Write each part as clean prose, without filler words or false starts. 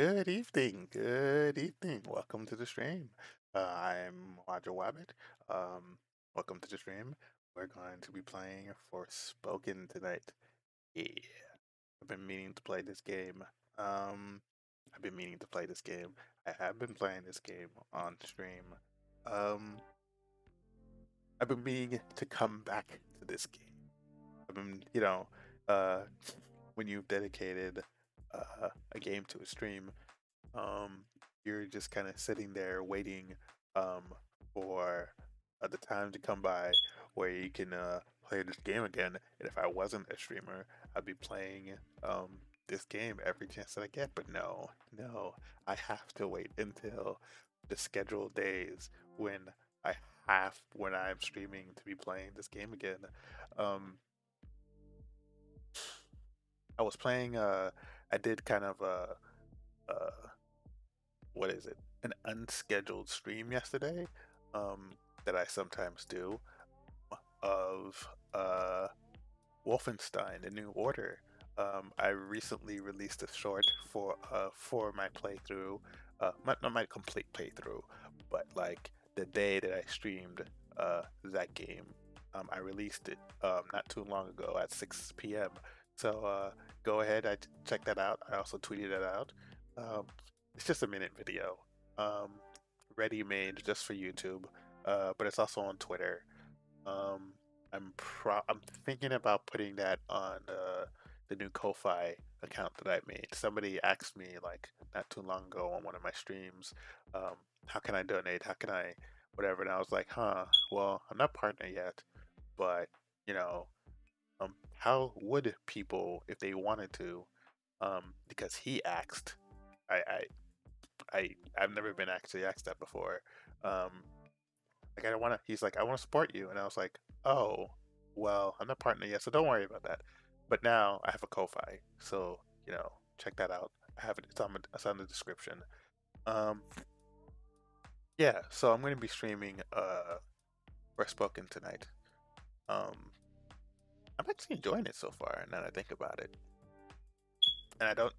Good evening. Good evening. Welcome to the stream. I'm Roger Wabbit. Um, Welcome to the stream. We're going to be playing Forspoken tonight. Yeah, I've been meaning to play this game. Um, I've been meaning to play this game. I have been playing this game on stream. Um, I've been meaning to come back to this game. I've been, uh, when you've dedicated a game to a stream, um, you're just kind of sitting there waiting um, for the time to come by where you can play this game again. And if I wasn't a streamer, I'd be playing this game every chance that I get. But no, I have to wait until the scheduled days when when I'm streaming to be playing this game again. Um, I was playing. I did kind of a what is it? An unscheduled stream yesterday, um, that I sometimes do of Wolfenstein: The New Order. I recently released a short for my playthrough, not my complete playthrough, but like the day that I streamed that game. I released it not too long ago at 6 p.m. So go ahead, check that out. I also tweeted it out. Um, it's just a minute video, um, ready made just for YouTube, but it's also on Twitter. Um, I'm thinking about putting that on the new Ko-Fi account that I made. Somebody asked me like not too long ago on one of my streams, how can I donate? How can I whatever? And I was like, huh, well, I'm not partner yet, but you know, how would people if they wanted to? Because he asked, I, I, I've never been actually asked that before. Um, like I don't want to. He's like, I want to support you, and I was like, oh, well, I'm not partner yet, so don't worry about that. But now I have a Ko-Fi, so check that out. I have it. It's on the description. Um, yeah, so I'm going to be streaming Forspoken tonight. Um, I'm actually enjoying it so far. Now that I think about it, and I don't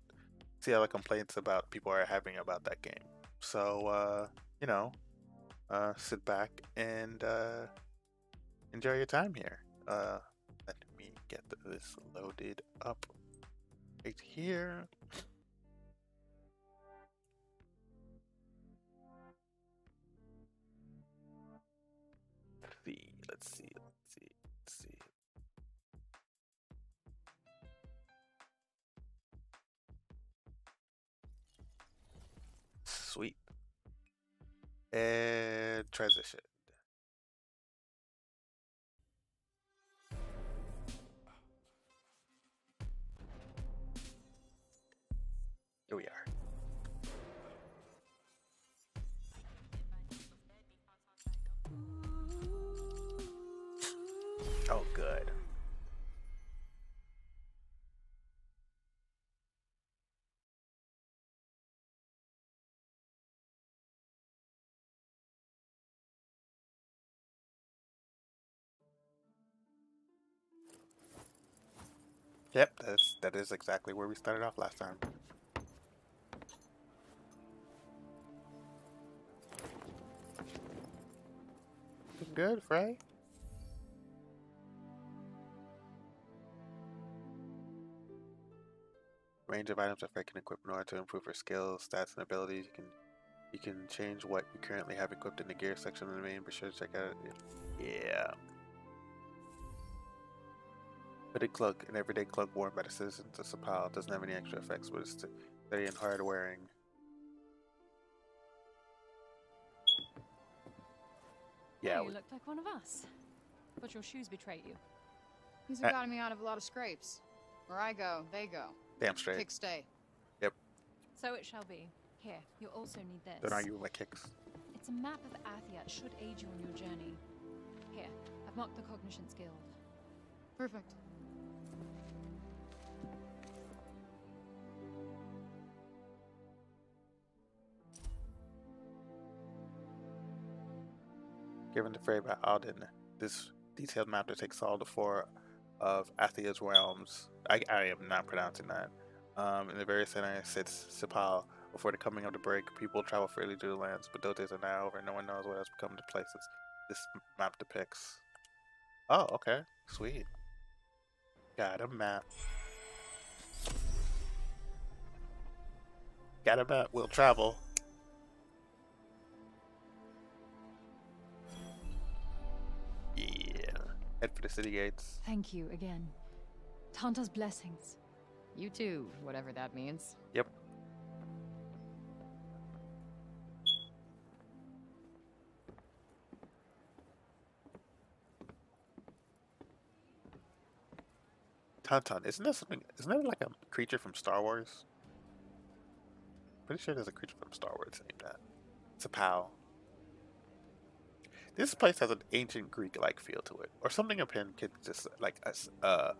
see all the complaints about people are having about that game. So you know, sit back and enjoy your time here. Let me get this loaded up right here. Let's see. Sweet. And transition. Here we are. Oh, good. Yep, that is exactly where we started off last time. Good, Frey. Range of items that Frey can equip in order to improve her skills, stats, and abilities. You can change what you currently have equipped in the gear section of the main. Be sure to check out it. Yeah. Hooded cloak, an everyday cloak worn by the citizens of Sapal, doesn't have any extra effects, but it's steady and hard wearing. Yeah. You look like one of us. But your shoes betray you. These have gotten me out of a lot of scrapes. Where I go, they go. Damn straight. Kick stay. Yep. So it shall be. Here, you'll also need this. Don't argue with my kicks. It's a map of Athia. It should aid you on your journey. Here, I've marked the Cognitions Guild. Perfect. Given to Frey by Alden, this detailed map depicts all the four of Athia's realms. I am not pronouncing that. In the very center sits Sepal, Before the coming of the break, people travel freely through the lands, but those days are now over. No one knows what has become of the places this map depicts. Oh, okay. Sweet. Got a map. Got a map. We'll travel. Yeah. Head for the city gates. Thank you again. Tanta's blessings. You too, whatever that means. Yep. Tauntaun, isn't that something? Isn't that like a creature from Star Wars? Pretty sure there's a creature from Star Wars named that. It's a POW. This place has an ancient Greek-like feel to it, or something akin to just like a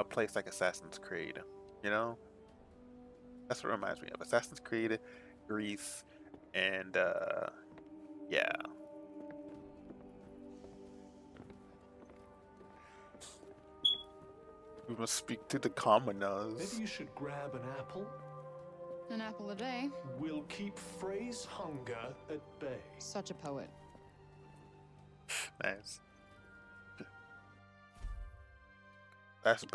place like Assassin's Creed. You know, that's what it reminds me of. Assassin's Creed, Greece, and yeah. We must speak to the commoners. Maybe you should grab an apple. An apple a day. We'll keep Frey's hunger at bay. Such a poet. Nice. Last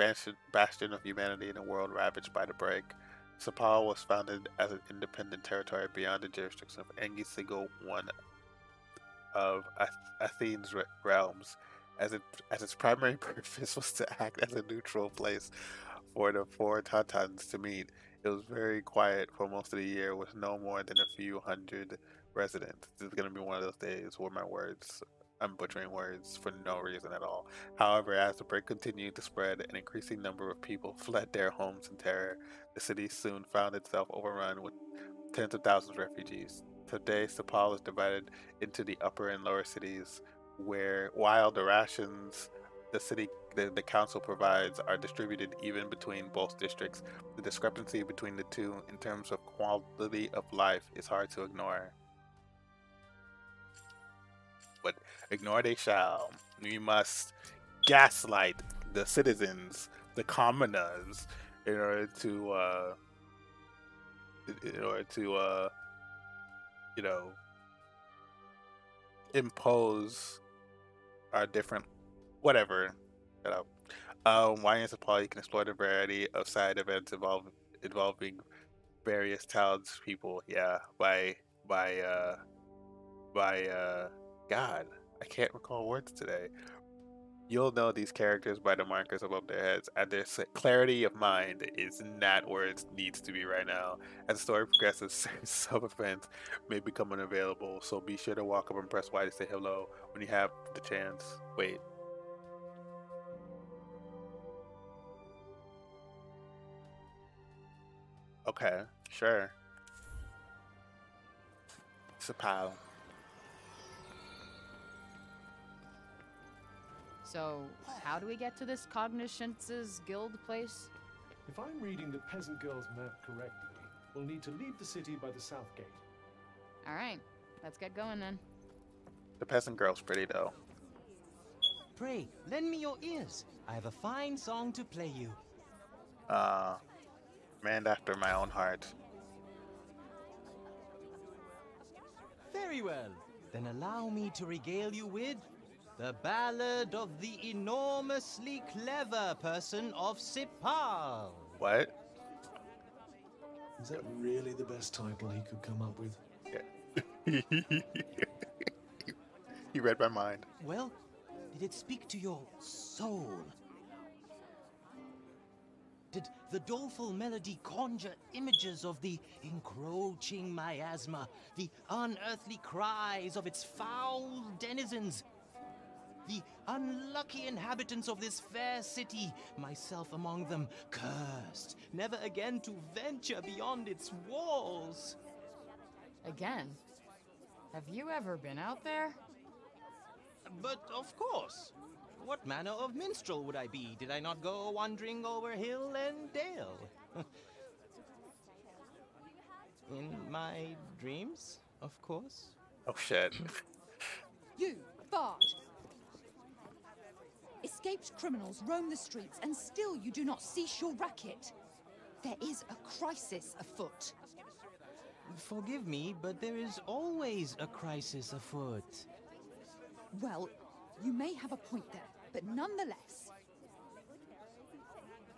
bastion of humanity in a world ravaged by the break, Sepal was founded as an independent territory beyond the jurisdiction of Engi Sigil, one of Athene's realms, as its primary purpose was to act as a neutral place for the four Tauntauns to meet. It was very quiet for most of the year, with no more than a few hundred residents. This is going to be one of those days where I'm butchering words for no reason at all. However, as the break continued to spread, an increasing number of people fled their homes in terror. The city soon found itself overrun with tens of thousands of refugees. Today, Sepal is divided into the upper and lower cities, while the rations the council provides are distributed even between both districts. The discrepancy between the two in terms of quality of life is hard to ignore. But ignore they shall. We must gaslight the citizens, the commoners, in order to impose our different whatever. Shut up. Why in Sepal you can explore the variety of side events involving various townspeople. Yeah, by God, I can't recall words today. You'll know these characters by the markers above their heads, and their clarity of mind is not where it needs to be right now. As the story progresses, certain sub-events may become unavailable, so be sure to walk up and press Y to say hello when you have the chance. Wait. Okay, sure. Sepal. So, how do we get to this Cognoscence's guild place? If I'm reading the peasant girl's map correctly, we'll need to leave the city by the south gate. Alright, let's get going then. The peasant girl's pretty though. Pray, lend me your ears. I have a fine song to play you. Man after my own heart. Very well. Then allow me to regale you with the ballad of the enormously clever person of Sepal. What? Is that really the best title he could come up with? Yeah. He read my mind. Well, did it speak to your soul? Did the doleful melody conjure images of the encroaching miasma, the unearthly cries of its foul denizens, the unlucky inhabitants of this fair city, myself among them, cursed, never again to venture beyond its walls? Again? Have you ever been out there? But of course. What manner of minstrel would I be, did I not go wandering over hill and dale? In my dreams, of course. Oh shit. You, Bard! Escaped criminals roam the streets, and still you do not cease your racket. There is a crisis afoot. Forgive me, but there is always a crisis afoot. Well, you may have a point there, but nonetheless.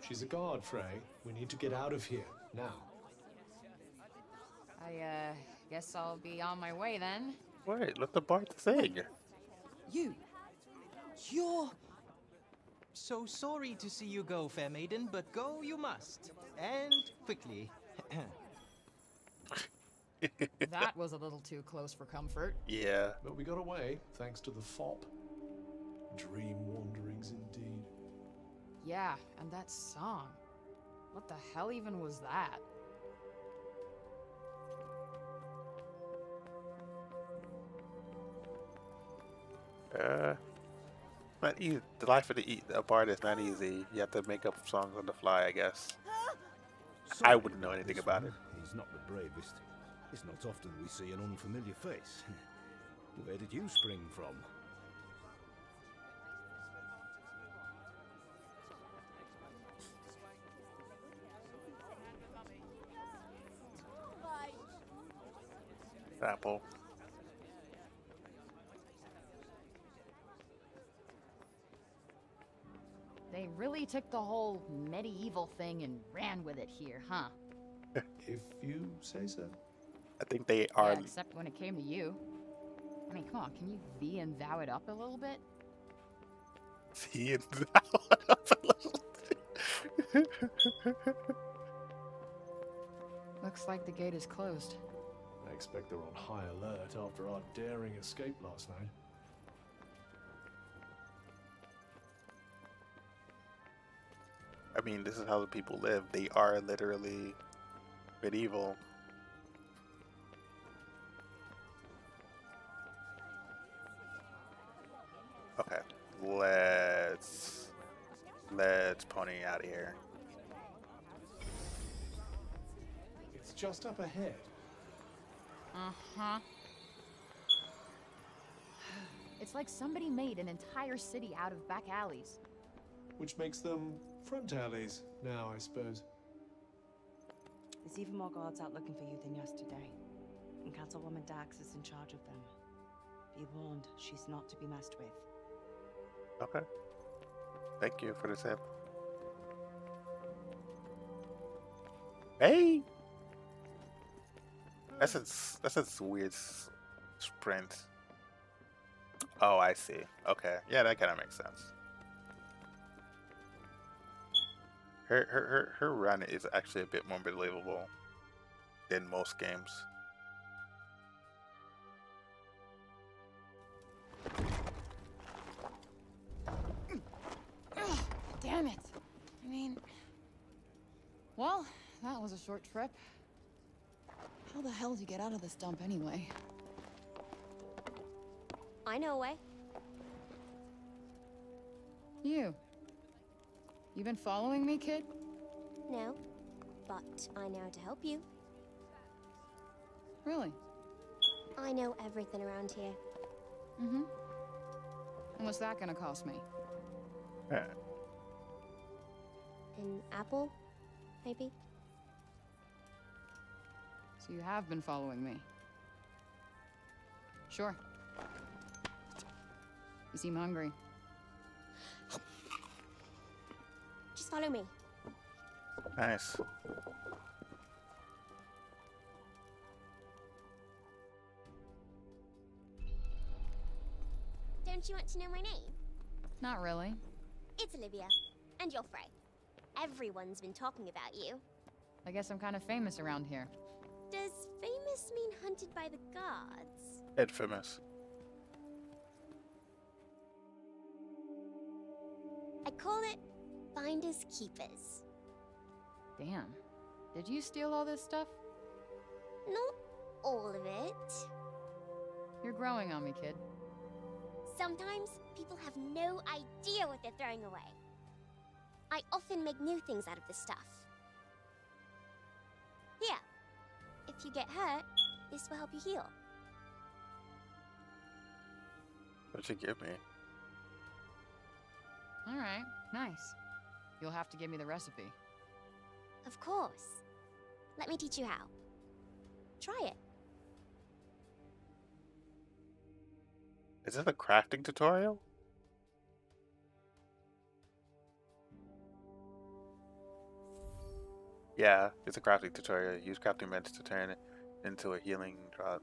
She's a guard, Frey. We need to get out of here, now. I, guess I'll be on my way then. Wait, let the bard sing. You're... So sorry to see you go, fair maiden, but go you must. And quickly. That was a little too close for comfort. Yeah. But we got away, thanks to the fop. Dream wanderings indeed. Yeah, and that song. What the hell even was that? Not easy. The life of the bard is not easy. You have to make up songs on the fly, I guess. I wouldn't know anything about it. He's not the bravest. It's not often we see an unfamiliar face. Where did you spring from? Apple. They really took the whole medieval thing and ran with it here, huh? If you say so. I think they are. Yeah, except when it came to you. I mean, come on, can you thee and thou it up a little bit? See it up a little. Looks like the gate is closed. I expect they're on high alert after our daring escape last night. I mean, this is how the people live. They are literally medieval. Okay, let's pony out of here. It's just up ahead. Uh-huh. It's like somebody made an entire city out of back alleys. Which makes them front alleys now, I suppose. There's even more guards out looking for you than yesterday. And Councilwoman Dax is in charge of them. Be warned, she's not to be messed with. Okay. Thank you for the tip. Hey! That's a weird sprint. Oh, I see. Okay. Yeah, that kind of makes sense. Her run is actually a bit more believable than most games. Damn it. I mean... Well, that was a short trip. How the hell did you get out of this dump anyway? I know a way. You been following me, kid? No, but I know how to help you. Really? I know everything around here. Mm-hmm. And what's that gonna cost me? Yeah. An apple, maybe? So you have been following me. Sure. You seem hungry. Just follow me. Nice. Don't you want to know my name? Not really. It's Olivia. And you're Frey. Everyone's been talking about you. I guess I'm kind of famous around here. Does famous mean hunted by the gods? Infamous. I call it Finders Keepers. Damn. Did you steal all this stuff? Not all of it. You're growing on me, kid. Sometimes people have no idea what they're throwing away. I often make new things out of this stuff. Here, if you get hurt, this will help you heal. What'd you give me? Alright, nice. You'll have to give me the recipe. Of course. Let me teach you how. try it. Is this a crafting tutorial? Yeah, it's a crafting tutorial. Use crafting bench to turn it into a healing drop.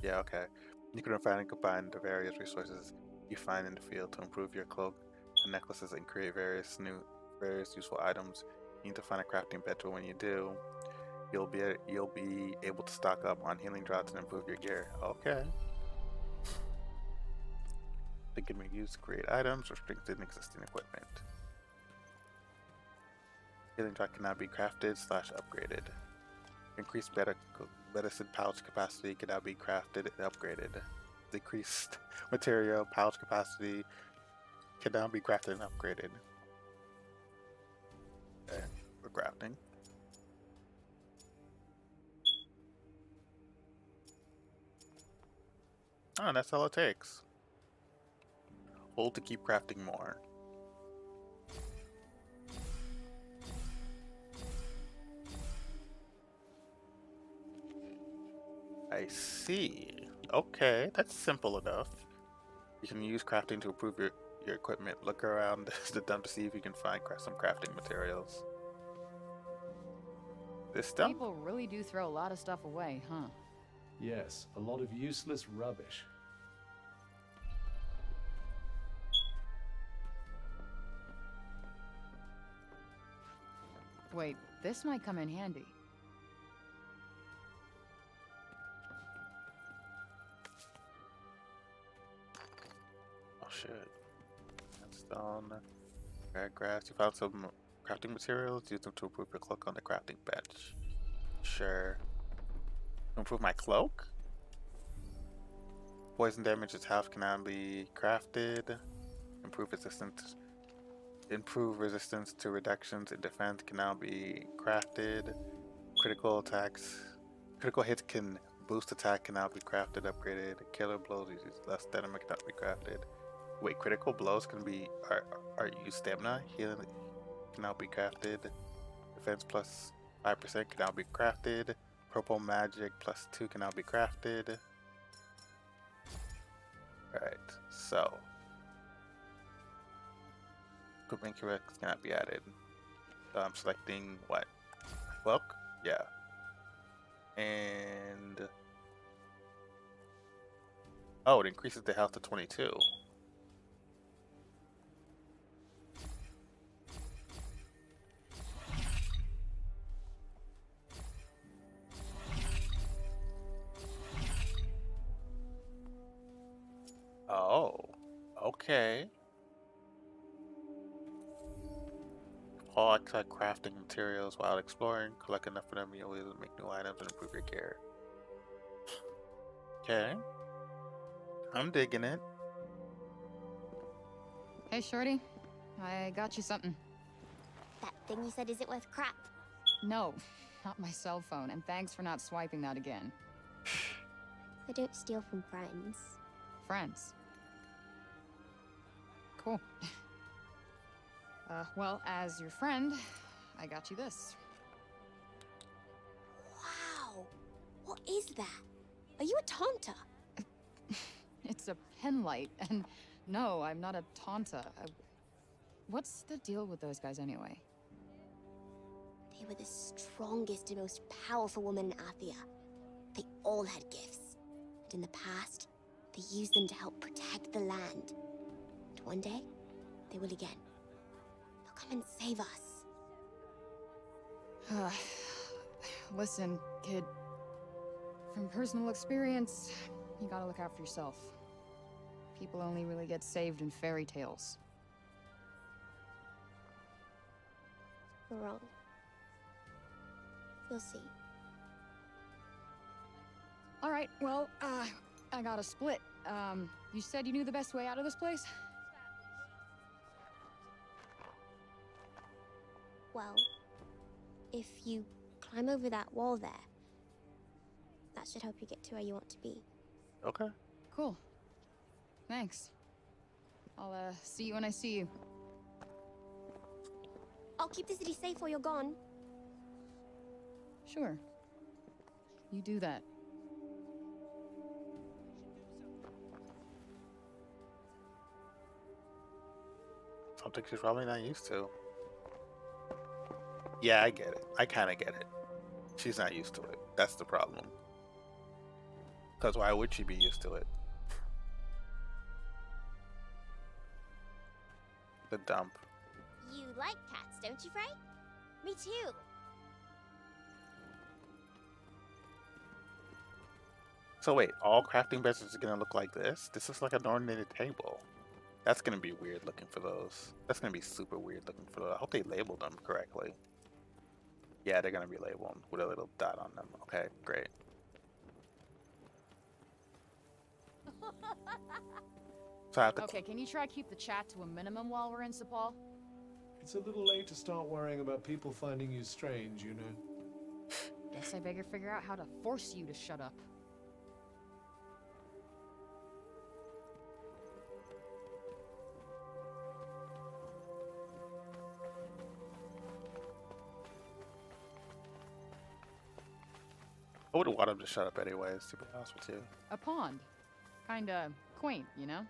Yeah, okay. You can refine and combine the various resources you find in the field to improve your cloak and necklaces and create various useful items. You need to find a crafting bench, but when you do, you'll be able to stock up on healing drops and improve your gear. Okay. They can be used to create items or strengthen existing equipment. Healing drop cannot be crafted / upgraded. Increased medicine pouch capacity cannot be crafted and upgraded. Decreased material pouch capacity cannot be crafted and upgraded. Okay, we're crafting. Oh, that's all it takes. Hold to keep crafting more. I see. Okay, that's simple enough. You can use crafting to improve your equipment. Look around the dump to see if you can find some crafting materials. This stuff? People really do throw a lot of stuff away, huh? Yes, a lot of useless rubbish. Wait, this might come in handy. Oh shit. Stone, rare grass. You found some crafting materials. Use them to improve your cloak on the crafting bench. Sure. Improve my cloak? Poison damage is half, cannot be crafted. Improve resistance to reductions in defense can now be crafted. Critical hits can boost attack, can now be crafted, upgraded. Killer blows uses less stamina, cannot be crafted. Wait, critical blows can be are use stamina. Healing can now be crafted. Defense plus 5% can now be crafted. Purple magic plus 2 can now be crafted. Alright, so equipment corrects cannot be added. So I'm selecting what? Cloak? Yeah. And oh, it increases the health to 22. Oh, okay. All outside crafting materials while exploring. Collect enough of them, you'll be able to make new items and improve your gear. Okay. I'm digging it. Hey, Shorty. I got you something. That thing you said isn't worth crap. No, not my cell phone, and thanks for not swiping that again. I don't steal from friends. Friends. Cool. Well, as your friend, I got you this. Wow! What is that? Are you a taunter? It's a pen light, and no, I'm not a taunta. What's the deal with those guys anyway? They were the strongest and most powerful women in Athia. They all had gifts. And in the past, they used them to help protect the land. And one day, they will again. They'll come and save us. Listen, kid. From personal experience, you gotta look out for yourself. People only really get saved in fairy tales. You're wrong. You'll see. Alright, well, I got a split. You said you knew the best way out of this place? Well, if you climb over that wall there, that should help you get to where you want to be. Okay. Cool. Thanks. I'll, see you when I see you. I'll keep the city safe while you're gone. Sure. You do that. Something she's probably not used to. Yeah, I get it. I kind of get it. She's not used to it. That's the problem. Because why would she be used to it? The dump. You like cats, don't you, Frey? Me too. So wait, all crafting benches are gonna look like this? This is like an ornamented table. That's gonna be weird looking for those. That's gonna be super weird looking for those. I hope they labeled them correctly. Yeah, they're gonna be labeled with a little dot on them. Okay, great. So I have to Okay, can you try keep the chat to a minimum while we're in Sepal? It's a little late to start worrying about people finding you strange, you know. Guess I better figure out how to force you to shut up. I would want him to shut up anyways, to be honest with you. A pond. Kinda quaint, you know?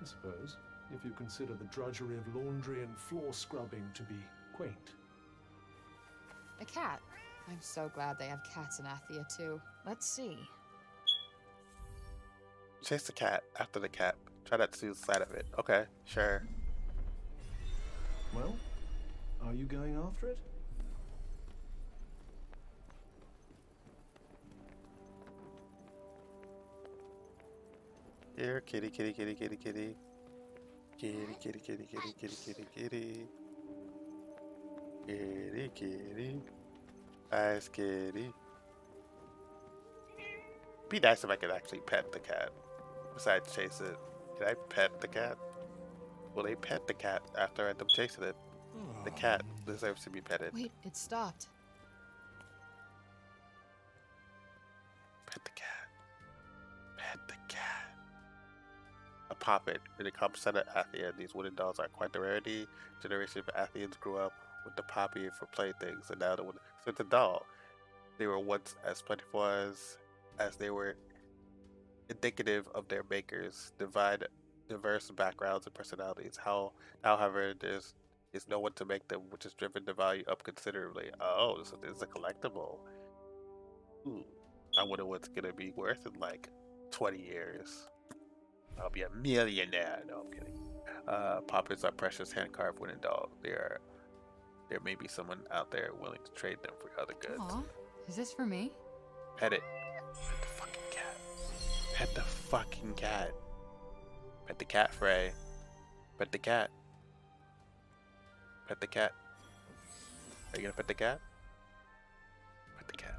I suppose, if you consider the drudgery of laundry and floor scrubbing to be quaint. A cat. I'm so glad they have cats in Athia, too. Let's see. Chase the cat after the cat. Try not to lose sight of it. Okay, sure. Well, are you going after it? Here, kitty, kitty, kitty, kitty, kitty. Kitty, kitty, kitty, kitty, kitty, kitty, kitty. Kitty, kitty. Nice kitty. Be nice if I could actually pet the cat. Besides chase it. Can I pet the cat? Will they pet the cat after I end up chasing it? The cat deserves to be petted. Wait, it stopped. Pet the cat. Pet the cat. A poppet. In the common set of Athia, these wooden dolls are quite the rarity. Generations of Athians grew up with the poppy for playthings, and now so it's a doll. They were once as plentiful as they were indicative of their makers, diverse backgrounds and personalities. However, there's no one to make them, which has driven the value up considerably. Oh, so there's a collectible. Ooh, I wonder what's gonna be worth in like 20 years. I'll be a millionaire. No, I'm kidding. Poppets are precious hand-carved wooden dolls. There may be someone out there willing to trade them for other goods. Aw, is this for me? Pet it. Pet the fucking cat. Pet the fucking cat. Pet the cat, Frey. Pet the cat. Pet the cat. Are you gonna pet the cat? Pet the cat.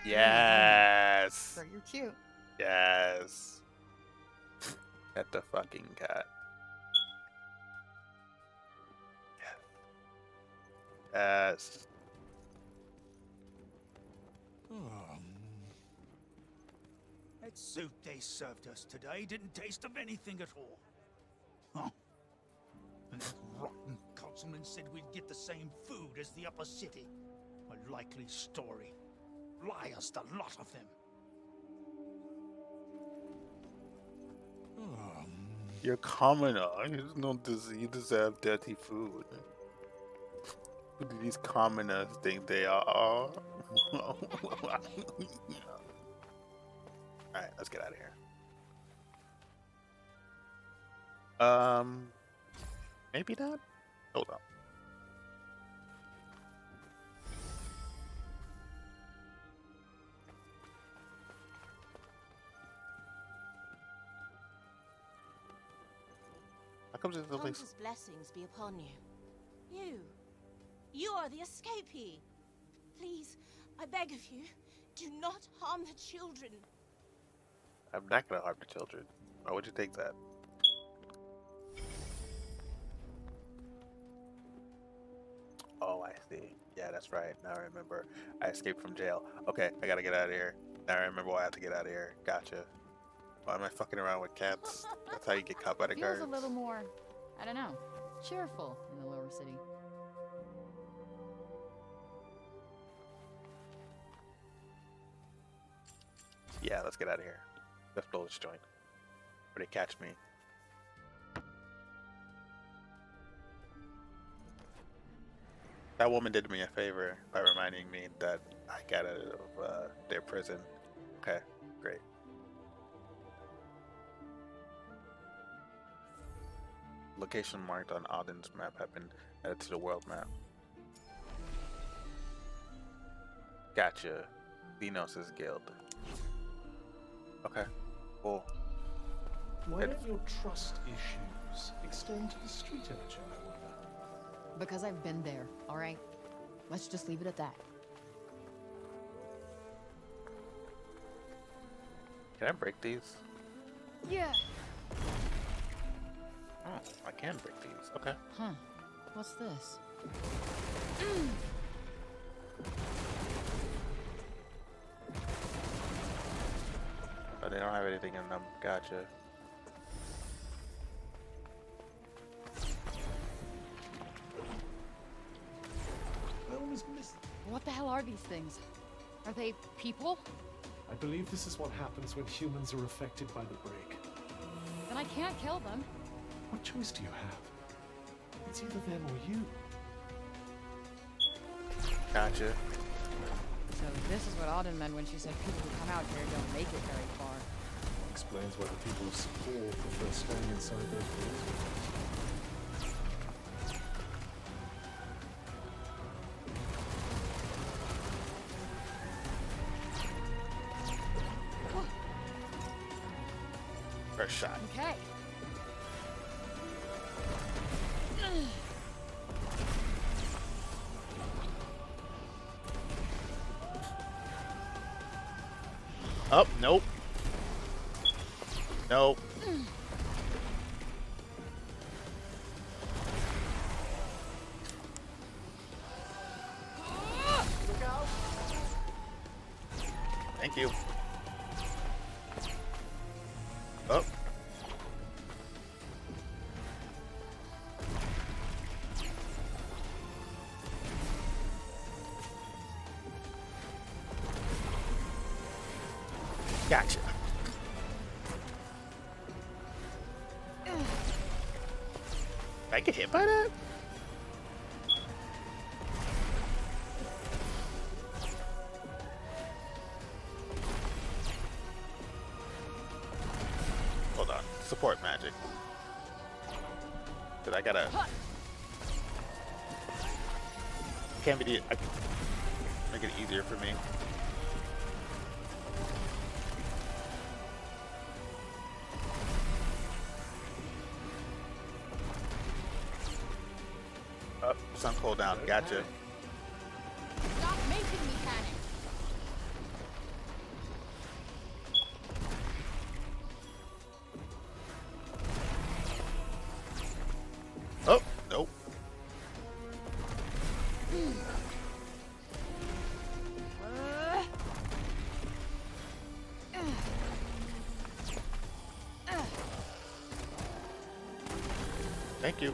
Yes. But you're cute. Yes. Pet the fucking cat. Yes. That soup they served us today didn't taste of anything at all. Huh. And that rotten councilman said we'd get the same food as the upper city. A likely story. Liars, the lot of them. You're a commoner. You deserve dirty food. Who do these commoners think they are? Alright, let's get out of here. Maybe not? Hold on. How come there's at least... Hunter's blessings be upon you. You are the escapee. Please, I beg of you, do not harm the children. I'm not gonna harm the children. Why would you think that? Oh, I see. Yeah, that's right. Now I remember. I escaped from jail. Okay, I gotta get out of here. Now I remember why I have to get out of here. Gotcha. Why am I fucking around with cats? That's how you get caught by the guards. Feels a little more, I don't know, cheerful in the lower city. Yeah, let's get out of here. Let's blow this joint. Or they catch me. That woman did me a favor by reminding me that I got out of their prison. Okay, great. Location marked on Alden's map have been added to the world map. Gotcha. Venos' guild. Okay, cool. Why don't your trust issues extend to the street urchin, I wonder? Because I've been there, all right? Let's just leave it at that. Can I break these? Yeah. Oh, I can break these. Okay. Huh. What's this? Oh, they don't have anything in them. Gotcha. I always miss. What the hell are these things? Are they people? I believe this is what happens when humans are affected by the break. Then I can't kill them. What choice do you have? It's either them or you. Gotcha. So this is what Auden meant when she said people who come out here don't make it very far. Explains why the people of Spore prefer staying inside those walls. First shot. Okay. Up, nope. Nope. Thank you. Up. Gotcha. I get hit by that? Hold on. Support magic. Did I gotta... Can't be the... Make it easier for me. Sun cooldown, gotcha. Stop making me panic. Oh, nope. Thank you.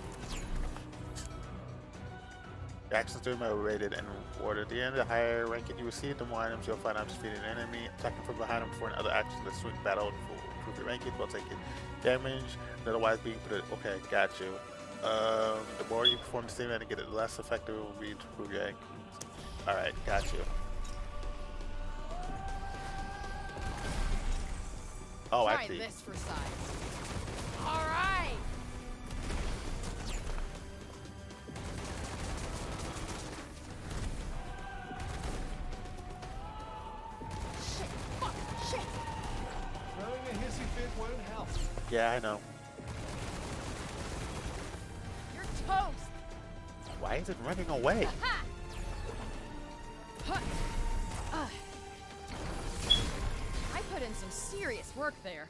The actions during my rated and rewarded. At the end, the higher ranking you receive, the more items you'll find after defeating an enemy. Attacking from behind them before another action. The swing battle will improve your ranking while taking damage. Otherwise, being put. Okay, got you. The more you perform the same and get it, the less effective it will be to improve your ranking. All right, got you. Oh, Try actually. this for size. All right. Throwing a hissy fit won't help. Yeah, I know. You're toast. Why is it running away? I put in some serious work there.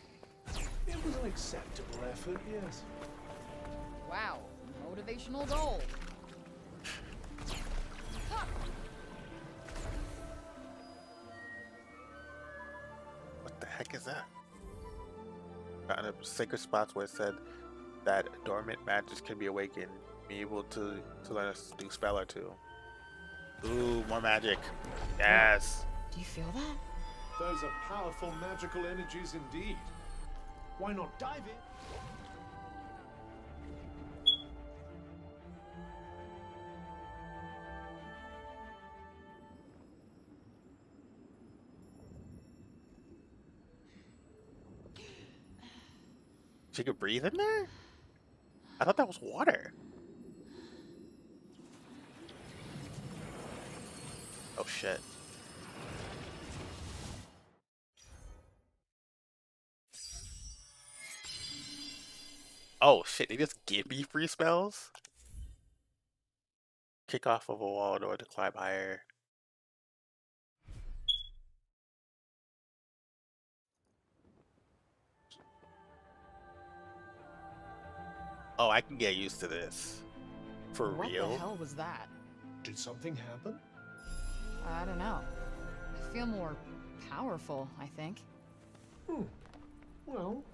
It was an acceptable effort, yes. Wow, motivational gold. What the heck is that? Found a sacred spots where it said that dormant magic can be awakened. Be able to learn a new spell or two. Ooh, more magic. Yes. Do you feel that? Those are powerful magical energies indeed. Why not dive in? She could breathe in there? I thought that was water. Oh shit. Oh shit, they just give me free spells? Kick off of a wall in order to climb higher. Oh, I can get used to this. For real? What the hell was that? Did something happen? I don't know. I feel more powerful, I think. Well,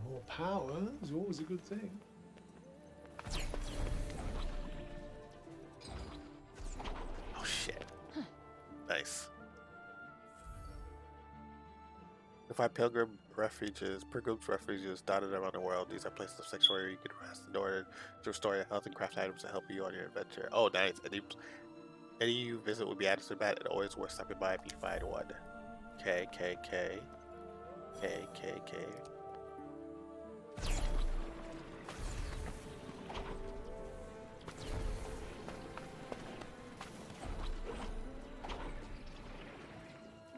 more power is always a good thing. Oh shit. Nice. To find pilgrims refuges dotted around the world. These are places of sanctuary you can rest in order to restore your health and craft items to help you on your adventure. Oh, nice. Any you visit will be added to the map and always worth stopping by if you find one. K.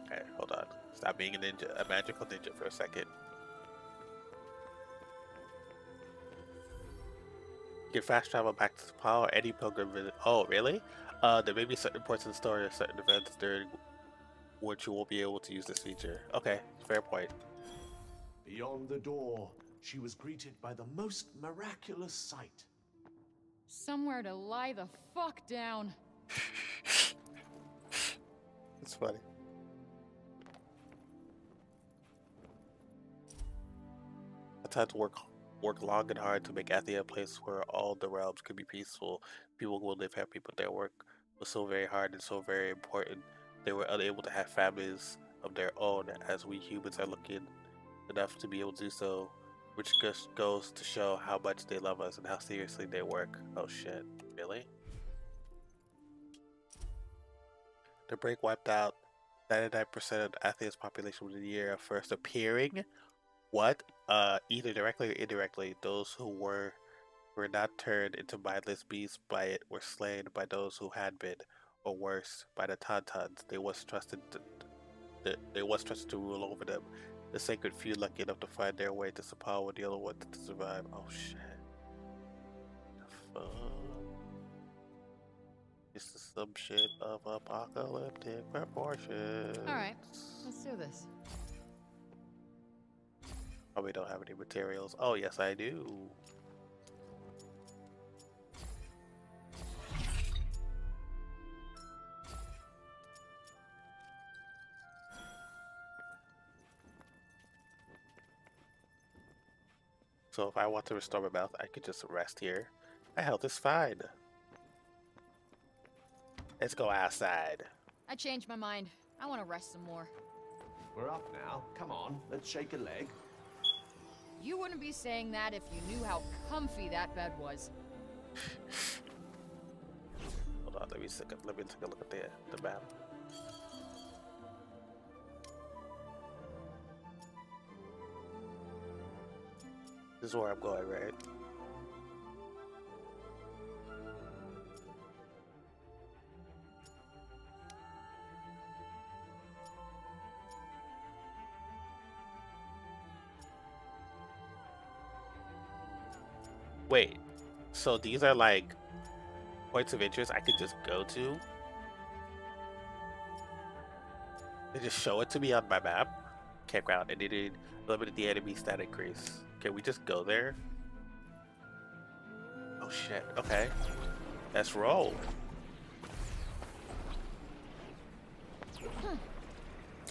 Okay, hold on. Stop being a magical ninja for a second. You can fast travel back to Nepal or any pilgrim visit. Oh, really? There may be certain points in the story or certain events during which you won't be able to use this feature. Okay, fair point. Beyond the door, she was greeted by the most miraculous sight. Somewhere to lie the fuck down. It's funny. I had to work long and hard to make Athia a place where all the realms could be peaceful. People will live happy, but their work was so very hard and so very important. They were unable to have families of their own, as we humans are lucky enough to be able to do so, which just goes to show how much they love us and how seriously they work. Oh shit, really? The break wiped out 99% of Athia's population within the year of first appearing. What? Either directly or indirectly, those who were not turned into mindless beasts by it were slain by those who had been, or worse, by the Tauntauns. They was trusted to rule over them. The sacred few lucky enough to find their way to Sapal were the only ones to survive. Oh shit. The fuck? This is some shit of apocalyptic proportions. Alright, let's do this. Probably don't have any materials. Oh, yes, I do. So if I want to restore my mouth, I could just rest here. My health is fine. Let's go outside. I changed my mind. I want to rest some more. We're up now. Come on, let's shake a leg. You wouldn't be saying that if you knew how comfy that bed was. Hold on, let me take a look at the map. This is where I'm going, right? Wait, so these are like points of interest I could just go to? They just show it to me on my map? Campground, and it did limited the enemy stat increase. Can we just go there? Oh shit, okay. Let's roll.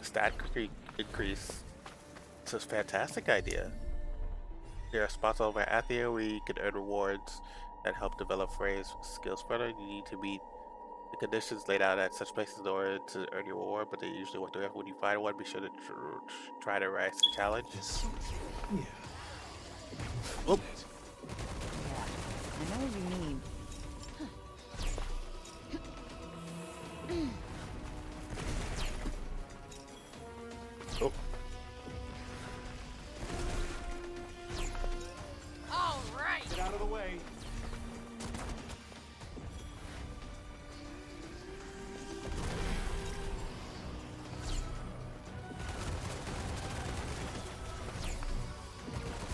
Stat increase. This is a fantastic idea. There are spots all over Athia where you can earn rewards that help develop Frey's skills further. You need to meet The conditions laid out at such places in order to earn your reward, but they usually work together. When you find one, be sure to try to rise to the challenge. Yeah. Oop. I know what you mean. Oh. All right. Get out of the way.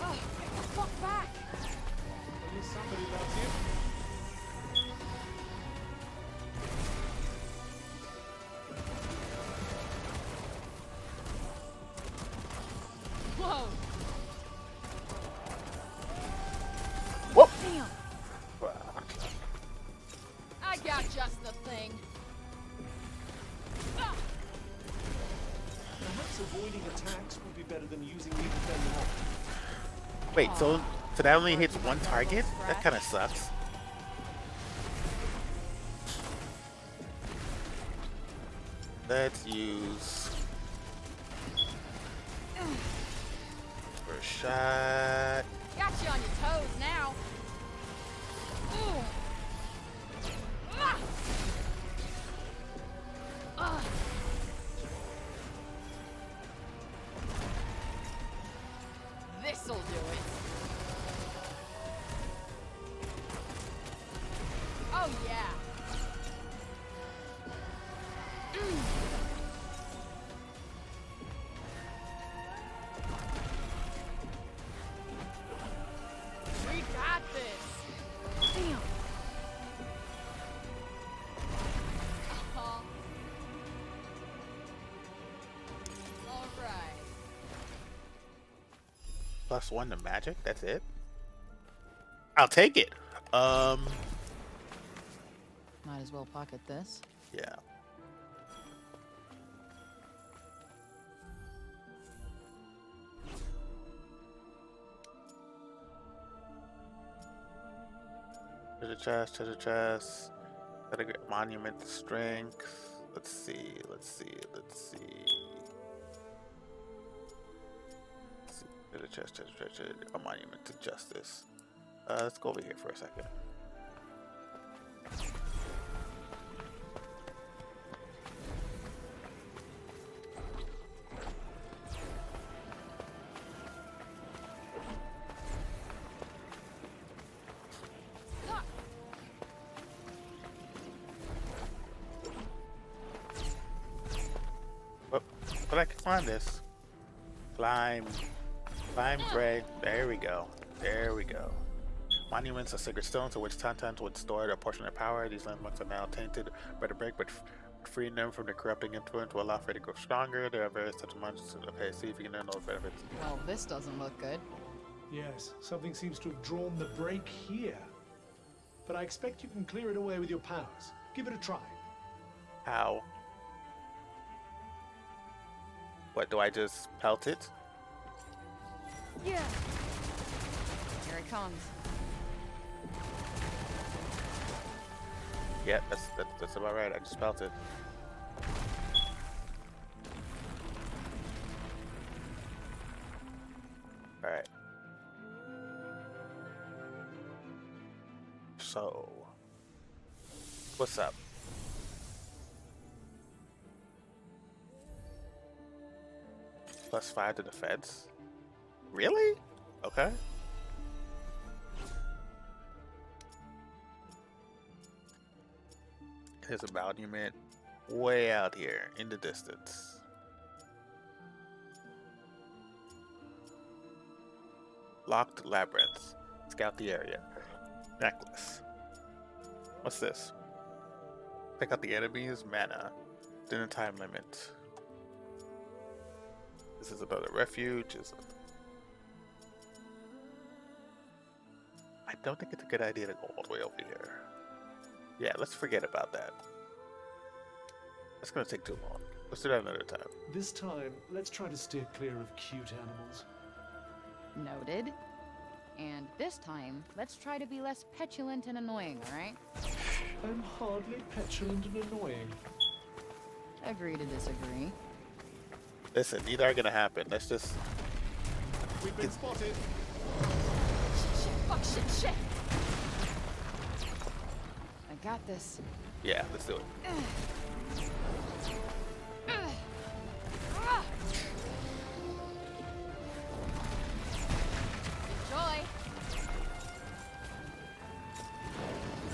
Oh, get the fuck back. At least somebody loves you. Whoa. Whoop. Damn. I got just the thing. Ah. Perhaps avoiding attacks would be better than using me to fend them off. Wait, so that only hits one target? That kind of sucks. Let's use first shot. Got you on your toes now. Ooh. Ah. Ah. This'll do it. Oh yeah. We got this. Damn. All right. +1 to magic, that's it? I'll take it. Might as well pocket this. Yeah. Treasure chest. Gotta get monument to strength. Let's see. Treasure chest, a monument to justice. Let's go over here for a second. But I can climb this. Climb, Gray. There we go. Monuments are sacred stones to which Tauntauns would store a portion of their power. These landmarks are now tainted by the break, but freeing them from the corrupting influence will allow Fae to grow stronger. There are various such monuments. Okay, see if you can earn those benefits. Well, this doesn't look good. Yes, something seems to have drawn the break here. But I expect you can clear it away with your powers. Give it a try. How? What, do I just pelt it? Yeah. Here it comes. Yeah, that's about right. I just pelt it. Alright. So, what's up? +5 to defense? Really? Okay. There's a monument way out here in the distance. Locked labyrinth. Scout the area. Necklace. What's this? Pick out the enemies. Mana. Dinner time limit. This is another refuge. I don't think it's a good idea to go all the way over here. Yeah, let's forget about that. That's gonna take too long. Let's do that another time. This time, let's try to steer clear of cute animals. Noted. And this time, let's try to be less petulant and annoying, alright? I'm hardly petulant and annoying. Agree to disagree. Listen, neither are gonna happen. Let's just. We've been spotted. Shit, fuck, shit. I got this. Yeah, let's do it. Joy.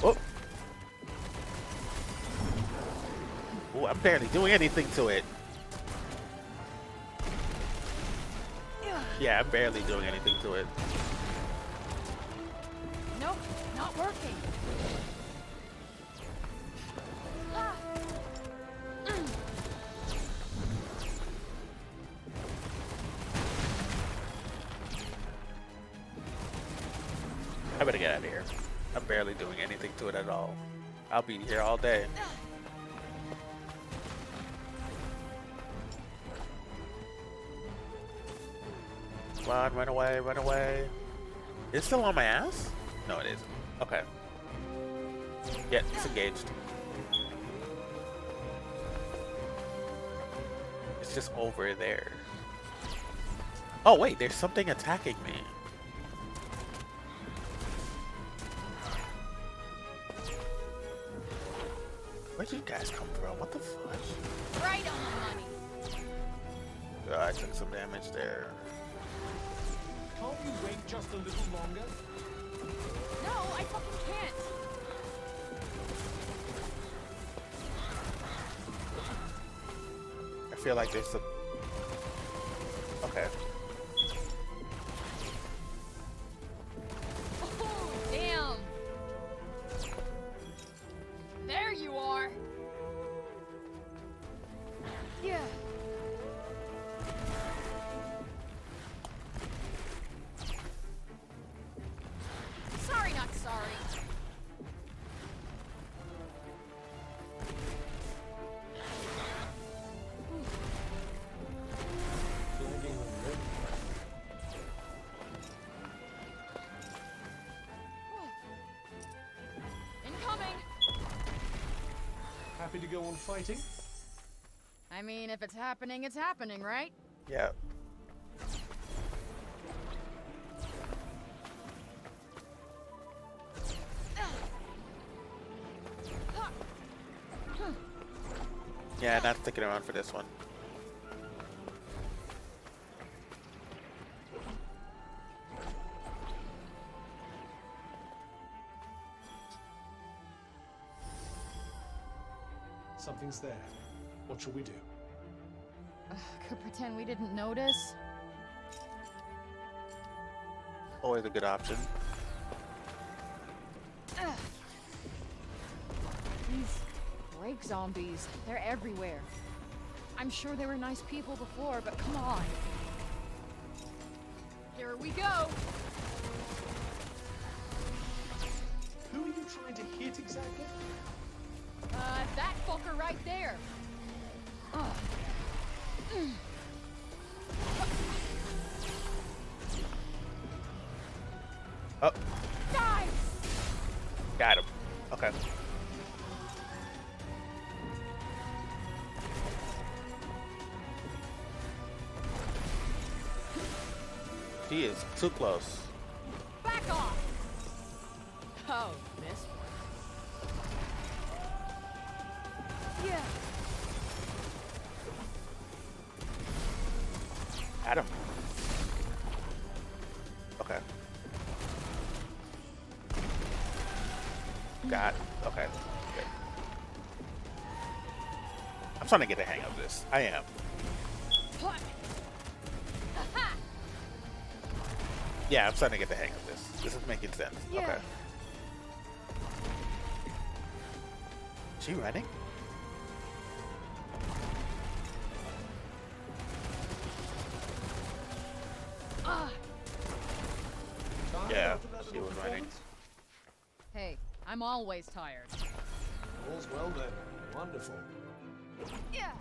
Oh. Oh, I'm barely doing anything to it. Yeah, I'm barely doing anything to it. Nope, not working. I better get out of here. I'm barely doing anything to it at all. I'll be here all day. Come on, run away, run away. It's still on my ass? No, it isn't. Okay. Yeah, it's engaged. It's just over there. Oh, wait, there's something attacking me. Where'd you guys come from? What the fudge? Right on the money. Oh, I took some damage there. Can't you wait just a little longer? No, I fucking can't. I feel like there's a... Okay. Oh, damn. There you are. Yeah. Sorry, not sorry. Incoming. Happy to go on fighting? I mean, if it's happening, right? Yeah. Yeah, not sticking around for this one. Something's there. What shall we do? Could pretend we didn't notice. Always a good option. These break zombies, they're everywhere. I'm sure they were nice people before, but come on. Here we go. Who are you trying to hit exactly? That fucker right there. Oh. Die! Got him. Okay. He is too close. Back off! Oh, miss. Yeah. Got him. Okay. Got it. Okay. Good. I'm trying to get the hang of this. I am. Yeah, I'm starting to get the hang of this. This is making sense. Yeah. Okay. Is she running? Yeah, she was running. Hey, I'm always tired. All's well then. Wonderful. Yeah.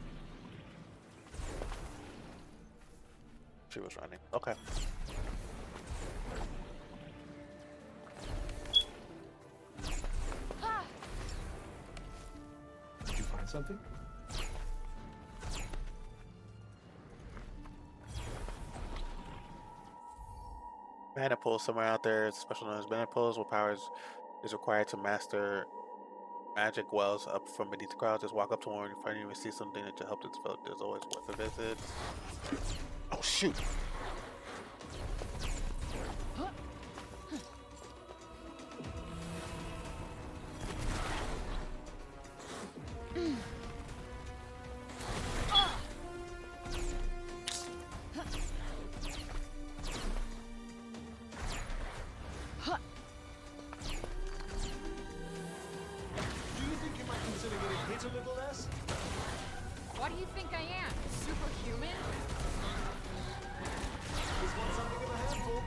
She was running. Okay. Find something? Mana pool somewhere out there. It's special known as mana pools. What powers is required to master magic wells up from beneath the crowd? Just walk up to one when you finally see something that will help to develop. There's always worth a visit. Oh shoot! What do you think I am? Superhuman? This one something in a handful.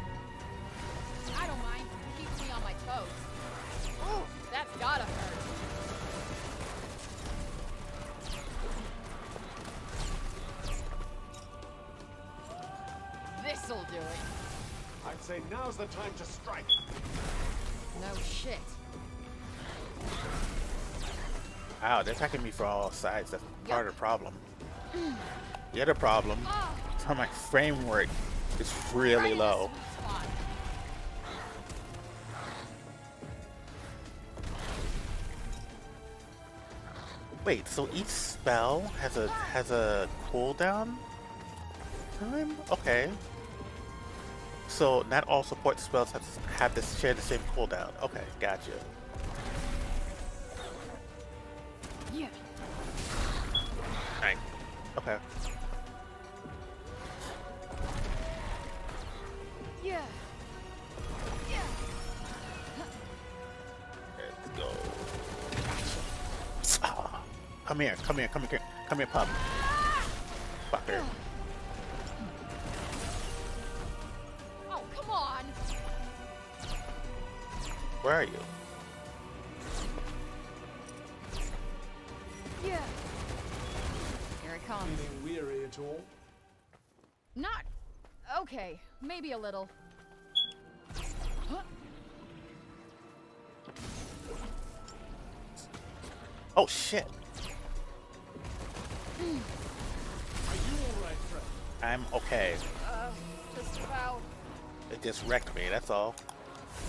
I don't mind. Keeps me on my toes. Ooh, that's gotta hurt. This'll do it. I'd say now's the time to strike. No shit. Wow, they're attacking me from all sides. That's part of the problem. The other problem is how my frame rate is really low. Wait, so each spell has a cooldown time? Okay. So not all support spells have to share the same cooldown. Okay, gotcha. Yeah. Right. Okay. Yeah. Yeah. Let's go. Ah, come here, come here, come here, come here, pup. Fucker. Oh, come on. Where are you? Yeah. Here it comes. Feeling weary at all? Not okay. Maybe a little. Huh? Oh shit. Are you all right, friend? I'm okay. Just about. It just wrecked me, that's all.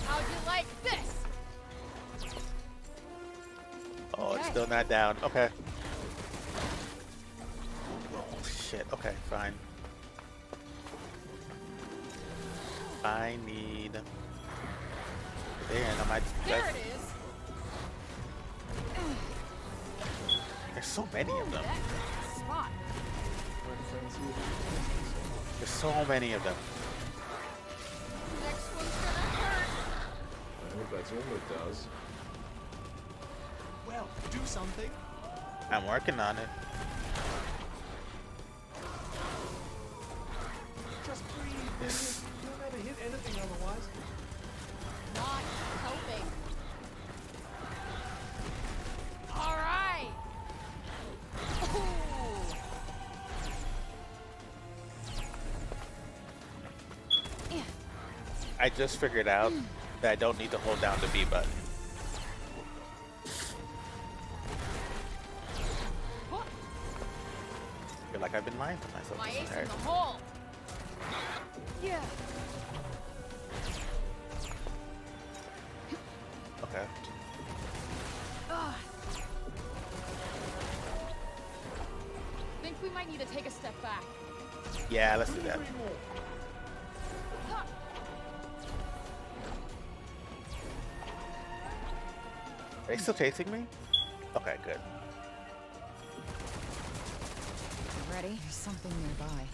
How'd you like this? Oh, it's Okay. still not down. Okay. Oh shit. Okay, fine. I need. There, I might. There it is. There's so many of them. That spot. There's so many of them. Next one's gonna hurt. I hope that's all it does. Well, do something. I'm working on it. Just breathe. Yes. You'll never hit anything otherwise. Not helping. All right. Ooh. Yeah. I just figured out that I don't need to hold down the B button. I feel like I've been lying to myself. My this ace entire in the time. hole. Yeah. Okay. Ugh. Think we might need to take a step back. Yeah, let's do that. Huh. Are they still chasing me? Okay, good. You ready? There's something nearby.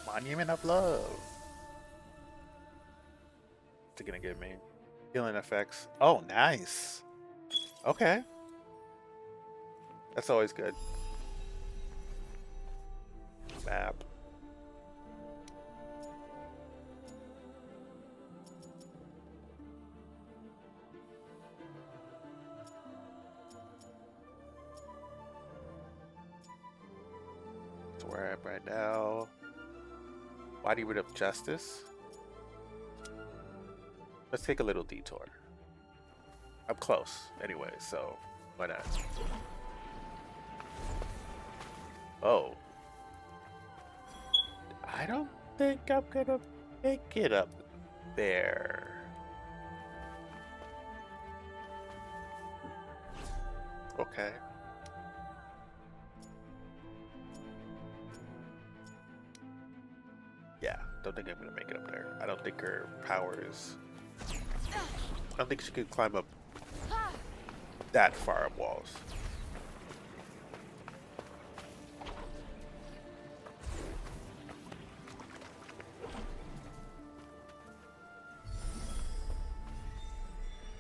Monument of Love. What's it gonna give me? Healing effects. Oh, nice. Okay. That's always good. Map. That's where I am right now. Bodywood of Justice. Let's take a little detour. I'm close anyway, so why not? Oh. I don't think I'm gonna make it up there. Okay. Yeah, don't think I'm gonna make it up there. I don't think her powers. I don't think she could climb up that far up walls.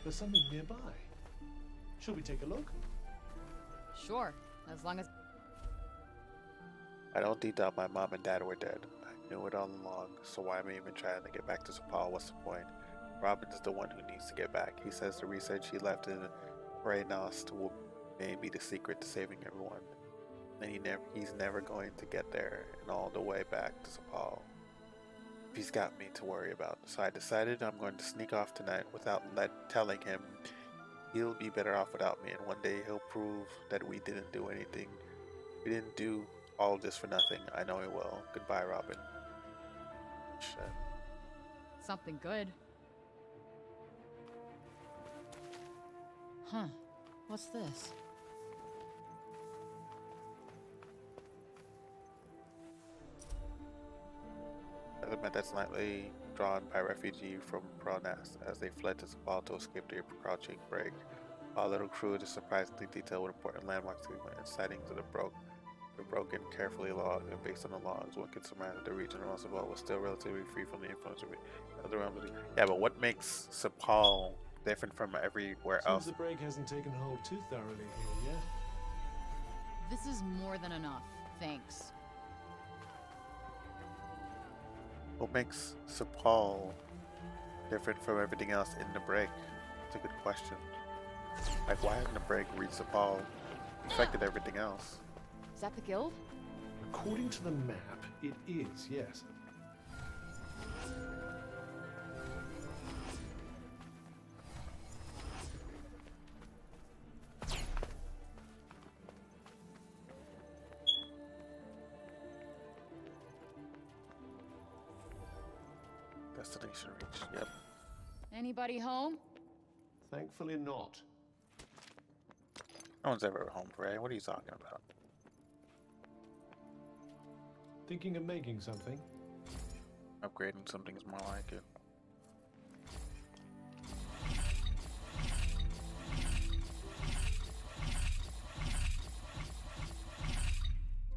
There's something nearby. Should we take a look? Sure, as long as... I don't think that my mom and dad were dead. I knew it all along, so why am I even trying to get back to Sepal? What's the point? Robin is the one who needs to get back. He says the research he left in Reynost will maybe the secret to saving everyone. And he's never going to get there and all the way back to Sepal. He's got me to worry about, so I decided I'm going to sneak off tonight without telling him. He'll be better off without me, and one day he'll prove that we didn't do anything. We didn't do all this for nothing. I know he will. Goodbye, Robin. Shit. Something good. Huh. What's this? Element that's nightly drawn by refugee from Pronas as they fled to Sepal to escape the crouching break. Our little crew is surprisingly detailed with important landmarks and sightings of the broken, carefully logged, and based on the logs, one can surmise that the region around Sepal was still relatively free from the influence of other realms. Yeah, but what makes Sepal different from everywhere else? Seems the break hasn't taken hold too thoroughly here yet. This is more than enough, thanks. What makes Sepal different from everything else in the break? That's a good question. Like, why hasn't the break reached Sepal affected everything else? Is that the guild? According to the map, it is, yes. Destination reached. Yep. Anybody home? Thankfully not. No one's ever home, Ray. What are you talking about? Thinking of making something? Upgrading something is more like it.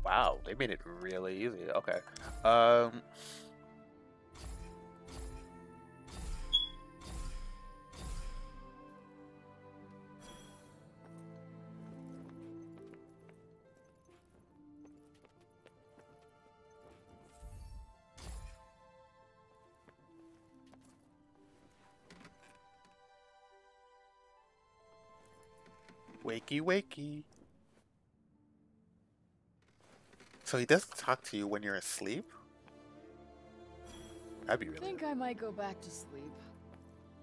Wow, they made it really easy. Okay. Wakey, wakey. So he doesn't talk to you when you're asleep? That'd be really... I think I might go back to sleep.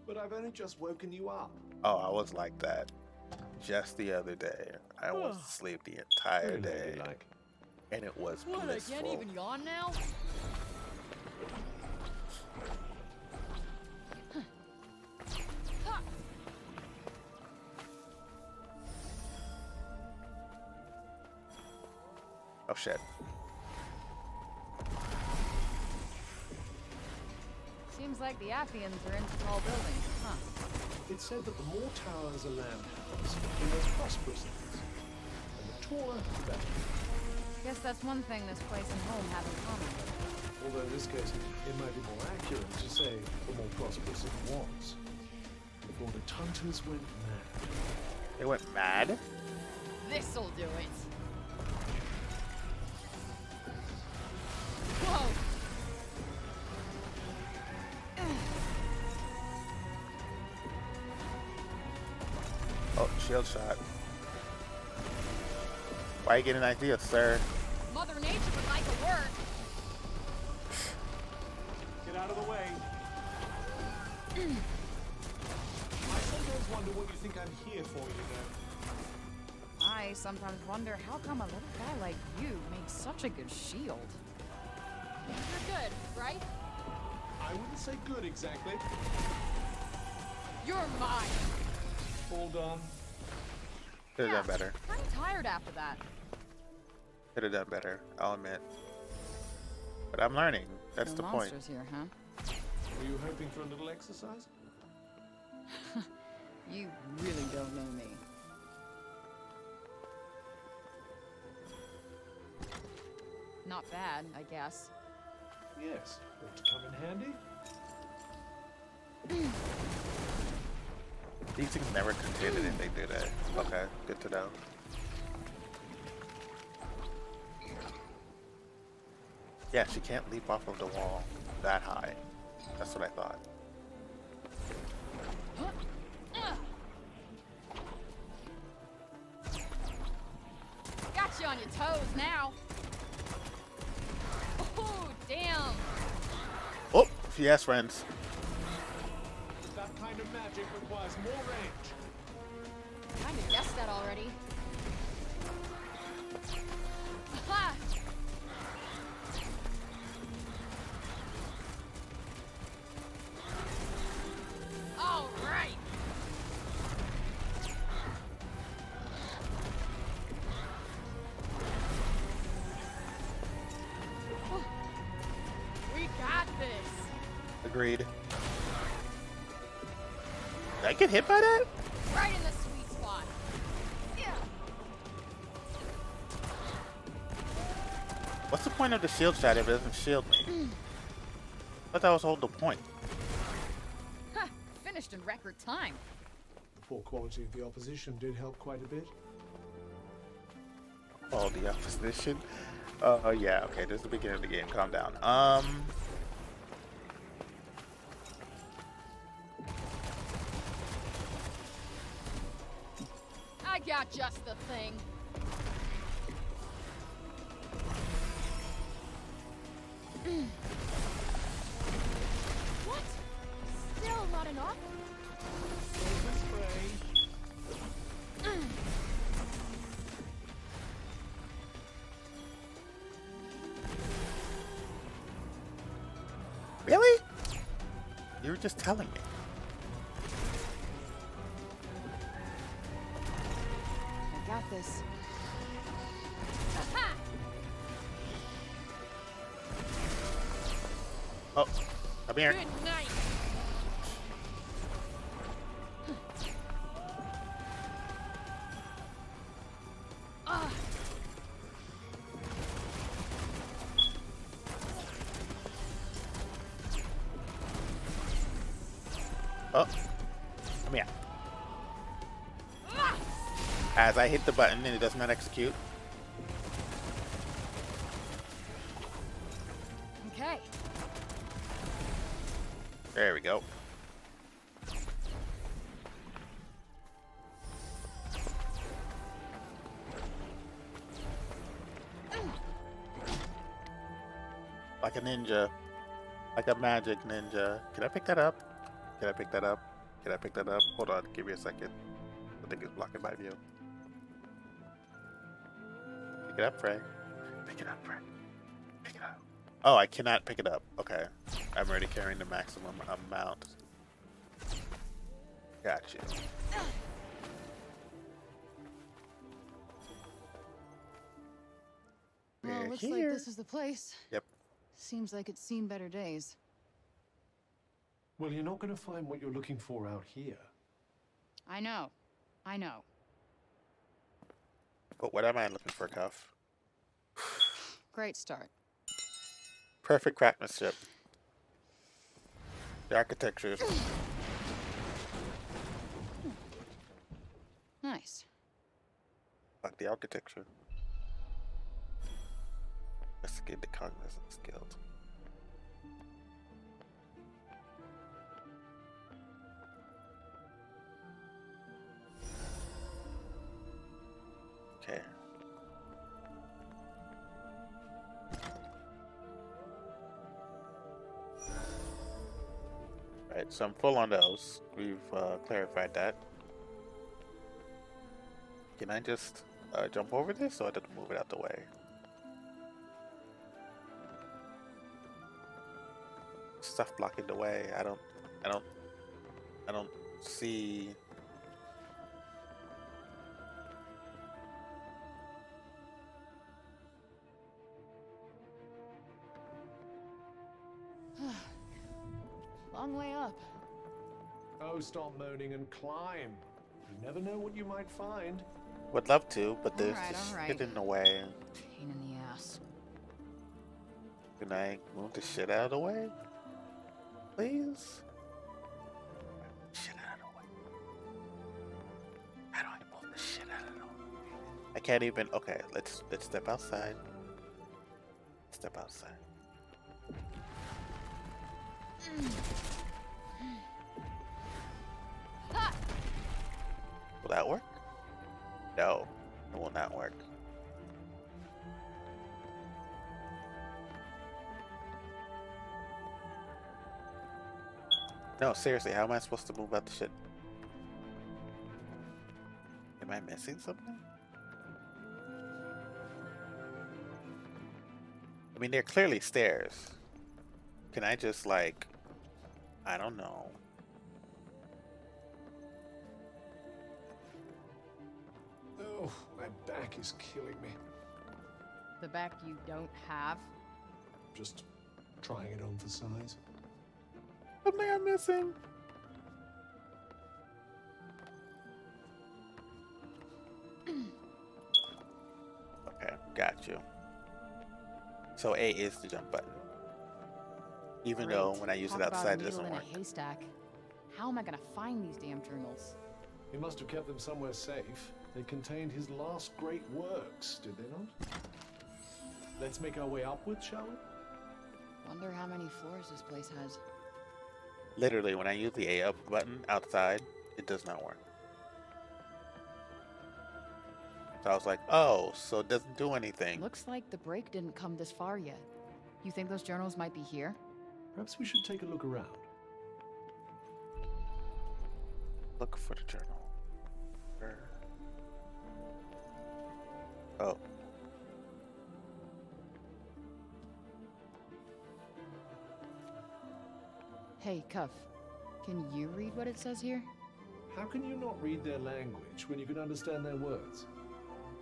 But I've only just woken you up. Oh, I was like that just the other day. I was asleep the entire day. And it was What, blissful. I can't even yawn now? Oh shit. Seems like the Appians are into tall buildings, huh? It's said that the more towers a land has, the less prosperous it is. And the taller, the better. Guess that's one thing this place and home have in common. Although in this case, it might be more accurate to say the more prosperous it was. Before the Tunters went mad. They went mad? This'll do it. Whoa! Oh, shield shot. Why are you getting an idea, sir? Mother Nature would like stand here for you then. I sometimes wonder how come a little guy like you makes such a good shield. You're good, right? I wouldn't say good exactly. You're mine. Hold on. Could have done better. I'm tired after that. Could have done better, I'll admit. But I'm learning. That's No the point. monsters here, huh? Were you hoping for a little exercise? You really don't know me. Not bad, I guess. Yes. Ought to come in handy. These things never contended if they do that. Okay, good to know. Yeah, she can't leap off of the wall that high. That's what I thought. Got you on your toes now. Oh, damn. Oh, she has friends. That kind of magic requires more range. Kind of guessed that already. Aha! All right. We got this. Agreed. Did I get hit by that? Right in the sweet spot. Yeah. What's the point of the shield shot if it doesn't shield me? I thought that was the whole point. Ha! Finished in record time. The poor quality of the opposition did help quite a bit. Oh, the opposition. Yeah. Okay, this is the beginning of the game. Calm down. I got just the thing. What? Still not enough? Really? You were just telling me. I got this. Oh, come here. Good night. Oh, come here. As I hit the button and it does not execute. Okay. There we go. Like a ninja. Like a magic ninja. Can I pick that up? Can I pick that up? Can I pick that up? Hold on, give me a second. I think it's blocking my view. Pick it up, Frey. Pick it up, Frey. Pick it up. Oh, I cannot pick it up. Okay. I'm already carrying the maximum amount. Gotcha. Well, We're looks here. like this is the place. Yep. Seems like it's seen better days. Well, you're not going to find what you're looking for out here. I know. I know. But what am I looking for, Cuff? Great start. Perfect craftsmanship. The architecture. Nice. Like the architecture. Investigate the cognizant skills. Okay. Right, so I'm full on those. We've clarified that. Can I just jump over this, or did I move it out the way? Stuff blocking the way. I don't see. Long way up. Oh, stop moaning and climb. You never know what you might find. Would love to, but there's just all right. shit in the way. Pain in the ass. Can I move the shit out of the way? Please? Shit out of the way. How do I move the shit out of the way? I can't even. Okay, let's step outside. Step outside. Will that work? No, it will not work. No, seriously, how am I supposed to move out the shit? Am I missing something? I mean, they're clearly stairs. Can I just, like, I don't know. Oh, my back is killing me. The back you don't have? Just trying it on for size. Something I'm missing. Okay, got you. So A is the jump button. Even Great. though when I use Talk it outside, about it a needle doesn't in work. a haystack. How am I gonna find these damn journals? He must have kept them somewhere safe. They contained his last great works, did they not? Let's make our way upwards, shall we? Wonder how many floors this place has. Literally, when I use the A up button outside, it does not work. So I was like, oh, so it doesn't do anything. Looks like the break didn't come this far yet. You think those journals might be here? Perhaps we should take a look around. Look for the journal. Where? Oh. Hey, Cuff. Can you read what it says here? How can you not read their language when you can understand their words?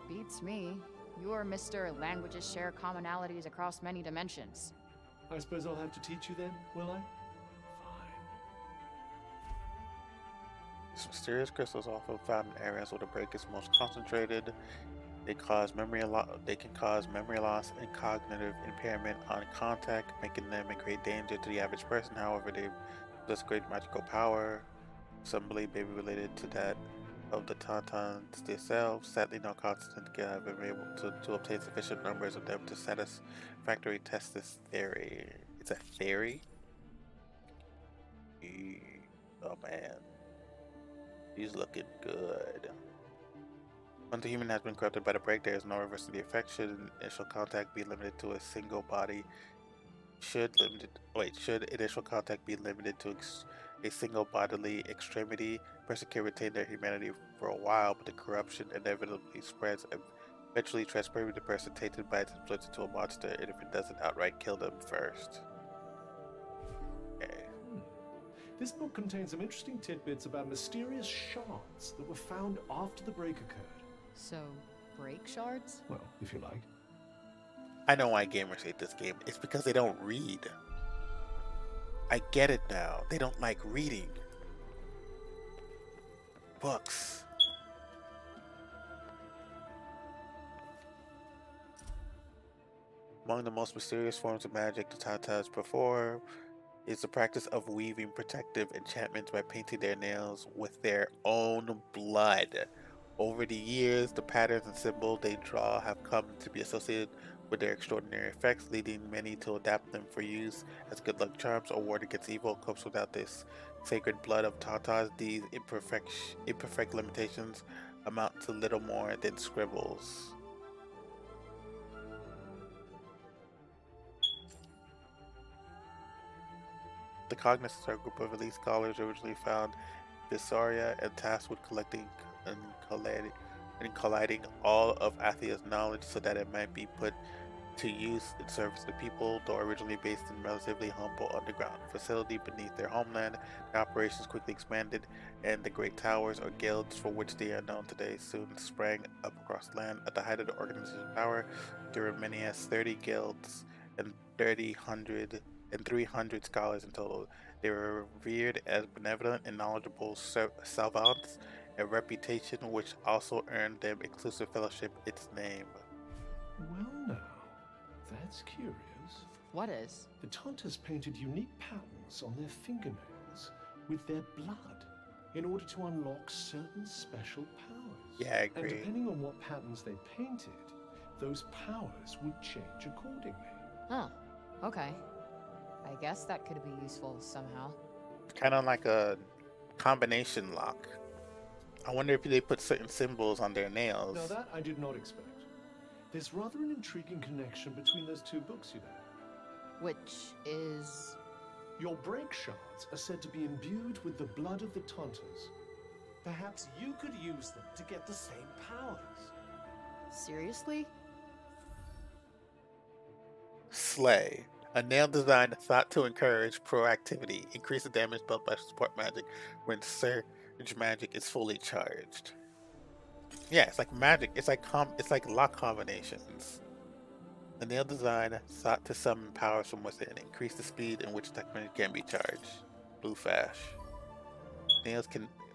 Beats me. You're Mr. Languages share commonalities across many dimensions. I suppose I'll have to teach you then, will I? These mysterious crystals often found in areas where the break is most concentrated. They cause memory loss. They can cause memory loss and cognitive impairment on contact, making them a great danger to the average person. However, they possess great magical power. Some believe may be related to that of the Tauntauns themselves. Sadly, no constant have been able to obtain sufficient numbers of them to satisfactorily test this theory. It's a theory? Oh man. He's looking good. Once a human has been corrupted by the break, there is no reversing the effect. Should initial contact be limited to a single body? Should initial contact be limited to a single bodily extremity? Person can retain their humanity for a while, but the corruption inevitably spreads, eventually transforming the person tainted by its influence into a monster, and if it doesn't outright kill them first. Okay. This book contains some interesting tidbits about mysterious shards that were found after the break occurred. So, break shards? Well, if you like. I know why gamers hate this game. It's because they don't read. I get it now. They don't like reading books. Among the most mysterious forms of magic the Tauntauns perform is the practice of weaving protective enchantments by painting their nails with their own blood. Over the years, the patterns and symbols they draw have come to be associated with their extraordinary effects, leading many to adapt them for use as good luck charms or ward against evil. Comes without this sacred blood of Tauntauns, these imperfect limitations amount to little more than scribbles. The Cognizants are a group of elite scholars originally found in Visaria and tasked with collecting and and colliding all of Athia's knowledge so that it might be put to use in service of the people. Though originally based in a relatively humble underground facility beneath their homeland, their operations quickly expanded, and the great towers or guilds for which they are known today soon sprang up across the land. At the height of the organization's power, there were many as 30 guilds and 300 scholars in total. They were revered as benevolent and knowledgeable savants, a reputation which also earned them exclusive fellowship its name. Well now, that's curious. What is? The Taunters painted unique patterns on their fingernails with their blood in order to unlock certain special powers. Yeah, I agree. And depending on what patterns they painted, those powers would change accordingly. Huh. Okay. I guess that could be useful somehow. Kind of like a combination lock. I wonder if they put certain symbols on their nails. Now that I did not expect. There's rather an intriguing connection between those two books, you know. Which is... Your break shards are said to be imbued with the blood of the Taunters. Perhaps you could use them to get the same powers. Seriously? Slay. A nail design thought to encourage proactivity, increase the damage dealt by support magic when surge magic is fully charged. Yeah, it's like magic. It's like lock combinations. The nail design sought to summon powers from within, increase the speed in which attack magic can be charged. Blue Fash.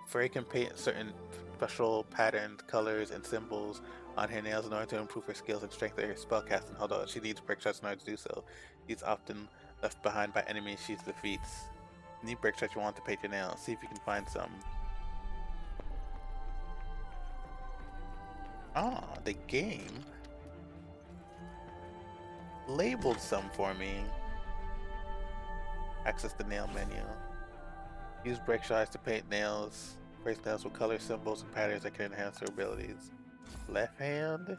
Frey can paint certain special patterns, colors, and symbols on her nails in order to improve her skills and strengthen her spellcasting. Although she needs break shots in order to do so, she's often left behind by enemies she defeats. Need break shots, you want to paint your nails. See if you can find some. Ah, the game labeled some for me. Access the nail menu. Use break shots to paint nails. Place nails with color symbols and patterns that can enhance their abilities. Left hand.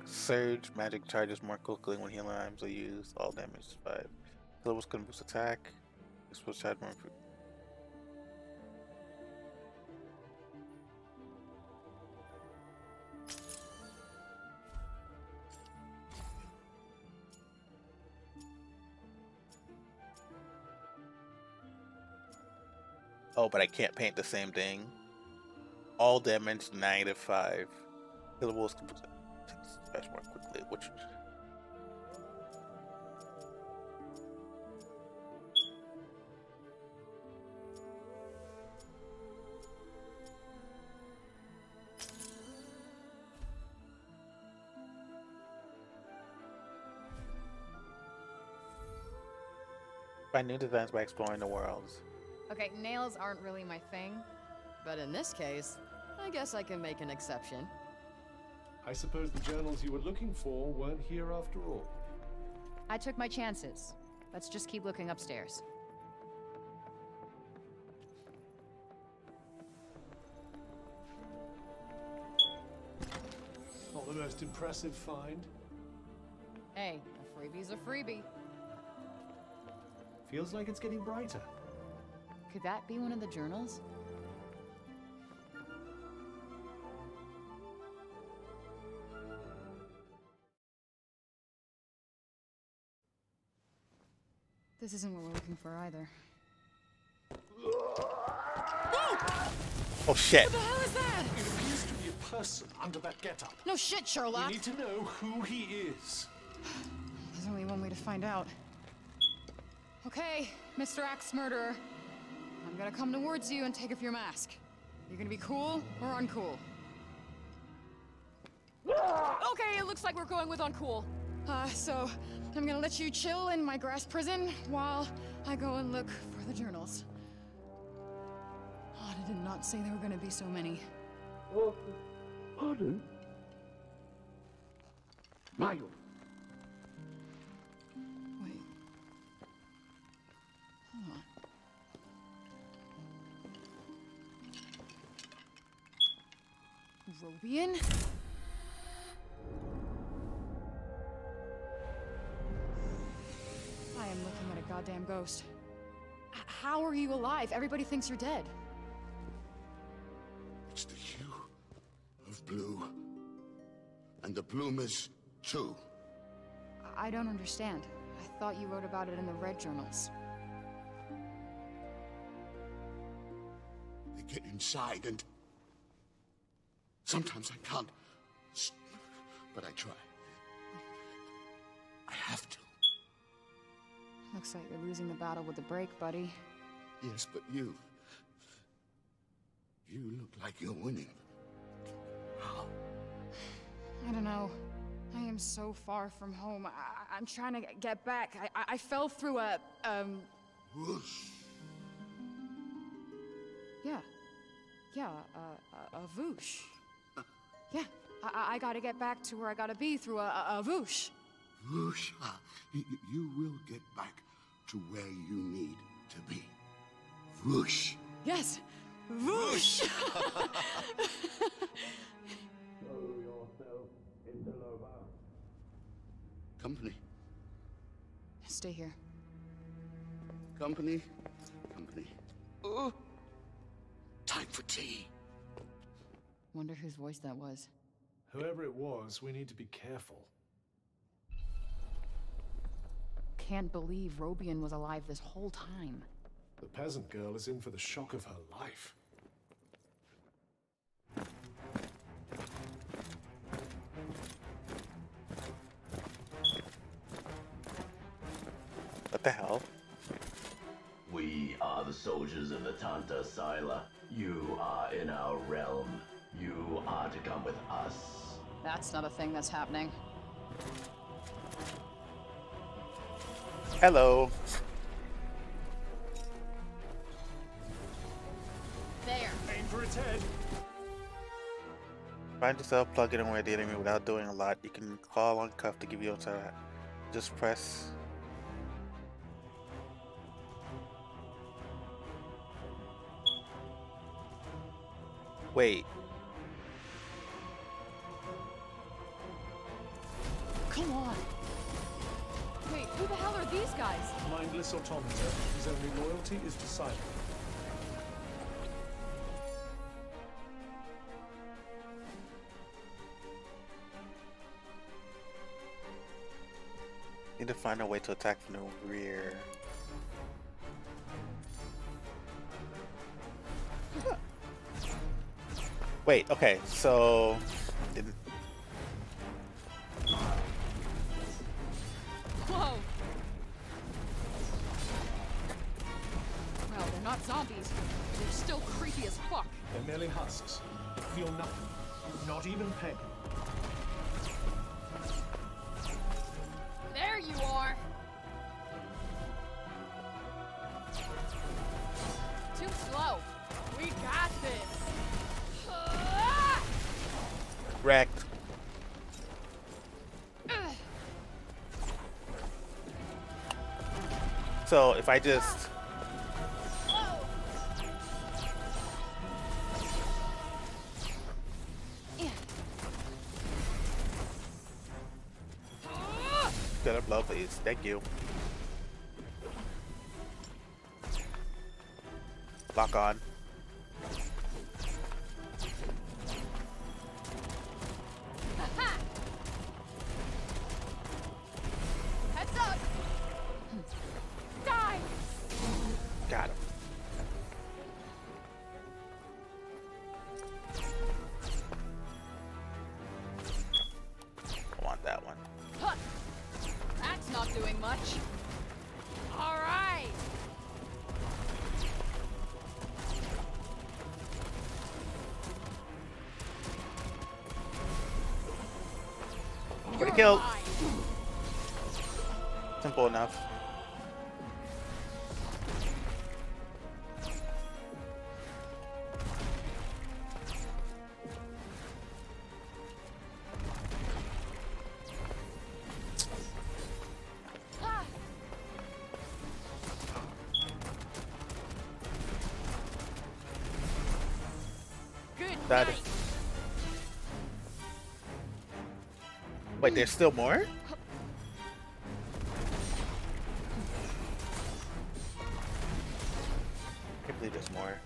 Surge magic charges more quickly when healing items are used. All damage is 5. Syllables can boost attack. This will charge more. Oh, but I can't paint the same thing. All damage -5. Syllables can dispatch more quickly, which find new designs by exploring the worlds. Okay, nails aren't really my thing, but in this case, I guess I can make an exception. I suppose the journals you were looking for weren't here after all. I took my chances. Let's just keep looking upstairs. Not the most impressive find. Hey, a freebie's a freebie. Feels like it's getting brighter. Could that be one of the journals? This isn't what we're looking for either. Oh shit! What the hell is that? It appears to be a person under that getup. No shit, Sherlock! We need to know who he is. There's only one way to find out. Okay, Mr. Axe Murderer. I'm gonna come towards you and take off your mask. You're gonna be cool or uncool? Okay, it looks like we're going with uncool. So I'm gonna let you chill in my grass prison while I go and look for the journals. Oh, I did not say there were gonna be so many. Pardon? Miles. Wait. Hold on. Robian? I am looking at a goddamn ghost. How are you alive? Everybody thinks you're dead. It's the blue. And the bloomers, too. I don't understand. I thought you wrote about it in the Red Journals. They get inside and... sometimes I can't. But I try. I have to. Looks like you're losing the battle with the break, buddy. Yes, but you... you look like you're winning. How? I don't know. I am so far from home. I'm trying to get back. I fell through a, Whoosh. Yeah. Yeah, a whoosh. Yeah, I gotta get back to where I gotta be through a whoosh. Whoosh. You will get back to where you need to be. Whoosh. Yes, whoosh! Company. Stay here. Company. Company. Oh. Time for tea. Wonder whose voice that was. Whoever it was, we need to be careful. Can't believe Robian was alive this whole time. The peasant girl is in for the shock of her life. What the hell? We are the soldiers of the Tanta Sila. You are in our realm. You are to come with us. That's not a thing that's happening. Hello. There. Aim for its head. Find yourself plugging away the enemy without doing a lot. You can call on Cuff to give you a time. Just press. Wait. Come on. Wait, who the hell are these guys? Mindless automata. His only loyalty is to silence. Need to find a way to attack from the rear. Wait, okay, so... Whoa! Well, they're not zombies. They're still creepy as fuck. They're merely husks. Feel nothing. Not even pain. There you are! Too slow. We got this. Wrecked. So if I just... Get up low, please. Thank you. Lock on. Heads up! Die! Got him. I want that one. Huh. That's not doing much. All right. Pretty killed. Simple enough. Good That night. Wait, there's still more? I can't believe there's more.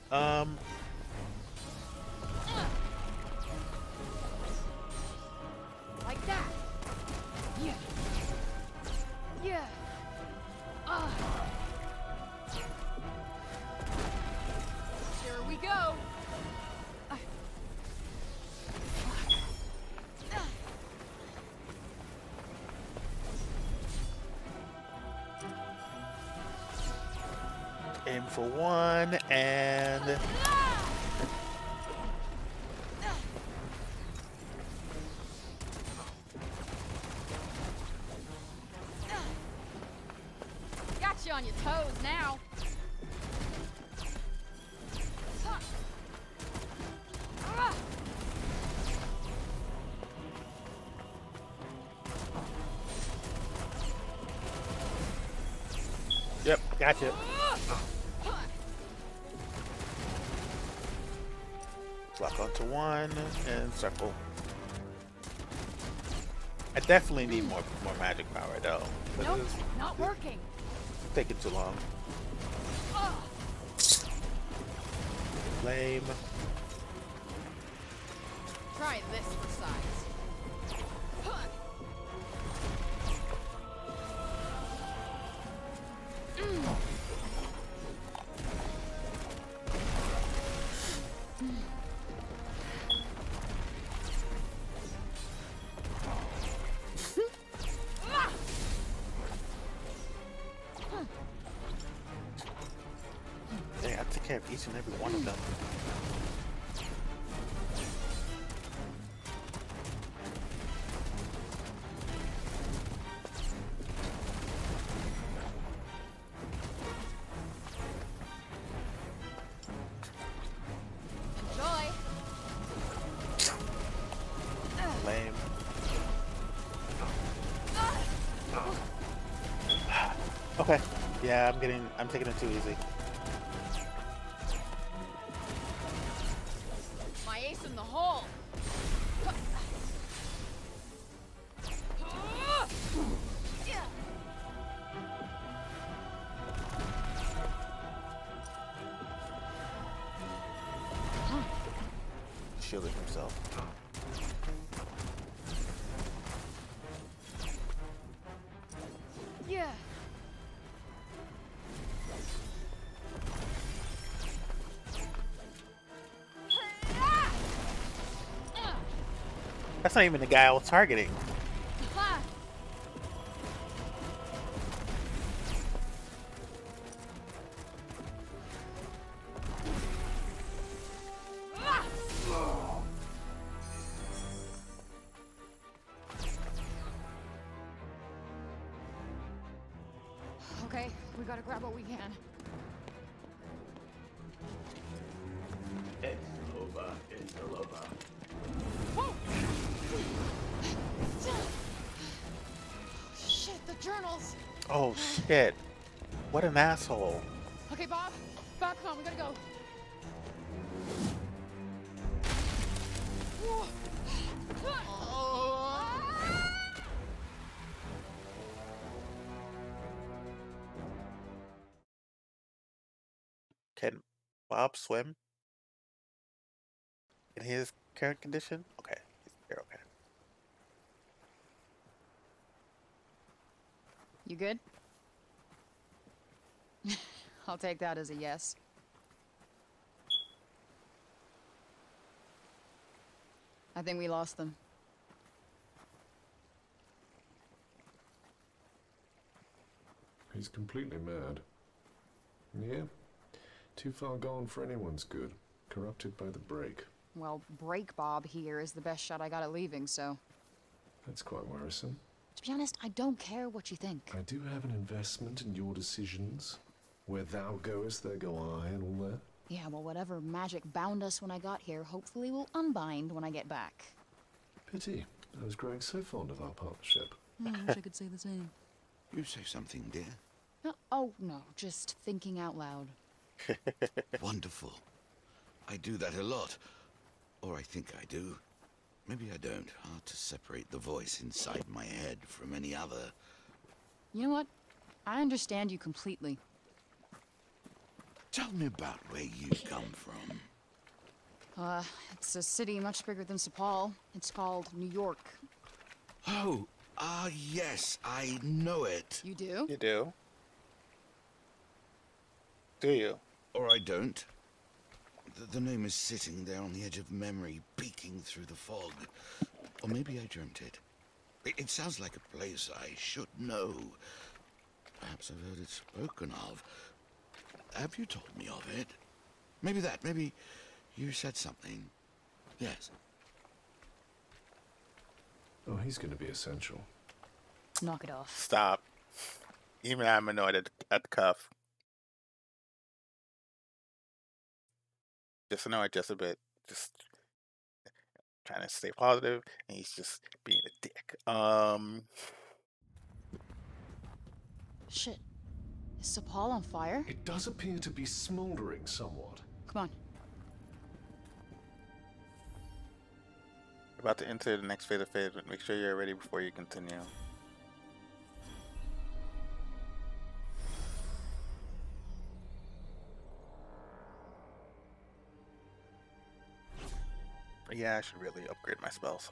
Aim for one and Got you on your toes now. yep, gotcha. Lock onto one and circle. I definitely need more magic power though. Nope, not working. Taking too long. Lame. Try this for size. Dang, I took care of each and every one of them. Enjoy. Lame. Okay. Yeah, I'm taking it too easy. My ace in the hole. Shielding himself. Yeah. That's not even the guy I was targeting. Okay, we gotta grab what we can. It's over. It's over. Whoa! Shit, the journals! Oh shit. What an asshole. Okay, Bob. Bob, come on, we gotta go. Can Bob swim? In his current condition? Okay. You're okay. You good? I'll take that as a yes. I think we lost them. He's completely mad. Yeah. Too far gone for anyone's good. Corrupted by the break. Well, Break Bob here is the best shot I got at leaving, so... That's quite worrisome. To be honest, I don't care what you think. I do have an investment in your decisions. Where thou goest, there go I, and all that. Yeah, well, whatever magic bound us when I got here, hopefully will unbind when I get back. Pity. I was growing so fond of our partnership. I wish I could say the same. You say something, dear. No, oh, no, just thinking out loud. Wonderful. I do that a lot. Or I think I do. Maybe I don't. Hard to separate the voice inside my head from any other. You know what? I understand you completely. Tell me about where you come from. It's a city much bigger than Sepal. It's called New York. Oh, yes, I know it. You do? You do? Do you? Or I don't. The name is sitting there on the edge of memory, peeking through the fog. Or maybe I dreamt it. It sounds like a place I should know. Perhaps I've heard it spoken of. have you told me of it? Maybe that, maybe you said something. Yes. Oh, he's going to be essential. Knock it off. Stop. Even I'm annoyed at the cuff. Just annoyed just a bit. Just trying to stay positive, and he's just being a dick. Shit. Is Sapal on fire? It does appear to be smoldering somewhat. Come on. About to enter the next phase of phase. Make sure you're ready before you continue. Yeah, I should really upgrade my spells.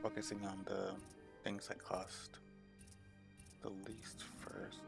Focusing on the things that cost the least first.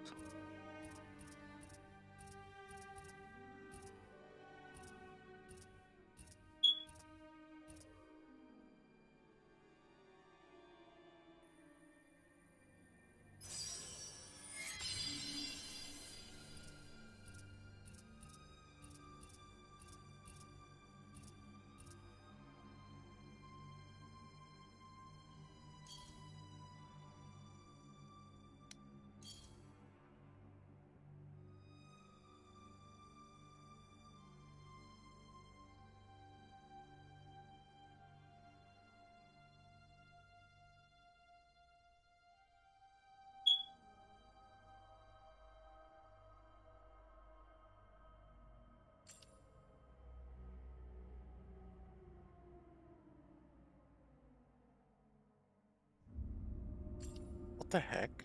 What the heck?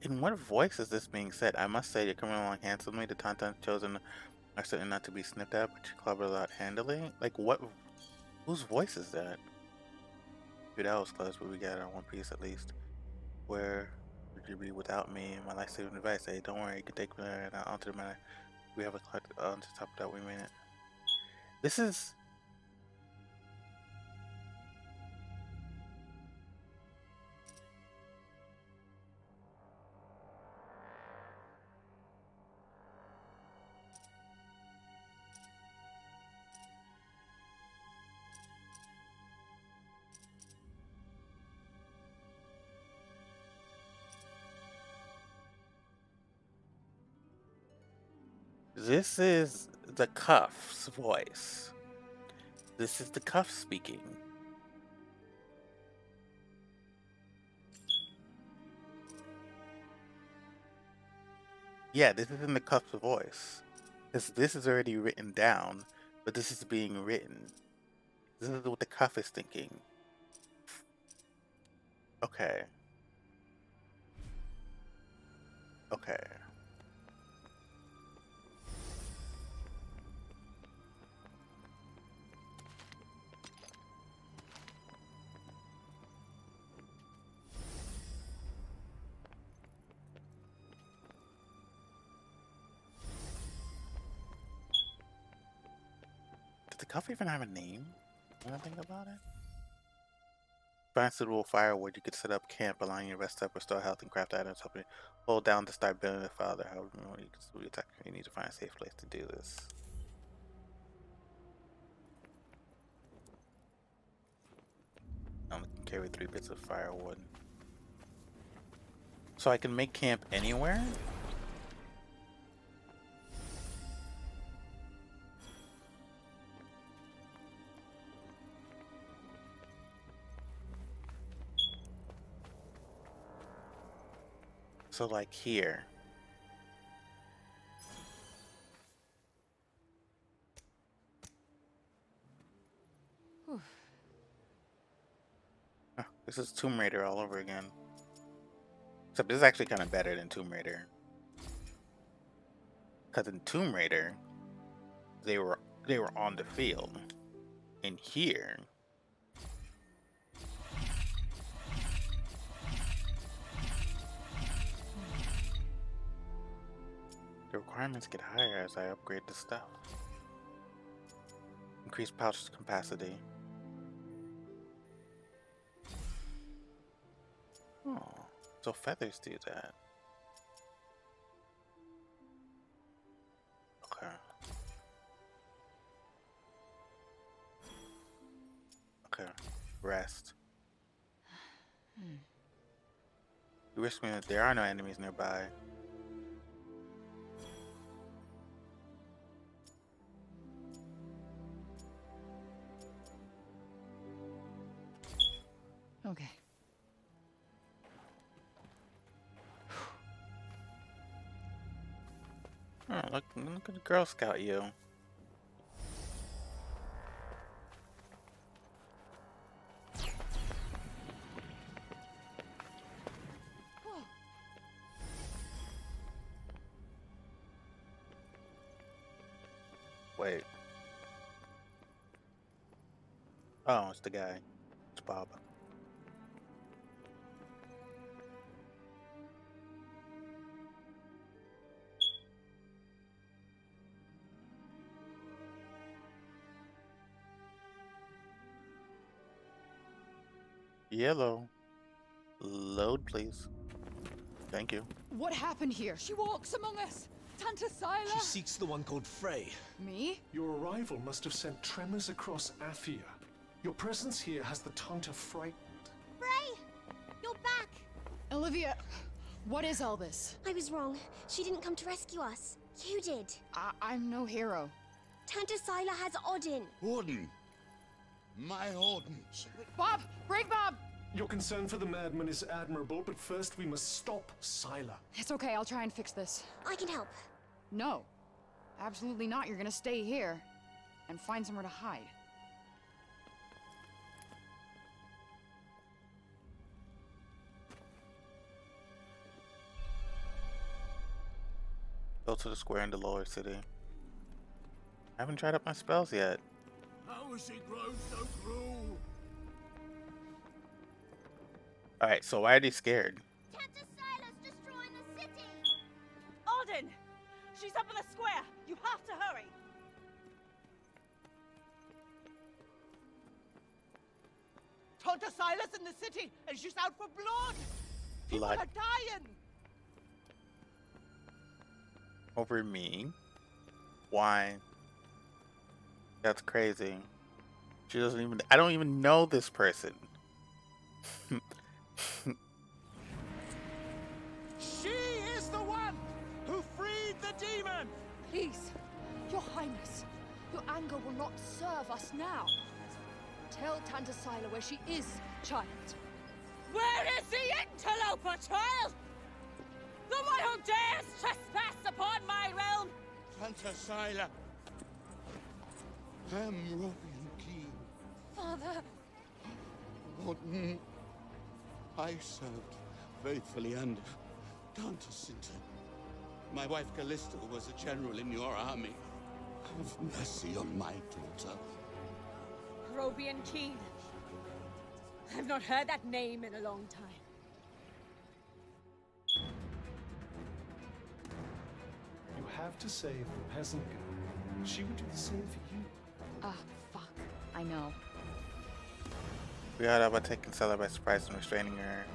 In what voice is this being said? I must say, you're coming along handsomely. The Tauntauns chosen are certainly not to be snipped at, but you clobbered out handily. Like, what? Whose voice is that? Dude, that was close, but we got our one piece at least. Where would you be without me? My life-saving advice. Hey, don't worry, you can take me there and onto the matter. We have a collective on top of that. We mean it. This is. This is the Cuff's voice. This is the Cuff speaking. Yeah, this is in the Cuff's voice. This is already written down, but this is being written. This is what the Cuff is thinking. Okay. Okay. Does the Cuff even have a name? When I think about it? Find suitable firewood, you could set up camp, allowing you to rest up, restore health, and craft items. Helping hold down to start building the fire. However, you attack. You need to find a safe place to do this. I'm gonna carry 3 bits of firewood, so I can make camp anywhere. So like here. This is Tomb Raider all over again. Except this is actually kind of better than Tomb Raider. Because in Tomb Raider, they were on the field. In here, the requirements get higher as I upgrade the stuff. Increase pouch capacity. Oh, so feathers do that. Okay. Okay. Rest. You risk me that there are no enemies nearby. Okay. Oh, look at the Girl Scout you. Wait. Oh, it's the guy. It's Bob. Yellow. Load, please. Thank you. What happened here? She walks among us. Tanta Sila. She seeks the one called Frey. Me? Your arrival must have sent tremors across Athia. Your presence here has the Tanta frightened. Frey! You're back! Olivia, what is all this? I was wrong. She didn't come to rescue us. You did. I'm no hero. Tanta Sila has Odin. Odin. My Odin. Bob! Break Bob! Your concern for the madman is admirable, but first we must stop Sila. It's okay, I'll try and fix this. I can help. No. Absolutely not. You're gonna stay here and find somewhere to hide. Go to the square in the lower city. I haven't tried up my spells yet. How has she grown so cruel? Alright, so why are they scared? Tanta Sila's destroying the city! Odin! She's up in the square! You have to hurry! Tanta Sila's in the city, and she's out for blood! People Blood. are dying! Over me? Why? That's crazy. She doesn't even... I don't even know this person. She is the one who freed the demon! Please, Your Highness, your anger will not serve us now. Tell Tanta Sila where she is, child. Where is the interloper, child? The one who dares trespass upon my realm? Tanta Sila. I'm Robian King. Father. Odin. I served faithfully under Tanta Sinta. My wife Callista was a general in your army. Have mercy on my daughter. Robian Keen. I've not heard that name in a long time. You have to save the peasant girl. She would do the same for you. Ah, fuck. I know. We got about taking Sela by surprise and restraining her.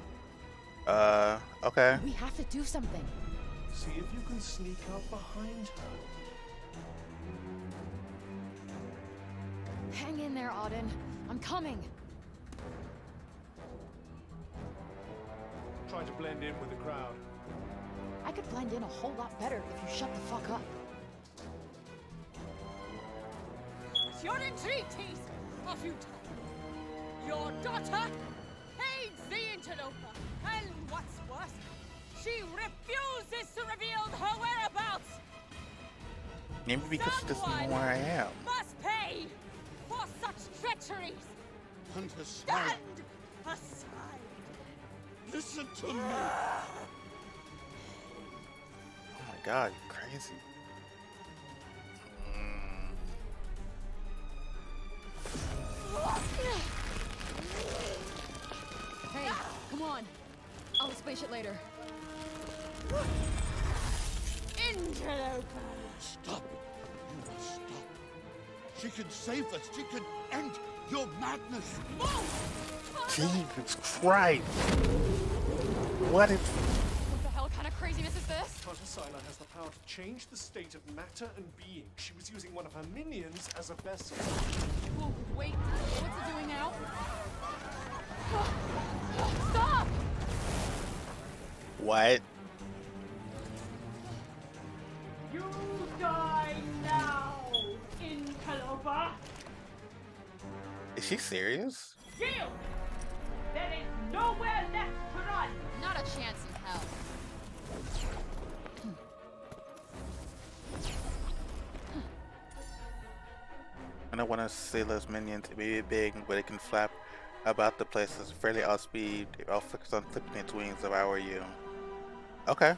Okay. We have to do something. See if you can sneak up behind her. Hang in there, Odin. I'm coming. Try to blend in with the crowd. I could blend in a whole lot better if you shut the fuck up. Your entreaties are futile. Your daughter aids the interloper, and what's worse, she refuses to reveal her whereabouts. Maybe because she doesn't know where I am. Must pay for such treacheries. Tanta Sila. Stand aside. Listen to me. Oh my god, you're crazy. Hey, come on. I'll explain it later. Interloper! Stop. You must stop. She can save us. She can end your madness. Jesus Christ. What is... What the hell kind of craziness is this? Tanta Sila has the power to change the state of matter and being. She was using one of her minions as a vessel. Whoa, wait, what's it doing now? Stop! What? You die now, interloper! Is she serious? Yield! There is nowhere left to run! Not a chance in hell. I don't want to Sila's minion to be big, but it can flap about the place at fairly odd speed. I'll focus on clipping its wings if I were you. Okay.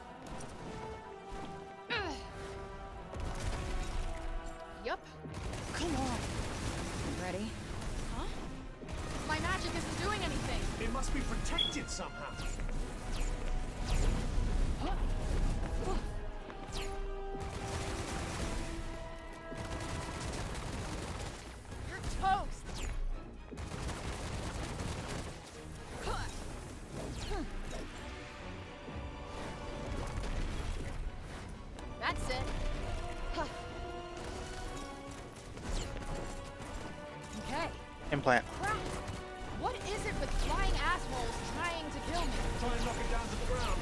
Yup. Come on. Ready? Huh? My magic isn't doing anything. It must be protected somehow. You're toast. That's it. Okay. Implant. Crap. What is it with flying assholes trying to kill me? Try and knock it down to the ground.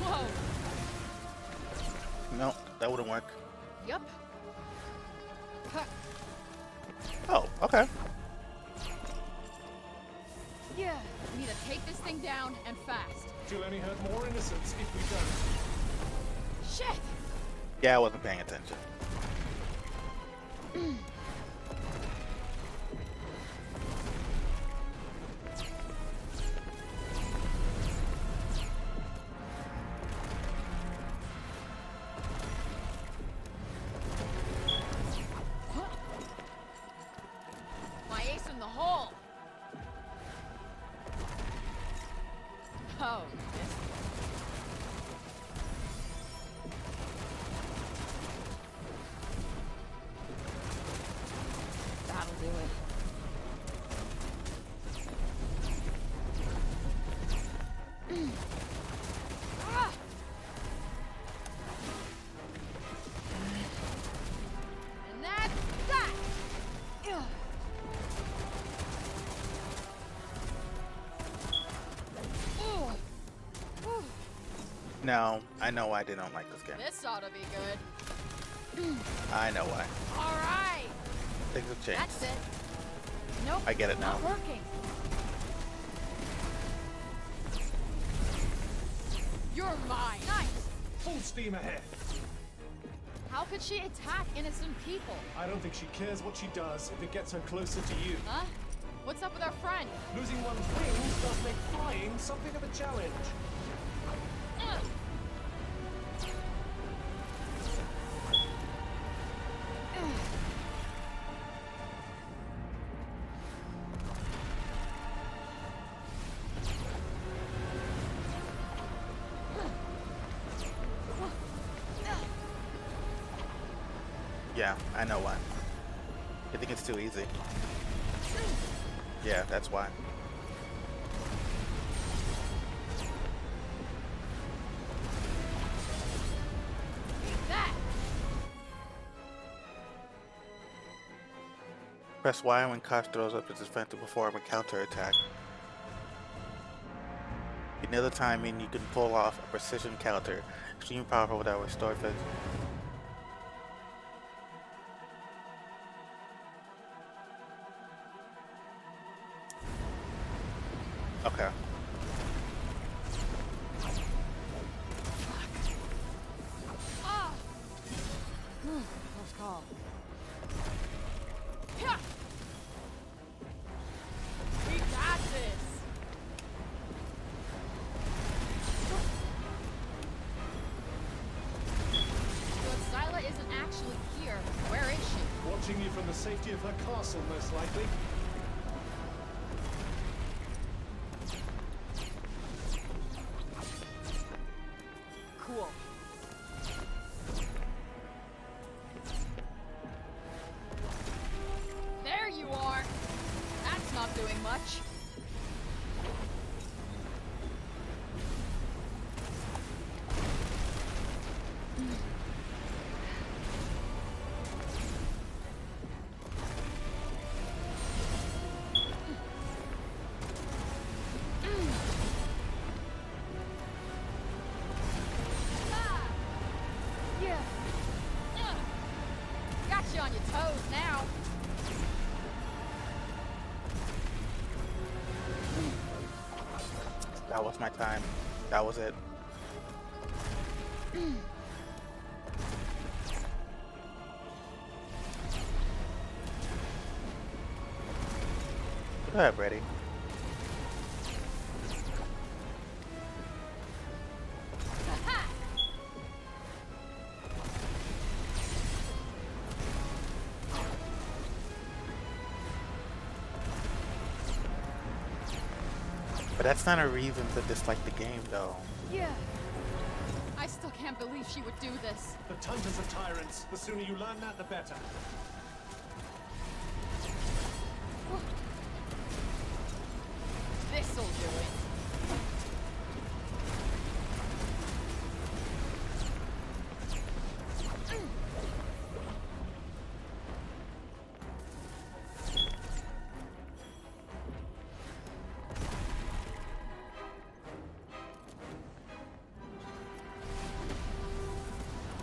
Whoa. No, that wouldn't work. Yup. Oh, okay. Yeah. We need to take this thing down and fast. You'll only hurt more innocents if we don't. Shit! Yeah, I wasn't paying attention. My ace in the hole. Oh, this. That'll do it. Ah! And that's that. Ugh. Ooh. Ooh. No, I know why they don't like this game. This ought to be good. I know why. All right. Things have changed. That's it. Nope. I get it now. Not working. You're mine. Nice. Full steam ahead. How could she attack innocent people? I don't think she cares what she does if it gets her closer to you. Huh? What's up with our friend? Losing one's wings does make flying something of a challenge. Yeah, I know why. I think it's too easy. Yeah, that's why. That. Press Y when Kosh throws up his defense to perform a counterattack. Another timing, you can pull off a precision counter. Extreme powerful without restore effect. Okay. Ah. Close call. Yeah. safety of her castle, most likely. Cool. There you are! That's not doing much. Got you on your toes now. That was my time. That was it. Go ahead, Brady. But that's not a reason to dislike the game, though. Yeah. I still can't believe she would do this. The Tunters are tyrants. The sooner you learn that, the better. This'll do it.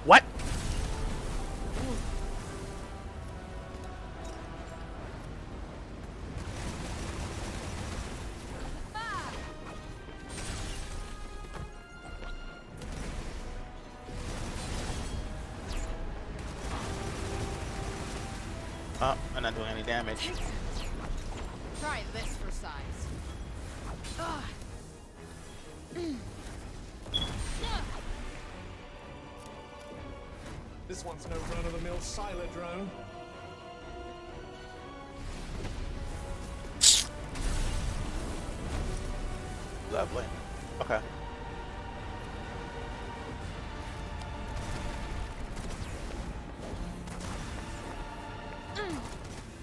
What? Oh, I'm not doing any damage. Try this for size. This one's no run-of-the-mill Siler drone. Lovely. Okay.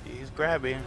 He's grabbing.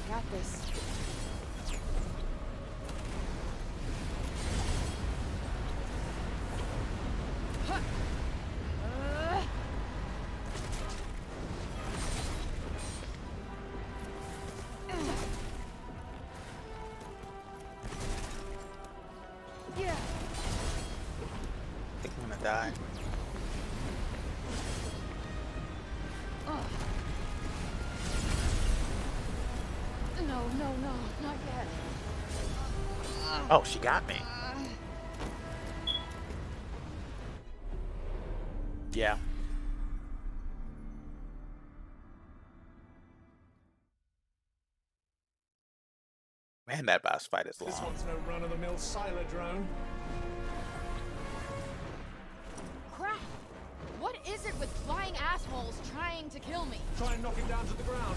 Got this. I think I'm gonna die. No, not yet. Oh, she got me. Yeah. Man, that boss fight is long. This one's no run-of-the-mill Siler drone. Crap! What is it with flying assholes trying to kill me? Try and knock him down to the ground.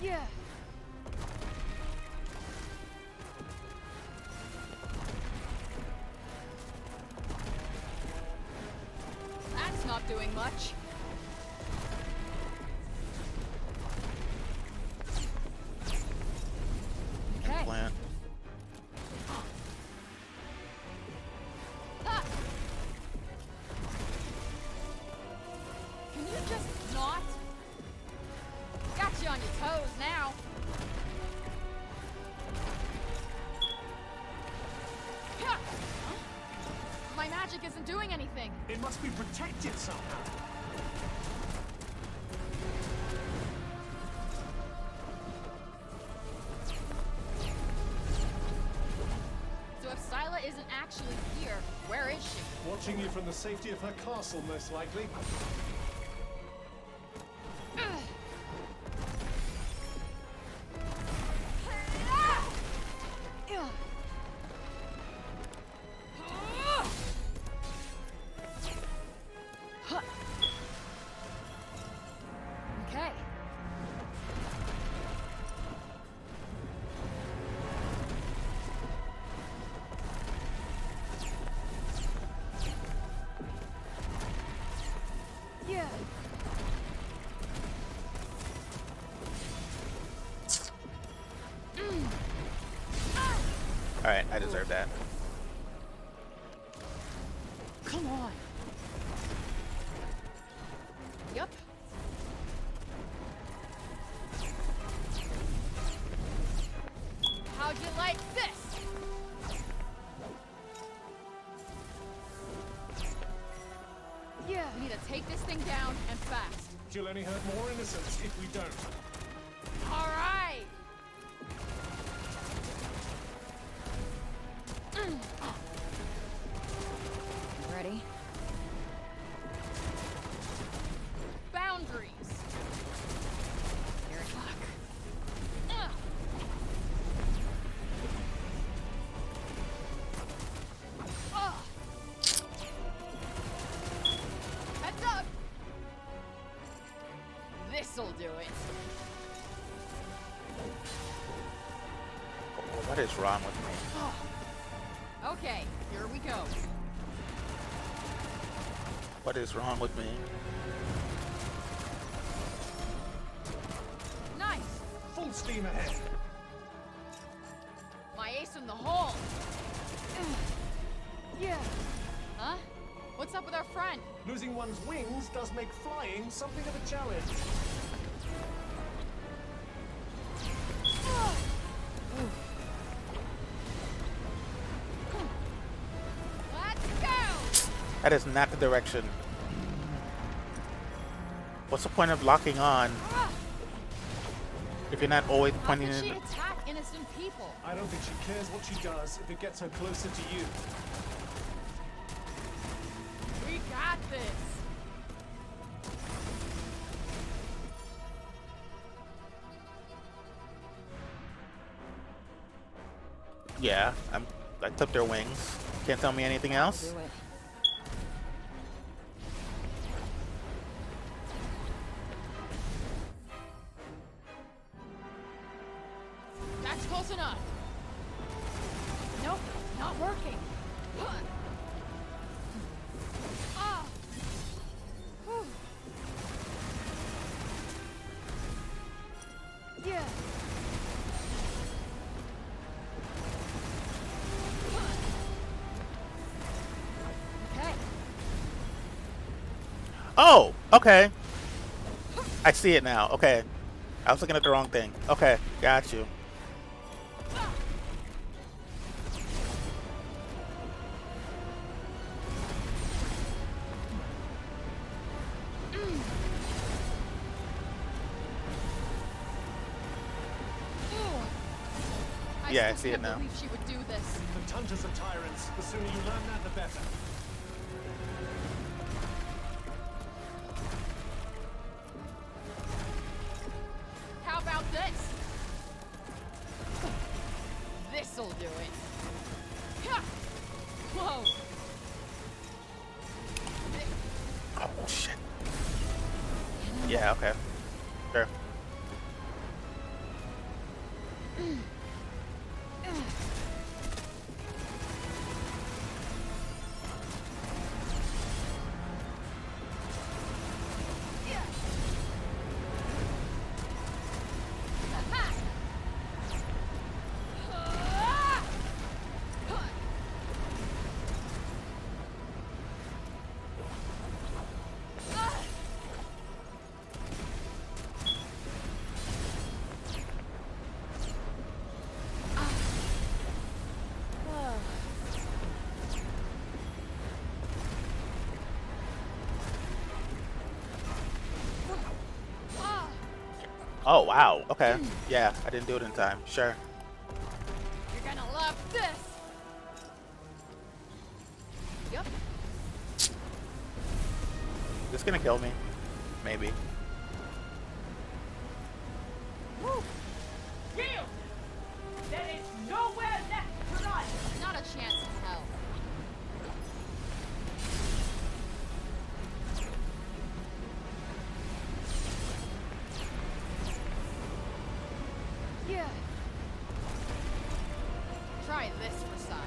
Yeah. doing much. Okay. Plant. Ah. Can you just not? Got you on your toes now. Huh? My magic isn't doing anything. It must be protected somehow. So if Scylla isn't actually here, where is she? Watching you from the safety of her castle, most likely. Okay. Yeah. All right, I deserve that. Come on. Yep. How'd you like this? Yeah. We need to take this thing down and fast. She'll only hurt more innocents if we don't. All right. Ready? Boundaries. Here it luck. Heads up. This'll do it. What is wrong with me? Okay, here we go. What is wrong with me? Nice. Full steam ahead. My ace in the hole. Yeah. Huh? What's up with our friend? Losing one's wings does make flying something of a challenge. Let's go! That is not the direction. What's the point of locking on if you're not always How pointing can in? she attack innocent people? I don't think she cares what she does if it gets her closer to you. We got this. Yeah, I clipped their wings. Can't tell me anything else. Do it. That's close enough. Nope, not working. Ah. Whew. Yeah. Okay. Oh, okay. I see it now. Okay. I was looking at the wrong thing. Okay, got you. Yeah, I see it now. I believe she would do this. The Tunters are tyrants. The sooner you learn that, the better. How about this? This'll do it. Yeah. Whoa. Oh shit. Yeah, okay. Sure. Oh, wow. Okay. Yeah, I didn't do it in time. Sure. You're gonna love this. Yep. This gonna kill me. Maybe. Woo! Yield! There is nowhere left to run! Not a chance in hell. Yeah. Try this for size.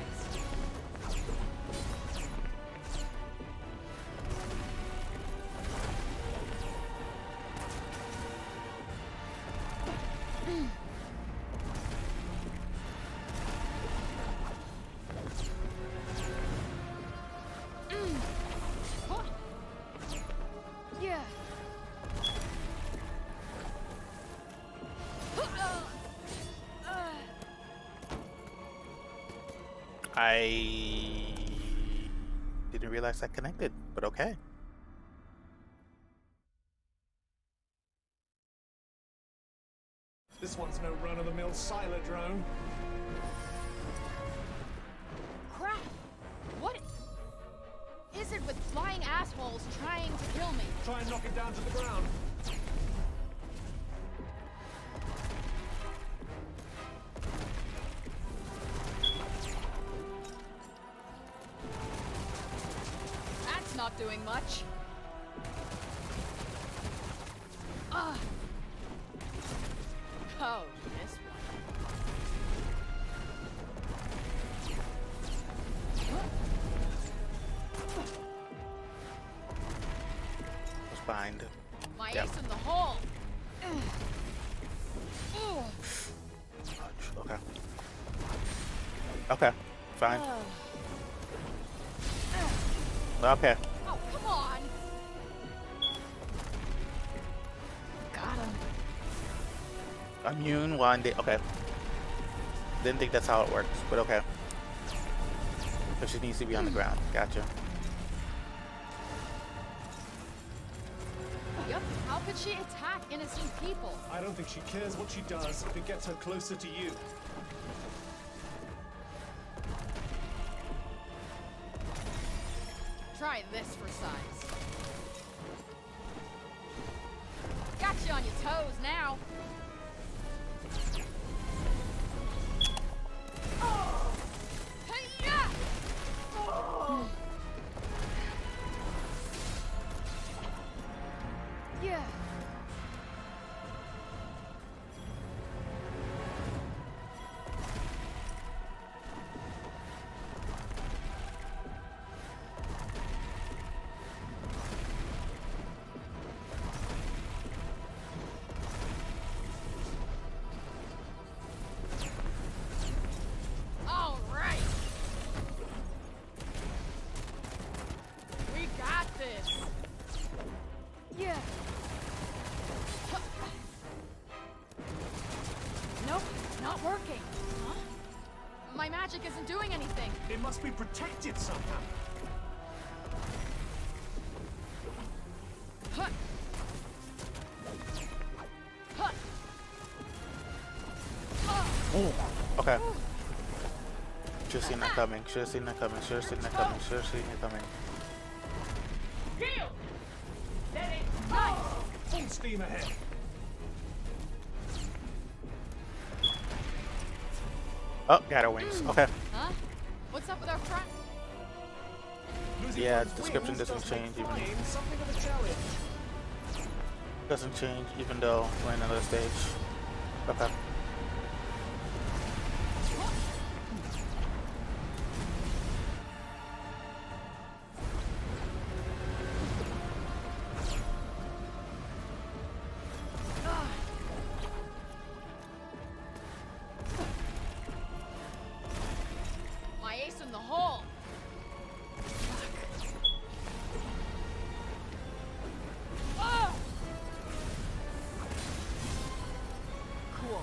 Yeah. I didn't realize that connected, but okay. This one's no run-of-the-mill Siler drone. Crap! What is it with flying assholes trying to kill me? Try and knock it down to the ground. That's not doing much. Ah. Oh, this one. What's behind? My Yep. ace in the hole. Okay. Okay. Fine. Okay. Oh, come on. Got him. Immune one day. Okay. Didn't think that's how it works, but okay. So she needs to be on the ground. Gotcha. Yep. How could she attack innocent people? I don't think she cares what she does if it gets her closer to you. Try this for size. Got you on your toes now. Hey-ya! Yeah. All right. We got this. Yeah. Nope, not working. Huh? My magic isn't doing anything. It must be protected somehow. Huh. Huh. Oh. Okay. Should've seen that coming. Should've seen that coming. Should've seen that coming. Should've seen it coming. Yield! There is nice! Full steam ahead. Oh, got her wings. Okay. Huh? What's up with our front? Yeah, description doesn't change even. Something of a challenge. Doesn't change even though we're in another stage. Okay. My ace in the hole. Cool.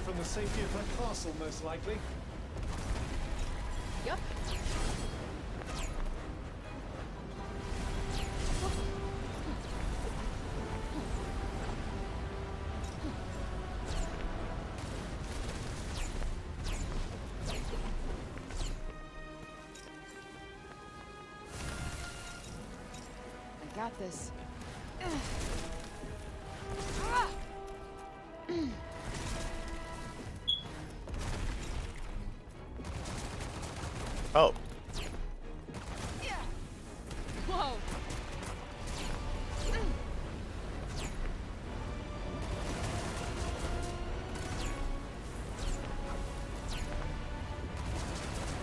from the safety of her castle, most likely. Yep. I got this. Oh. Whoa.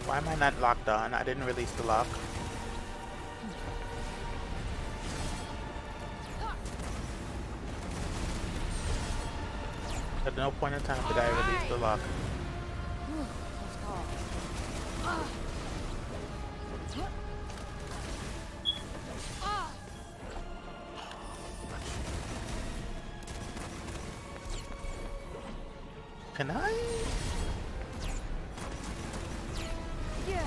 Why am I not locked on? I didn't release the lock. At no point in time did I release the lock. Can I? Yeah,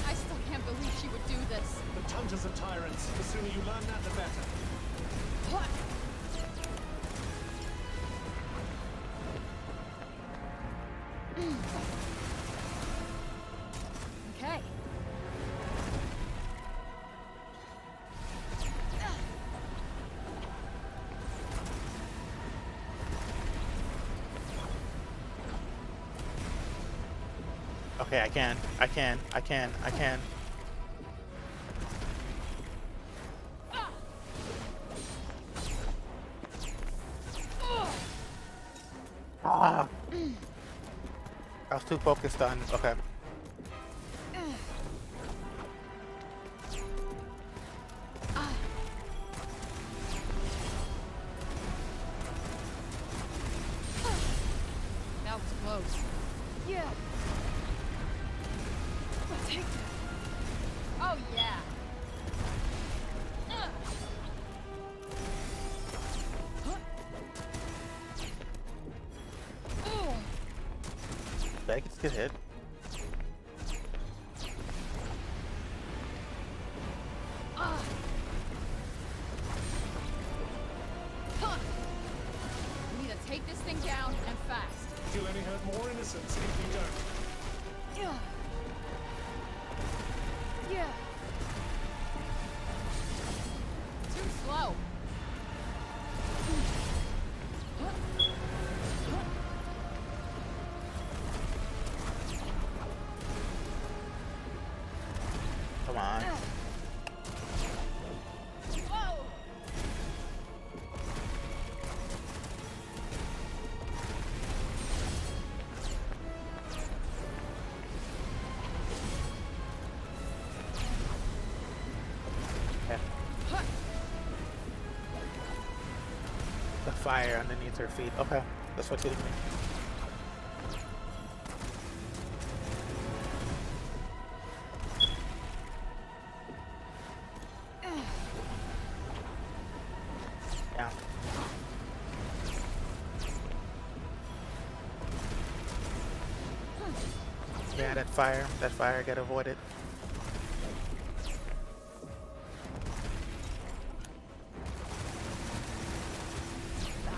I still can't believe she would do this. The Tunters are tyrants. The sooner you learn that, the better. What? Okay. Okay, I can. Ah. I was too focused on. Okay. That was close. Yeah. Let's take that. Oh yeah. Baggage get hit. We need to take this thing down and fast. You'll only hurt more innocents if you don't. Yeah. Yeah. Too slow. Come on. Whoa. Okay. The fire underneath her feet. Okay, that's what's hitting me. Yeah. Yeah, that fire got avoided.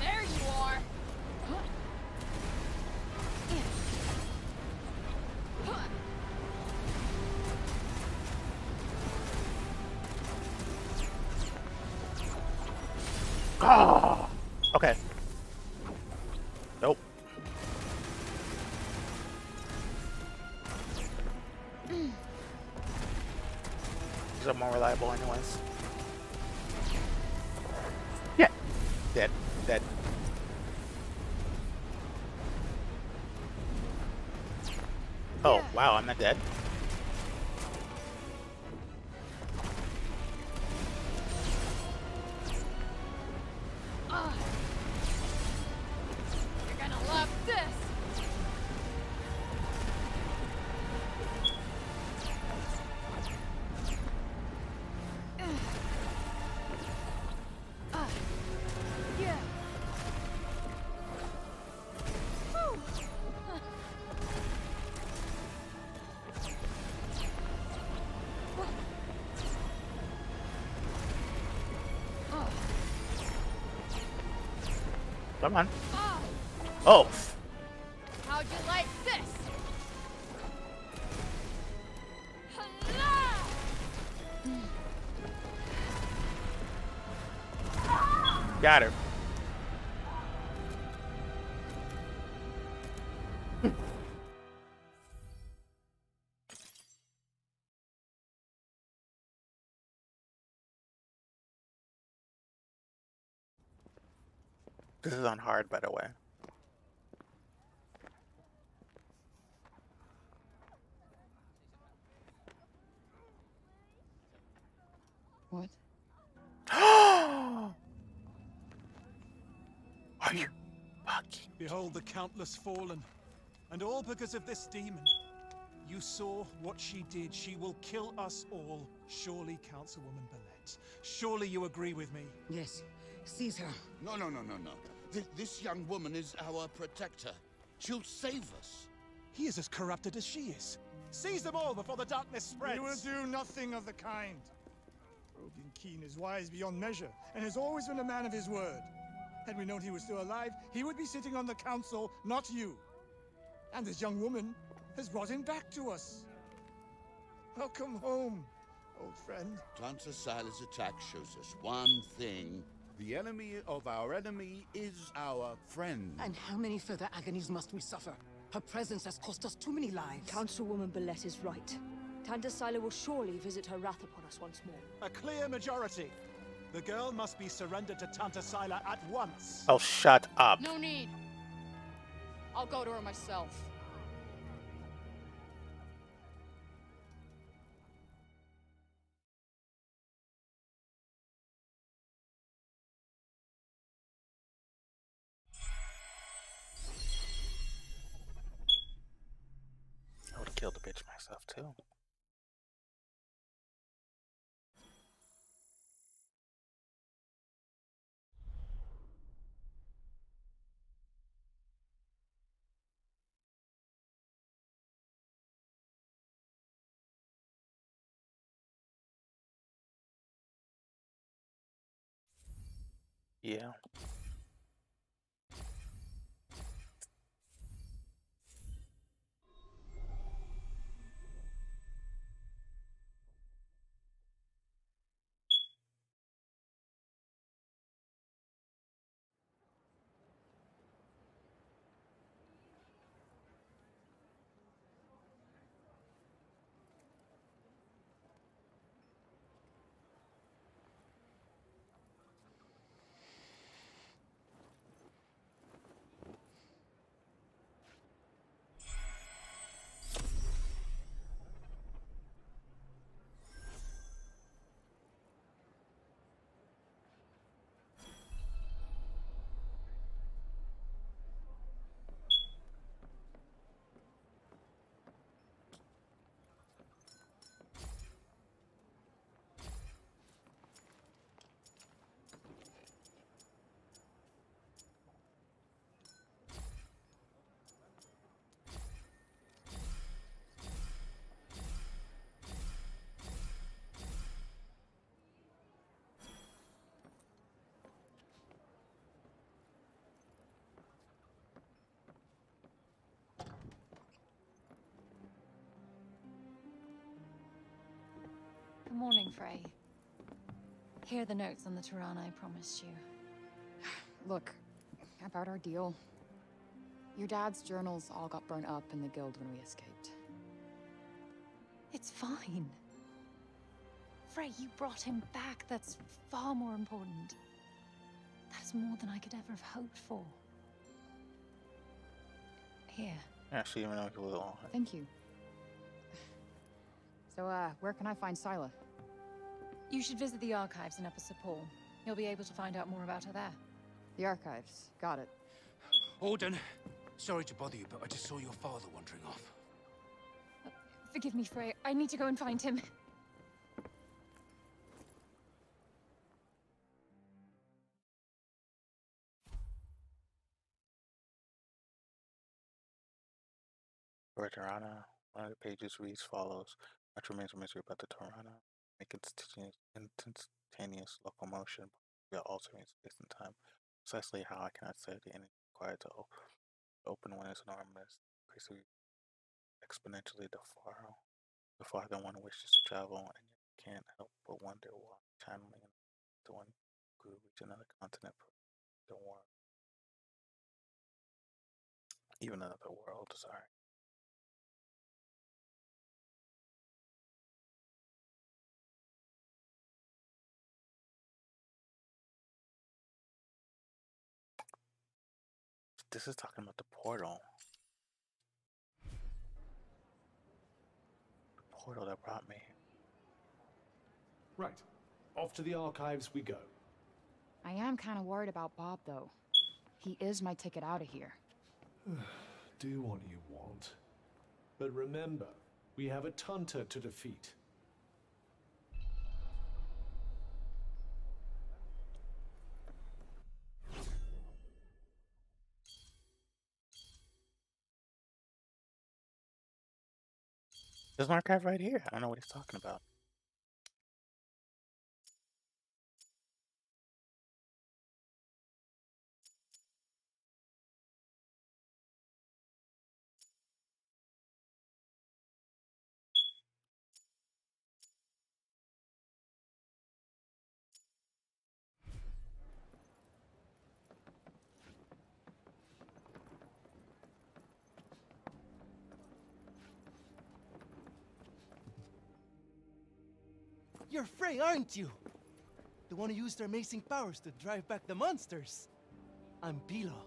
There you are. Oh, okay. Nope. These are more reliable anyways. Yeah. Dead. Dead. Oh, wow, I'm not dead. You're gonna love this. Yeah. Whew. Come on. Oh. How'd you like this? Got her. This is on hard, by the way. What? Are you fucking? Behold the countless fallen, and all because of this demon. You saw what she did. She will kill us all. Surely, Councilwoman Belette. Surely you agree with me. Yes. Seize her. No. This young woman is our protector. She'll save us. He is as corrupted as she is. Seize them all before the darkness spreads. We will do nothing of the kind. Robin Keene is wise beyond measure, and has always been a man of his word. Had we known he was still alive, he would be sitting on the council, not you. And this young woman has brought him back to us. Welcome home, old friend. Tanta Sila's attack shows us one thing. The enemy of our enemy is our friend. And how many further agonies must we suffer? Her presence has cost us too many lives. Councilwoman Belette is right. Tanta Sila will surely visit her wrath upon us once more. A clear majority. The girl must be surrendered to Tanta Sila at once. Oh, shut up. No need. I'll go to her myself. I would have killed the bitch myself too. Yeah. Good morning, Frey. Here are the notes on the Tirana I promised you. Look, about our deal. Your dad's journals all got burnt up in the guild when we escaped. It's fine. Frey, you brought him back. That's far more important. That's more than I could ever have hoped for. Here. Actually, even though he was all. Thank you. So, where can I find Sila? You should visit the archives in Upper Sir Paul. You'll be able to find out more about her there. The archives. Got it. Alden, sorry to bother you, but I just saw your father wandering off. Forgive me, Frey. I need to go and find him. For Tirana, one of the pages reads follows. Much remains a mystery about the Tirana. Make instantaneous locomotion via altering space and time. precisely how I cannot say the energy required to open one is enormous, increasing exponentially the farther one wishes to travel, and you can't help but wonder why channeling to one could reach another continent for the world, even another world. Sorry. This is talking about the portal. The portal that brought me here. Right. Off to the archives we go. I am kind of worried about Bob, though. He is my ticket out of here. Do what you want. But remember, we have a Tunter to defeat. There's an archive right here. I don't know what he's talking about. You're Frey, aren't you? The one who used her amazing powers to drive back the monsters. I'm Pilo.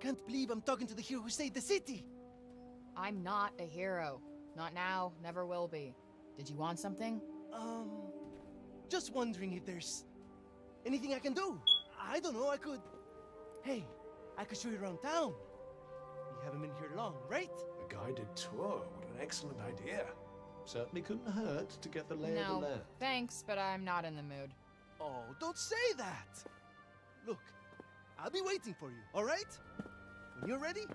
Can't believe I'm talking to the hero who saved the city. I'm not a hero. Not now, never will be. Did you want something? Just wondering if there's anything I can do. I don't know, I could... Hey, I could show you around town. You haven't been here long, right? A guided tour, what an excellent idea. Certainly couldn't hurt to get the lay of the land. Thanks, but I'm not in the mood. Oh, don't say that! Look, I'll be waiting for you, all right? When you're ready,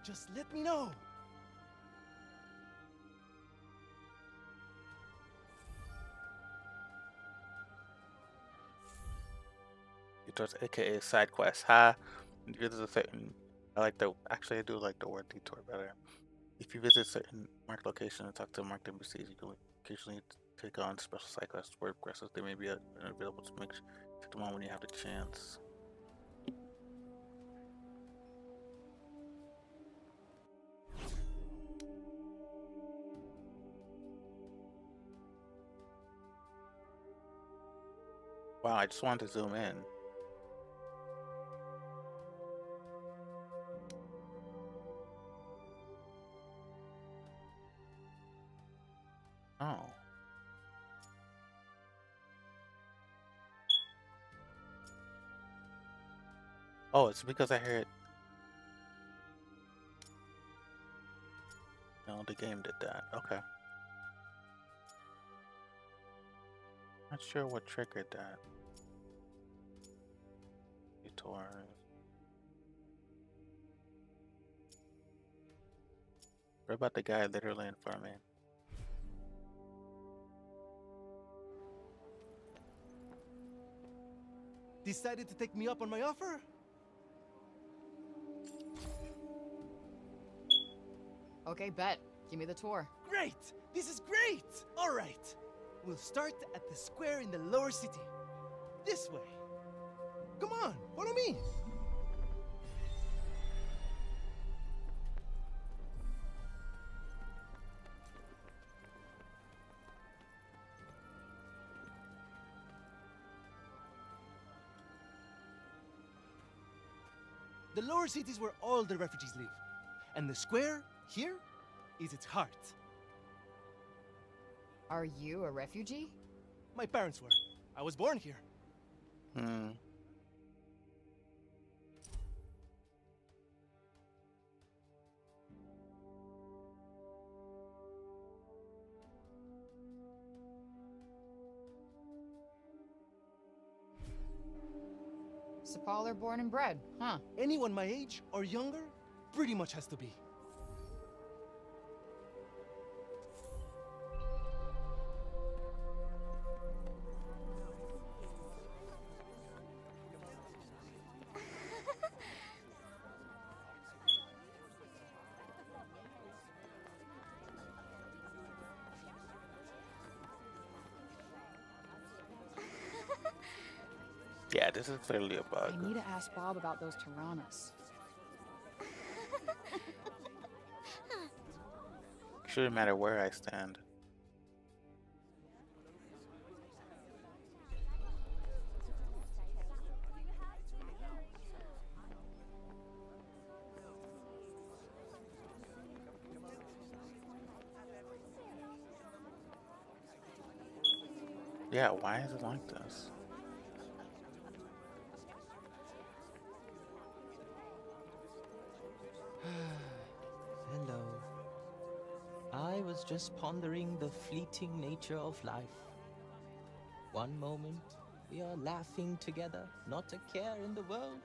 just let me know. Detours, aka side quest. Ha! There's a certain. I do like the word detour better. If you visit certain marked locations and talk to marked NPCs, you can occasionally take on special side quests where progresses. They may be available to take them on when you have the chance. Wow, I just wanted to zoom in. Oh. Oh, it's because I heard. No, the game did that. Okay. Not sure what triggered that. Detours. What about the guy literally in front of me? Decided to take me up on my offer? Okay, bet. Give me the tour. Great! This is great! All right. We'll start at the square in the lower city. This way. Come on, follow me. The lower city is where all the refugees live. And the square, here, is its heart. Are you a refugee? My parents were. I was born here. Sepaller born and bred, huh? Anyone my age or younger pretty much has to be. this is clearly a bug. I need to ask Bob about those Tyrannas. Shouldn't matter where I stand. Yeah, why is it like this? Hello. I was just pondering the fleeting nature of life. One moment, we are laughing together, not a care in the world.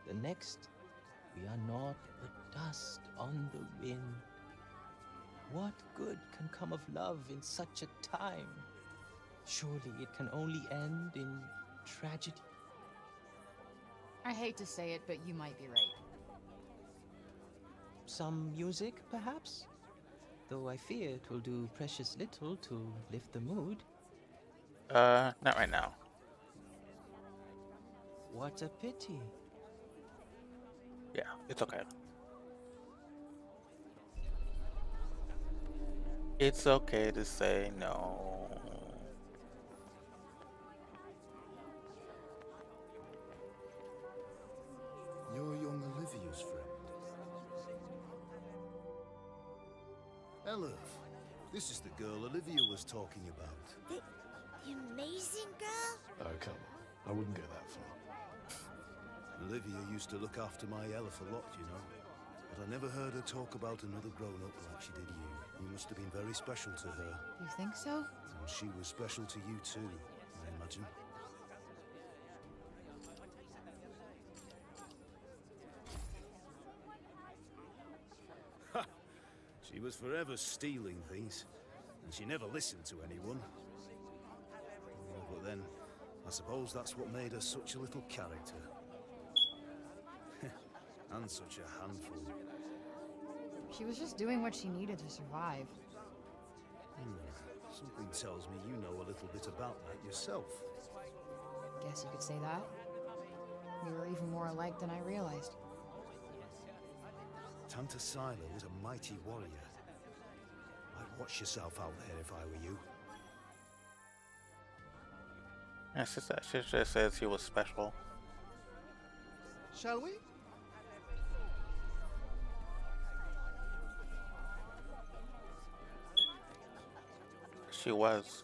The next, we are not but dust on the wind. What good can come of love in such a time? Surely it can only end in tragedy. I hate to say it, but you might be right. Some music, perhaps? Though I fear it will do precious little to lift the mood. Not right now. What a pity. Yeah, it's okay. It's okay to say no. You're young Olivia's friend. Elif, this is the girl Olivia was talking about. The amazing girl? Oh, come on. I wouldn't go that far. Olivia used to look after my Elif a lot, you know. But I never heard her talk about another grown-up like she did you. You must have been very special to her. You think so? And she was special to you too, I imagine. Ha! She was forever stealing things, and she never listened to anyone. Oh, but then, I suppose that's what made her such a little character. And such a handful. She was just doing what she needed to survive. Something tells me you know a little bit about that yourself. Guess you could say that. We were even more alike than I realized. Tanta Sila was a mighty warrior. I'd watch yourself out there if I were you. Yeah, she just says he was special. Shall we? She was.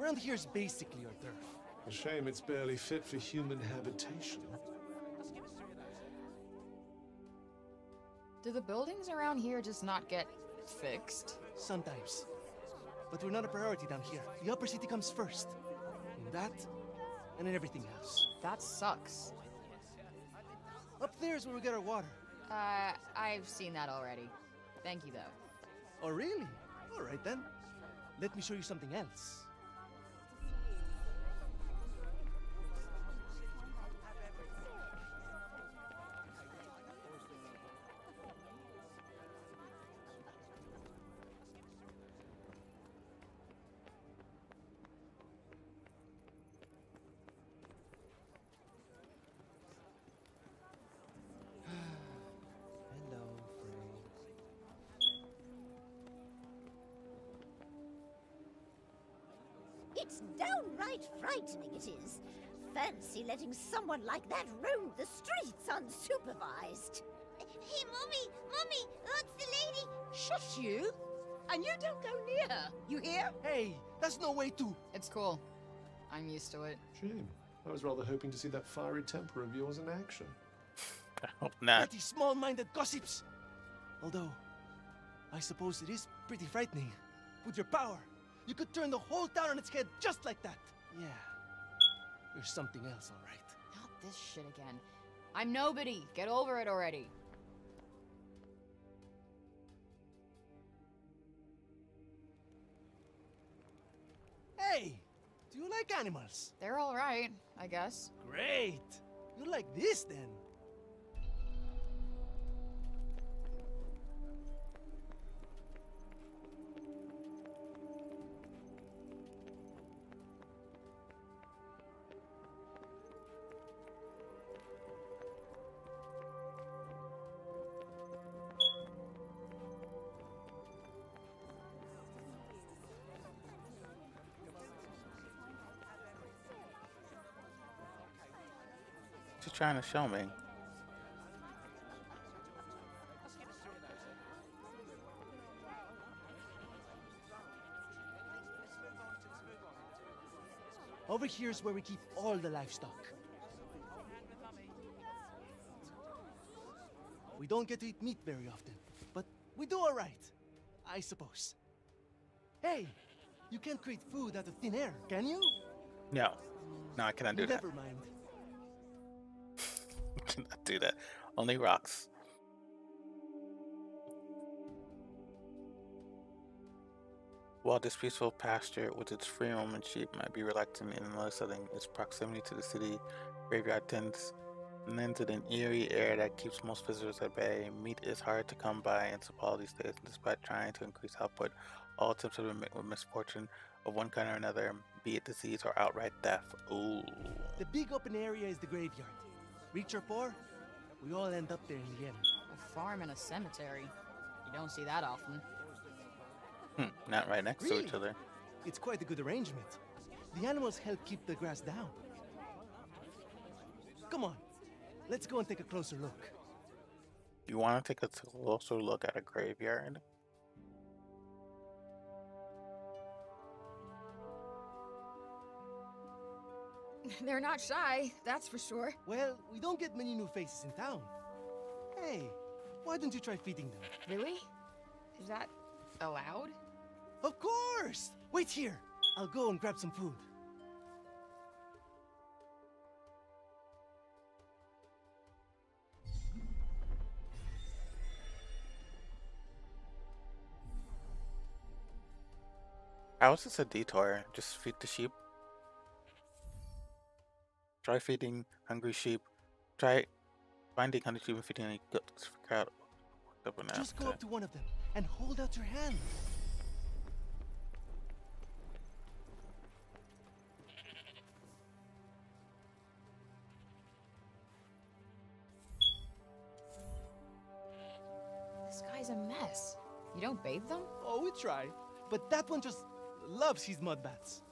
Around here's basically our turf. A shame it's barely fit for human habitation. Do the buildings around here just not get fixed? Sometimes. But we're not a priority down here. The upper city comes first. And that, and then everything else. That sucks. Up there is where we get our water. I've seen that already. Thank you, though. Oh, really? All right, then. Let me show you something else. It's downright frightening, it is. Fancy letting someone like that roam the streets unsupervised. Hey, Mommy! Mommy! Look, the lady! Shush you! And you don't go near her, you hear? Hey, that's no way to... It's cool. I'm used to it. Shame. I was rather hoping to see that fiery temper of yours in action. I hope not. Pretty small-minded gossips. Although, I suppose it is pretty frightening. With your power, you could turn the whole town on its head just like that. Yeah. You're something else, all right. Not this shit again. I'm nobody. Get over it already. Hey! Do you like animals? They're all right, I guess. Great. You like this then? She's trying to show me. Over here is where we keep all the livestock. We don't get to eat meat very often, but we do all right, I suppose. Hey, you can't create food out of thin air, can you? No. No, I cannot do that. Never mind. Cannot do that. Only rocks. While this peaceful pasture with its free roam and sheep might be reluctant in another setting, its proximity to the city graveyard lends it an eerie air that keeps most visitors at bay. Meat is hard to come by in Sapal these days, and despite trying to increase output, all attempts have been met with misfortune of one kind or another, be it disease or outright theft. Ooh. The big open area is the graveyard. Rich or poor, we all end up there in the end. A farm and a cemetery. You don't see that often. Not right next to each other. It's quite a good arrangement. The animals help keep the grass down. Come on, let's go and take a closer look. You want to take a closer look at a graveyard? They're not shy, that's for sure. Well, we don't get many new faces in town. Hey, why don't you try feeding them? Really? Is that allowed? Of course! Wait here. I'll go and grab some food. How is this a detour? Just feed the sheep? Try feeding hungry sheep. Try finding hungry sheep and feeding any goats. Just go up to one of them and hold out your hand. This guy's a mess. You don't bathe them? Oh, we try. But that one just loves his mud baths.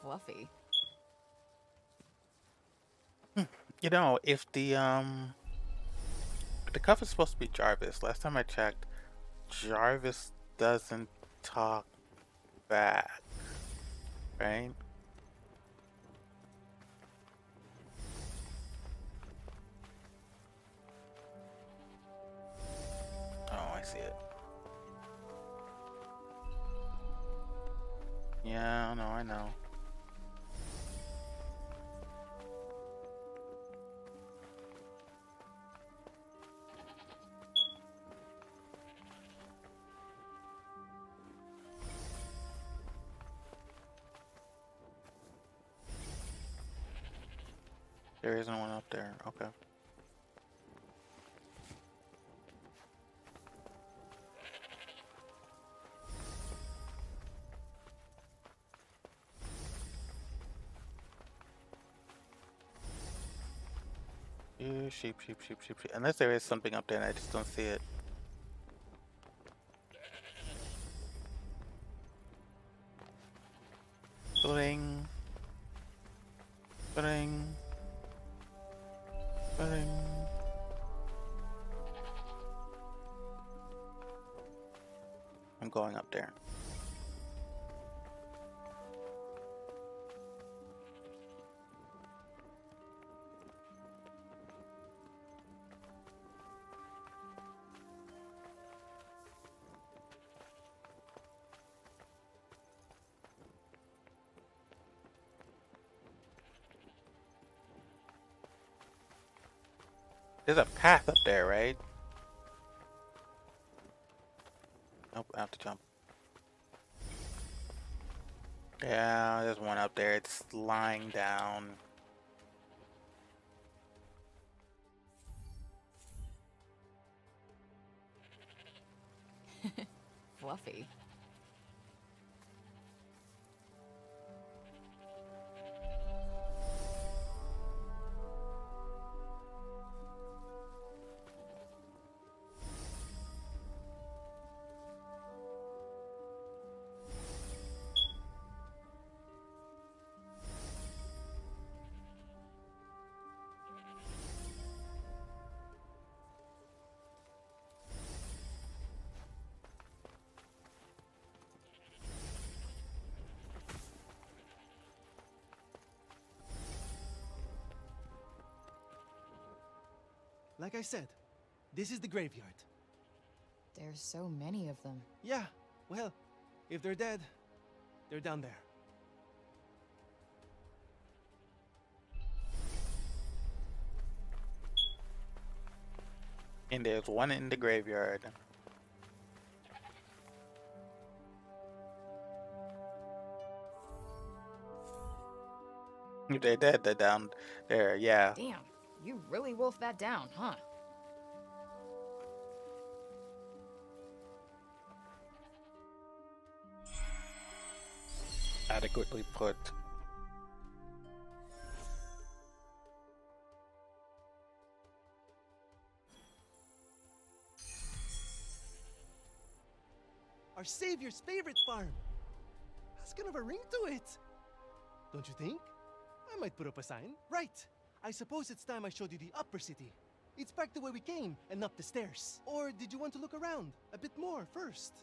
Fluffy. You know, if the cuff is supposed to be Jarvis, last time I checked, Jarvis doesn't talk back, right? Oh, I see it. Yeah, no, I know. There isn't one up there. Okay. Yeah, sheep. Unless there is something up there and I just don't see it. Bling. Bling. Bling. I'm going up there. There's a path up there, right? Nope, I have to jump. Yeah, there's one up there. It's lying down. Fluffy. Like I said, this is the graveyard. There's so many of them. Yeah, well, if they're dead, they're down there. And there's one in the graveyard. If they're dead, they're down there, yeah. Damn, you really wolfed that down, huh? Adequately put. Our savior's favorite farm. Has kind of a ring to it. Don't you think? I might put up a sign. Right. I suppose it's time I showed you the upper city. It's back the way we came and up the stairs. Or did you want to look around a bit more first?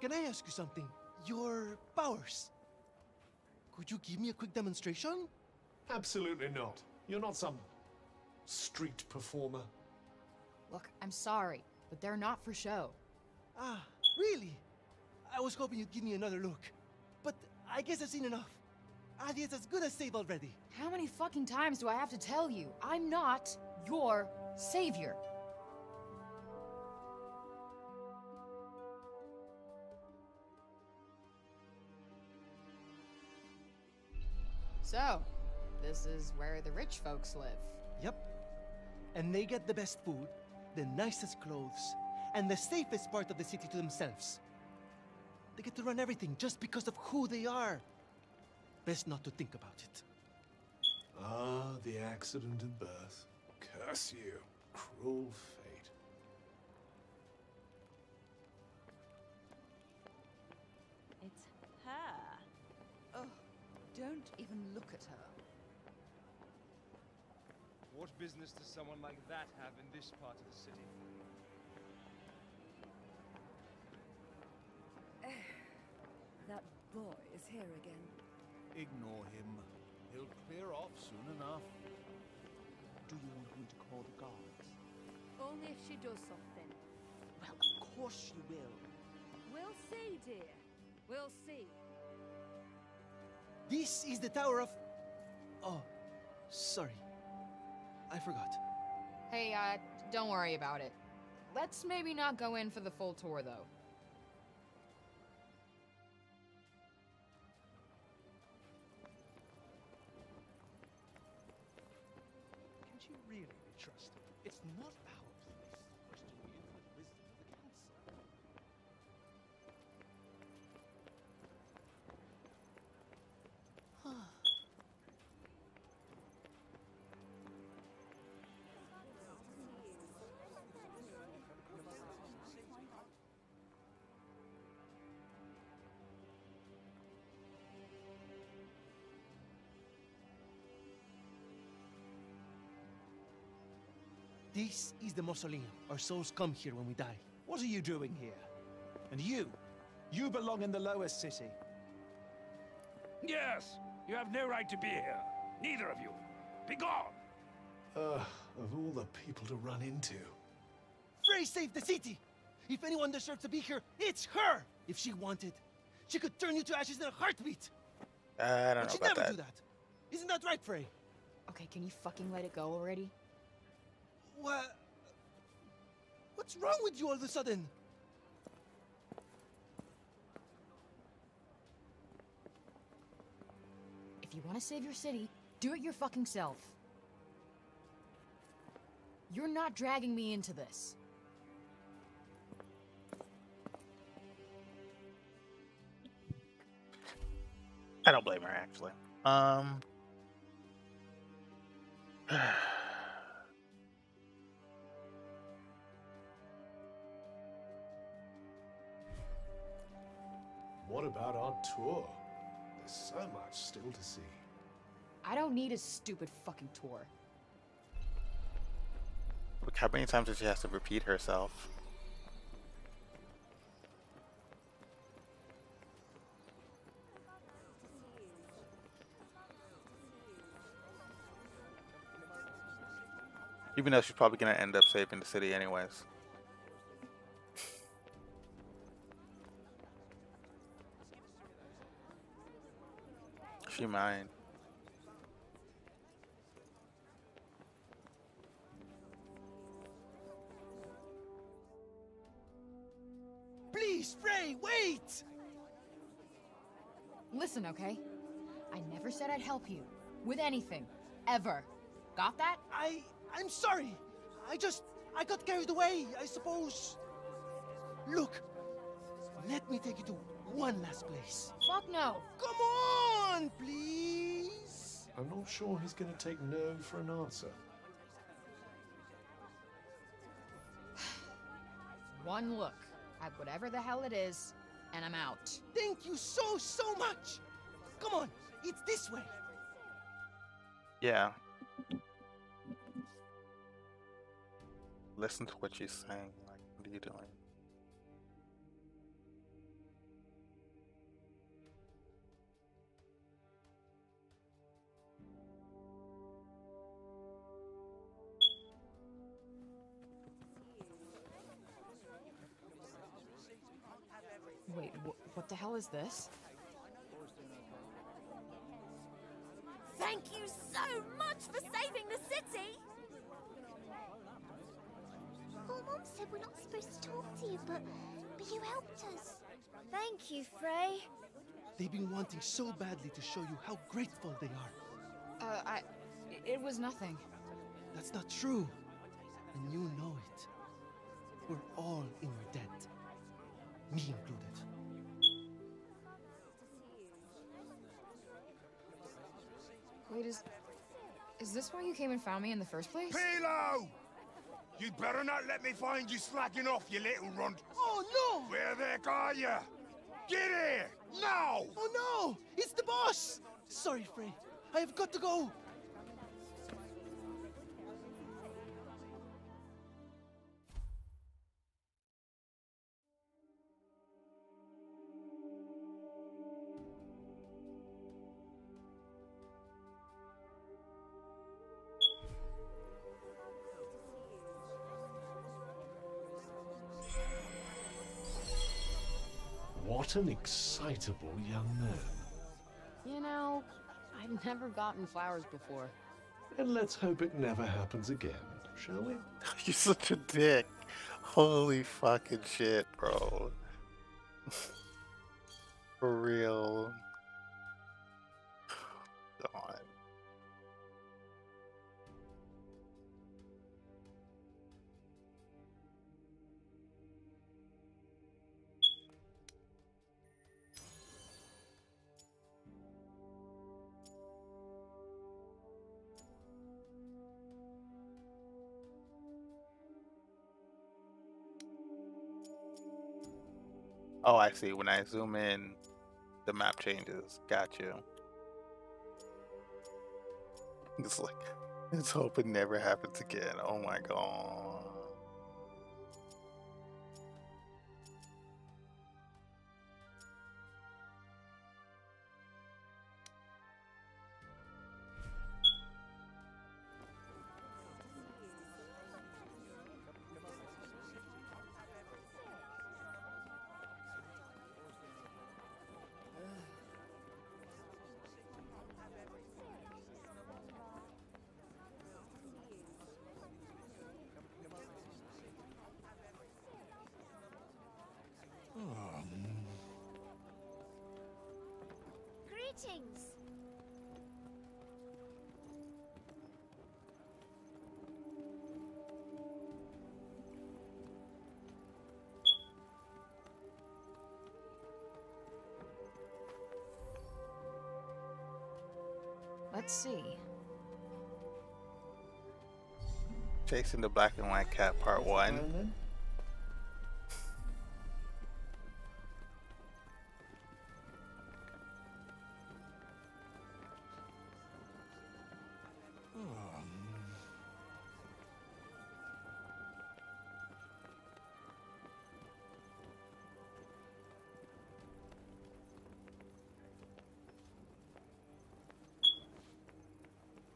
Can I ask you something? Your powers. Could you give me a quick demonstration? Absolutely not. You're not some street performer. Look, I'm sorry, but they're not for show. Ah, really? I was hoping you'd give me another look. But I guess I've seen enough. Adia's as good as saved already. How many fucking times do I have to tell you? I'm not your savior. So, this is where the rich folks live. Yep. And they get the best food, the nicest clothes, and the safest part of the city to themselves. They get to run everything just because of who they are. Best not to think about it. Ah, the accident of birth. Curse you, cruel fate. It's her. Oh, don't even look at her. What business does someone like that have in this part of the city? That boy is here again. Ignore him. He'll clear off soon enough. Do you want me to call the guards? Only if she does something. Well, of course you will. We'll see, dear. We'll see. This is the Tower of... Oh, sorry. I forgot. Hey, don't worry about it. Let's maybe not go in for the full tour, though. Can she really be trusted? It's not our place to question the infinite wisdom of the council. This is the mausoleum. Our souls come here when we die. What are you doing here? And you belong in the lower city. Yes, you have no right to be here. Neither of you. Be gone! Of all the people to run into. Frey saved the city! If anyone deserves to be here, it's her! If she wanted, she could turn you to ashes in a heartbeat! I don't know but she'd about never that. do that. Isn't that right, Frey? Okay, can you fucking let it go already? What? What's wrong with you all of a sudden? If you want to save your city, do it your fucking self. You're not dragging me into this. I don't blame her, actually. What about our tour? There's so much still to see. I don't need a stupid fucking tour. Look, how many times does she have to repeat herself? Even though she's probably gonna end up saving the city anyways. She might. Please, Frey, wait! Listen, okay? I never said I'd help you. With anything. Ever. Got that? I'm sorry. I got carried away, I suppose. Look, let me take you to one last place. Fuck no. Come on, please. I'm not sure he's going to take no for an answer. One look at whatever the hell it is, and I'm out. Thank you so much. Come on, it's this way. Yeah. Listen to what she's saying. Like, what are you doing? Wait, what the hell is this? Thank you so much for saving the city! Well, Mom said we're not supposed to talk to you, but you helped us. Thank you, Frey. They've been wanting so badly to show you how grateful they are. It was nothing. That's not true. And you know it. We're all in your debt. Me included. Wait, is this why you came and found me in the first place? Pilo! You'd better not let me find you slacking off, you little runt. Oh, no! Where the heck are you? Get here! Now! Oh, no! It's the boss! Sorry, Frey. I have got to go. What an excitable young man. You know, I've never gotten flowers before. And let's hope it never happens again, shall we? You're such a dick. Holy fucking shit, bro. For real. God. Oh, I see. When I zoom in, the map changes. Got you. It's like Let's hope it never happens again. Oh my god. Greetings. Let's see. Chasing the Black and White Cat Part 1.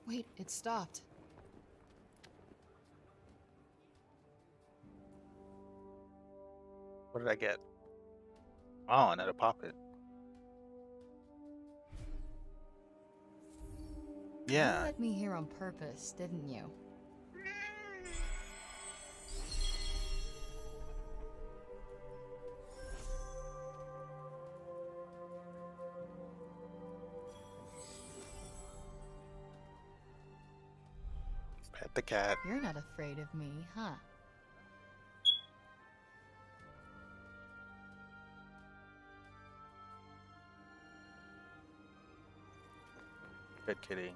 Wait, it stopped. What did I get? Oh, another puppet. Yeah. You led me here on purpose, didn't you? Pet the cat. You're not afraid of me, huh? Good kitty.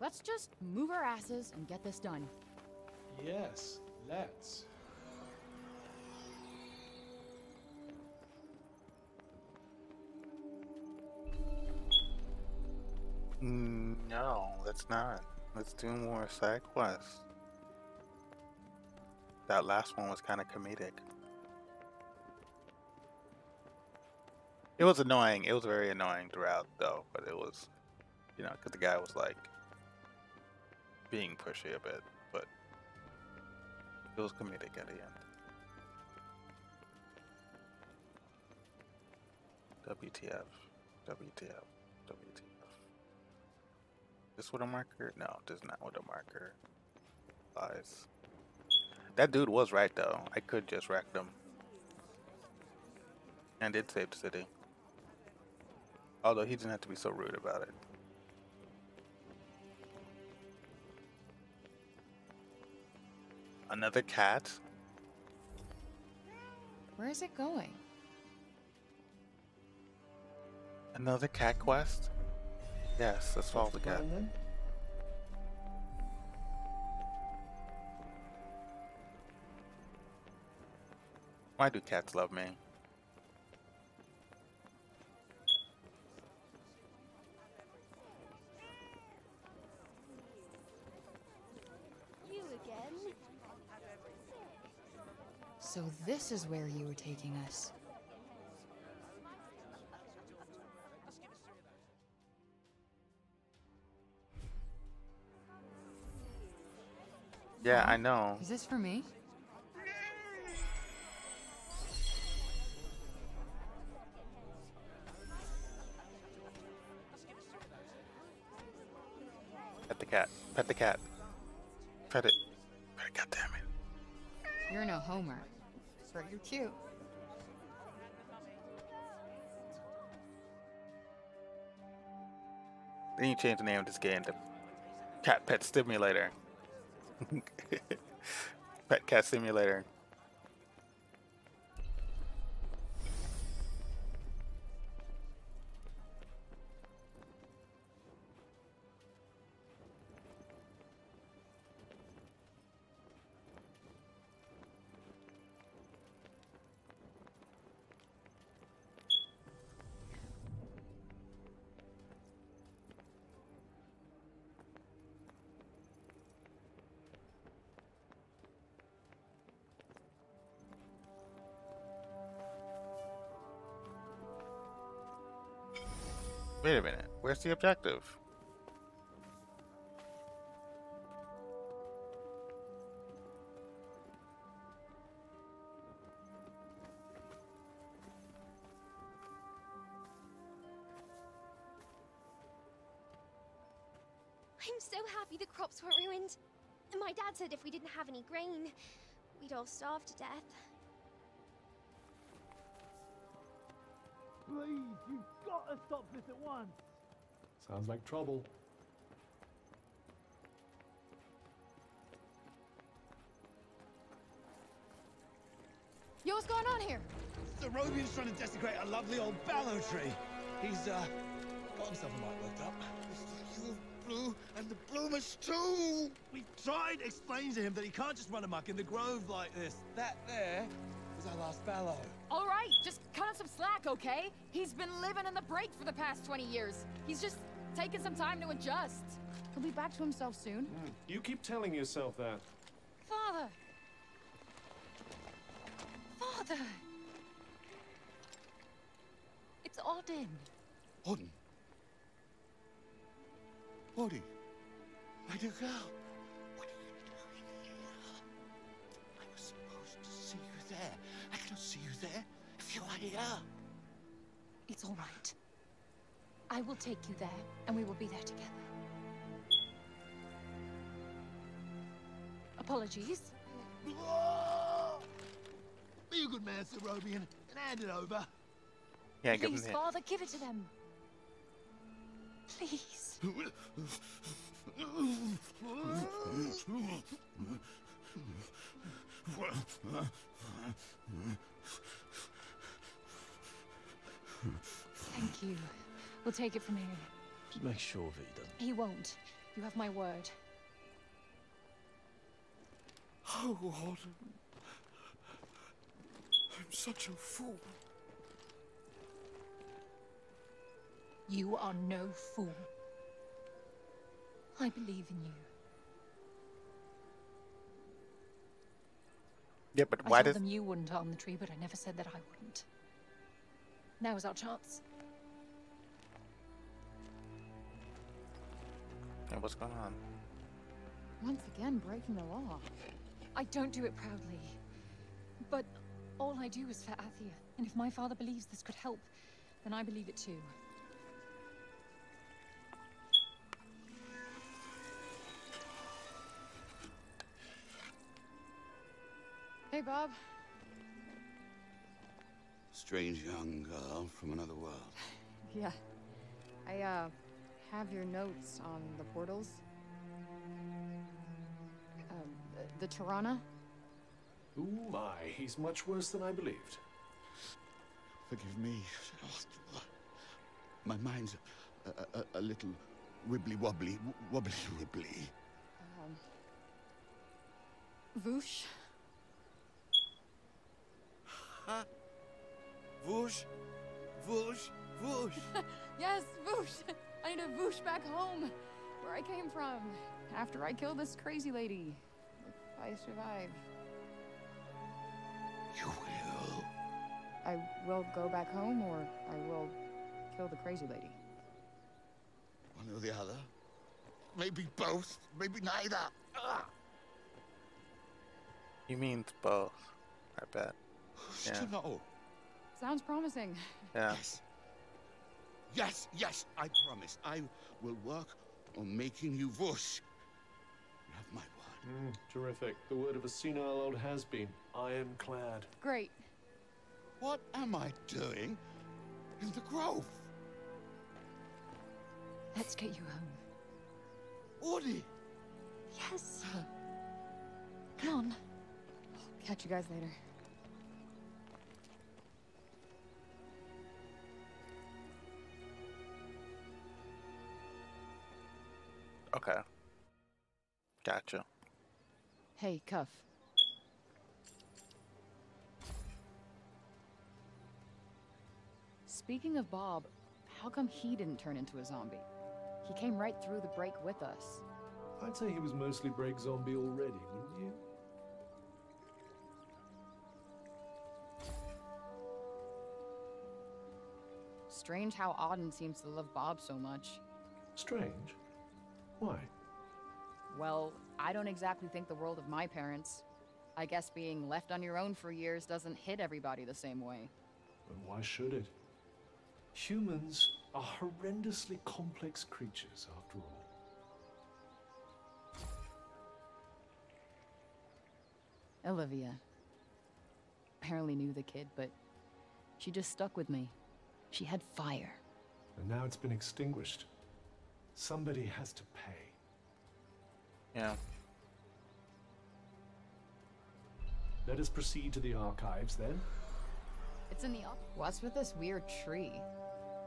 Let's just move our asses and get this done. Yes, let's. No, let's not. Let's do more side quests. That last one was kind of comedic. It was annoying. It was very annoying throughout, though. But it was, you know, because the guy was like being pushy a bit, but it was comedic at the end. WTF. WTF. WTF. This with a marker? No, this is not with a marker. Lies. That dude was right though. I could just wreck them. And did save the city. Although he didn't have to be so rude about it. Another cat? Where is it going? Another cat quest? Yes, let's follow the cat. Why do cats love me? You again? So this is where you were taking us. Yeah, I know. Is this for me? Pet the cat. Pet the cat. Pet it. Pet it, goddammit. You're no Homer, but you're cute. Then you change the name of this game to Cat Pet Stimulator. Pet Cat Simulator. Wait a minute. Where's the objective? I'm so happy the crops weren't ruined. My dad said if we didn't have any grain, we'd all starve to death. Please, you've got to stop this at once. Sounds like trouble. Yo, what's going on here? The Robian's trying to desecrate a lovely old fallow tree. He's, got himself a mite worked up. Blue and the bloomers too! We tried explaining to him that he can't just run amok in the grove like this. That there was our last fallow. All right, just cut him some slack, okay? He's been living in the break for the past 20 years. He's just taking some time to adjust. He'll be back to himself soon. You keep telling yourself that. Father! Father! It's Odin. Odin? Odin? My dear girl, what are you doing here? I was supposed to see you there. I cannot see you there if you are here. It's all right. I will take you there, and we will be there together. Apologies. Be a good man, Sir Robian, and hand it over. Yeah, give him Please, the Father, give it to them. Please. Thank you. We'll take it from here. Just make sure that he doesn't. He won't. You have my word. Oh, Odin. I'm such a fool. You are no fool. I believe in you. Yeah, but I why told does... them you wouldn't harm the tree, but I never said that I wouldn't. Now is our chance. Yeah, what's going on? Once again, breaking the law. I don't do it proudly. But all I do is for Athia. And if my father believes this could help, then I believe it too. Hey, Bob. Strange young girl from another world. Yeah. I, have your notes on the portals. The Tirana? Ooh my, he's much worse than I believed. Forgive me. My mind's a little wibbly-wobbly, wobbly-wibbly. Voosh? Huh? Voosh? Voosh? Voosh? Yes, Voosh! I need to Voosh back home, where I came from, after I killed this crazy lady. If I survive. You will? I will go back home, or I will kill the crazy lady. One or the other. Maybe both, maybe neither. Ugh. You mean both, I bet. Who's Yeah. to know? Sounds promising. Yeah. Yes, yes, I promise. I will work on making you Voosh. You have my word. Terrific. The word of a senile old has-been. Ironclad. Great. What am I doing in the grove? Let's get you home. Audie! Yes. Come on. Catch you guys later. Okay. Gotcha. Hey, Cuff. Speaking of Bob, how come he didn't turn into a zombie? He came right through the break with us. I'd say he was mostly break zombie already, wouldn't you? Strange how Auden seems to love Bob so much. Strange? Why? Well, I don't exactly think the world of my parents. I guess being left on your own for years doesn't hit everybody the same way. But why should it? Humans are horrendously complex creatures, after all. Olivia. Barely knew the kid, but she just stuck with me. She had fire. And now it's been extinguished. Somebody has to pay. Yeah. Let us proceed to the archives, then. It's in the What's with this weird tree?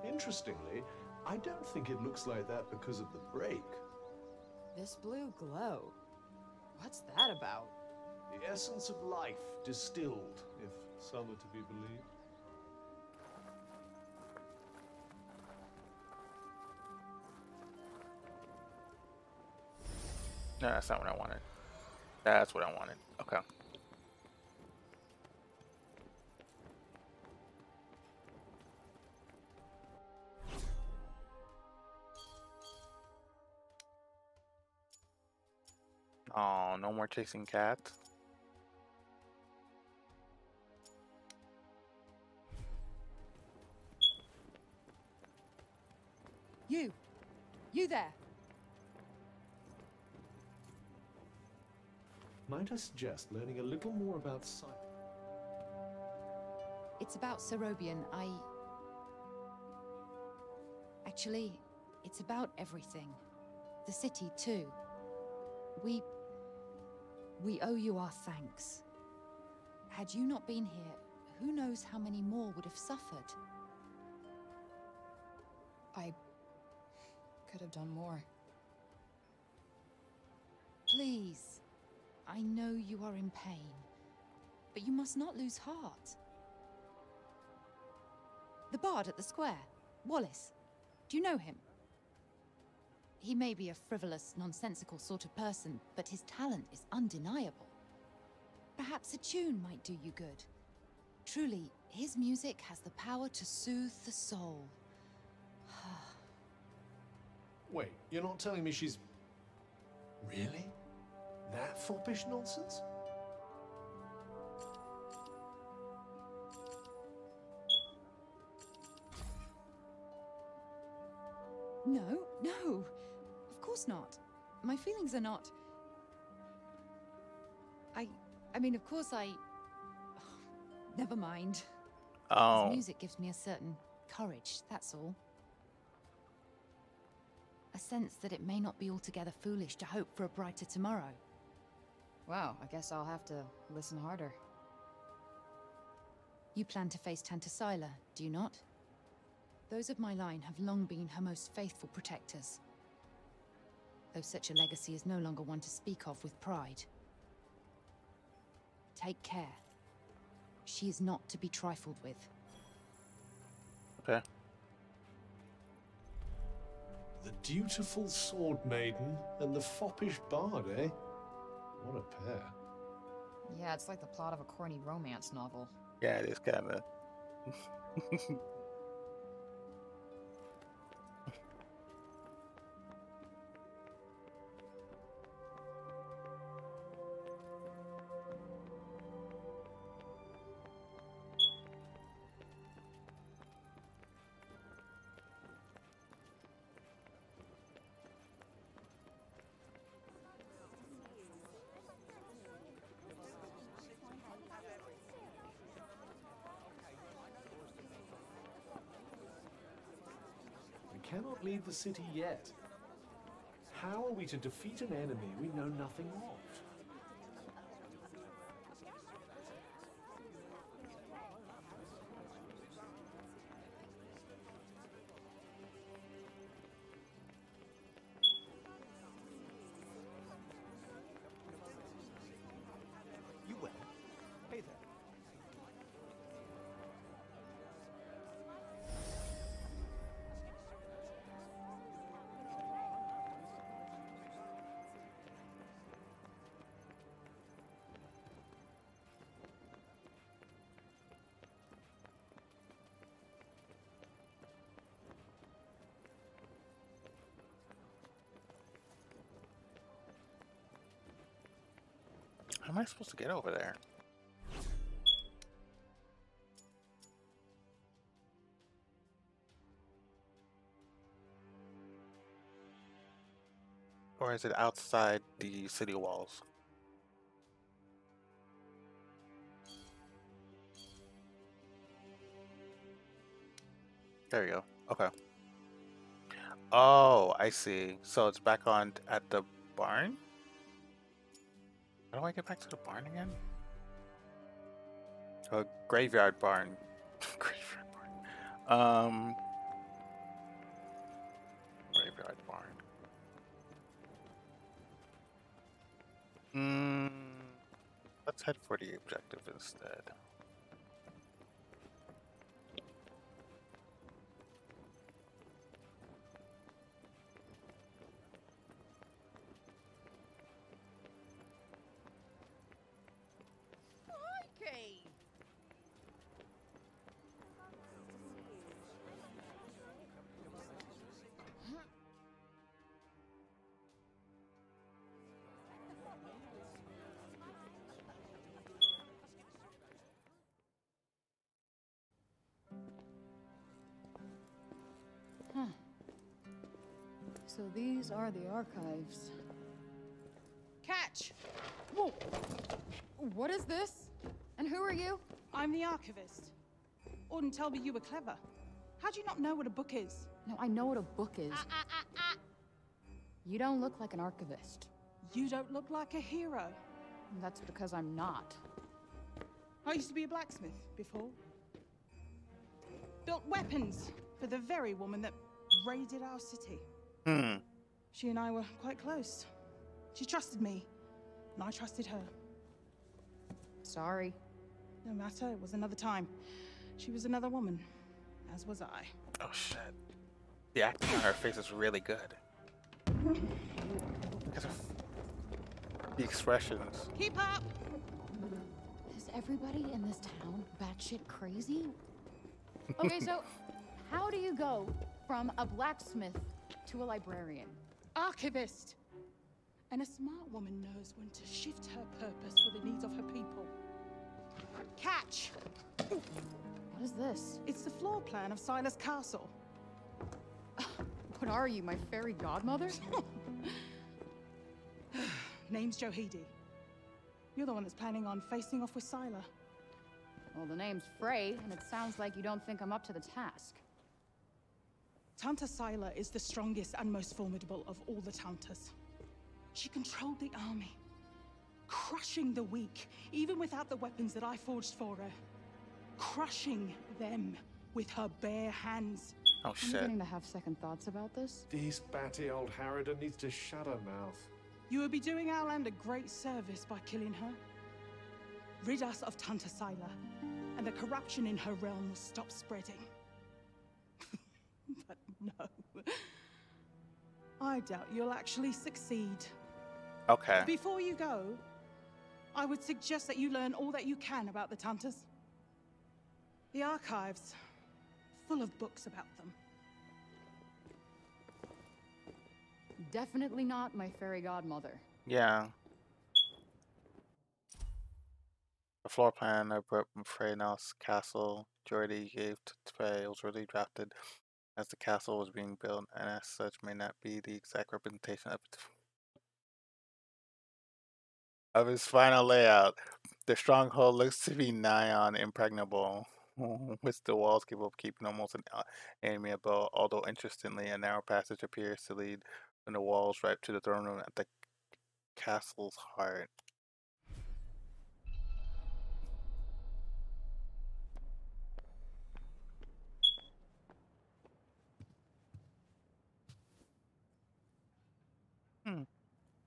Interestingly, I don't think it looks like that because of the break. This blue glow. What's that about? The essence of life distilled, if some are to be believed. No, that's not what I wanted. That's what I wanted. Okay. Oh, no more chasing cats. You there. Might I suggest learning a little more about science? It's about Cerobian. Actually, it's about everything. The city, too. We owe you our thanks. Had you not been here, who knows how many more would have suffered? I could have done more. Please. I know you are in pain, but you must not lose heart. The bard at the square, Wallace. Do you know him? He may be a frivolous, nonsensical sort of person, but his talent is undeniable. Perhaps a tune might do you good. Truly, his music has the power to soothe the soul. Wait, you're not telling me she's... Really? That foppish nonsense? No. Of course not. My feelings are not... I mean, of course never mind. Oh. His music gives me a certain courage, that's all. A sense that it may not be altogether foolish to hope for a brighter tomorrow. Wow, I guess I'll have to listen harder. You plan to face Tantasila, do you not? Those of my line have long been her most faithful protectors. Though such a legacy is no longer one to speak of with pride. Take care. She is not to be trifled with. Okay. The dutiful sword maiden and the foppish bard, eh? What a pair. Yeah, it's like the plot of a corny romance novel. Yeah, it is kind of. We cannot leave the city yet. How are we to defeat an enemy we know nothing of? You well? Hey there. am I supposed to get over there? Or is it outside the city walls? There you go. Okay. Oh, I see. So it's back on at the barn? How do I get back to the barn again? Oh, graveyard barn. Graveyard barn. Graveyard barn. Let's head for the objective instead. Okay. Huh. So these are the archives. Catch! Whoa! What is this? And who are you? I'm the archivist. Auden told me you were clever. How do you not know what a book is? No, I know what a book is. You don't look like an archivist. You don't look like a hero. That's because I'm not. I used to be a blacksmith before. Built weapons for the very woman that raided our city. She and I were quite close. She trusted me, and I trusted her. Sorry. No matter, it was another time. She was another woman, as was I. Oh shit. The acting on her face is really good. Because of the expressions. Keep up! Is everybody in this town batshit crazy? Okay, so how do you go from a blacksmith to a librarian? Archivist! And a smart woman knows when to shift her purpose for the needs of her people. Catch! What is this? It's the floor plan of Silas Castle. What are you, my fairy godmother? Name's Johidi. You're the one that's planning on facing off with Sila. Well, the name's Frey, and it sounds like you don't think I'm up to the task. Tanta Sila is the strongest and most formidable of all the Tantas. She controlled the army, crushing the weak, even without the weapons that I forged for her. Crushing them with her bare hands. Oh I'm shit. beginning to have second thoughts about this. This batty old harridan needs to shut her mouth. You would be doing our land a great service by killing her. Rid us of Tanta Sila, and the corruption in her realm will stop spreading. But no. I doubt you'll actually succeed. Okay. Before you go, I would suggest that you learn all that you can about the Tantas. The archives, full of books about them. Definitely not my fairy godmother. Yeah. The floor plan of Freynos Castle Jordy gave to Trey was really drafted as the castle was being built, and as such may not be the exact representation of its final layout. The stronghold looks to be nigh on impregnable, with the walls capable of keeping almost an enemy about. Although interestingly, a narrow passage appears to lead from the walls right to the throne room at the castle's heart.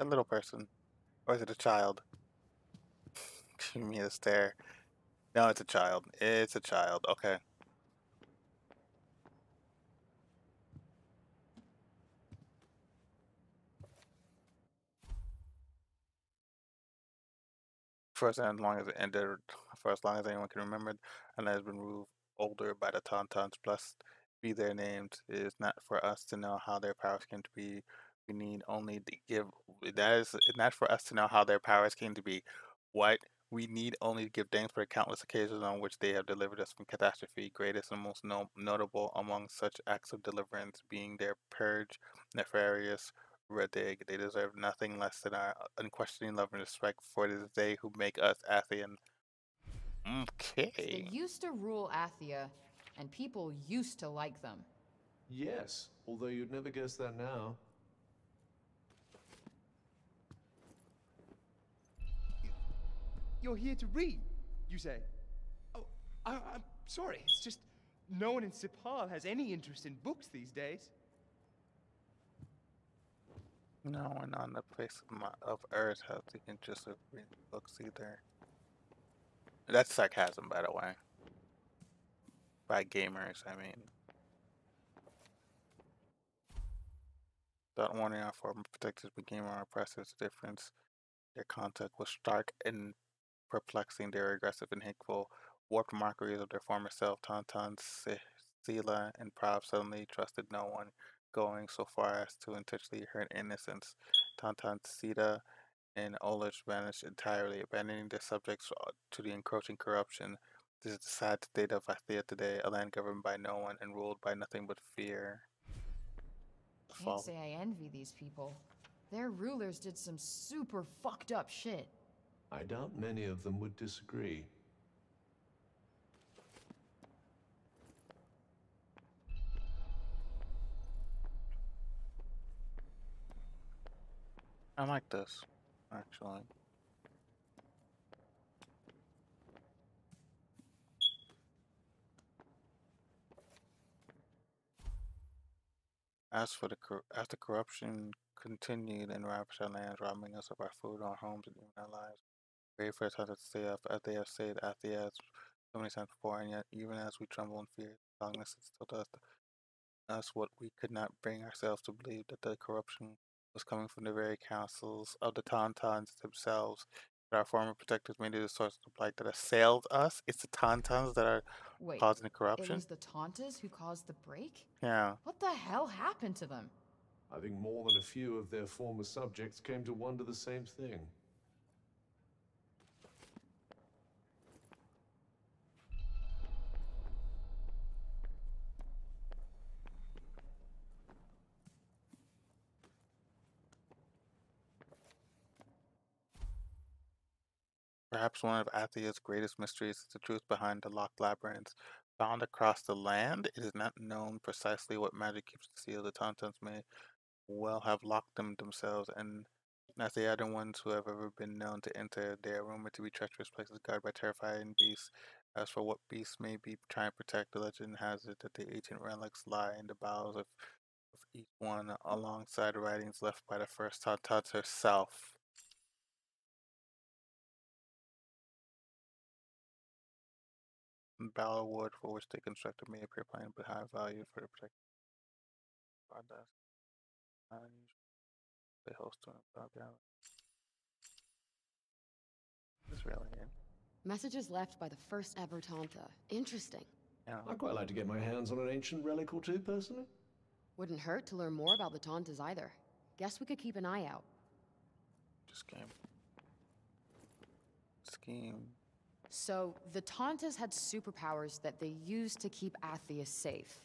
A little person. Or is it a child? Give me a stare. No, it's a child. It's a child. Okay. For as long as it ended, for as long as anyone can remember, and has been ruled older by the Tauntauns, blessed be their names. It is not for us to know how their powers came to be. We need only to give. That is not for us to know how their powers came to be. What? We need only to give thanks for the countless occasions on which they have delivered us from catastrophe, greatest and most notable among such acts of deliverance being their purge, nefarious, Redig. They deserve nothing less than our unquestioning love and respect, for it is they who make us Athian. They Okay. used to rule Athia, and people used to like them. Yes, although you'd never guess that now. You're here to read, you say? Oh, I'm sorry. It's just no one in Cipal has any interest in books these days. No one on the face of Earth has the interest of reading books either. That's sarcasm, by the way. By gamers, I mean. Without warning, our former protectors became our oppressors. The difference, their contact was stark and perplexing. They were aggressive and hateful, warped mockeries of their former self. Tauntaun, Sela, and Prav suddenly trusted no one, going so far as to intentionally hurt innocence. Tauntaun, Sita, and Olish vanished entirely, abandoning their subjects to the encroaching corruption. This is the sad state of Athia today, a land governed by no one and ruled by nothing but fear. Can't say I envy these people. Their rulers did some super fucked up shit. I doubt many of them would disagree. I like this, actually. As the corruption continued and ravaged our lands, robbing us of our food, our homes, and even our lives, pray for us to stay up as they have saved Athia so many times before, and yet even as we tremble in fear, cognizance still does us what we could not bring ourselves to believe, that the corruption was coming from the very councils of the Tauntauns themselves. That our former protectors made it a source of blight that assailed us. It's the Tauntauns that are causing the corruption. It was the Tauntas who caused the break? Yeah. What the hell happened to them? I think more than a few of their former subjects came to wonder the same thing. Perhaps one of Athia's greatest mysteries is the truth behind the locked labyrinths. Found across the land, it is not known precisely what magic keeps the seal. The Tauntauns may well have locked them themselves, and as the other ones who have ever been known to enter, they are rumored to be treacherous places guarded by terrifying beasts. As for what beasts may be trying to protect, the legend has it that the ancient relics lie in the bowels of each one, alongside the writings left by the first Tauntauns herself. Bala wood for which they constructed may appear plain, but high value for the protection. They host to It's really it. Messages left by the first ever Tanta. Interesting. Yeah. I'd quite like to get my hands on an ancient relic or two, personally. Wouldn't hurt to learn more about the Tantas either. Guess we could keep an eye out. Scheme. So, the Tantas had superpowers that they used to keep Athia safe.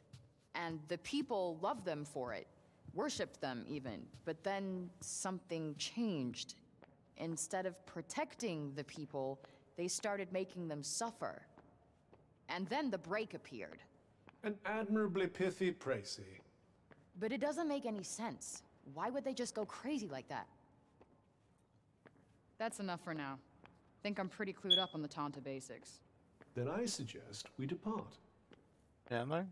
And the people loved them for it. Worshipped them, even. But then something changed. Instead of protecting the people, they started making them suffer. And then the break appeared. An admirably pithy précis. But it doesn't make any sense. Why would they just go crazy like that? That's enough for now. Think I'm pretty clued up on the Tanta basics. Then I suggest we depart. Can I?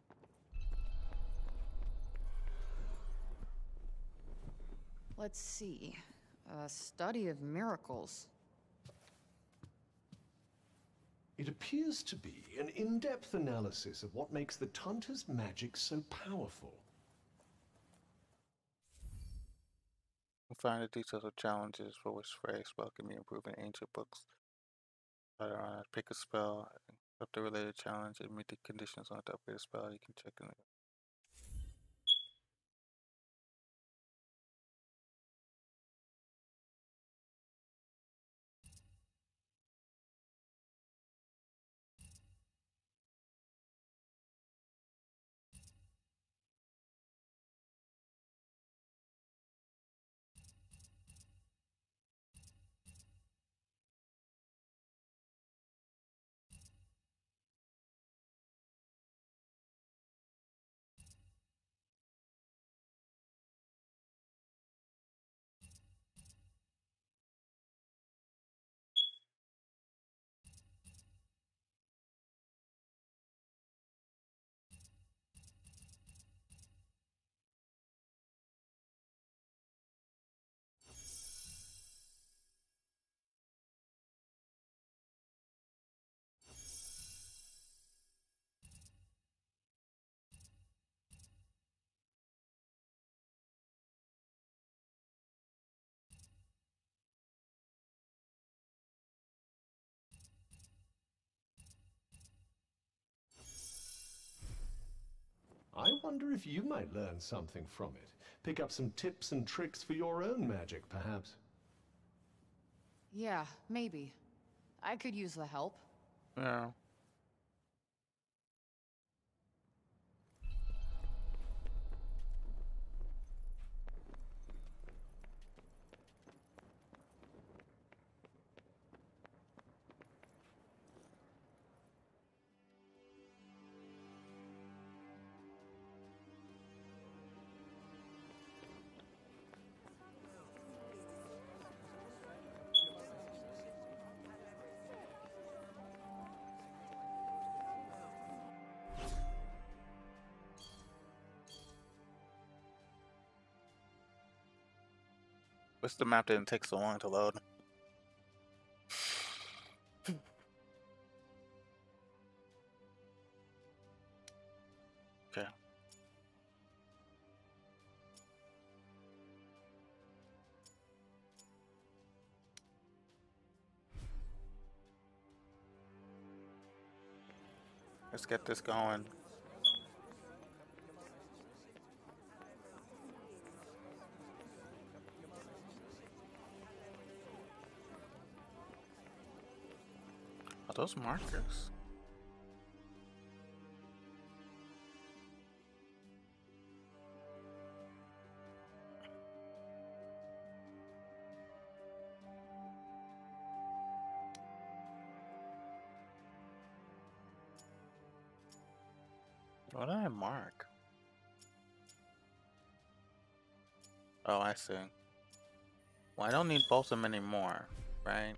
Let's see. A study of miracles. It appears to be an in-depth analysis of what makes the Tanta's magic so powerful. Find the details of challenges for which phrase spell can be improved in ancient books. Pick a spell, accept the related challenge, and meet the conditions on to upgrade a spell. You can check in the wonder if you might learn something from it. Pick up some tips and tricks for your own magic, perhaps. Yeah, maybe. I could use the help. Yeah. What's the map didn't take so long to load? Okay. Let's get this going. Are those markers? What did I mark? Oh, I see. Well, I don't need both of them anymore, right?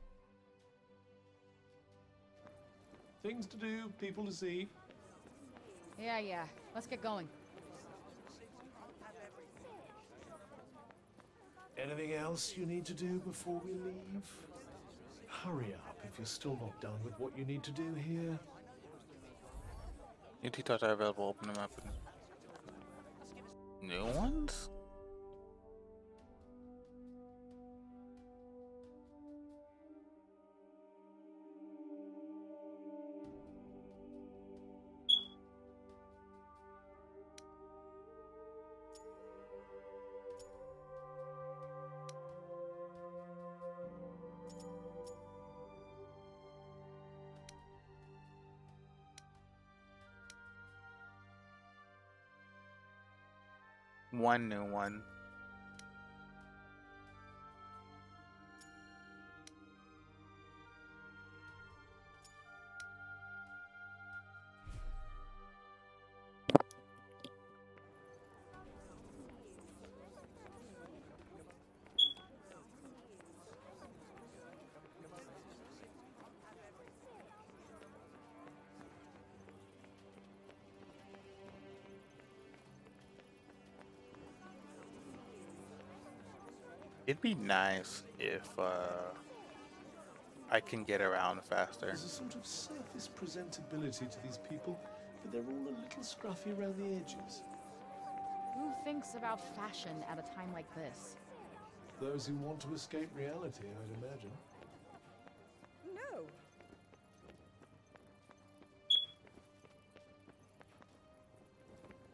Things to do, people to see. Yeah. Let's get going. Anything else you need to do before we leave? Hurry up if you're still not done with what you need to do here. New details are available. Open them up. New ones? One new one. It'd be nice if I can get around faster. There's a sort of surface presentability to these people, but they're all a little scruffy around the edges. Who thinks about fashion at a time like this? Those who want to escape reality, I'd imagine. No.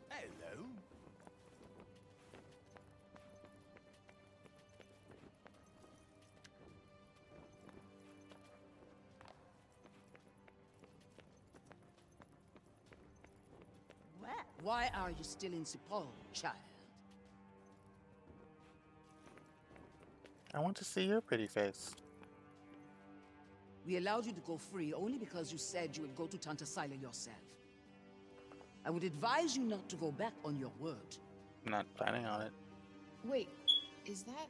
Hello. Why are you still in Cipal, child? I want to see your pretty face. We allowed you to go free only because you said you would go to Tantasila yourself. I would advise you not to go back on your word. I'm not planning on it. Wait, is that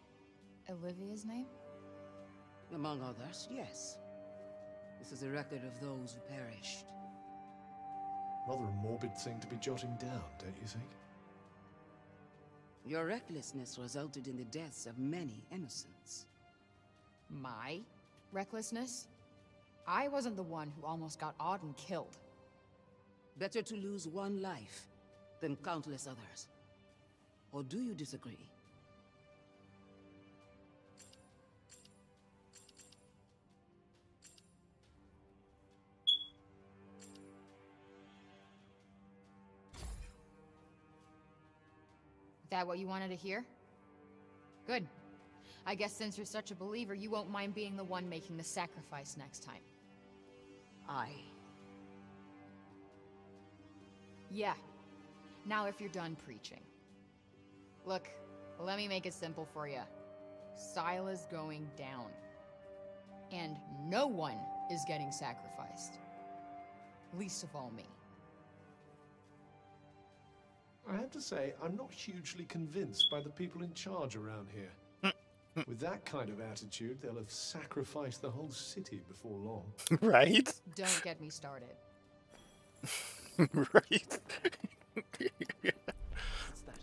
Olivia's name? Among others, yes. This is a record of those who perished. Rather a morbid thing to be jotting down, don't you think? Your recklessness resulted in the deaths of many innocents. My recklessness? I wasn't the one who almost got Auden killed. Better to lose one life than countless others. Or do you disagree? that what you wanted to hear? Good. I guess since you're such a believer, you won't mind being the one making the sacrifice next time. Yeah. Now if you're done preaching. Look, let me make it simple for you. Sila's going down. And no one is getting sacrificed. Least of all me. I have to say, I'm not hugely convinced by the people in charge around here. With that kind of attitude, they'll have sacrificed the whole city before long. Right? Don't get me started. Right? What's that?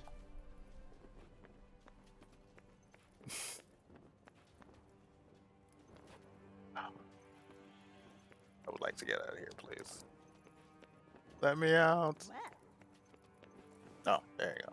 I would like to get out of here, please. Let me out. Oh, there you go.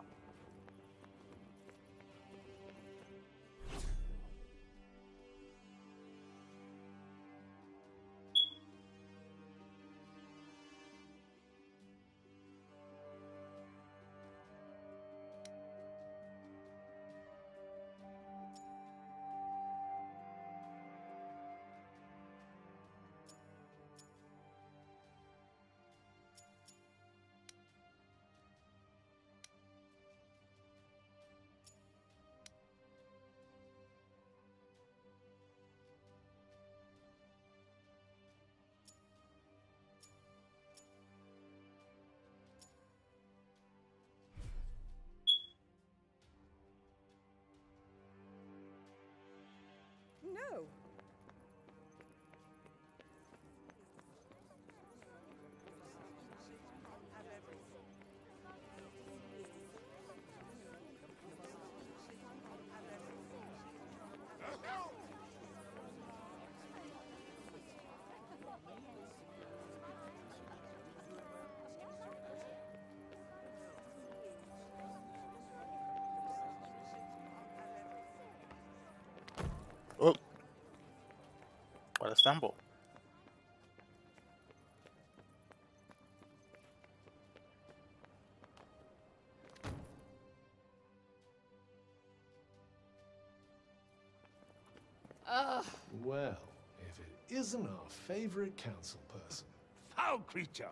No. Oh. What a stumble. Well, if it isn't our favorite council person. Foul creature!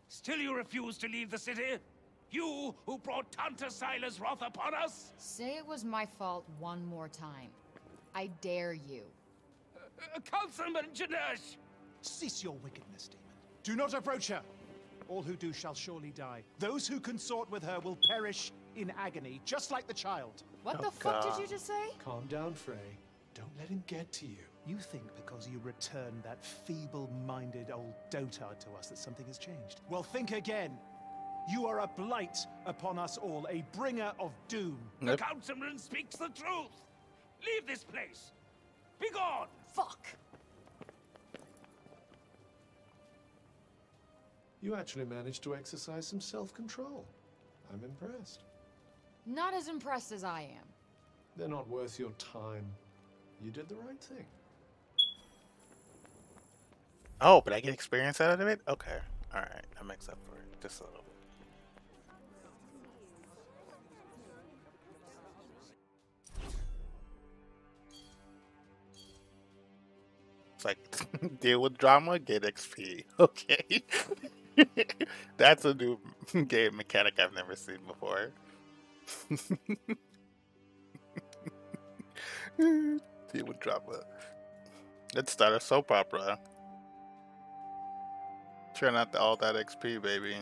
Still you refuse to leave the city? You who brought Tanta Sila's wrath upon us? Say it was my fault one more time. I dare you. Councilman Janesh! Cease your wickedness, demon. Do not approach her. All who do shall surely die. Those who consort with her will perish in agony, just like the child. What the fuck did you just say? Calm down, Frey. Don't let him get to you. You think because you returned that feeble-minded old dotard to us that something has changed? Well, think again. You are a blight upon us all, a bringer of doom. The councilman speaks the truth. Leave this place. Be gone. Fuck. You actually managed to exercise some self-control. I'm impressed. Not as impressed as I am. They're not worth your time. You did the right thing. Oh, but I get experience out of it? Okay. Alright, that makes up for it. Just a little bit. It's like, deal with drama, get XP. Okay. That's a new game mechanic I've never seen before. Deal with drama. Let's start a soap opera. Turn out all that XP, baby.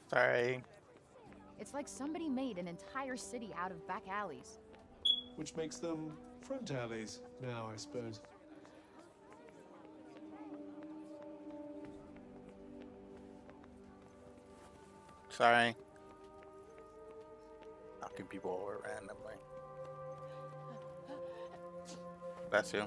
Sorry. It's like somebody made an entire city out of back alleys. Which makes them front alleys now, I suppose. Sorry. knocking people over randomly. That's you.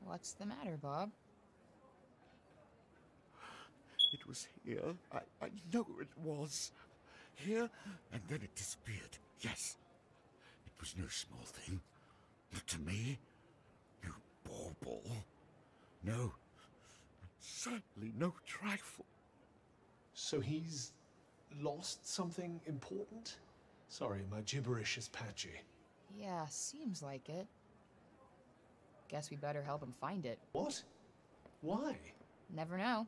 What's the matter, Bob? It was here. I know it was. Here, and then it disappeared. Yes. It was no small thing. Not to me. No bauble. No. Certainly no trifle. So he's lost something important? Sorry, my gibberish is patchy. Yeah, seems like it. Guess we better help him find it. What? Why? Never know.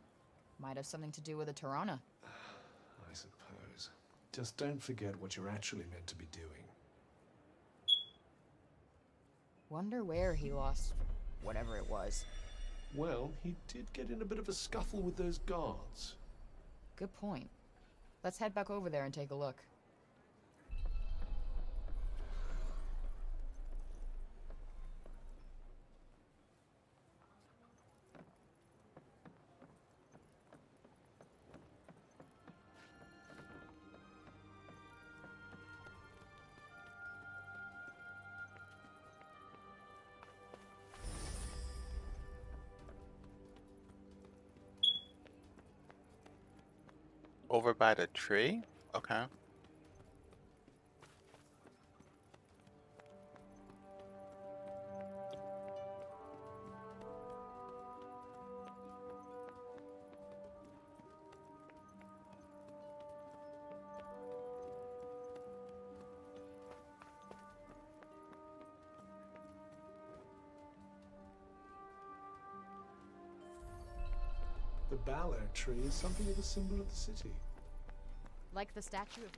Might have something to do with a Tirana. I suppose. Just don't forget what you're actually meant to be doing. Wonder where he lost whatever it was. Well, he did get in a bit of a scuffle with those guards. Good point. Let's head back over there and take a look. Over by the tree? Okay. The Ballad tree is something of a symbol of the city. Like the statue of...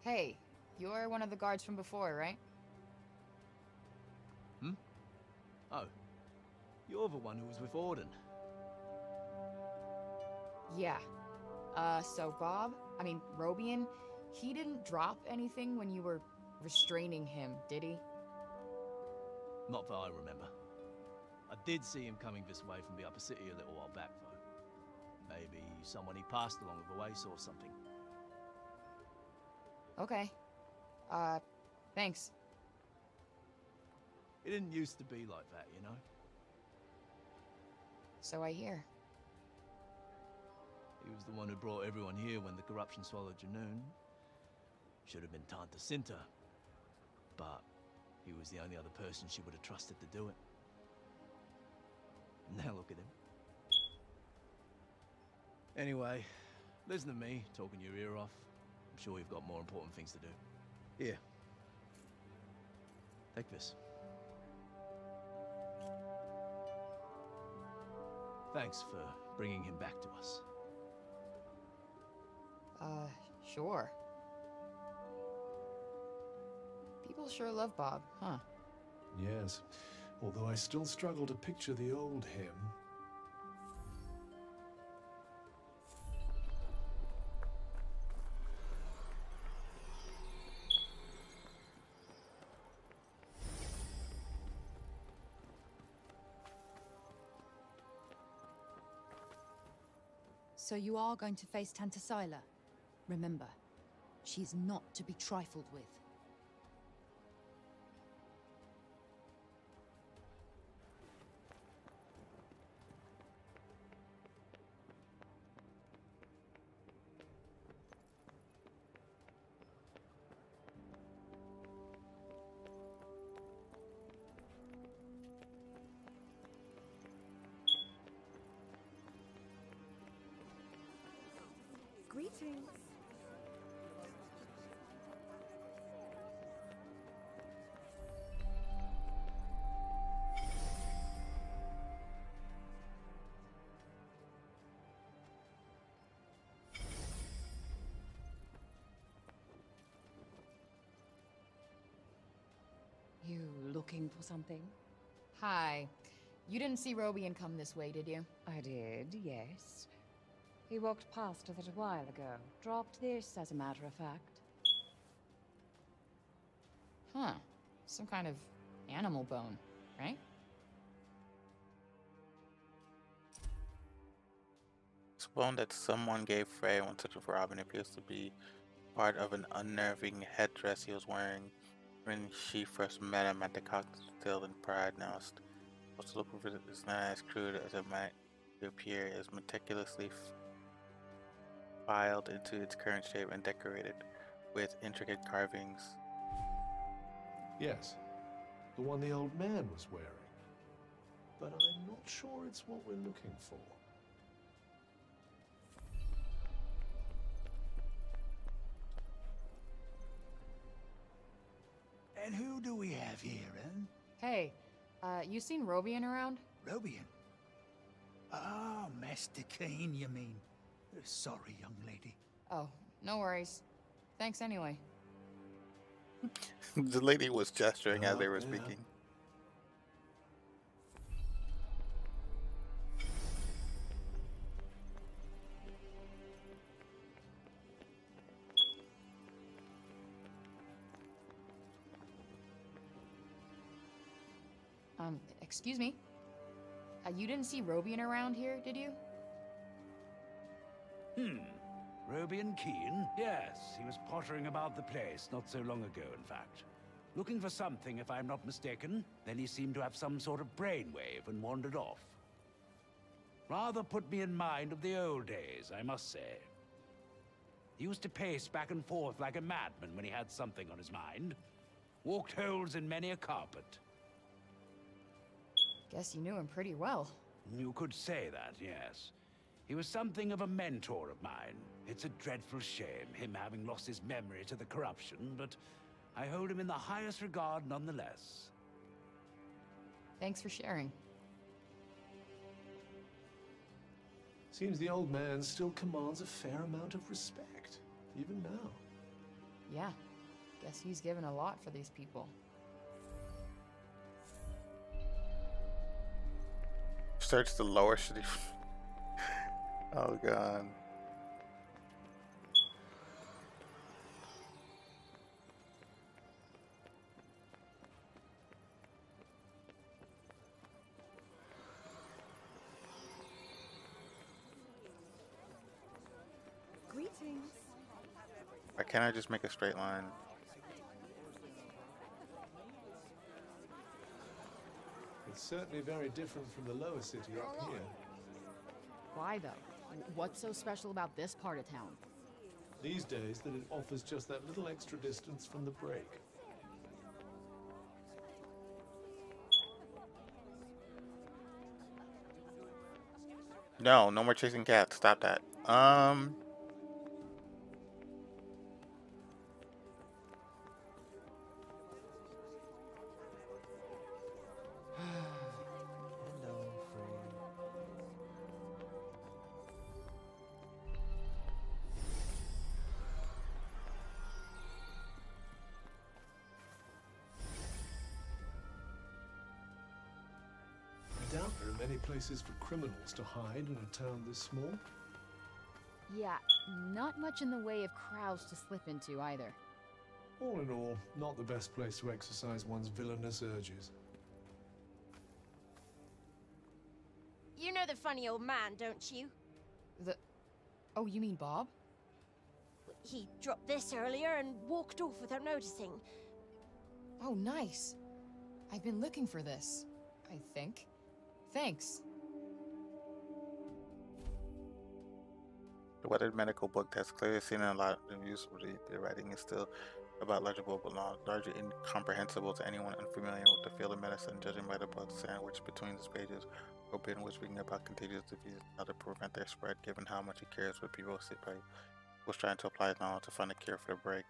Hey, you're one of the guards from before, right? Hmm? Oh. You're the one who was with Orden. Yeah. So Robian, he didn't drop anything when you were restraining him, did he? Not that I remember. I did see him coming this way from the upper city a little while back, though. Maybe someone he passed along the way saw something. Okay. Thanks. It didn't used to be like that, you know? So I hear. He was the one who brought everyone here when the corruption swallowed Junoon. Should have been Tanta Cinta. But he was the only other person she would have trusted to do it. Now look at him. Anyway, listen to me talking your ear off. I'm sure you've got more important things to do. Here. Take this. Thanks for bringing him back to us. Sure. People sure love Bob, huh? Yes, although I still struggle to picture the old him. So you are going to face Tanta Sila. Remember, she's not to be trifled with. Greetings. looking for something? Hi. You didn't see Robian come this way, did you? I did, yes. He walked past a little while ago. Dropped this, as a matter of fact. Huh. Some kind of animal bone, right? This bone that someone gave Frey when such a Robin appears to be part of an unnerving headdress he was wearing when she first met him at the cocktail in Pride. Now it's supposed to look over it. It's not as crude as it might appear. It's meticulously filed into its current shape and decorated with intricate carvings. Yes, the one the old man was wearing. But I'm not sure it's what we're looking for. And who do we have here, eh? Hey, you seen Robian around? Robian? Ah, Master Kane, you mean. Sorry, young lady. Oh, no worries. Thanks anyway. The lady was gesturing as they were speaking. Excuse me? You didn't see Robian around here, did you? Robian Keene? Yes, he was pottering about the place not so long ago, in fact. Looking for something, if I'm not mistaken. Then he seemed to have some sort of brainwave and wandered off. Rather put me in mind of the old days, I must say. He used to pace back and forth like a madman when he had something on his mind. Walked holes in many a carpet. Guess you knew him pretty well. You could say that, yes. He was something of a mentor of mine. It's a dreadful shame, him having lost his memory to the corruption, but I hold him in the highest regard nonetheless. Thanks for sharing. Seems the old man still commands a fair amount of respect, even now. Yeah, guess he's given a lot for these people. Search the lower city. Oh god. Greetings. Why can't I just make a straight line? It's certainly very different from the lower city up here. Why, though? What's so special about this part of town? These days, that it offers just that little extra distance from the break. No more chasing cats. Stop that. I doubt there are many places for criminals to hide in a town this small. Yeah, not much in the way of crowds to slip into either. All in all, not the best place to exercise one's villainous urges. You know the funny old man, don't you? Oh, you mean Bob? He dropped this earlier and walked off without noticing. Oh, nice. I've been looking for this, I think. Thanks. The weathered medical book that's clearly seen in a lot of use. The writing is still about legible but largely incomprehensible to anyone unfamiliar with the field of medicine, judging by the blood sandwiched between its pages. Open whispering about contagious diseases, how to prevent their spread, given how much he cares what people say. He was trying to apply his knowledge to find a cure for the break.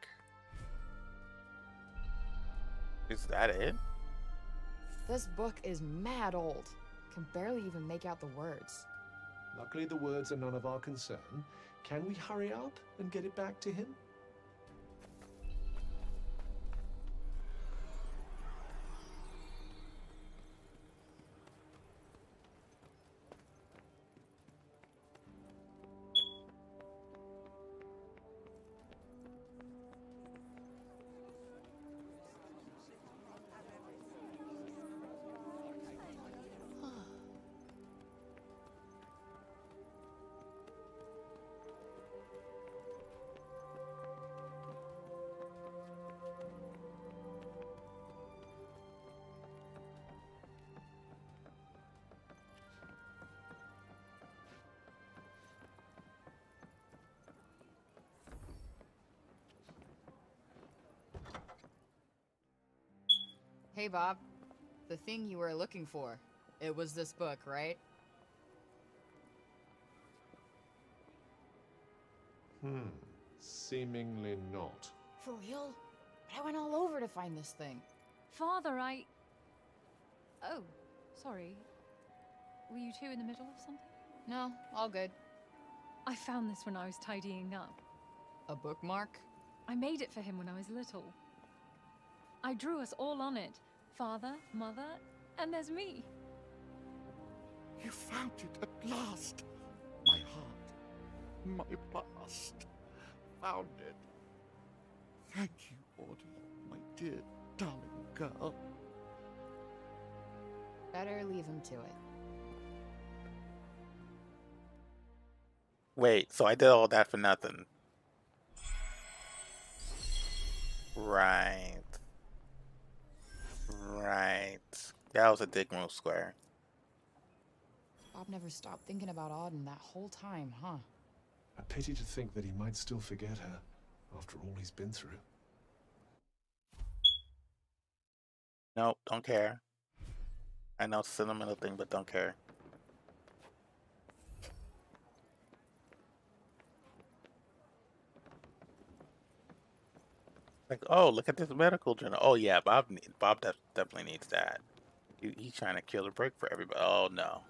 Is that it? This book is mad old. Can barely even make out the words. Luckily, the words are none of our concern. Can we hurry up and get it back to him? Hey, Bob. The thing you were looking for. It was this book, right? Seemingly not. For real? But I went all over to find this thing. Father, Oh, sorry. Were you two in the middle of something? No, all good. I found this when I was tidying up. A bookmark? I made it for him when I was little. I drew us all on it. Father, Mother, and there's me. You found it at last. My heart, my past. Found it. Thank you, Audie, my dear, darling girl. Better leave him to it. Wait, so I did all that for nothing. Right. Right. That was a dick move, Square. Bob never stopped thinking about Auden that whole time, huh? A pity to think that he might still forget her after all he's been through. Nope, don't care. I know it's a sentimental thing, but don't care. Like, oh, look at this medical journal. Oh yeah, Bob definitely needs that. He's trying to kill a break for everybody. Oh no,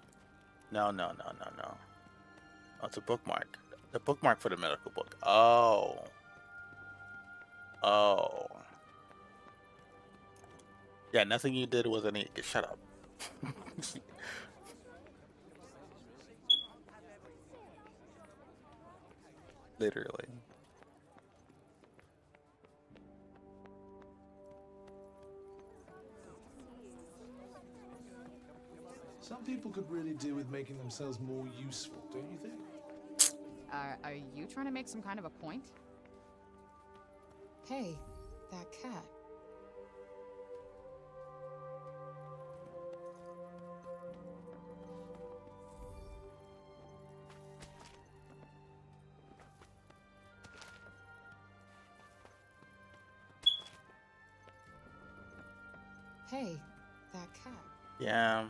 no. Oh, it's a bookmark. The bookmark for the medical book. Oh. Yeah, nothing you did was any. Shut up. Literally. Some people could really do with making themselves more useful, don't you think? Are you trying to make some kind of a point? Hey, that cat. Hey, that cat. Yeah.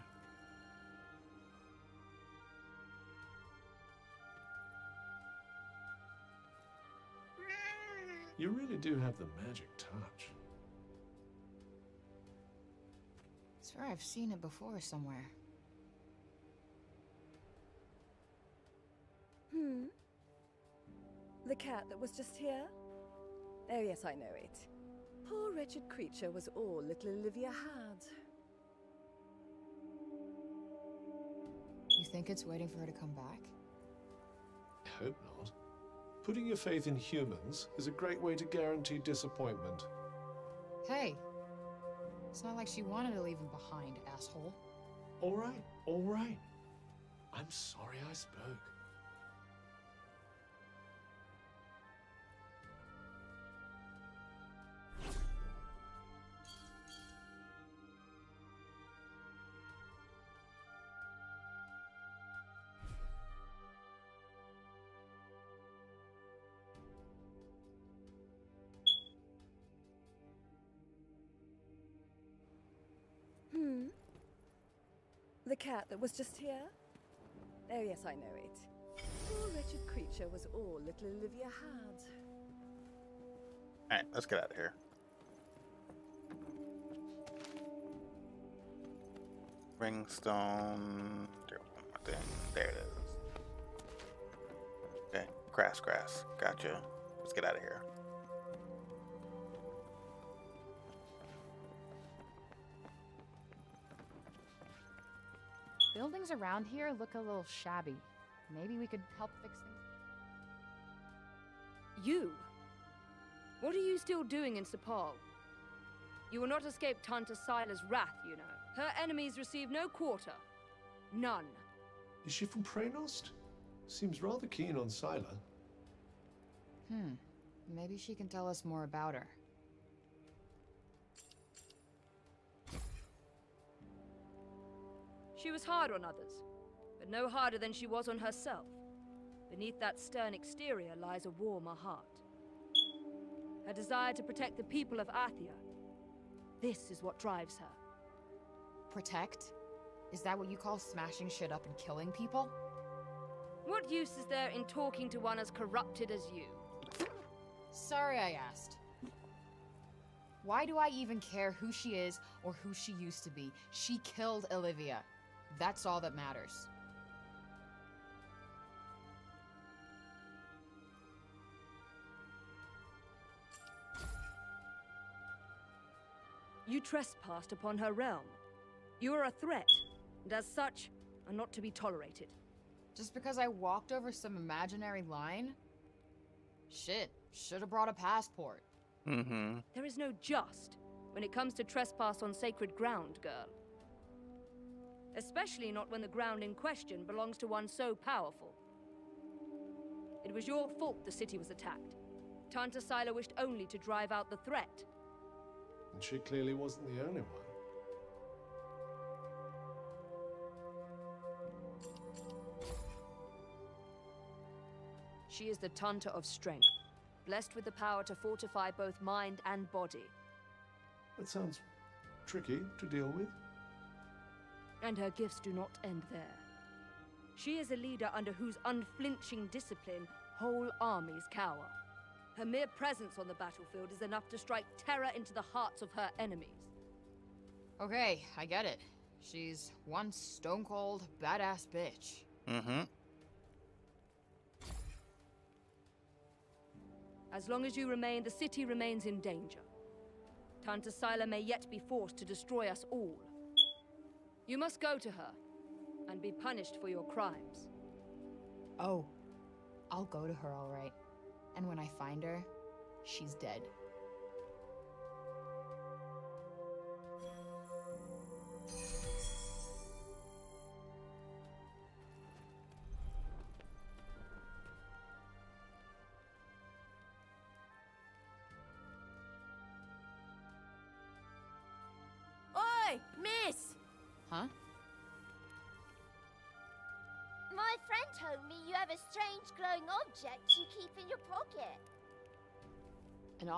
You really do have the magic touch. I swear I've seen it before somewhere. The cat that was just here? Oh yes, I know it. Poor wretched creature was all little Olivia had. You think it's waiting for her to come back? I hope not. Putting your faith in humans is a great way to guarantee disappointment. Hey, it's not like she wanted to leave him behind, asshole. All right. I'm sorry I spoke. The cat that was just here? Oh yes, I know it. Poor wretched creature was all little Olivia had. Alright, let's get out of here. Ringstone. There it is. Okay, grass. Gotcha. Let's get out of here. Buildings around here look a little shabby. Maybe we could help fix things. You? What are you still doing in Sepal? You will not escape Tanta Sila's wrath, you know. Her enemies receive no quarter. None. Is she from Praenost? Seems rather keen on Sila. Maybe she can tell us more about her. She was hard on others, but no harder than she was on herself. Beneath that stern exterior lies a warmer heart. Her desire to protect the people of Athia. This is what drives her. Protect? Is that what you call smashing shit up and killing people? What use is there in talking to one as corrupted as you? Sorry I asked. Why do I even care who she is or who she used to be? She killed Olivia. That's all that matters. You trespassed upon her realm. You are a threat, and as such, are not to be tolerated. Just because I walked over some imaginary line? Shit, should have brought a passport. Mm-hmm. There is no just when it comes to trespass on sacred ground, girl. Especially not when the ground in question belongs to one so powerful. It was your fault the city was attacked. Tanta Sila wished only to drive out the threat. And she clearly wasn't the only one. She is the Tanta of strength, blessed with the power to fortify both mind and body. That sounds tricky to deal with. And her gifts do not end there. She is a leader under whose unflinching discipline whole armies cower. Her mere presence on the battlefield is enough to strike terror into the hearts of her enemies. Okay, I get it. She's one stone-cold, badass bitch. Mm-hmm. As long as you remain, the city remains in danger. Tanta Sila may yet be forced to destroy us all. You must go to her, and be punished for your crimes. Oh, I'll go to her all right. And when I find her, she's dead. Oi, miss! Huh? My friend told me you have a strange glowing object you keep in your pocket. An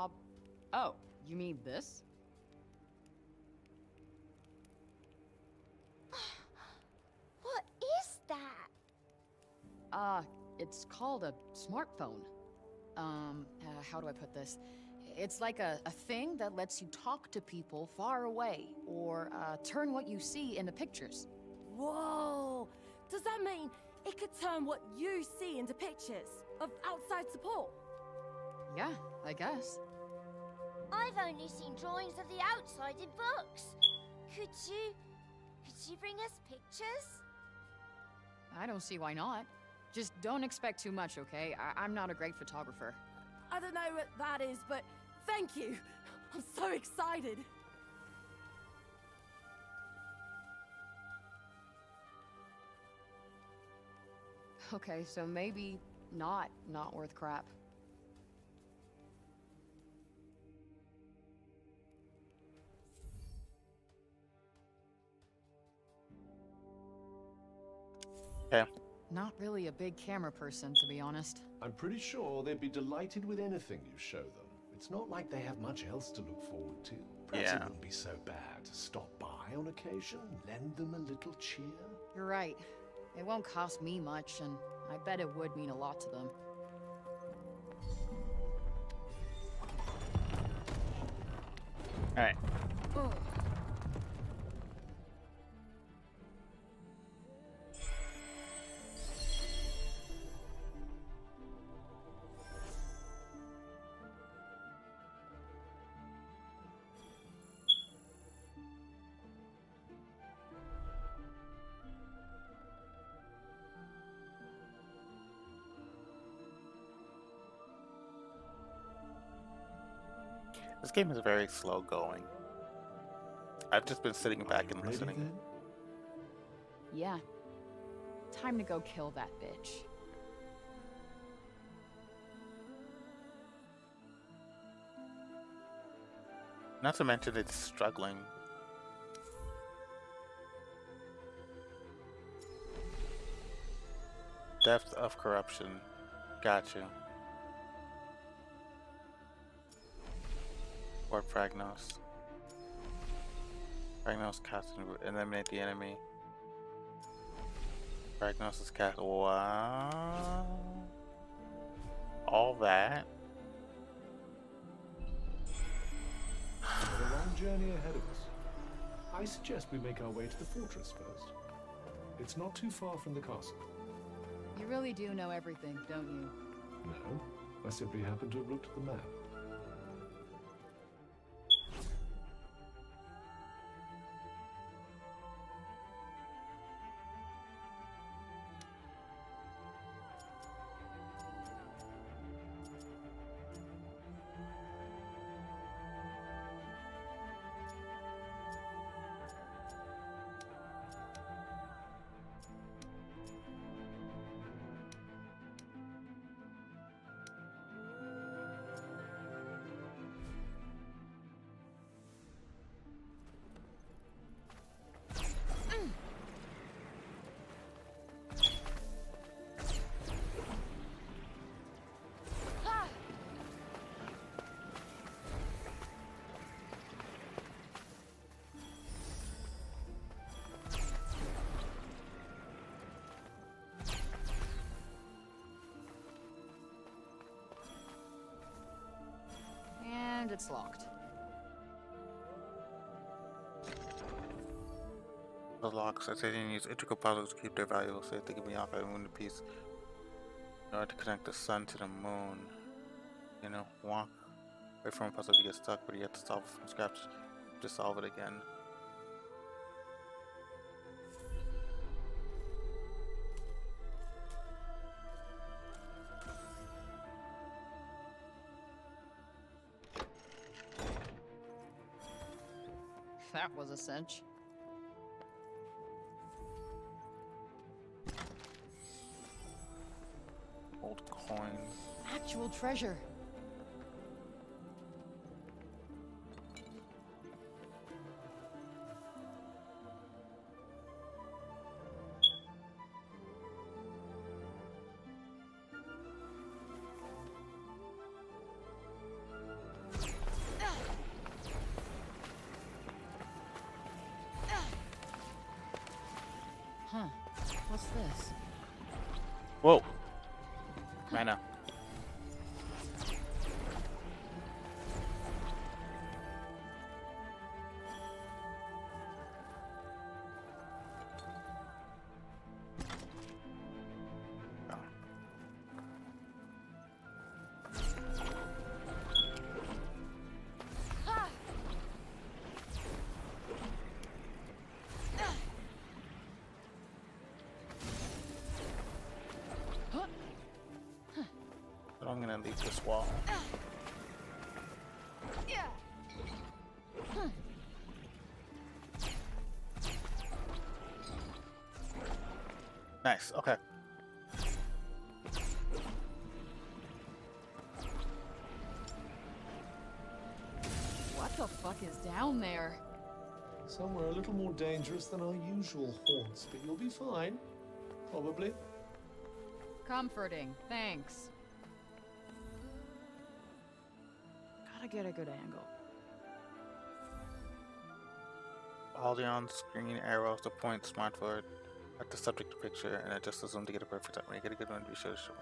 Oh, you mean this? What is that? It's called a smartphone. How do I put this? It's like a thing that lets you talk to people far away, or turn what you see into pictures. Whoa! Does that mean it could turn what you see into pictures of outside support? Yeah, I guess. I've only seen drawings of the outside in books. Could you bring us pictures? I don't see why not. Just don't expect too much, okay? I'm not a great photographer. I don't know what that is, but thank you. I'm so excited. Okay, so maybe not worth crap. Okay. Not really a big camera person, to be honest. I'm pretty sure they'd be delighted with anything you show them. It's not like they have much else to look forward to. Perhaps it wouldn't be so bad to stop by on occasion, lend them a little cheer. You're right. It won't cost me much, and I bet it would mean a lot to them. All right. Oh. This game is very slow going. I've just been sitting back and listening. Then? Yeah. Time to go kill that bitch. Not to mention it's struggling. Depth of corruption. Gotcha. Or Pragnos. Ragnos cast and eliminate the enemy. Ragnos is cast. Wow. All that. We have a long journey ahead of us. I suggest we make our way to the fortress first. It's not too far from the castle. You really do know everything, don't you? No, I simply happen to have looked at the map. And it's locked. The locks. I said you use integral puzzles to keep their valuable safe. They give me off and win the piece in order to connect the sun to the moon. You know, walk away from a puzzle if you get stuck, but you have to solve it from scratch to solve it again. That was a cinch. Old coins. Actual treasure. Huh. What's this? Whoa. Mana. I'm gonna leave this wall. Nice, okay. What the fuck is down there? Somewhere a little more dangerous than our usual haunts, but you'll be fine. Probably. Comforting, thanks. Gotta get a good angle. Hold the on-screen arrows to point smart forward at the subject picture and adjust the zoom to get a perfect shot. When you get a good one, be sure to show it.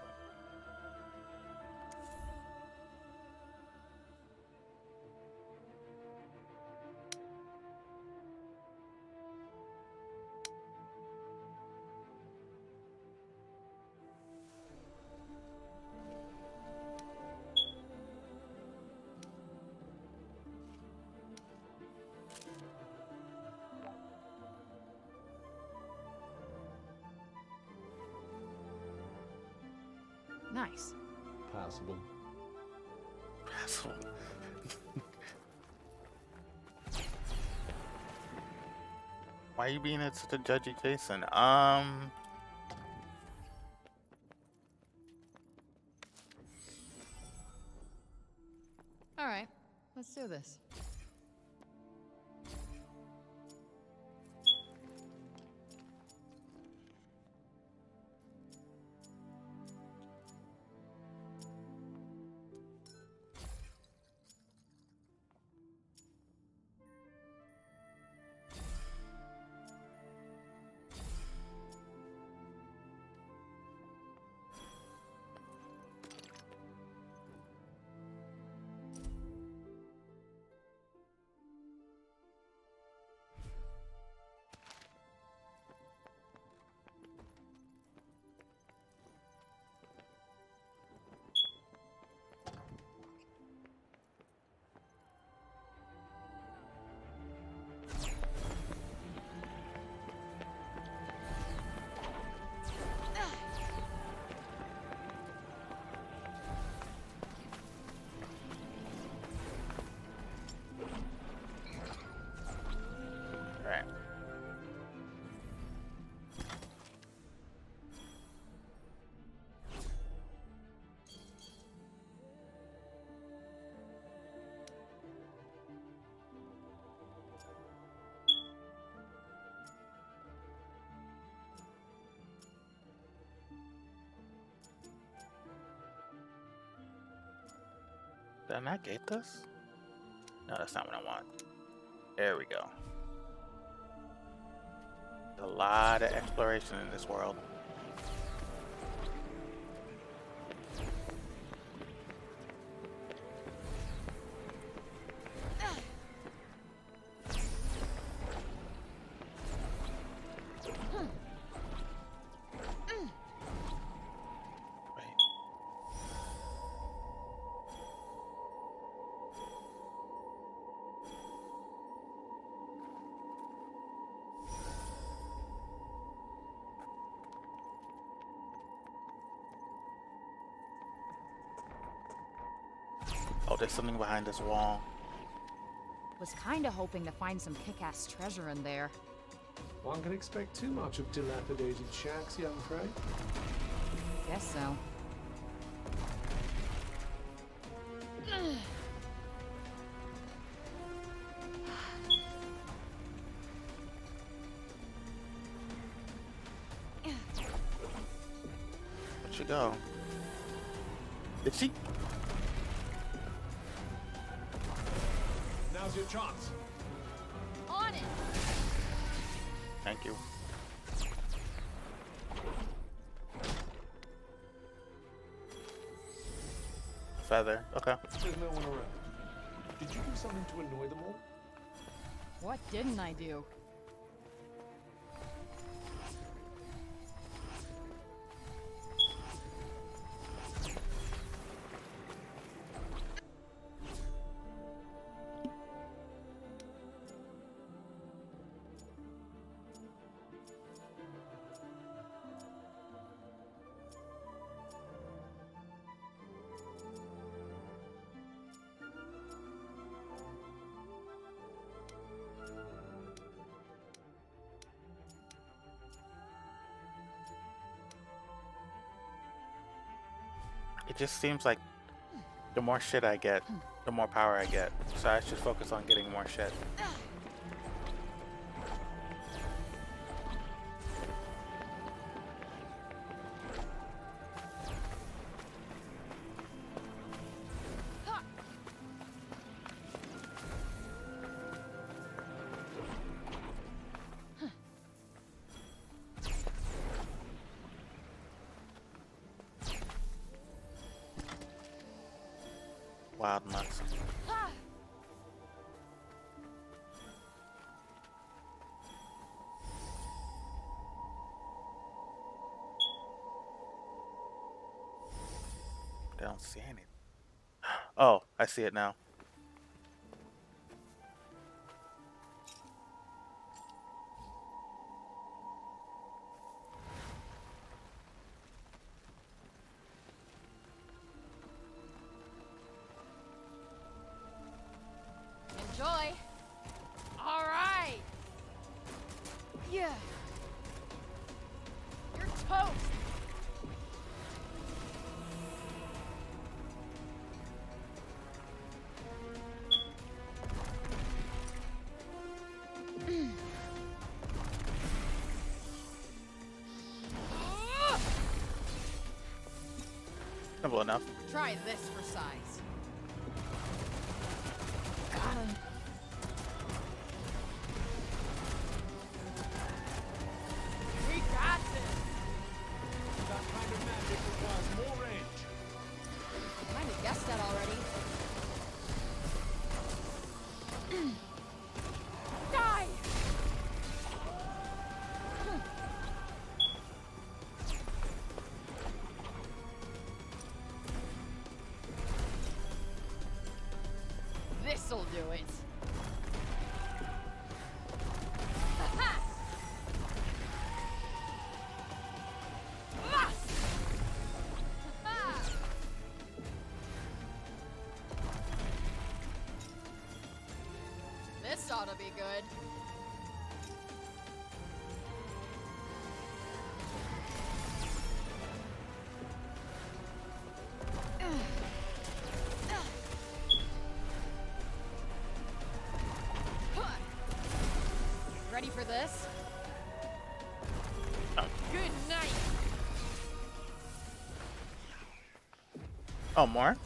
Nice. Passable. Passable. Why are you being such a judgy, Jason? Alright, let's do this. Did I not get this? No, that's not what I want. There we go. A lot of exploration in this world. Oh, there's something behind this wall. Was kinda hoping to find some kick-ass treasure in there. One can expect too much of dilapidated shacks, young Frey. Guess so. Where'd she go? Did she? Now's your chance. On it. Thank you. Feather. Okay. There's no one around. Did you do something to annoy them all? What didn't I do? It just seems like the more shit I get, the more power I get. So I should focus on getting more shit. Wild months. I don't see anything. Oh, I see it now. Enjoy. All right. Yeah. You're toast. Simple enough. Try this for size. Got him. We got this. That kind of magic requires more range. Kinda guessed that already. Die. This'll do it. This ought to be good. Ready for this? Good night. Oh, more?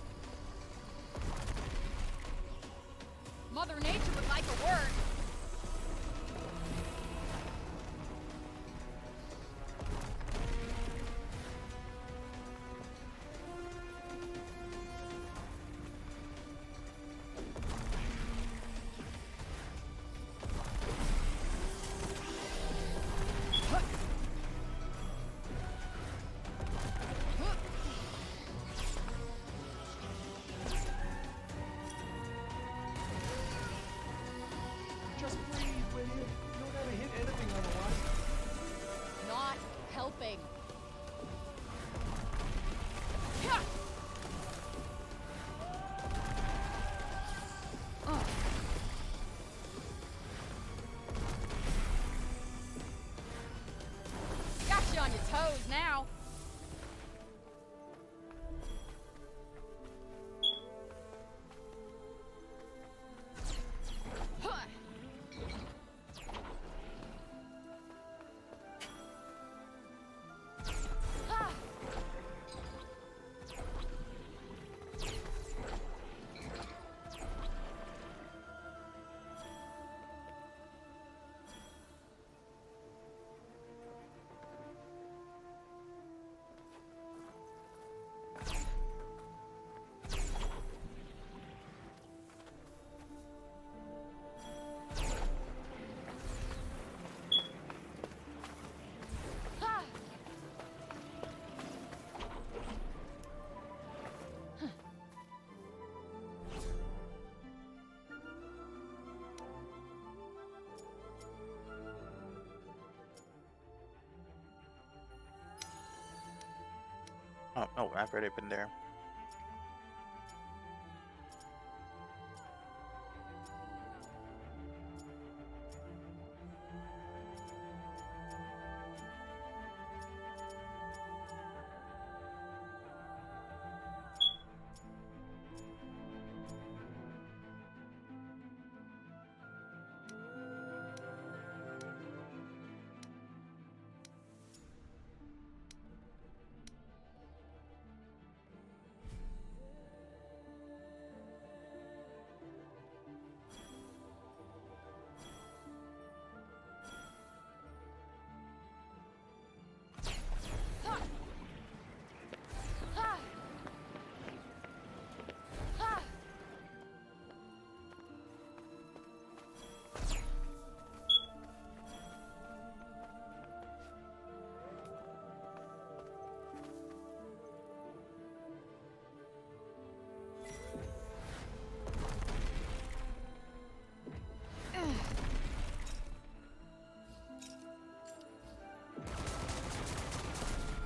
Oh, no, I've already been there.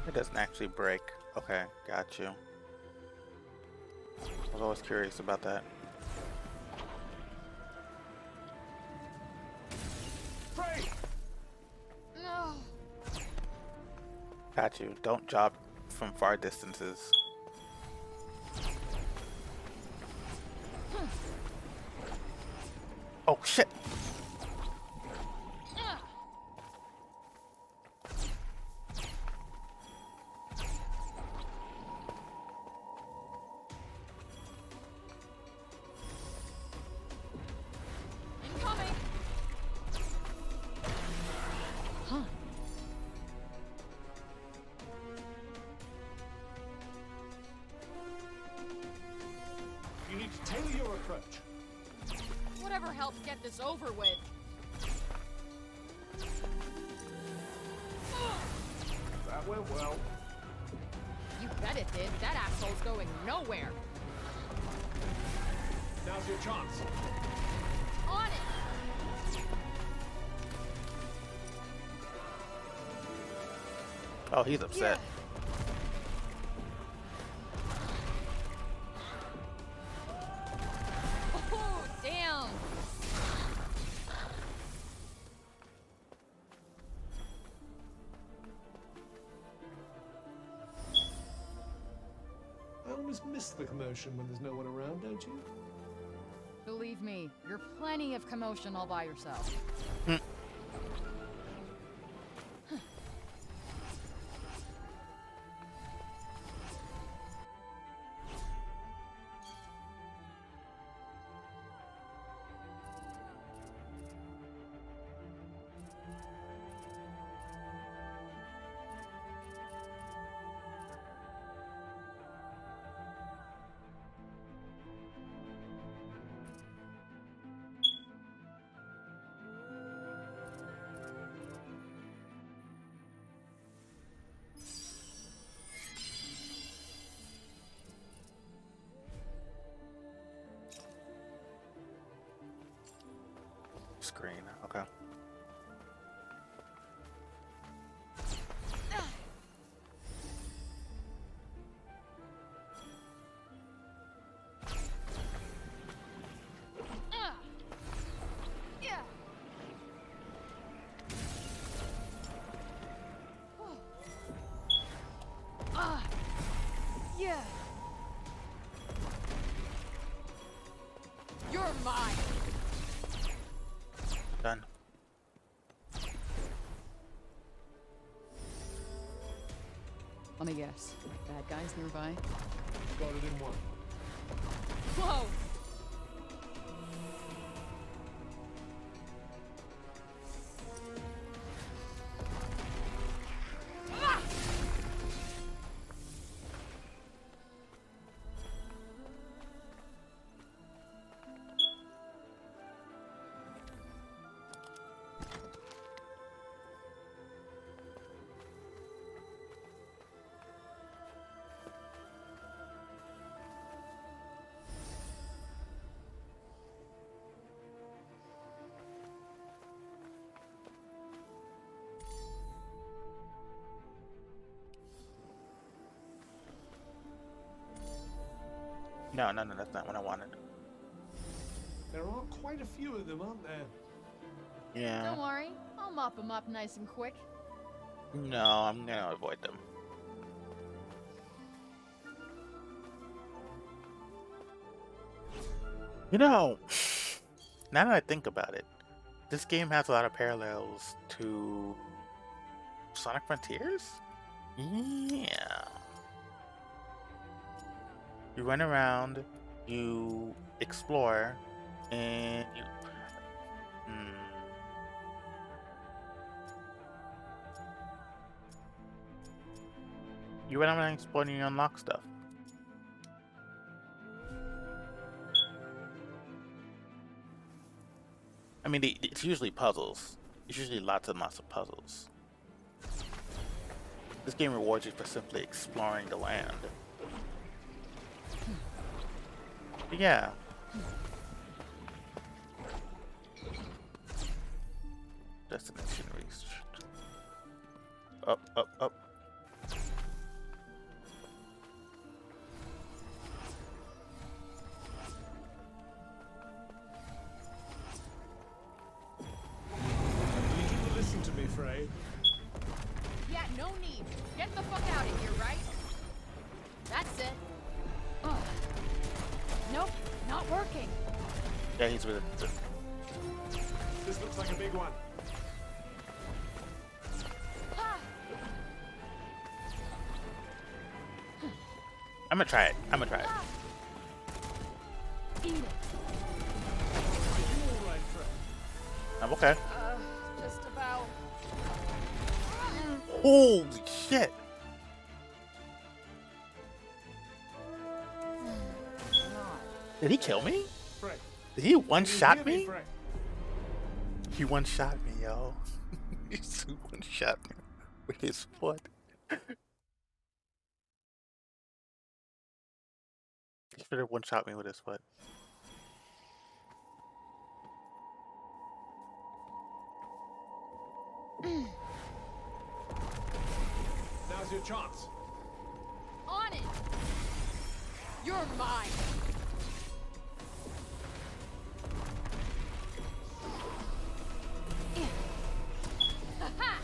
It doesn't actually break. Okay, got you. I was always curious about that. No. Got you. Don't jump from far distances. Oh shit! Incoming. Huh. You need to tailor your approach. Whatever helps get this over with. That went well. You bet it did. That asshole's going nowhere. Now's your chance. On it. Oh, he's upset. Oh, damn. I always miss the commotion when there's no one around, don't you? Believe me, you're plenty of commotion all by yourself. Screen. Okay. Yeah. Yeah. You're mine. Done. Let me guess. Bad guys nearby? Got it in one. Whoa! Ah! No, that's not what I wanted. There are quite a few of them, aren't there? Yeah. Don't worry, I'll mop them up nice and quick. No, I'm gonna avoid them. You know, now that I think about it, this game has a lot of parallels to Sonic Frontiers? Yeah. You run around, you explore, and you... You run around exploring and you unlock stuff. I mean, it's usually puzzles. It's usually lots and lots of puzzles. This game rewards you for simply exploring the land. But yeah. Destination reached. Up, up, up. Frey. Yeah, no need. Get the fuck out of here, right? That's it. Oh. Nope, not working. Yeah, he's with it. This looks like a big one. I'm gonna try it. Eat it. I'm okay. Just about. Holy shit! Did he kill me? Frey. Did he one-shot me? Frey. He one-shot me, yo. He one-shot me with his foot. He should have one-shot me with his foot. Now's your chance. On it! You're mine! Aha!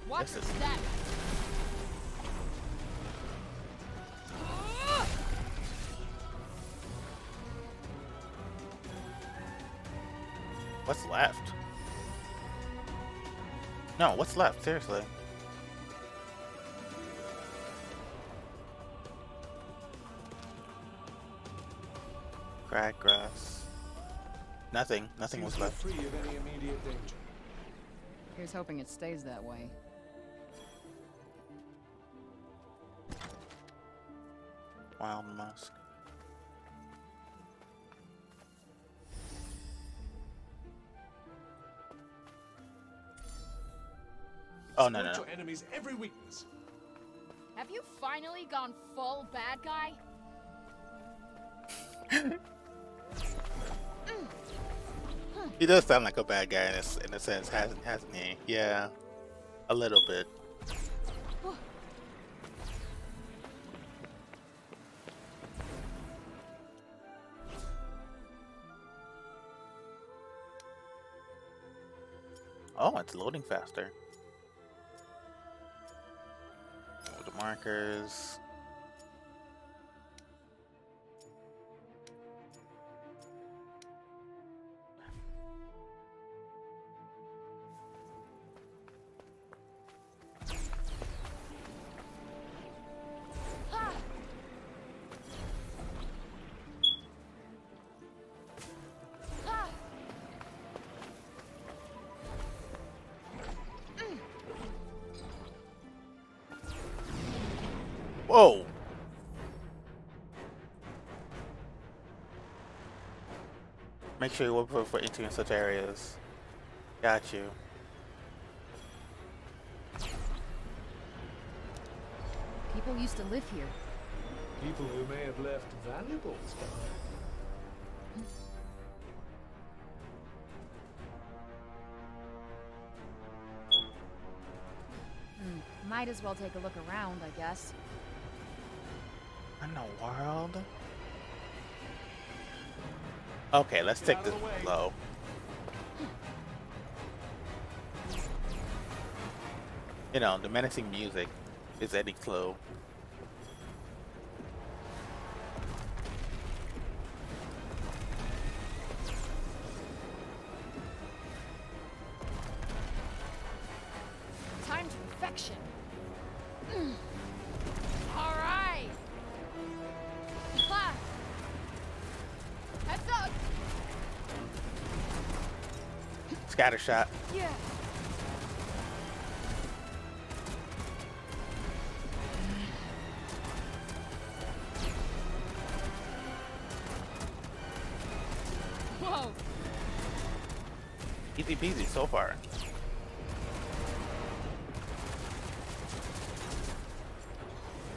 Watch the step! What's left? No, what's left? Seriously. Craggrass. Nothing was left. Free of any immediate danger. Here's hoping it stays that way. Wild Musk. Oh, no. Your enemy's every weakness. Have you finally gone full bad guy? He does sound like a bad guy in a sense, hasn't he? Yeah, a little bit. Oh, it's loading faster. Oh, the markers. Whoa! Make sure you look for entering in such areas. Got you. People used to live here. People who may have left valuables behind. Might as well take a look around, I guess. In the world? Okay, let's take this low. You know, the menacing music is any clue. Time to infection. All right. Ha. Heads up. Scatter shot. Yeah. Whoa. Easy peasy so far.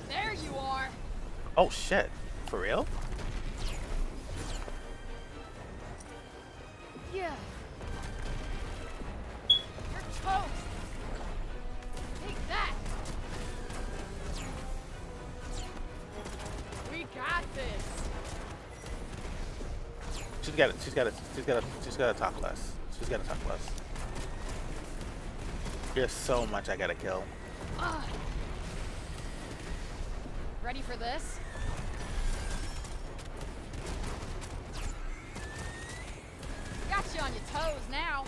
There you are. Oh shit. For real? Yeah. You're toast. Take that. We got this. She's gotta talk less. She's gotta talk less. There's so much I gotta kill. Ready for this? Got you on your toes now.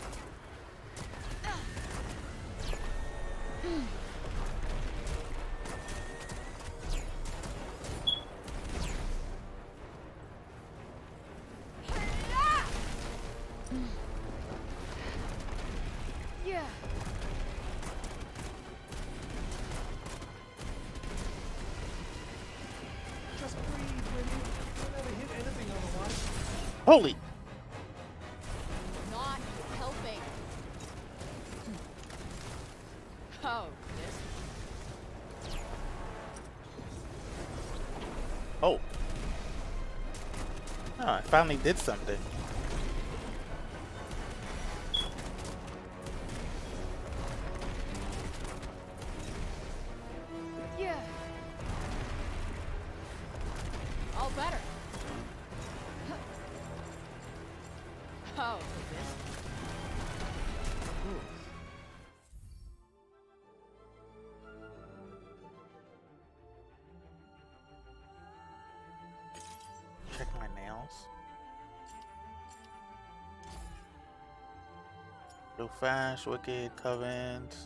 Yeah. Just breathe, Winnie. You'll never hit anything otherwise. Holy! Not helping. Oh, this. Oh. Oh, I finally did something. Yeah. All better. Oh, this. Check my nails. Real fast, wicked, covenant.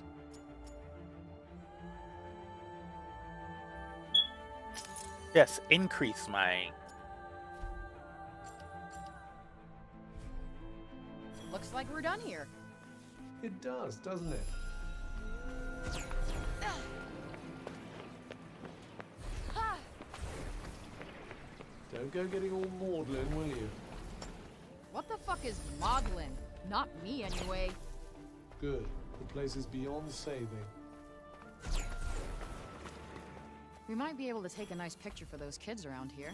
Yes, increase my. Looks like we're done here. It does, doesn't it? Don't go getting all maudlin, will you? What the fuck is maudlin? Not me, anyway. Good. The place is beyond saving. We might be able to take a nice picture for those kids around here.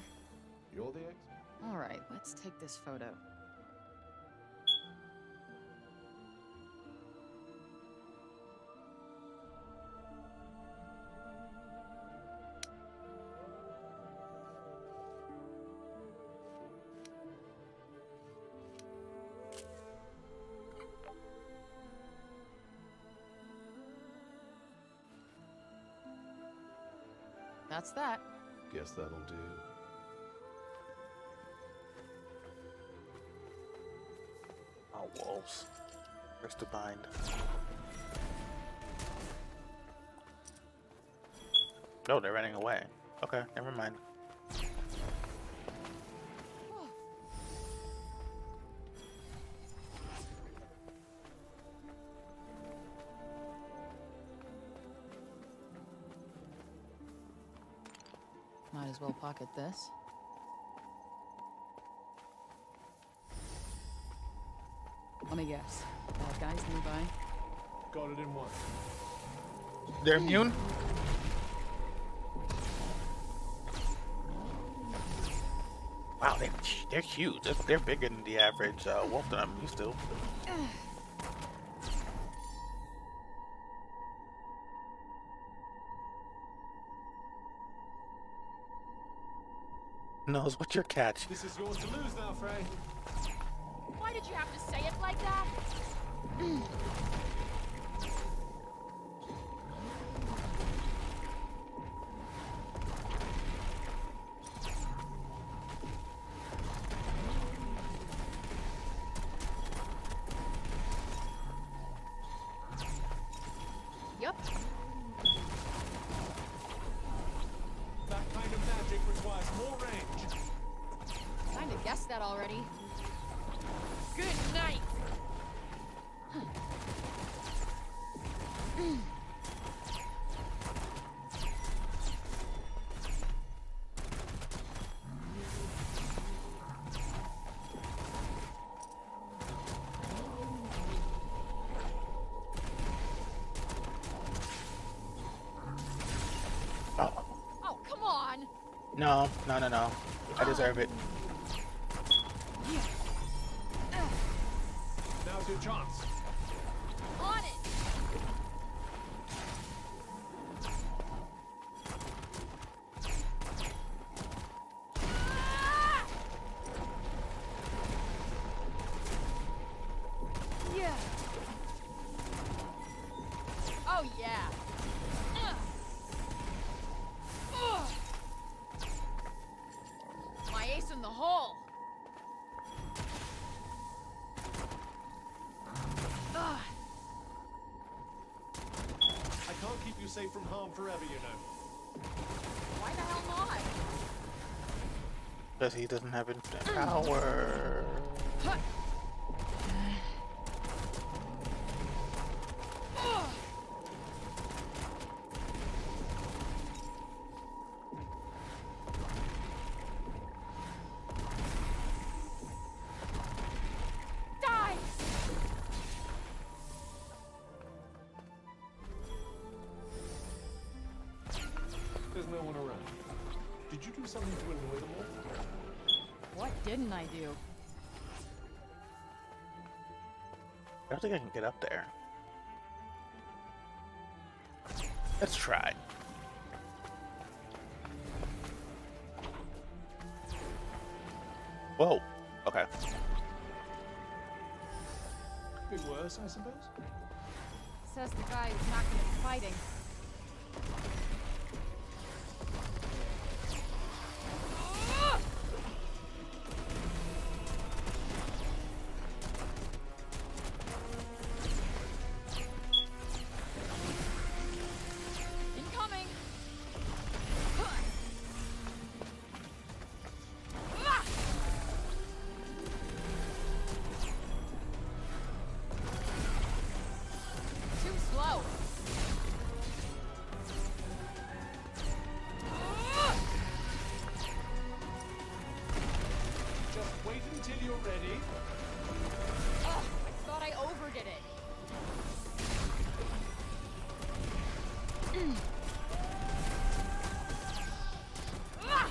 You're the expert. All right, let's take this photo. That's that. Guess that'll do. Oh, wolves. Where's the bind? Oh, they're running away. Okay, never mind. Might as well pocket this. Let me guess. Bad guys nearby? Got it in one. They're immune? Wow, they're huge. They're bigger than the average wolf that I'm used to. Nose, what's your catch? This is yours to lose now, Frey. Why did you have to say it like that? Yep. That kind of magic requires more range. Kinda guessed that already. Good night. Oh, come on. No. I deserve it. Now's your chance. On it. Yeah. Oh, yeah. My ace in the hole. I can't keep you safe from harm forever, you know. Why the hell not? Because he doesn't have infinite power. Die! There's no one around. Did you do something to annoy them all? What didn't I do? I don't think I can get up there. Let's try. Whoa. Okay. Bit worse, I suppose? Says the guy who's not gonna be fighting. Incoming. Too slow. Just wait until you're ready. Ugh, I thought I overdid it. Ah!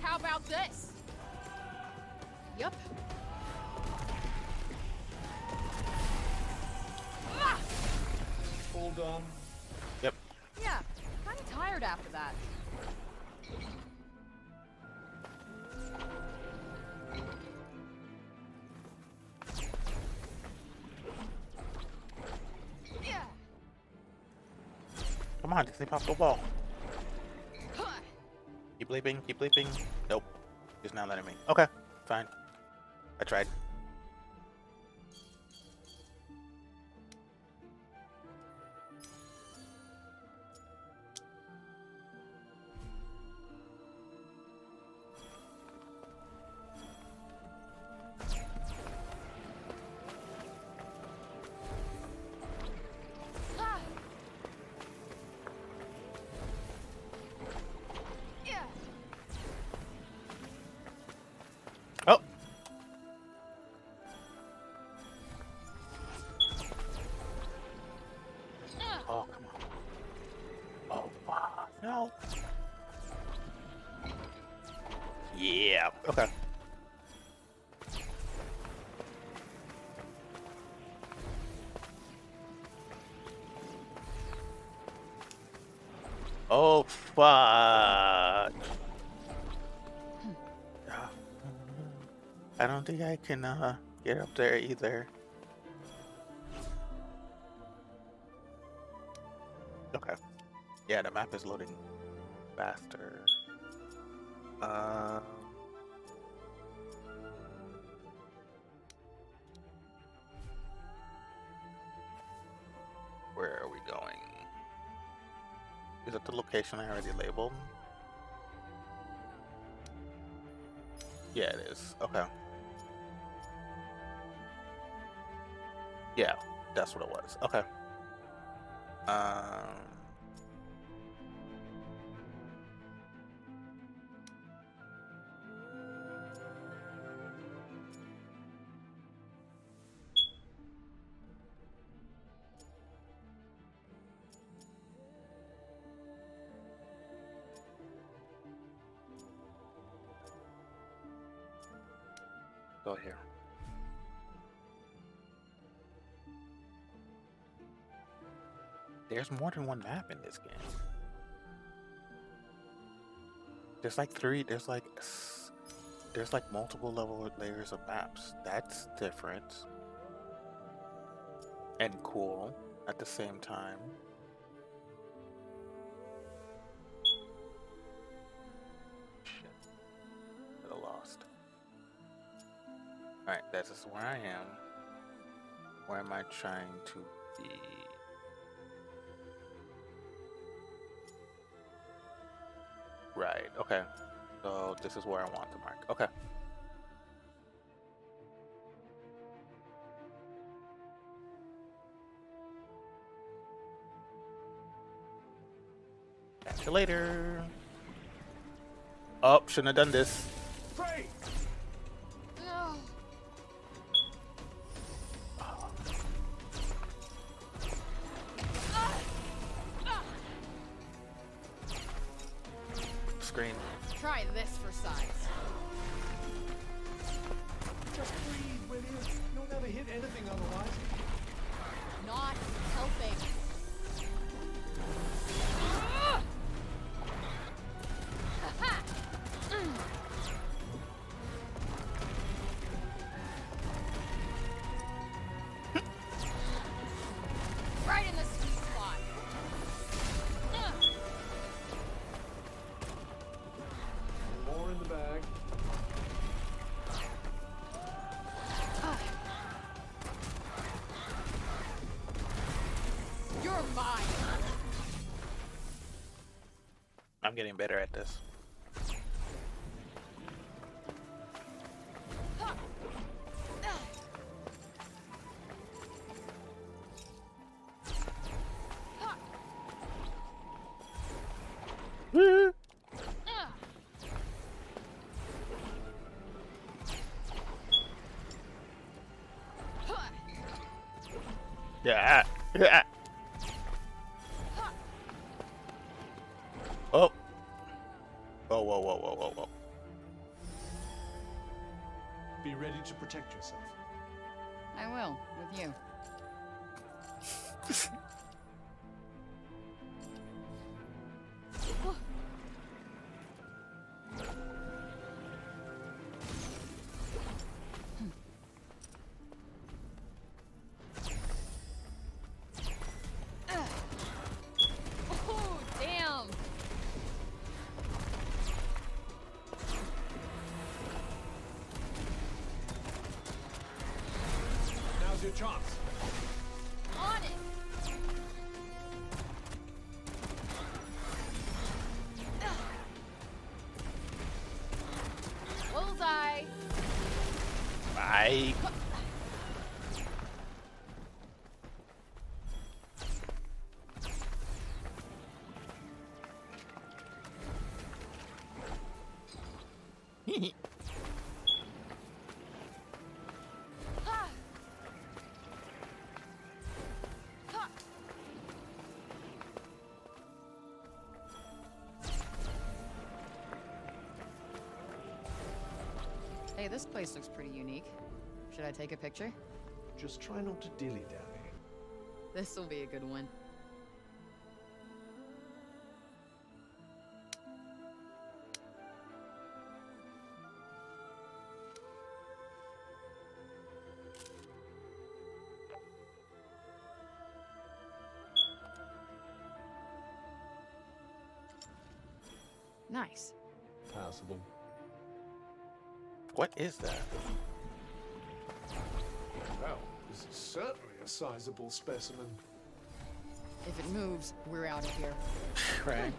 How about this? Yep. Ah! All done. Yep. Yeah, kinda tired after that. Yeah. Come on, Disney, pop the ball. Keep leaping, keep leaping. Nope. He's not letting me. Okay, fine. I tried. Ah! Yeah. Oh! Oh, come on. Oh, fuck. No. Yeah. Okay. Oh, fuck. I don't think I can get up there either. Okay. Yeah, the map is loading faster. Where are we going? Is it the location I already labeled? Yeah, it is. Okay. Yeah, that's what it was. Okay. Go here. There's more than one map in this game. There's like multiple layers of maps. That's different and cool at the same time. Shit. Got lost. Alright, this is where I am. Where am I trying to be? Right, okay. So this is where I want to mark. Okay. Catch you later. Oh, shouldn't have done this. Frey! Screen. Try this for size. Just breathe, will you? You'll never hit anything otherwise. Not helping. Right in the sweet spot. More in the bag. You're mine. I'm getting better at this. Yeah. Yeah. Oh. Whoa, whoa, whoa, whoa, whoa, whoa. Be ready to protect yourself. I will, with you. Oh, damn! Now's your chance. On it! Bullseye! Bye. Hey, this place looks pretty unique. Should I take a picture? Just try not to dilly-dally. This will be a good one. Nice. Passable. What is that? Well, this is certainly a sizable specimen. If it moves, we're out of here. Right.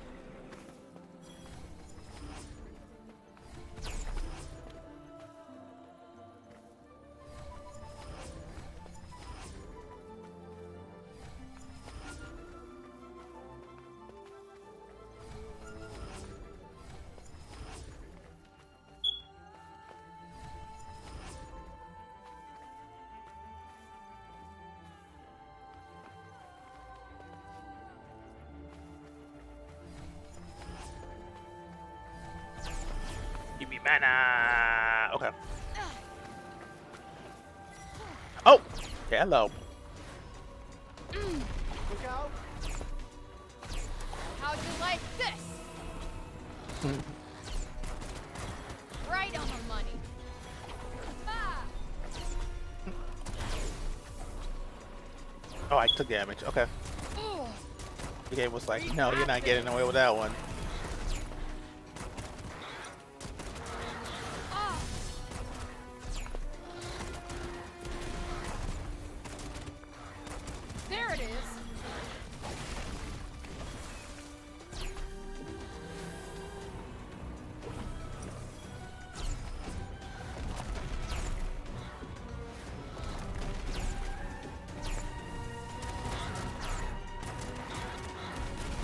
Give me mana. Okay. Oh, hello. Look out! How'd you like this? Right on the money. Oh, I took damage. Okay. The game was like, no, you're not getting away with that one. There it is.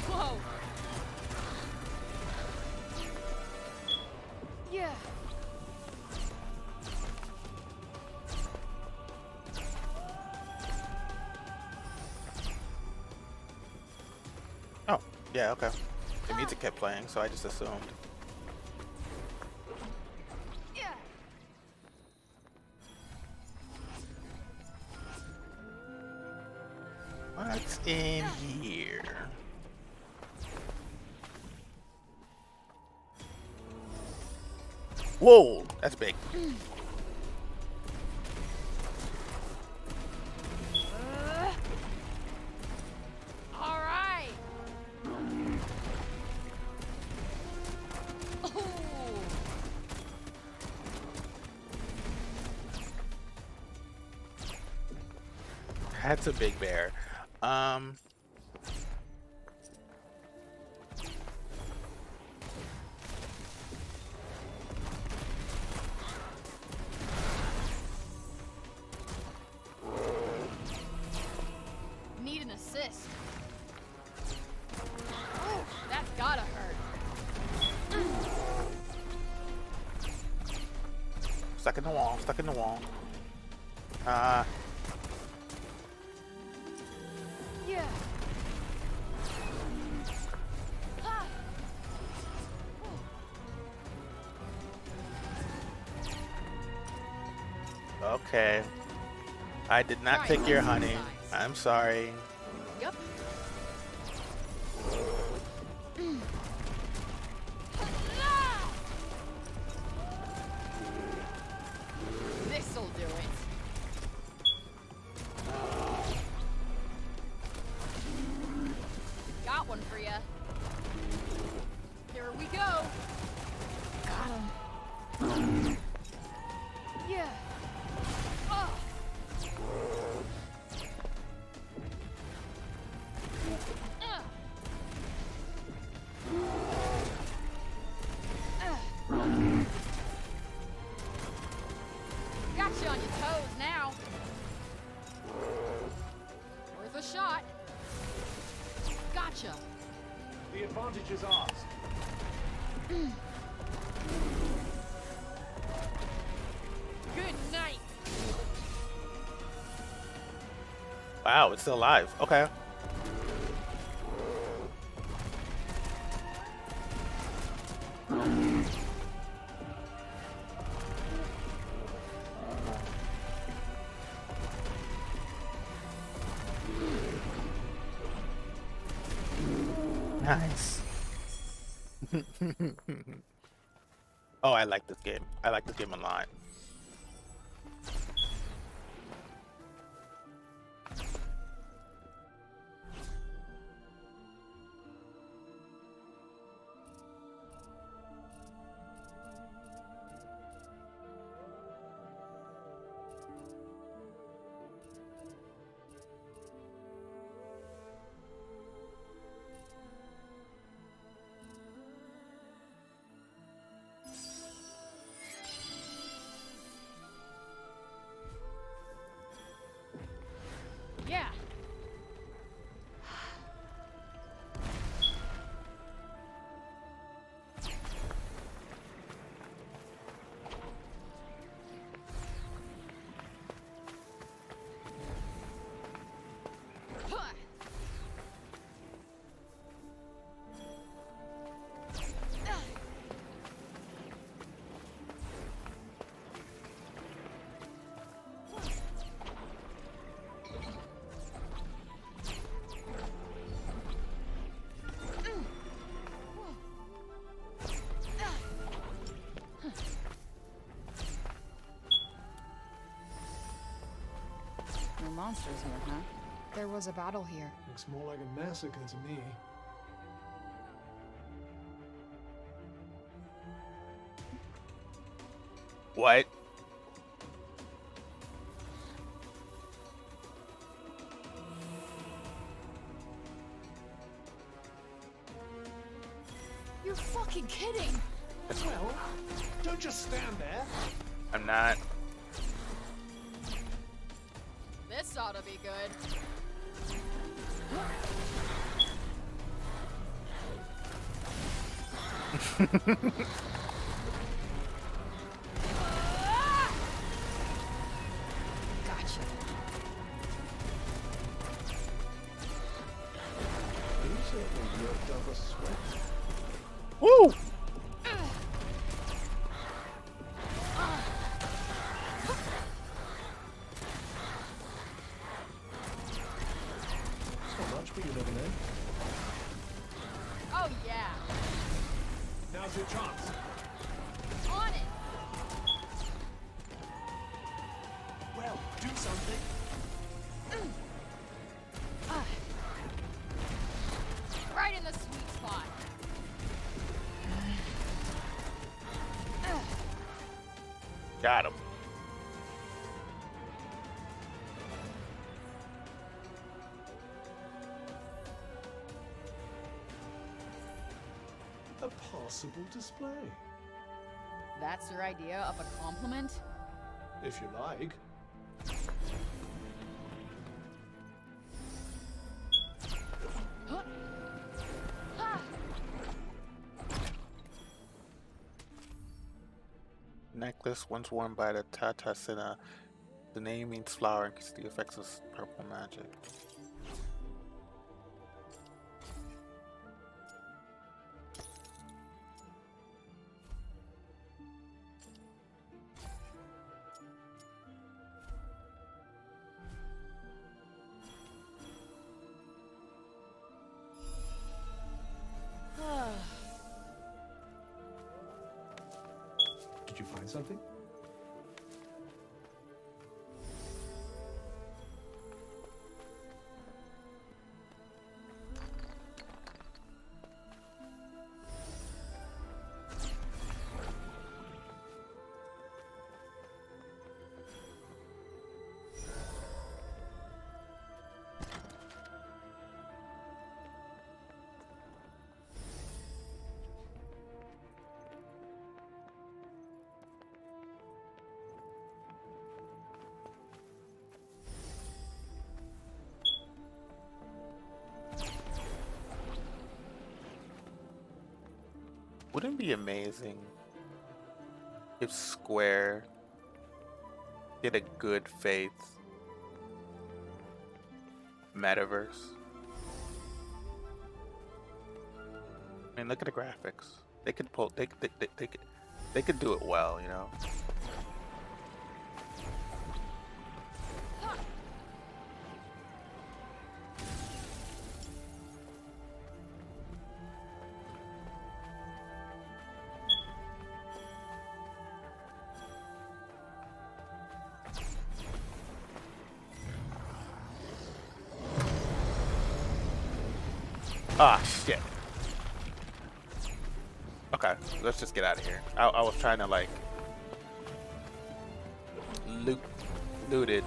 Whoa. Yeah. Oh, yeah, okay. The music kept playing, so I just assumed. Yeah. What's in here? Whoa, that's big. All right. Ooh. That's a big bear. Need an assist. Ooh, that's gotta hurt. Stuck in the wall, stuck in the wall. Yeah. Ah. Okay. I did not Right, take your that's honey. nice. I'm sorry. Yep. This'll do it. Got one for ya. Here we go. Got him. Yeah. Oh. Got you on your toes now. Worth a shot. Gotcha. The advantage is ours. Good night. Wow, it's still alive. Okay. Nice. Oh, I like this game. I like this game a lot. monsters here, huh? There was a battle here. Looks more like a massacre to me. What? You're fucking kidding! Well, don't just stand there. I'm not. This ought to be good. Gotcha. You certainly worked up a sweat. Woo! So much, but you never know. Oh yeah. Now's your chance. On it. Well, do something. Right in the sweet spot. Got him. A possible display, That's your idea of a compliment? if you like. Necklace once worn by the Tatasina. The name means flower and increases the effects of purple magic. Did you find something? Wouldn't it be amazing if Square did a good faith metaverse? I mean, look at the graphics. They could pull. They could do it well, you know. Ah, shit. Okay, let's just get out of here. I was trying to like loot it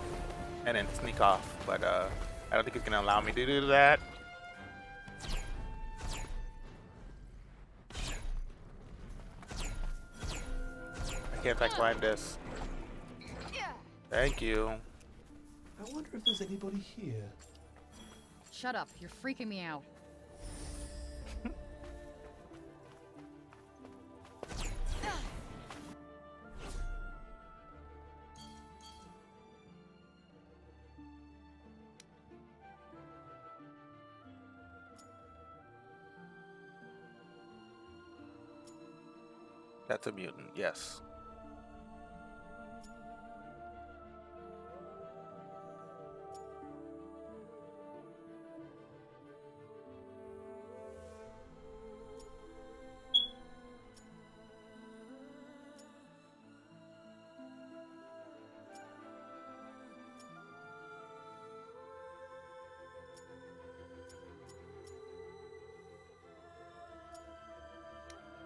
and then sneak off, but I don't think it's gonna allow me to do that. I can't like climb this. Thank you. I wonder if there's anybody here. Shut up, you're freaking me out. That's a mutant, yes.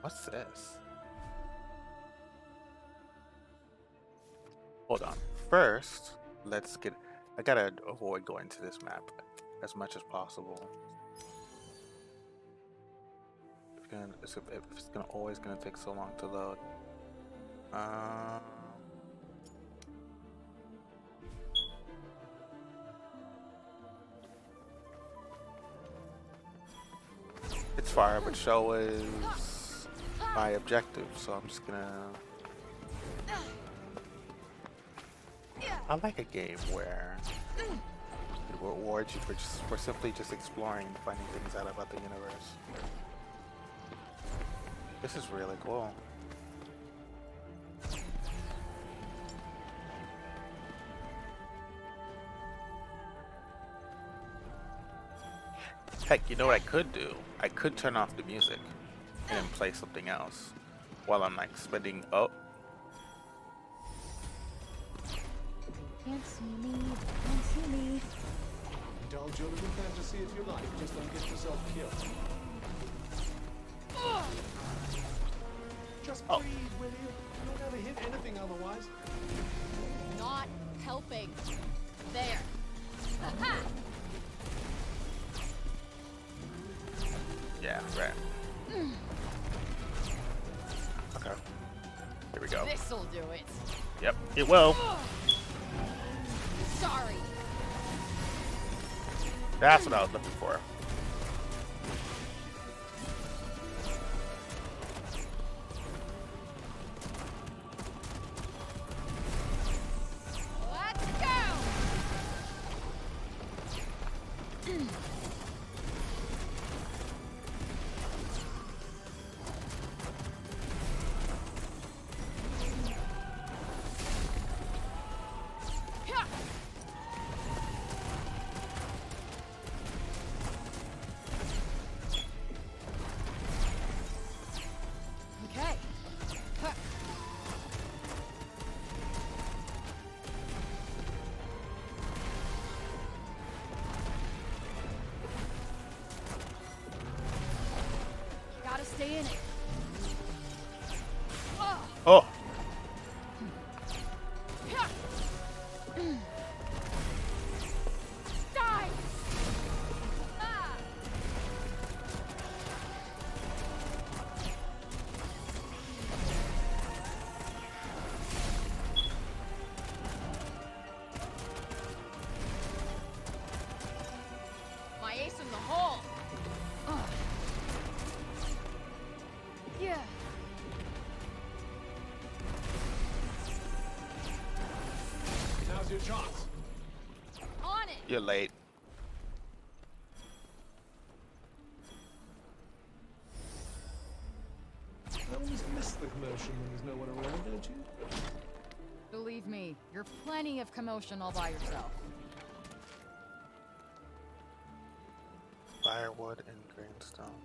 What's this? Hold on. First, let's get... I gotta avoid going to this map as much as possible. It's always gonna take so long to load. It's fire, but show is my objective, so I'm just gonna... I like a game where it rewards you for simply just exploring, finding things out about the universe. This is really cool. Heck, you know what I could do? I could turn off the music and then play something else while I'm like spending... Oh. Can't see me, can't see me. Indulge your little fantasy if you like, just don't get yourself killed. Just breathe, will you? You'll never hit anything otherwise. Not helping. There. Aha! Yeah, right. Okay. Here we go. This'll do it. Yep, it will. Sorry. That's what I was looking for. Let's go. Okay. Gotta stay in it. Oh. Die. Ah. My ace in the hole. Yeah. Now's your chance. On it. You're late. I always miss the commotion when there's no one around, don't you? Believe me, you're plenty of commotion all by yourself. Firewood and greenstone.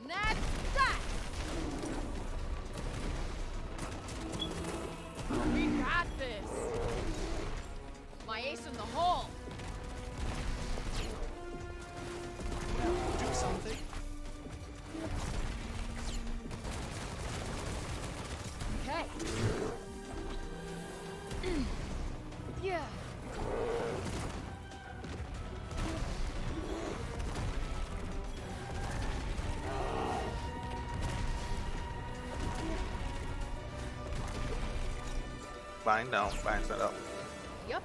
And that's that. We got this. My ace in the hole. Do something. Okay. Yeah. Bind down, binds that up. Yep.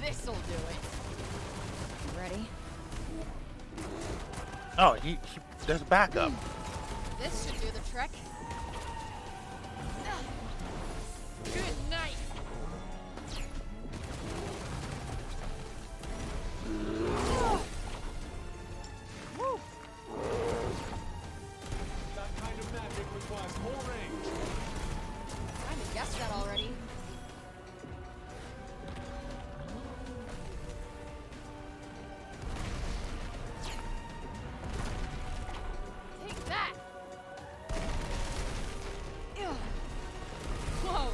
This'll do it. Ready? Oh, there's backup. This should do the trick. Good night. That kind of magic requires more range. I kind of guessed that already. Take that. Whoa.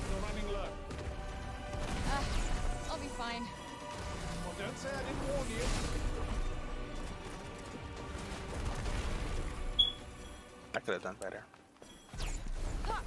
You're running low. I'll be fine. Well, don't say I didn't warn you. I could have done better. Huh.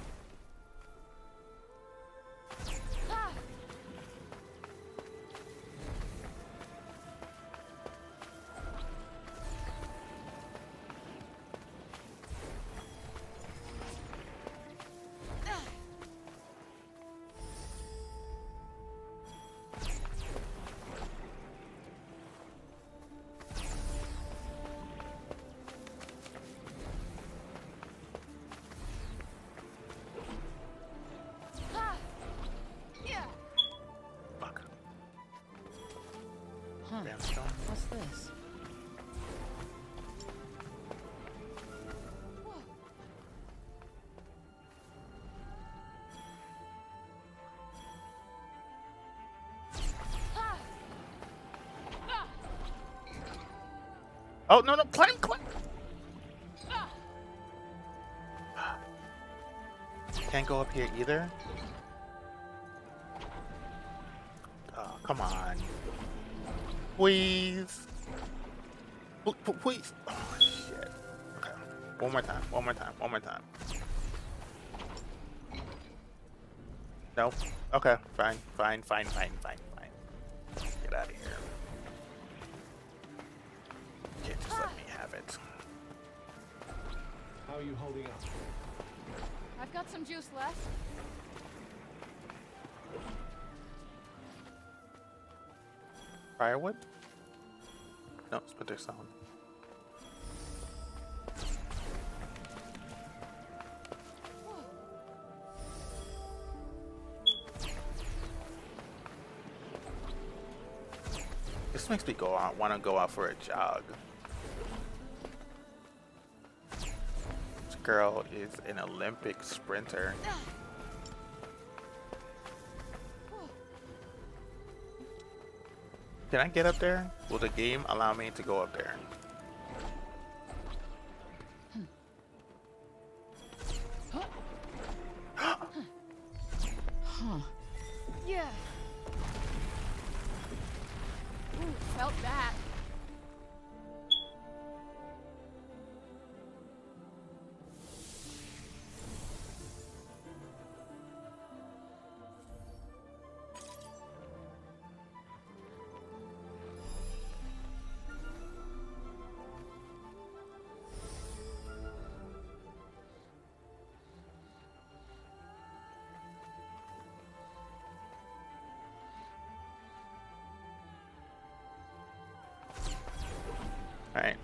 Bandstone. What's this? Oh no, climb. Can't go up here either. Oh, come on. Please. Please. Oh, shit. Okay. One more time. Nope. Okay, fine. Get out of here. Can't just let me have it. How are you holding up? I've got some juice left. Firewood? No, splinter stone. This makes me want to go out for a jog. This girl is an Olympic sprinter. Can I get up there? Will the game allow me to go up there? Huh. Yeah. Ooh, felt that. Alright.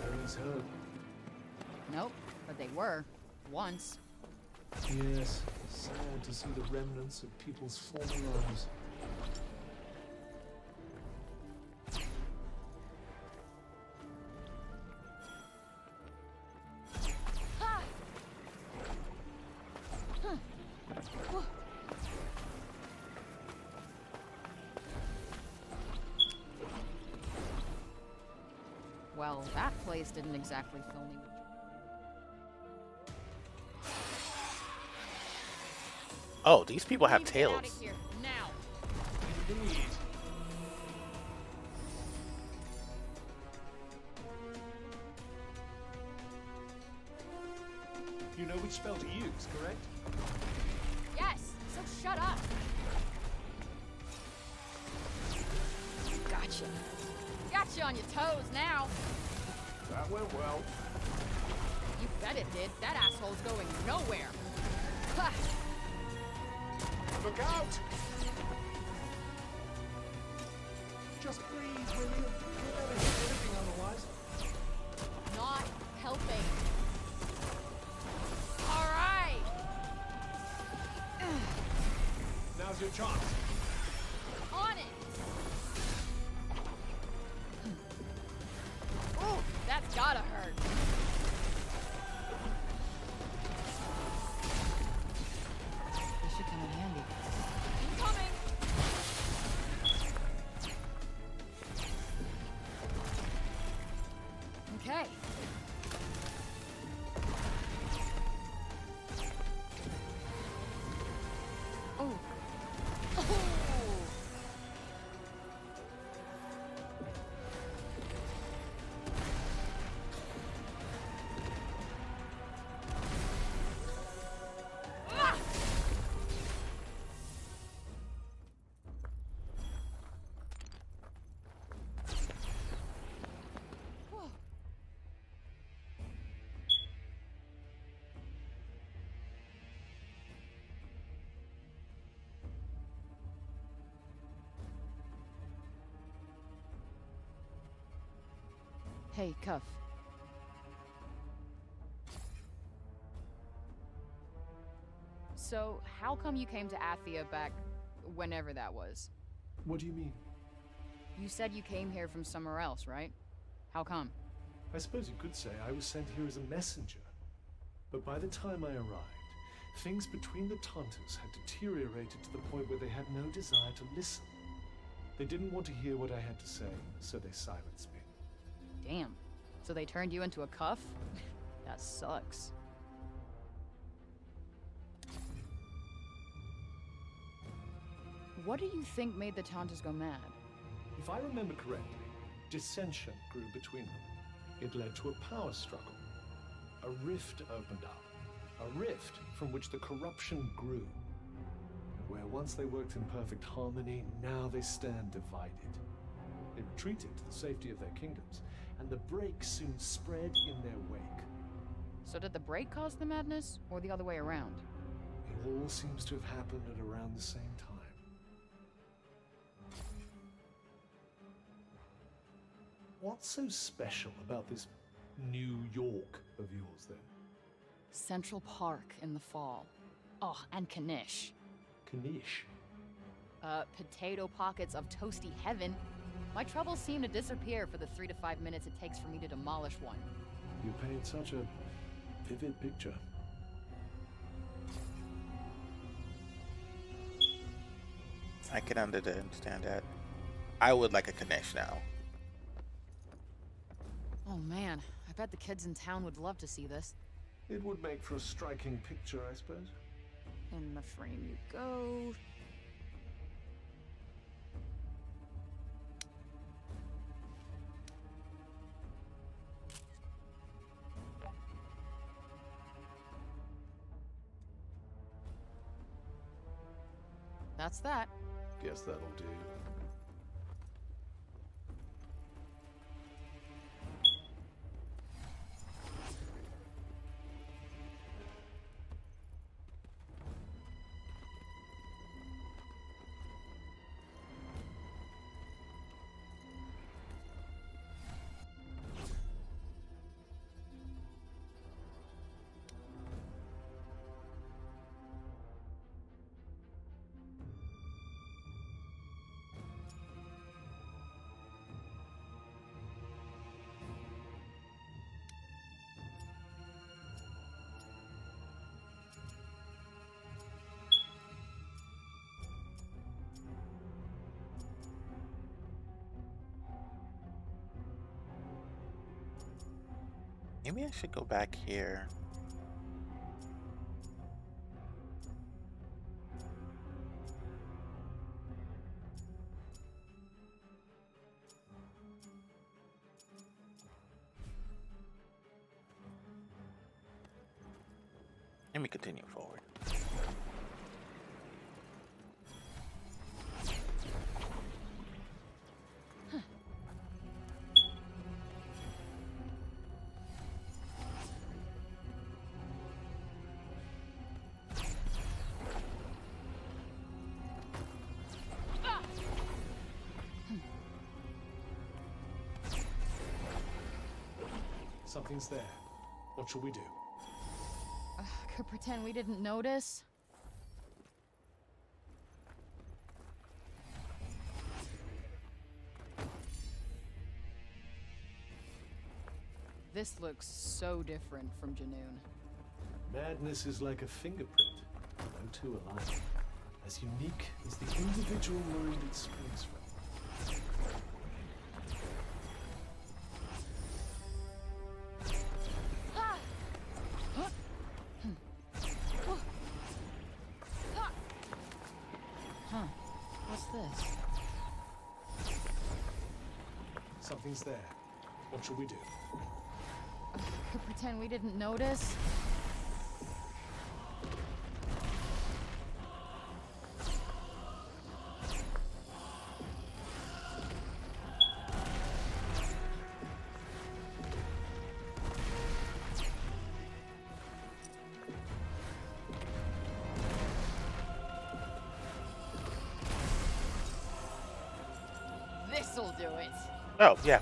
Everyone's hurt. Nope, but they were. Once. Yes, sad to see the remnants of people's former lives. Well, that place didn't exactly fill me with... Oh, these people have Get out tails. of here, now. Indeed. You know which spell to use, correct? Yes, so shut up. Gotcha. Gotcha on your toes now. That went well. You bet it did. That asshole's going nowhere. Ha! Look out! Just breathe, will you? You're never hit anything otherwise. Not helping. All right. Now's your chance. On it. Oh, that's gotta hurt. This should come in handy. Incoming. Okay. Oh. Hey, Cuff. So, how come you came to Athia back whenever that was? What do you mean? You said you came here from somewhere else, right? How come? I suppose you could say I was sent here as a messenger. But by the time I arrived, things between the Tantas had deteriorated to the point where they had no desire to listen. They didn't want to hear what I had to say, so they silenced me. Damn. So they turned you into a cuff? That sucks. What do you think made the Tantas go mad? If I remember correctly, dissension grew between them. It led to a power struggle. A rift opened up. A rift from which the corruption grew. Where once they worked in perfect harmony, now they stand divided. They retreated to the safety of their kingdoms, and the break soon spread in their wake. So did the break cause the madness, or the other way around? It all seems to have happened at around the same time. What's so special about this New York of yours, then? Central Park in the fall. Oh, and Knish. Knish? Potato pockets of toasty heaven. My troubles seem to disappear for the 3 to 5 minutes it takes for me to demolish one. You paint such a vivid picture. I can understand that. I would like a Knish now. Oh man, I bet the kids in town would love to see this. It would make for a striking picture, I suppose. In the frame you go. That's that. Guess that'll do. Maybe I should go back here. Let me continue forward. Something's there. What shall we do? Could pretend we didn't notice. This looks so different from Junoon. Madness is like a fingerprint. No two alike. As unique as the individual mind it springs from. Huh. What's this? Something's there. What shall we do? Could pretend we didn't notice. This'll do it. Oh, yeah.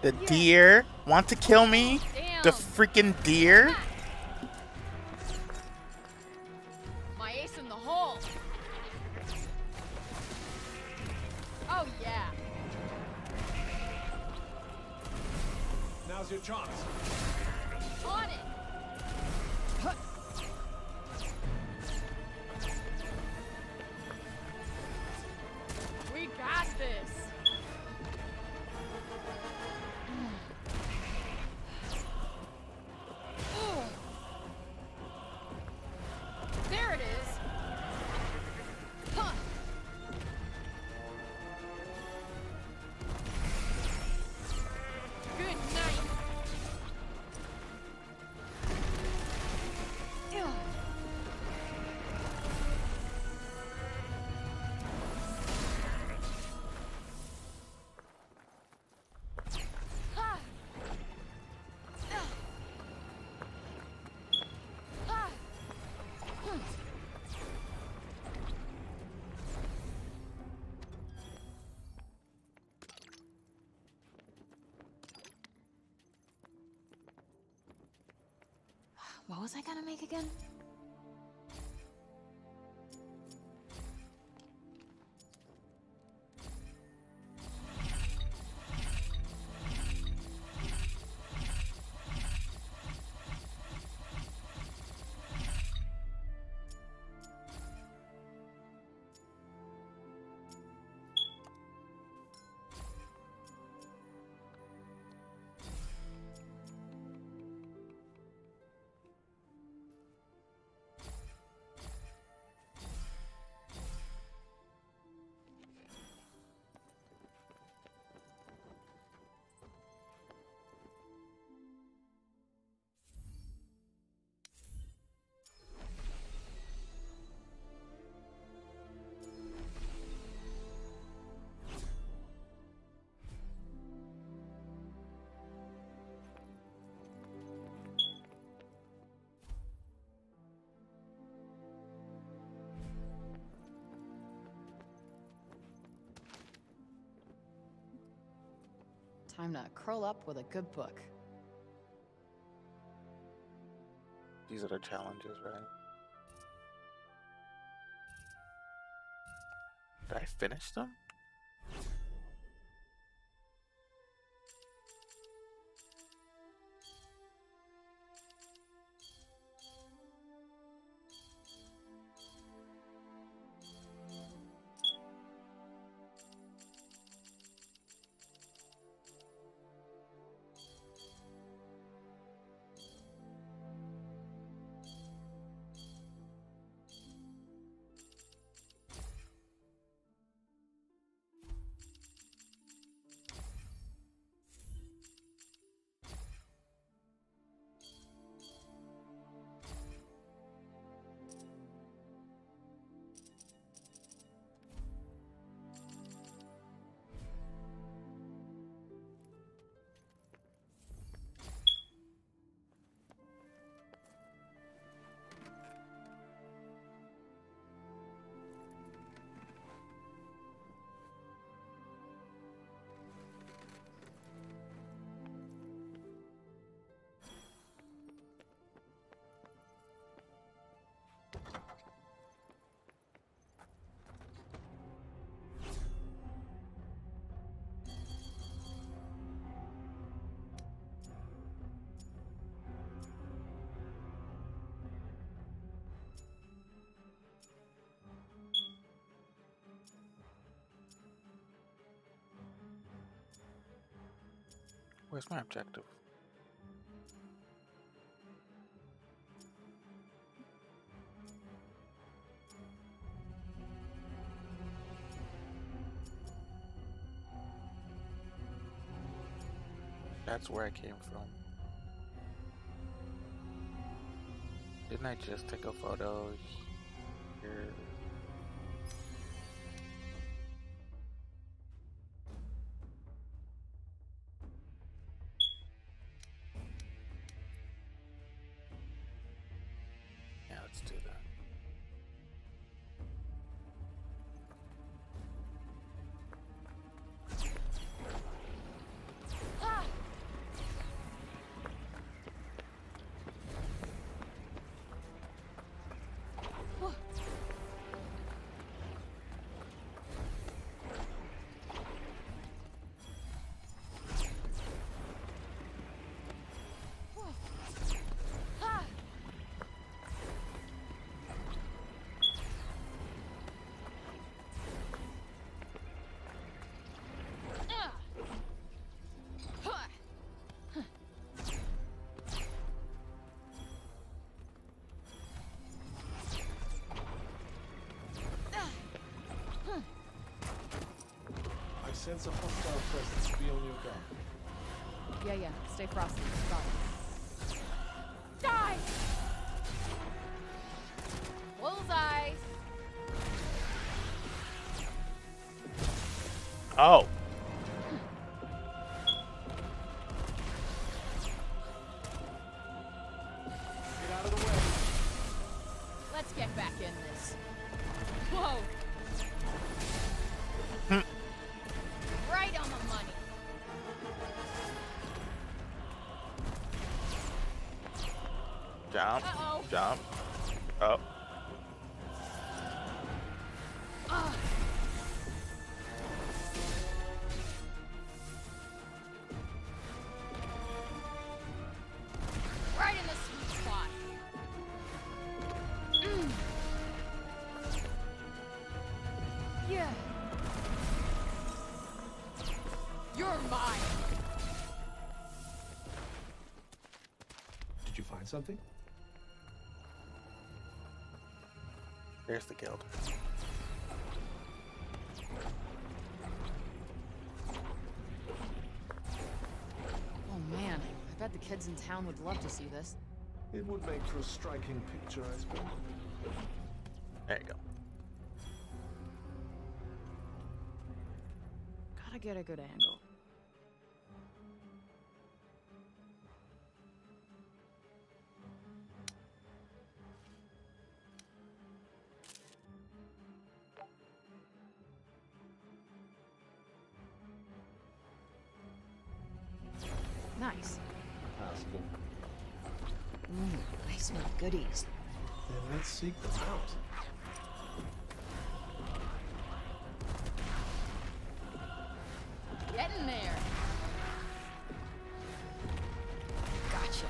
The deer want to kill me? Damn. The freaking deer? My ace in the hole. Oh yeah. Now's your chance. On it. We got this. There it is. Huh. Good night. Ugh. Ha. Ha. Hmm. What was I gonna make again? Time to curl up with a good book. These are the challenges, right? Did I finish them? Where's my objective? That's where I came from. Didn't I just take a photo here? Yeah, let's do that. Sense a hostile presence. Be on your guard. Yeah. Stay frosty. Got it. Die! Bullseye! Oh! Get out of the way. Let's get back in this. Whoa! Right on the money. Jump. Uh-oh. Jump. Oh. Right in the sweet spot. Yeah. You're mine. Did you find something? There's the guild. Oh man, I bet the kids in town would love to see this. It would make for a striking picture, I suppose. There you go. Gotta get a good angle. Nice. Passable. I smell goodies. Then let's seek them out. Get in there. Gotcha.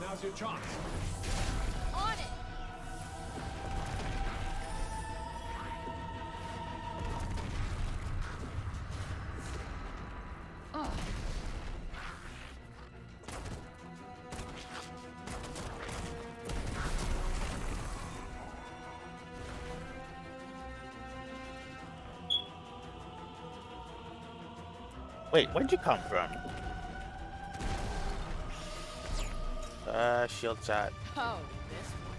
Now's your chance. On it. Wait, where'd you come from? Shield shot. Oh, this one.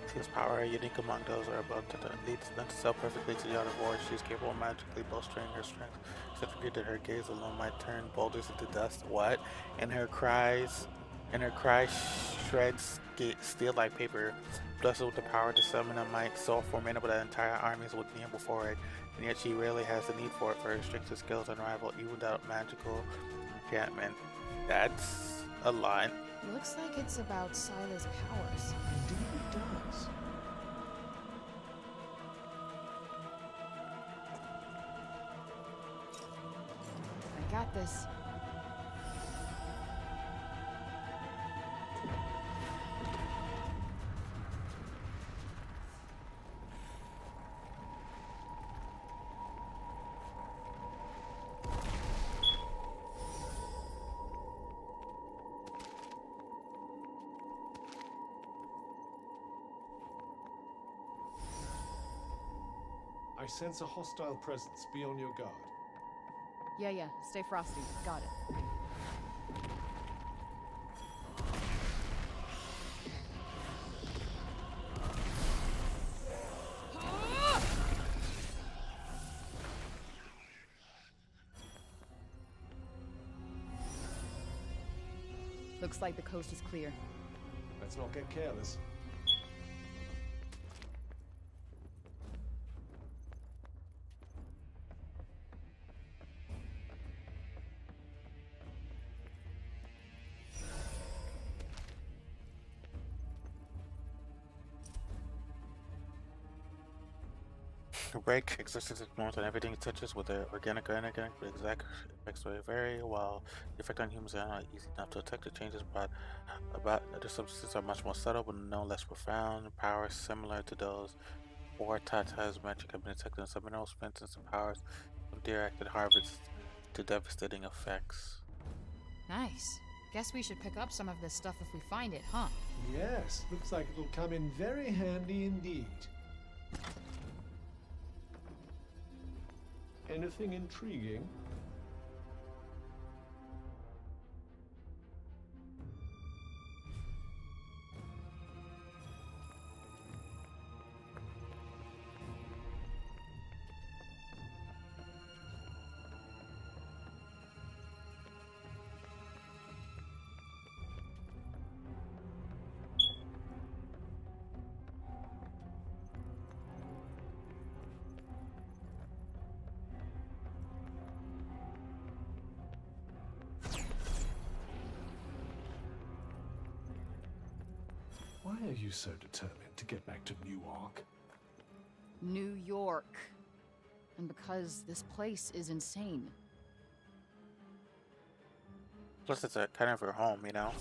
Athea's power, unique among those who are above to leads lends itself perfectly to the art of war. She is capable of magically bolstering her strength. Except for that her gaze alone might turn boulders into dust. What? And her cries shreds steel like paper. Blessed with the power to summon a might so formidable that entire armies would kneel before it. And yet she rarely has the need for it, for her strength and skills unrivaled even without magical enchantment. That's a lot. Looks like it's about Sila's powers. Indeed it does. I got this. I sense a hostile presence. Be on your guard. Yeah. Stay frosty. Got it. Looks like the coast is clear. Let's not get careless. The break existence ignores on everything it touches, whether organic or inorganic, but exact effects very well. The effect on humans are not easy enough to detect. The changes brought about other substances are much more subtle, but no less profound. Powers similar to those or Tata's magic have been detected in some minerals, for instance, and powers of directed harvest to devastating effects. Nice. Guess we should pick up some of this stuff if we find it, huh? Yes, looks like it'll come in very handy indeed. Anything intriguing? Why are you so determined to get back to Newark? New York. And because this place is insane. Plus, it's a kind of her home, you know?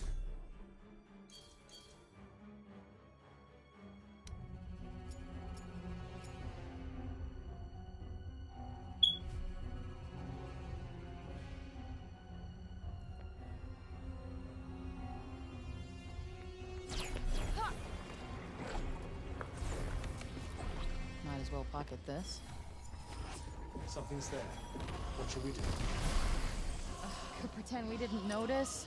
Might as well pocket this. Something's there. What should we do? Could pretend we didn't notice.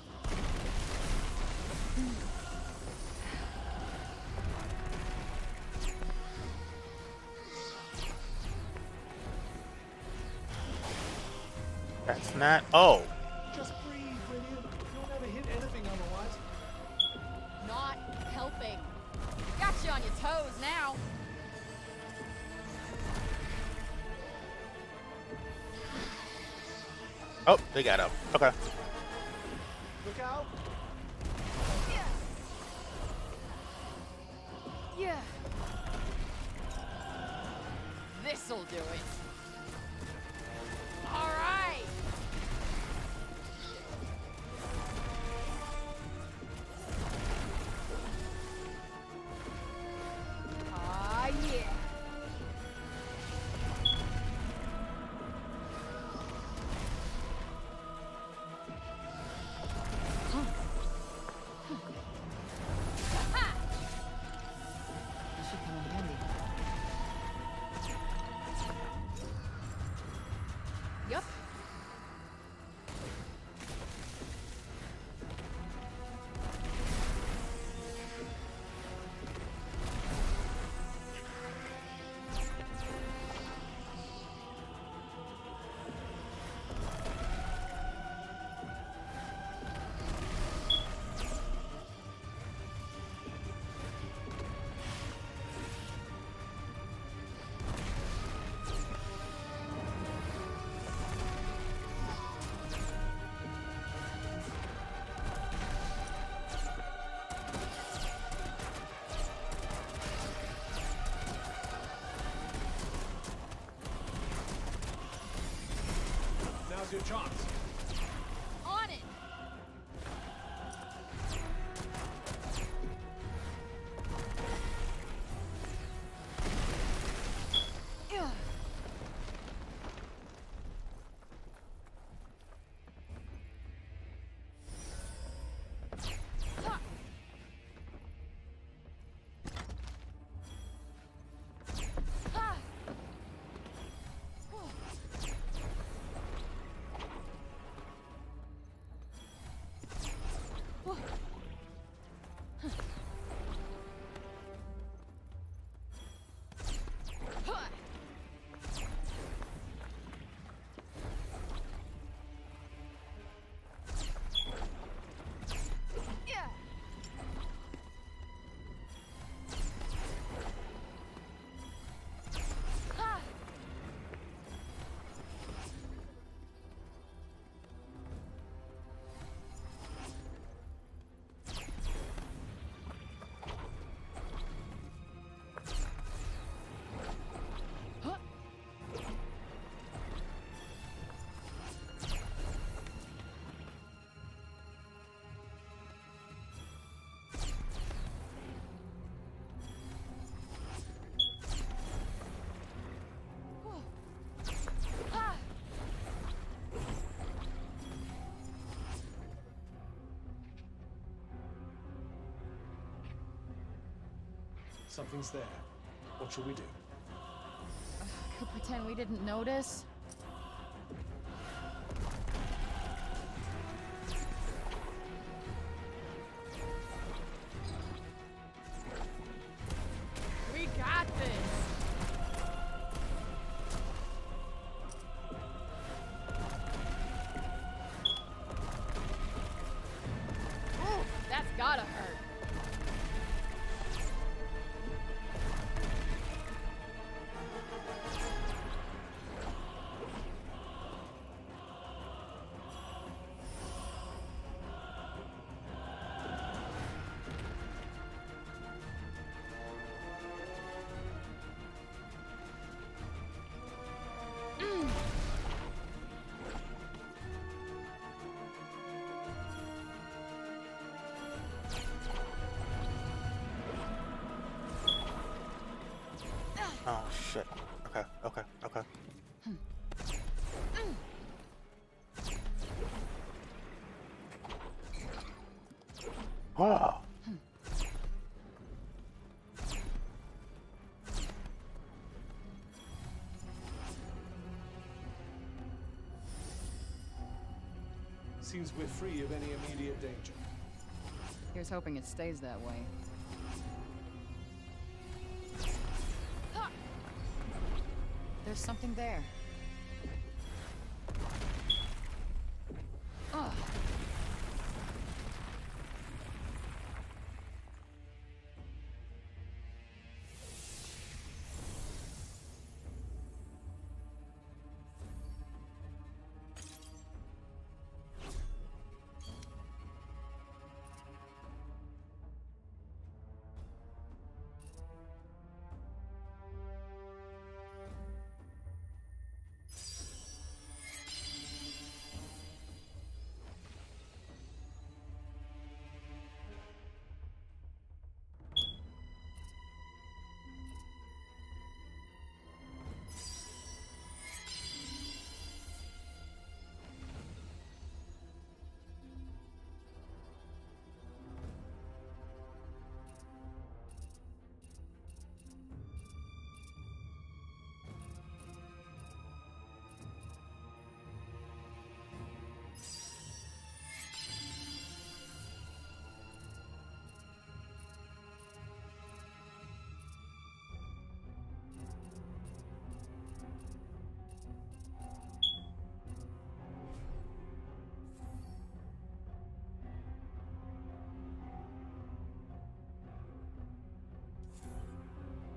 That's not. Oh! Just breathe, will you? You'll never hit anything otherwise. Not helping. Got you on your toes now. Oh, they got him. Okay. Look out! Yeah. This'll do it. All right. Ah, yeah. Yep. Now's your chance. On it! Something's there. What shall we do? Could pretend we didn't notice. We got this! Ooh, that's gotta hurt. Oh shit. Okay, okay, okay. Wow. Seems we're free of any immediate danger. Here's hoping it stays that way. There's something there. Ugh.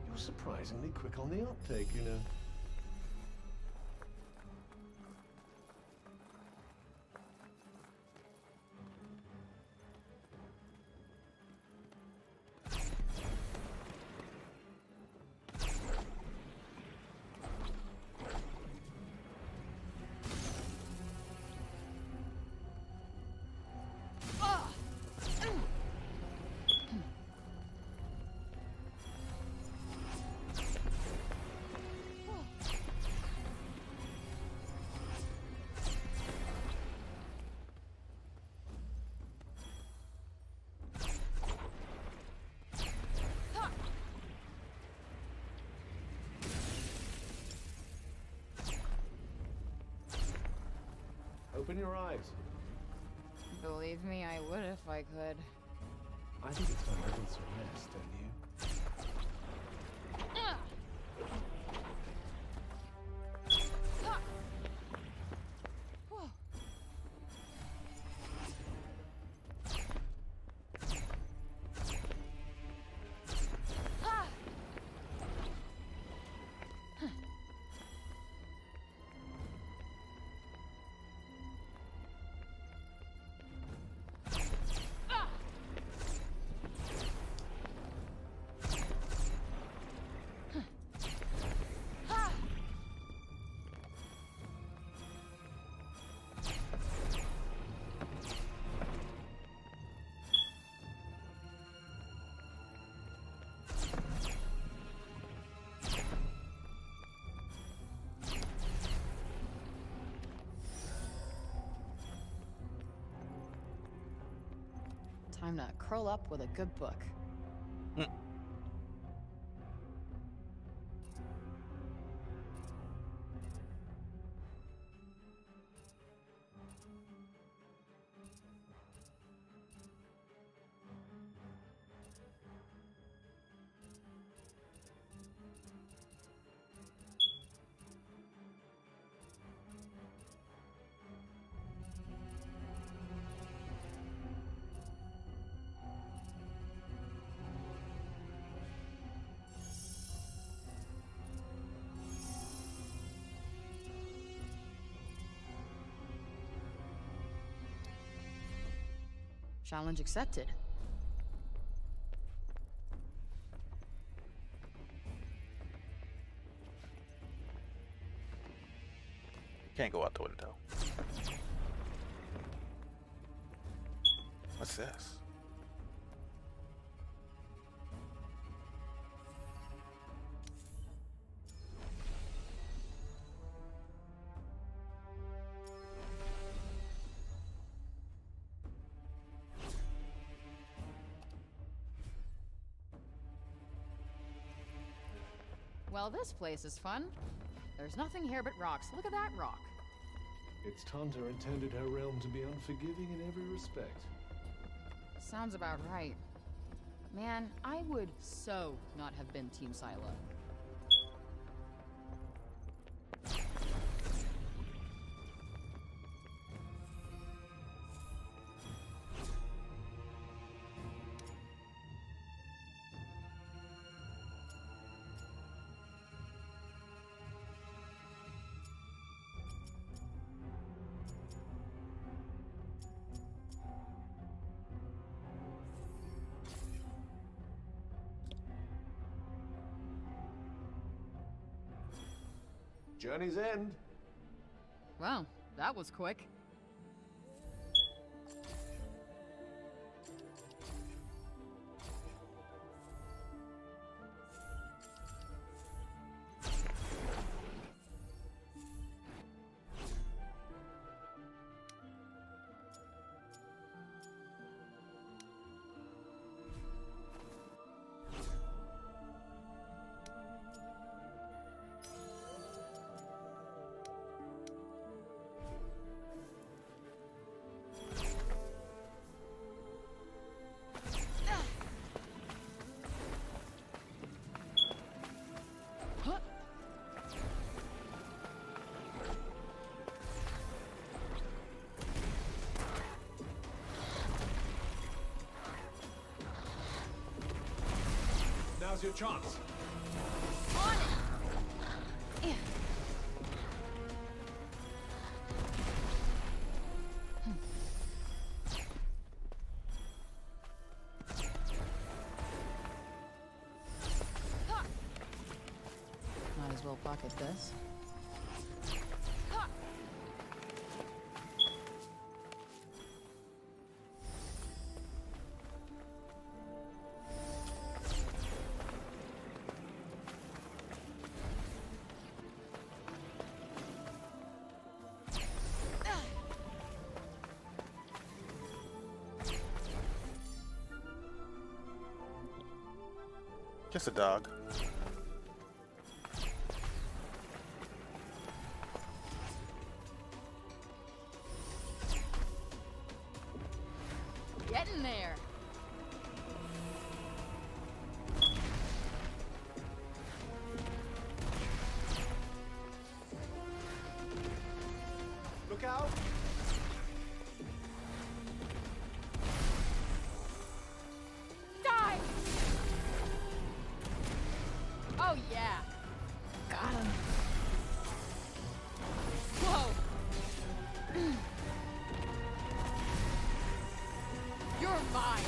You're surprisingly quick on the uptake, you know. Open your eyes. Believe me, I would if I could. I think it's time to get some rest, don't you? Time to curl up with a good book. Challenge accepted. Can't go out the window. What's this? Well, this place is fun. There's nothing here but rocks. Look at that rock. It's Tanta intended her realm to be unforgiving in every respect. Sounds about right. Man, I would so not have been Team Silo. Journey's end. Wow, that was quick. Now's your chance. On it! Yeah. Might as well pocket this. Just a dog. there. Look out! Die! Oh yeah. Got him. Whoa. You're mine.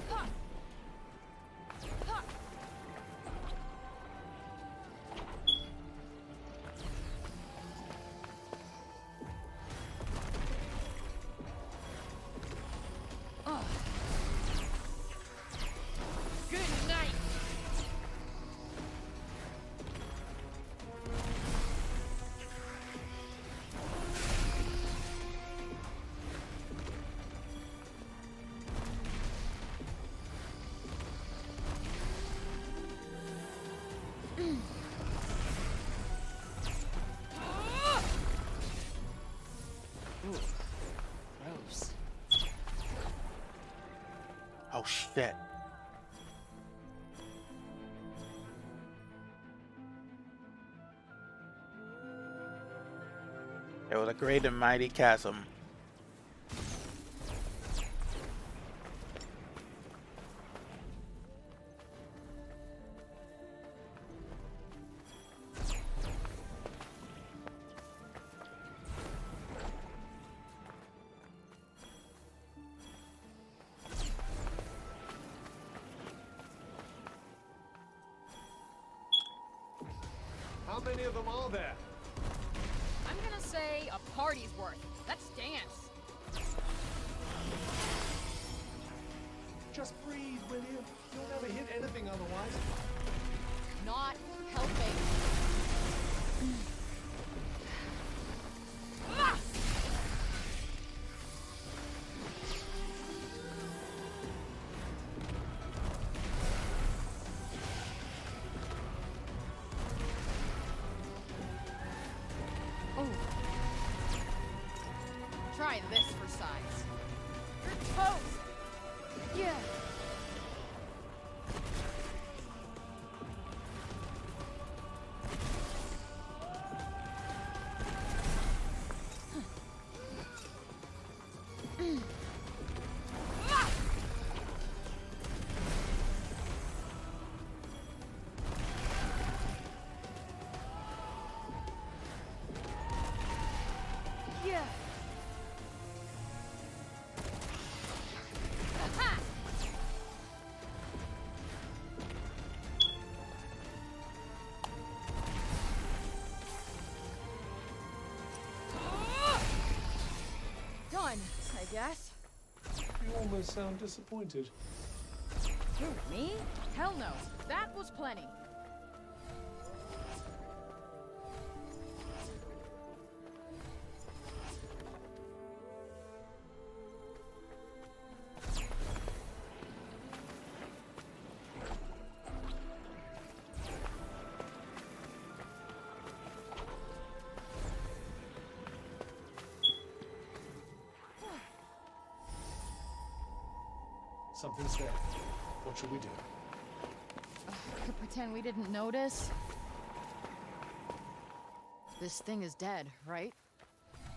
Ha. Ha. Oh. Good night. Ooh, gross. Oh shit. It was a great and mighty chasm. How many of them are there? I'm gonna say a party's worth. Let's dance. Just breathe, will you? You'll never hit anything otherwise. Not helping. Ah! Oh. Try this for size. You're toast. Yeah. Yeah. Aha! Done, I guess. You almost sound disappointed. Who, me? Hell no. That was plenty. Something's there. What should we do? Could pretend we didn't notice. This thing is dead, right?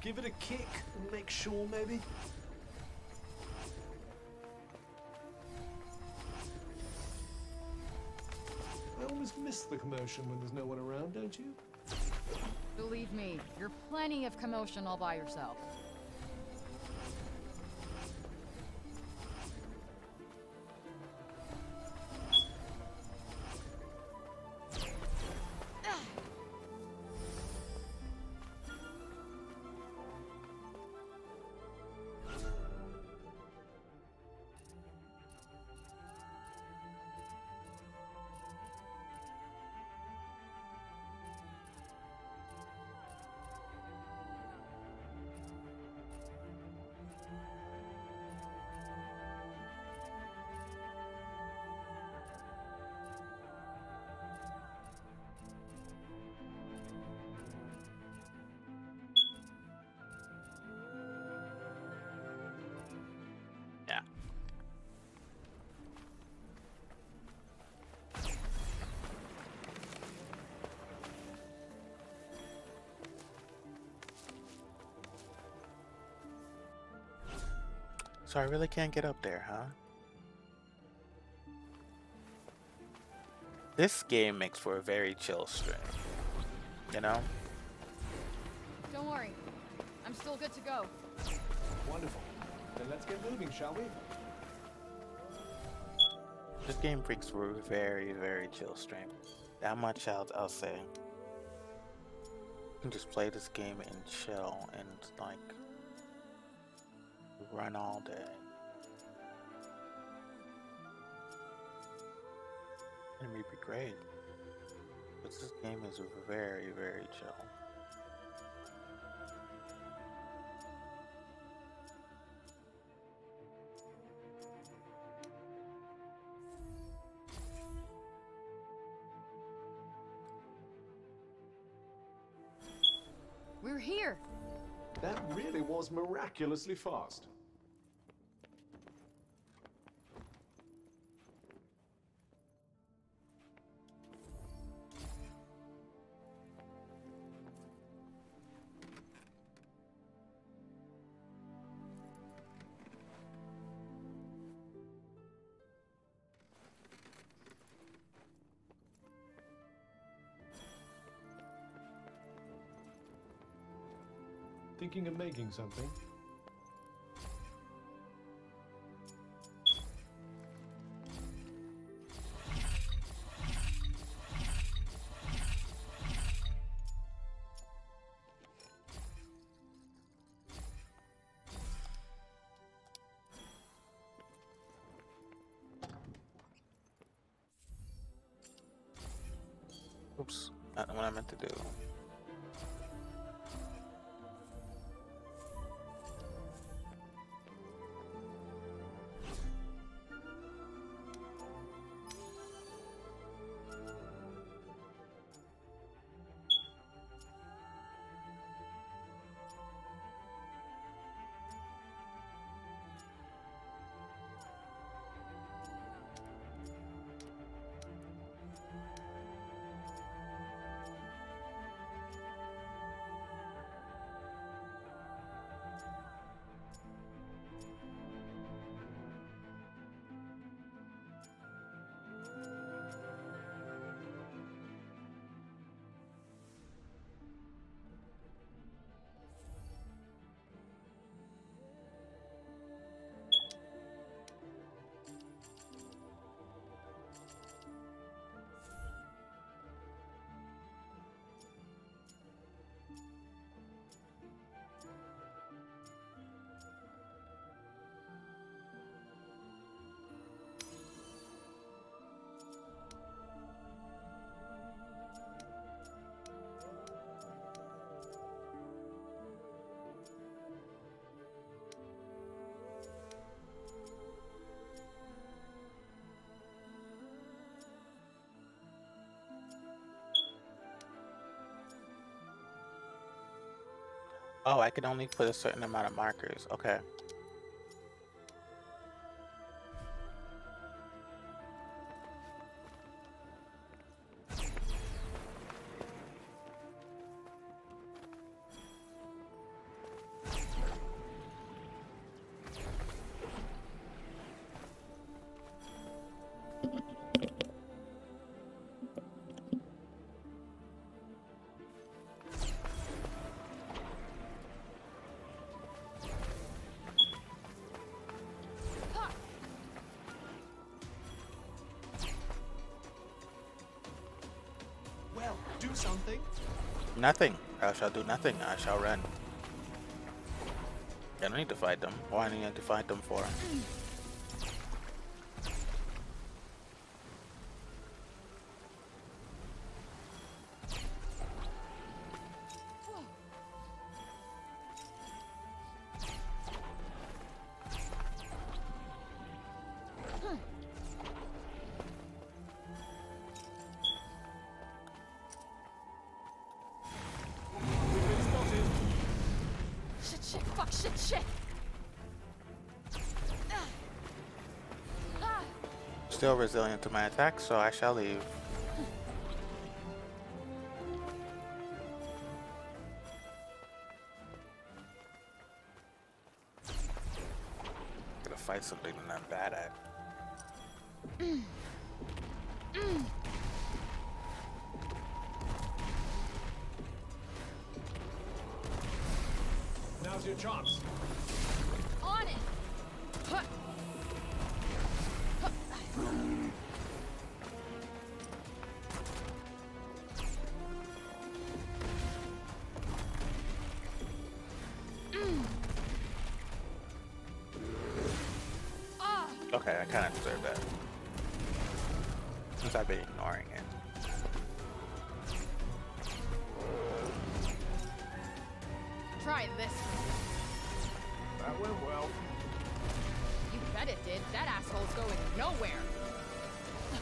Give it a kick and make sure, maybe? I always miss the commotion when there's no one around, don't you? Believe me, you're plenty of commotion all by yourself. So I really can't get up there, huh? This game makes for a very chill stream. You know? Don't worry. I'm still good to go. Wonderful. Then let's get moving, shall we? This game makes for a very, very chill stream. That much I'll say. You can just play this game and chill and like run all day. It may be great. But this game is very, very chill. We're here. That really was miraculously fast. Thinking of making something? Oops, not what I meant to do. Oh, I can only put a certain amount of markers. Okay. Do something. Nothing. I shall do nothing. I shall run. I don't need to fight them. Why do I need to fight them for? Still resilient to my attacks, so I shall leave. fight something that I'm bad at. Now's your chance. On it! Huh. Huh. Okay, I kind of deserve that. Since I've been ignoring it. Try this. That went well. You bet it did. That asshole's going nowhere.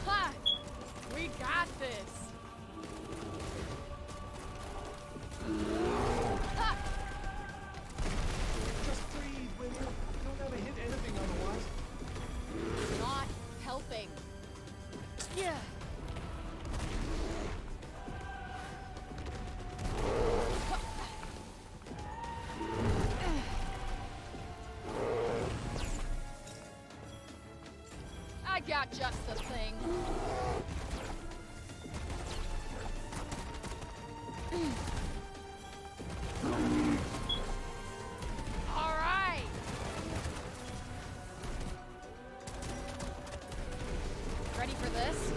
Ha! We got this. Ha! Just breathe, will you? You'll never hit anything otherwise. Not helping. Yeah. I got just the thing. All right. Ready for this?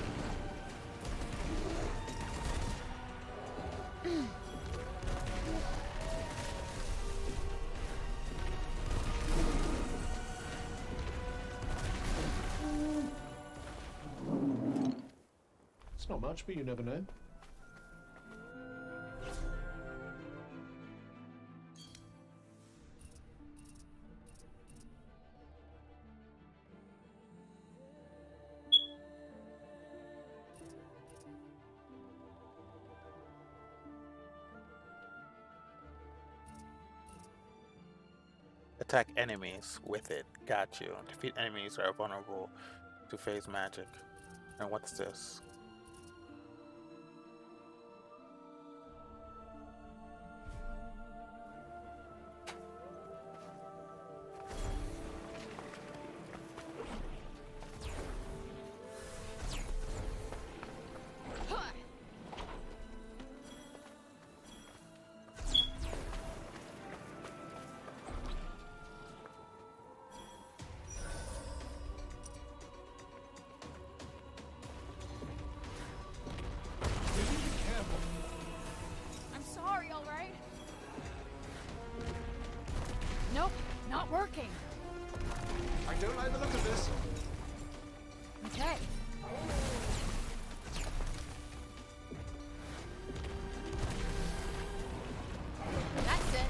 It's not much, but you never know. Attack enemies with it. Got you. Defeat enemies who are vulnerable to phase magic. And what's this? I'm sorry, all right? Nope, not working. I don't like the look of this. Okay. That's it.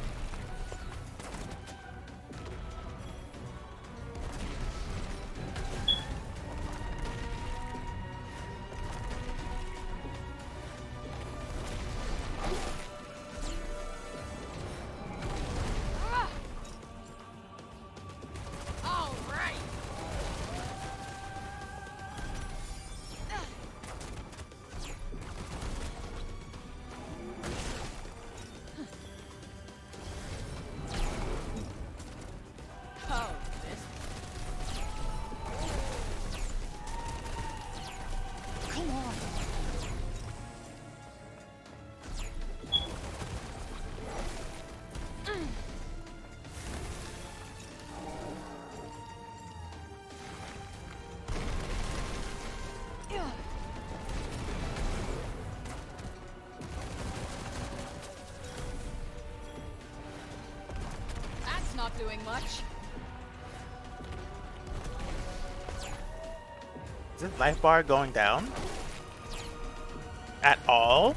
All right. Oh, this. Come on. Yeah. That's not doing much. Is this life bar going down? At all?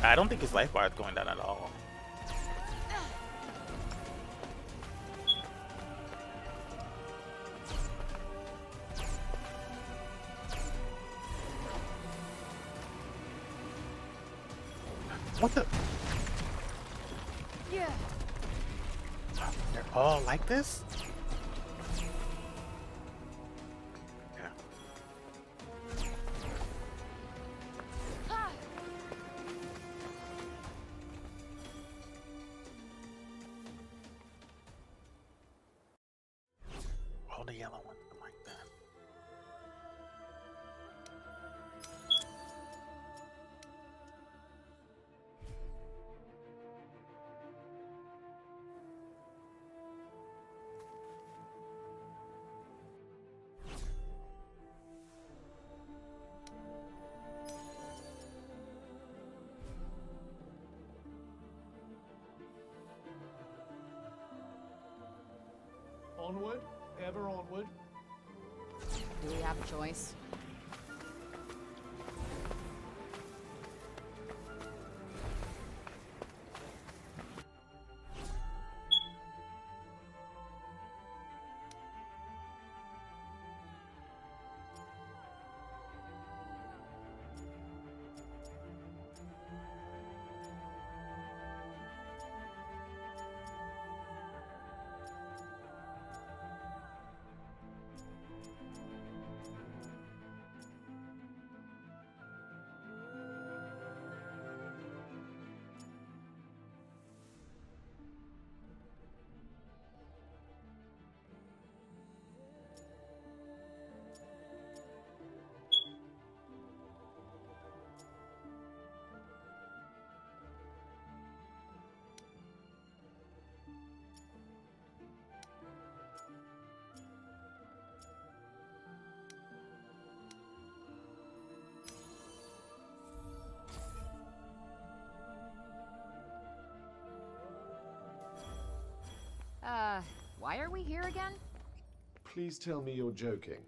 I don't think his life bar is going down at all. What the? Yeah. They're all like this? Yeah. Ah. Onward, ever onward. Do we have a choice? Why are we here again? Please tell me you're joking.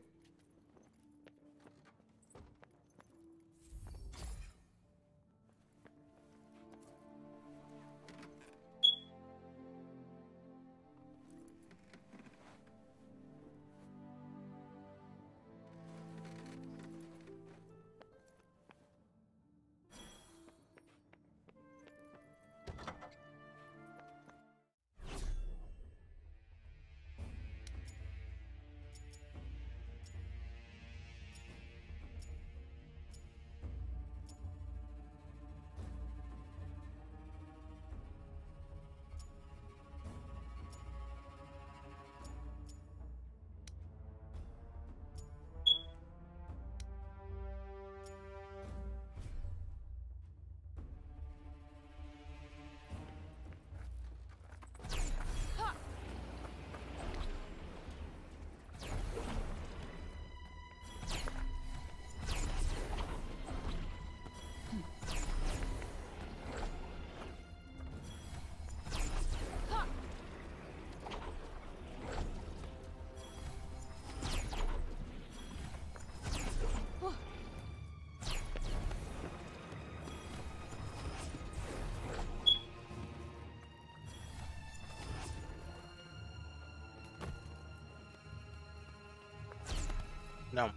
No.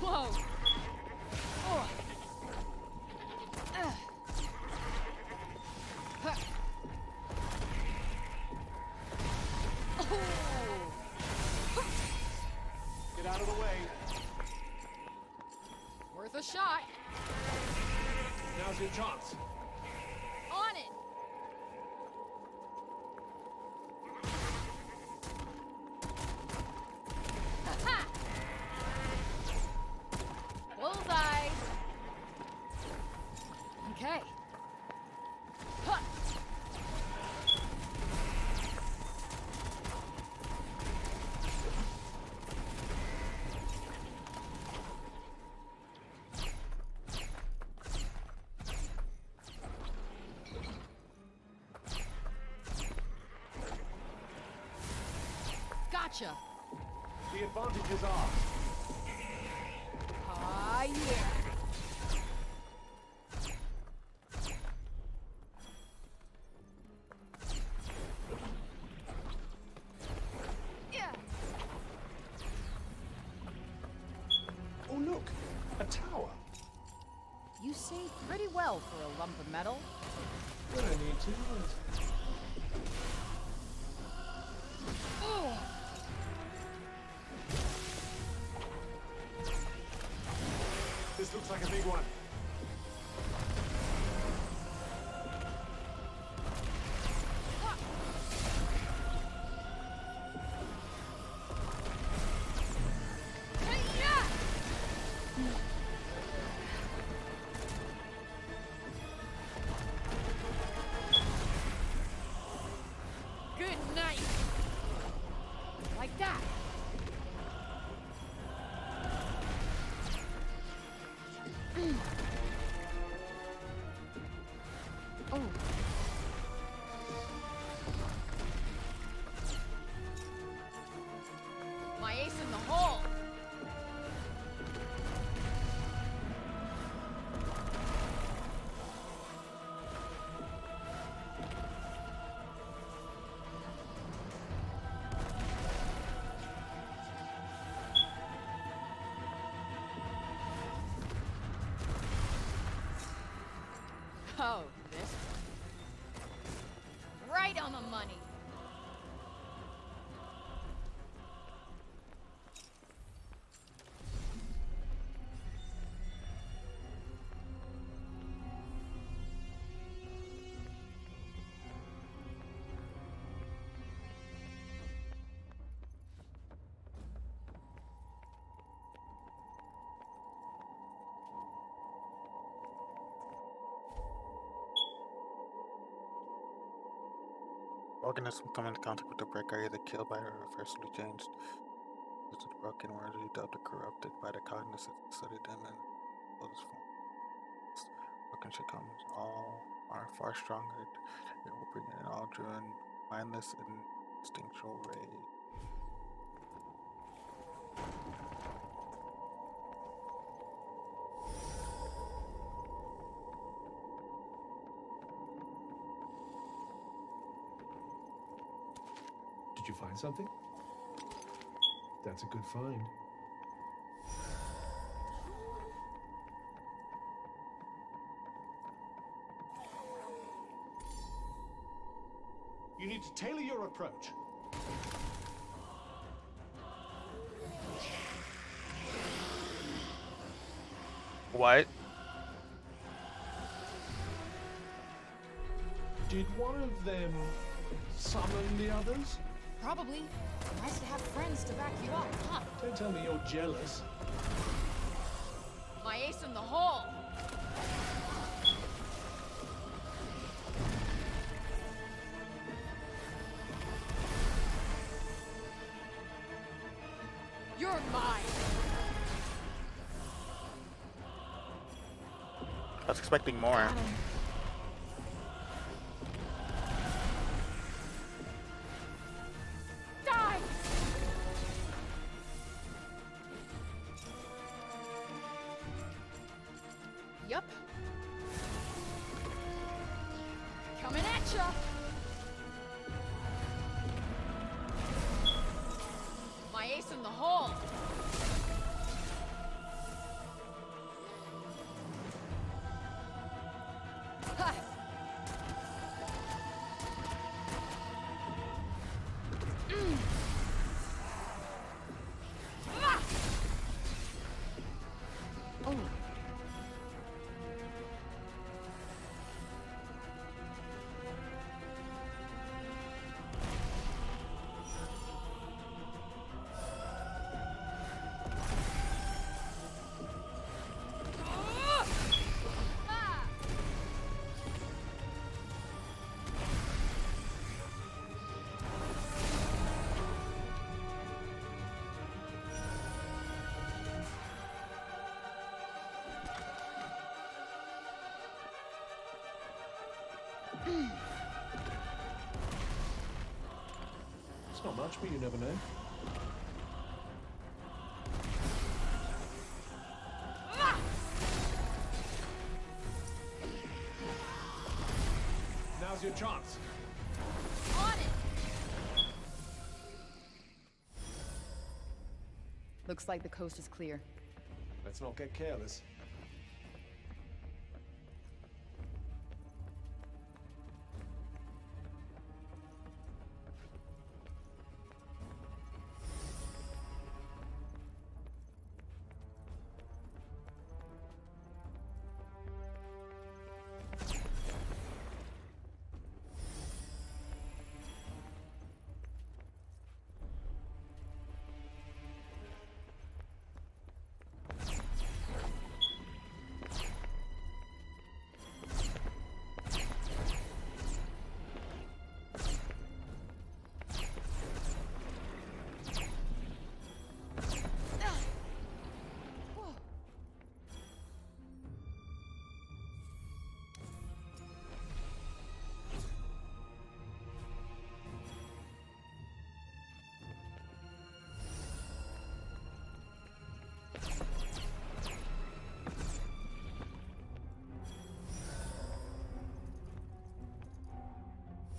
Whoa! Get out of the way. Worth a shot. Now's your chance. On it. Ha-ha! Bullseye. Okay. Huh. Gotcha. The advantage is ours. Ah, yeah. Oh, look! A tower! You saved pretty well for a lump of metal. When I need to. Oh. This looks like a big one. Hey! Oh, this one. Right on the money. Organisms come into contact with the brick are either killed by or irreversibly changed. Those are broken or dubbed or corrupted by the cognizance that studied them in those forms. Broken shit comes all are far stronger. They will bring in all driven, mindless, and instinctual rage. Did you find something? That's a good find. You need to tailor your approach. What? Did one of them summon the others? Probably. Nice to have friends to back you up, huh? Don't tell me you're jealous. My ace in the hole. You're mine. I was expecting more. Yup. Coming at ya. My ace in the hole. Ha. Ah. Oh. It's not much, but you never know. Now's your chance. On it. Looks like the coast is clear. Let's not get careless.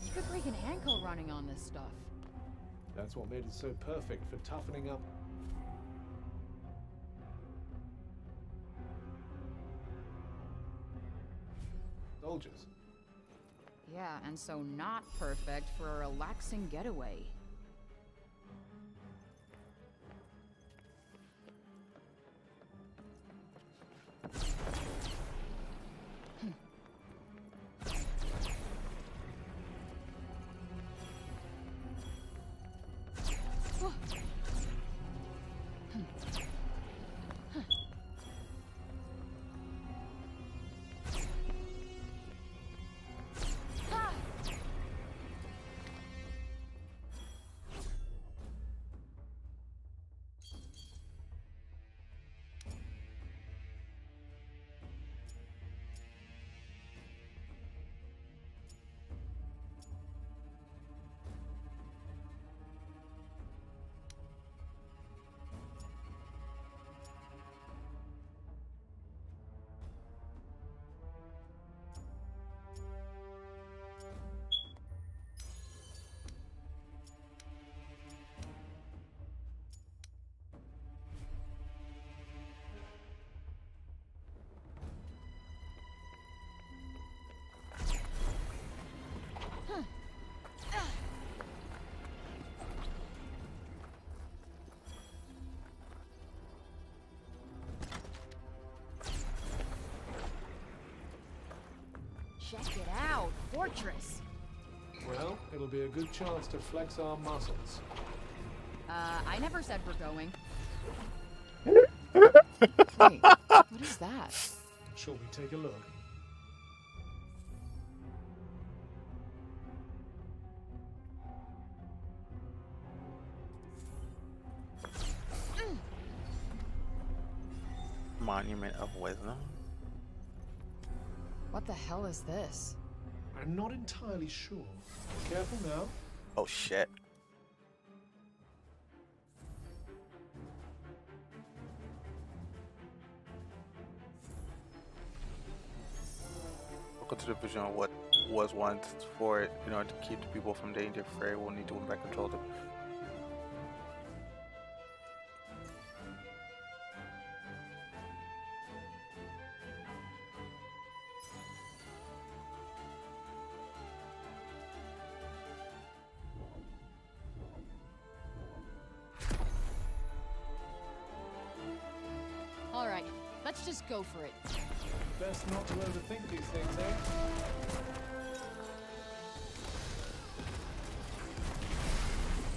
You could break an ankle running on this stuff. That's what made it so perfect for toughening up. soldiers. Yeah, and so not perfect for a relaxing getaway. Check it out, fortress. Well, it'll be a good chance to flex our muscles. I never said we're going. Wait, what is that? Shall we take a look? Monument of Wisdom. What the hell is this? I'm not entirely sure. Careful now. Oh shit. Welcome to the vision of what was once for it, in order to keep the people from danger. Frey will need to win back control of them. Alright, let's just go for it. Best not to overthink these things, eh?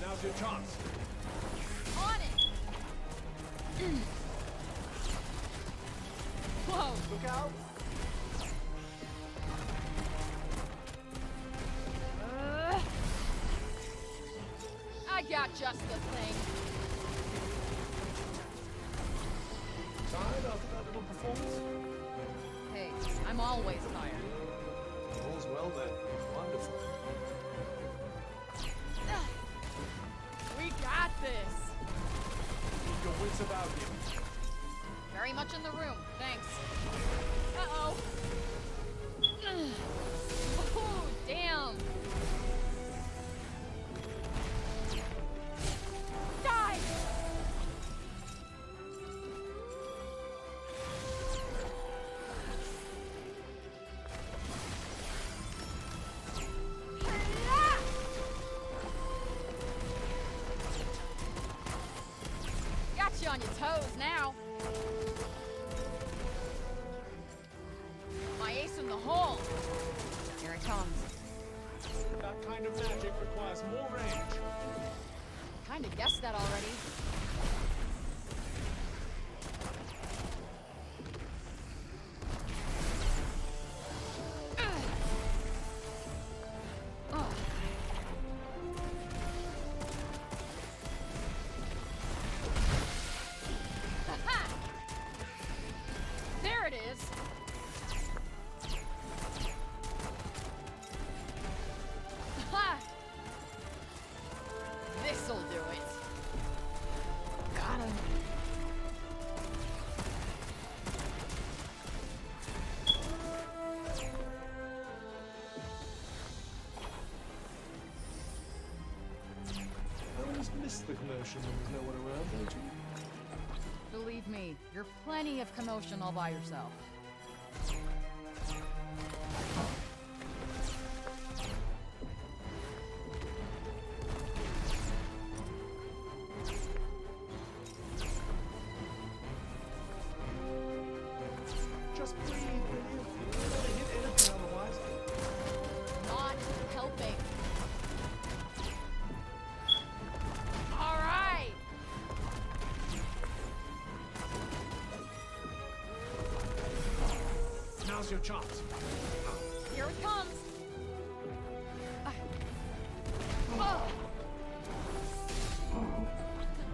Now's your chance. On it! Whoa! Look out! I got just the thing. Tired after that little performance? Hey, I'm always tired. All's well then. Wonderful. We got this! Keep your wits about you. Very much in the room, thanks. Uh-oh. Oh, damn! Die! Got you on your toes now. My ace in the hole. Here it comes. That kind of magic requires more range. Kinda guessed that already. There it is. Ha! This'll do it. Got him. I always miss the commotion when there's no one around, don't you? Believe me, you're plenty of commotion all by yourself. Now's your chance. Here it comes. Oh.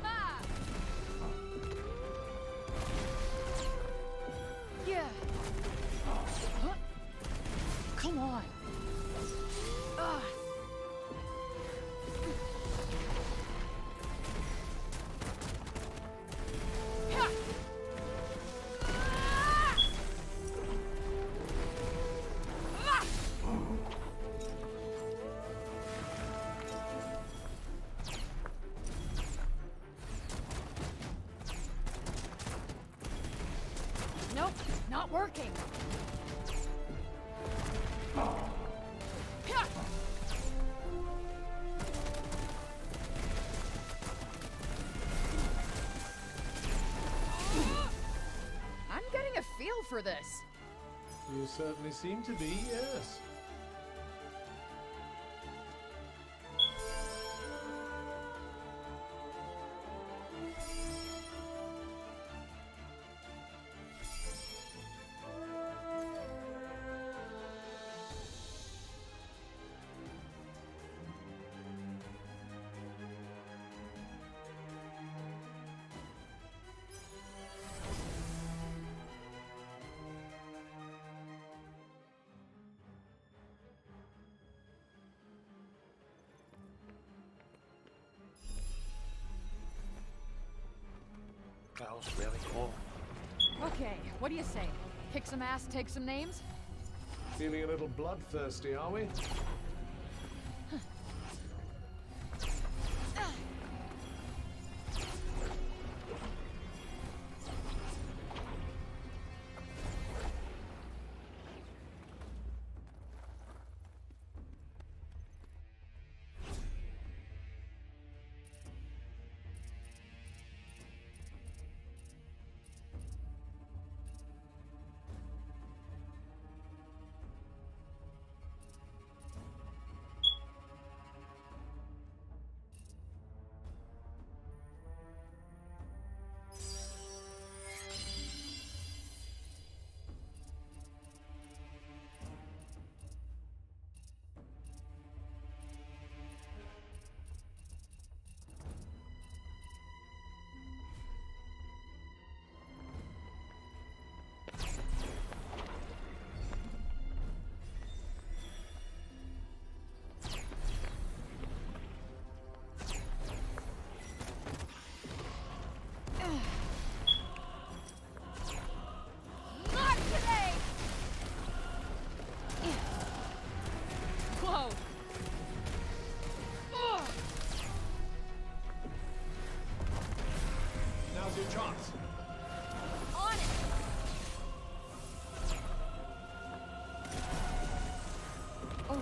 Ah. Yeah. Huh? Come on. Ah. Nope, not working. I'm getting a feel for this. You certainly seem to be, yes. That was really cool. Okay, what do you say? Kick some ass, take some names? Feeling a little bloodthirsty, are we? Not today! Whoa! Now's your chance. On it! Oh.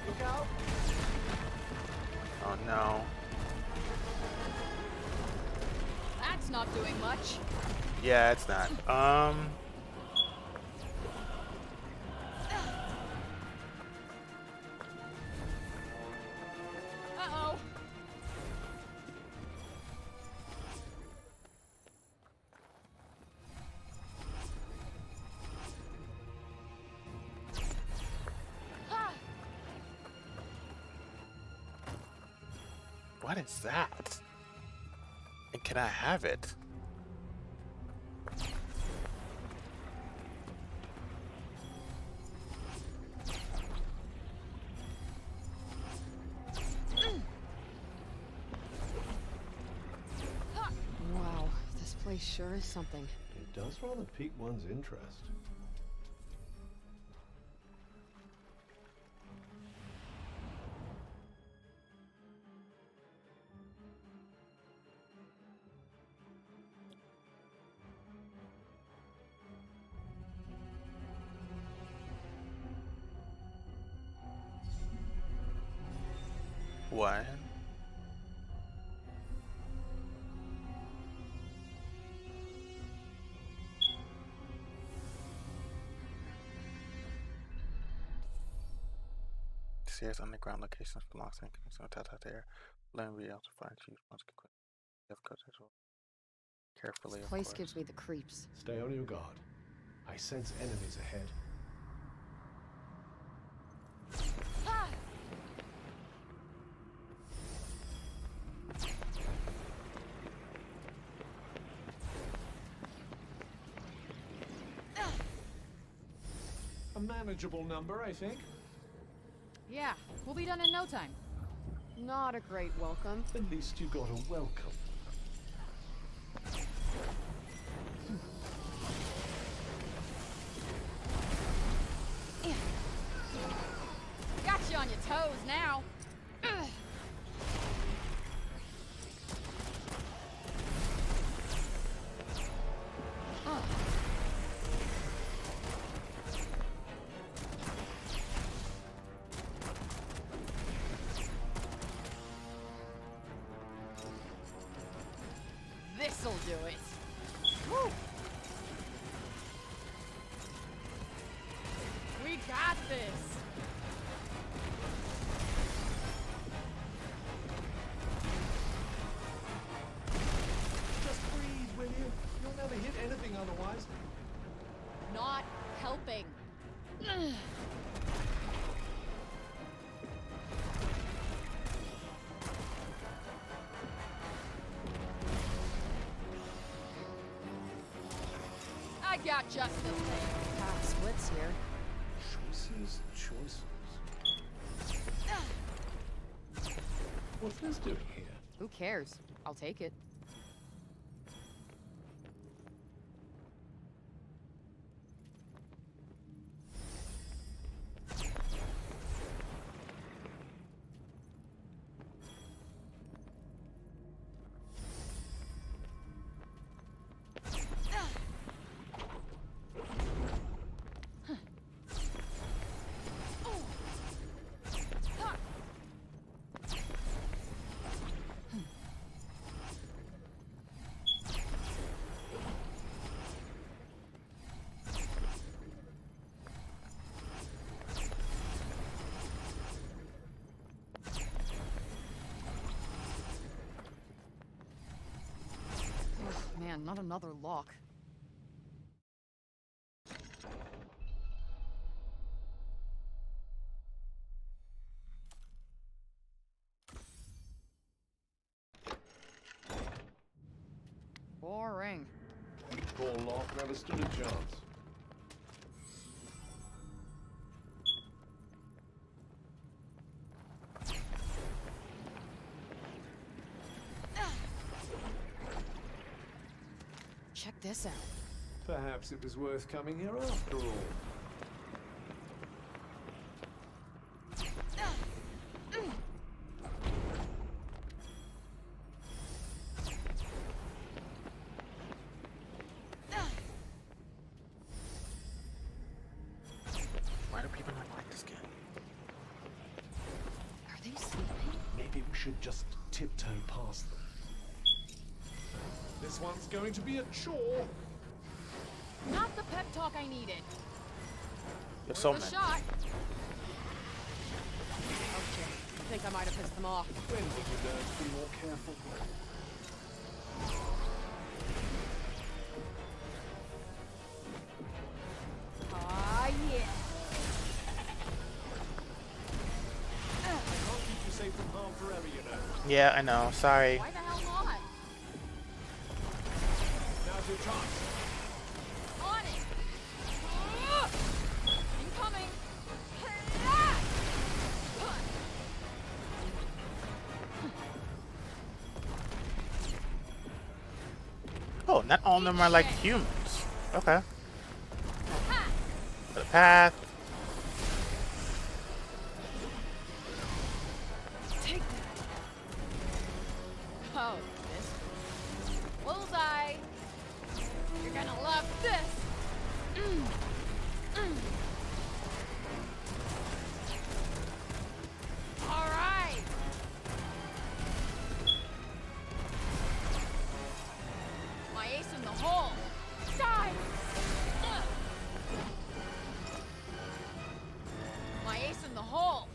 Look out! Oh no. That's not doing much. Yeah, it's not. Uh-oh. Ah. What is that? And can I have it? Wow, this place sure is something. It does rather pique one's interest. What? Serious underground locations for long time connection with Tata there. Learn we also find you once quick. Carefully, This place gives me the creeps. Stay on your guard. I sense enemies ahead. A manageable number, I think. Yeah, we'll be done in no time. Not a great welcome. At least you got a welcome. Got you on your toes now. Ugh. This'll do it. Woo. We got this. Just breathe, will you? You'll never hit anything otherwise. Not helping. Ugh. I got just the thing. Path splits here. Choices. What's this doing here? Who cares? I'll take it. Man, not another lock. Boring. Poor lock never stood a chance. Check this out. Perhaps it was worth coming here after all. Why do people not like this game? Are they sleeping? Maybe we should just tiptoe past them. This one's going to be a chore. Not the pep talk I needed. There's so Worth many. a shot. Okay, I think I might have pissed them off. When did you learn to be more careful? Ah, yeah. I can't keep you safe from harm forever, you know. Yeah, I know. Sorry. Why the hell not? Now's your chance. On it. Incoming. Oh, not all of them are like humans. Okay. The path. Take that. Oh, this. Bullseye. You're gonna love this. All right. My ace in the hole. Die. My ace in the hole.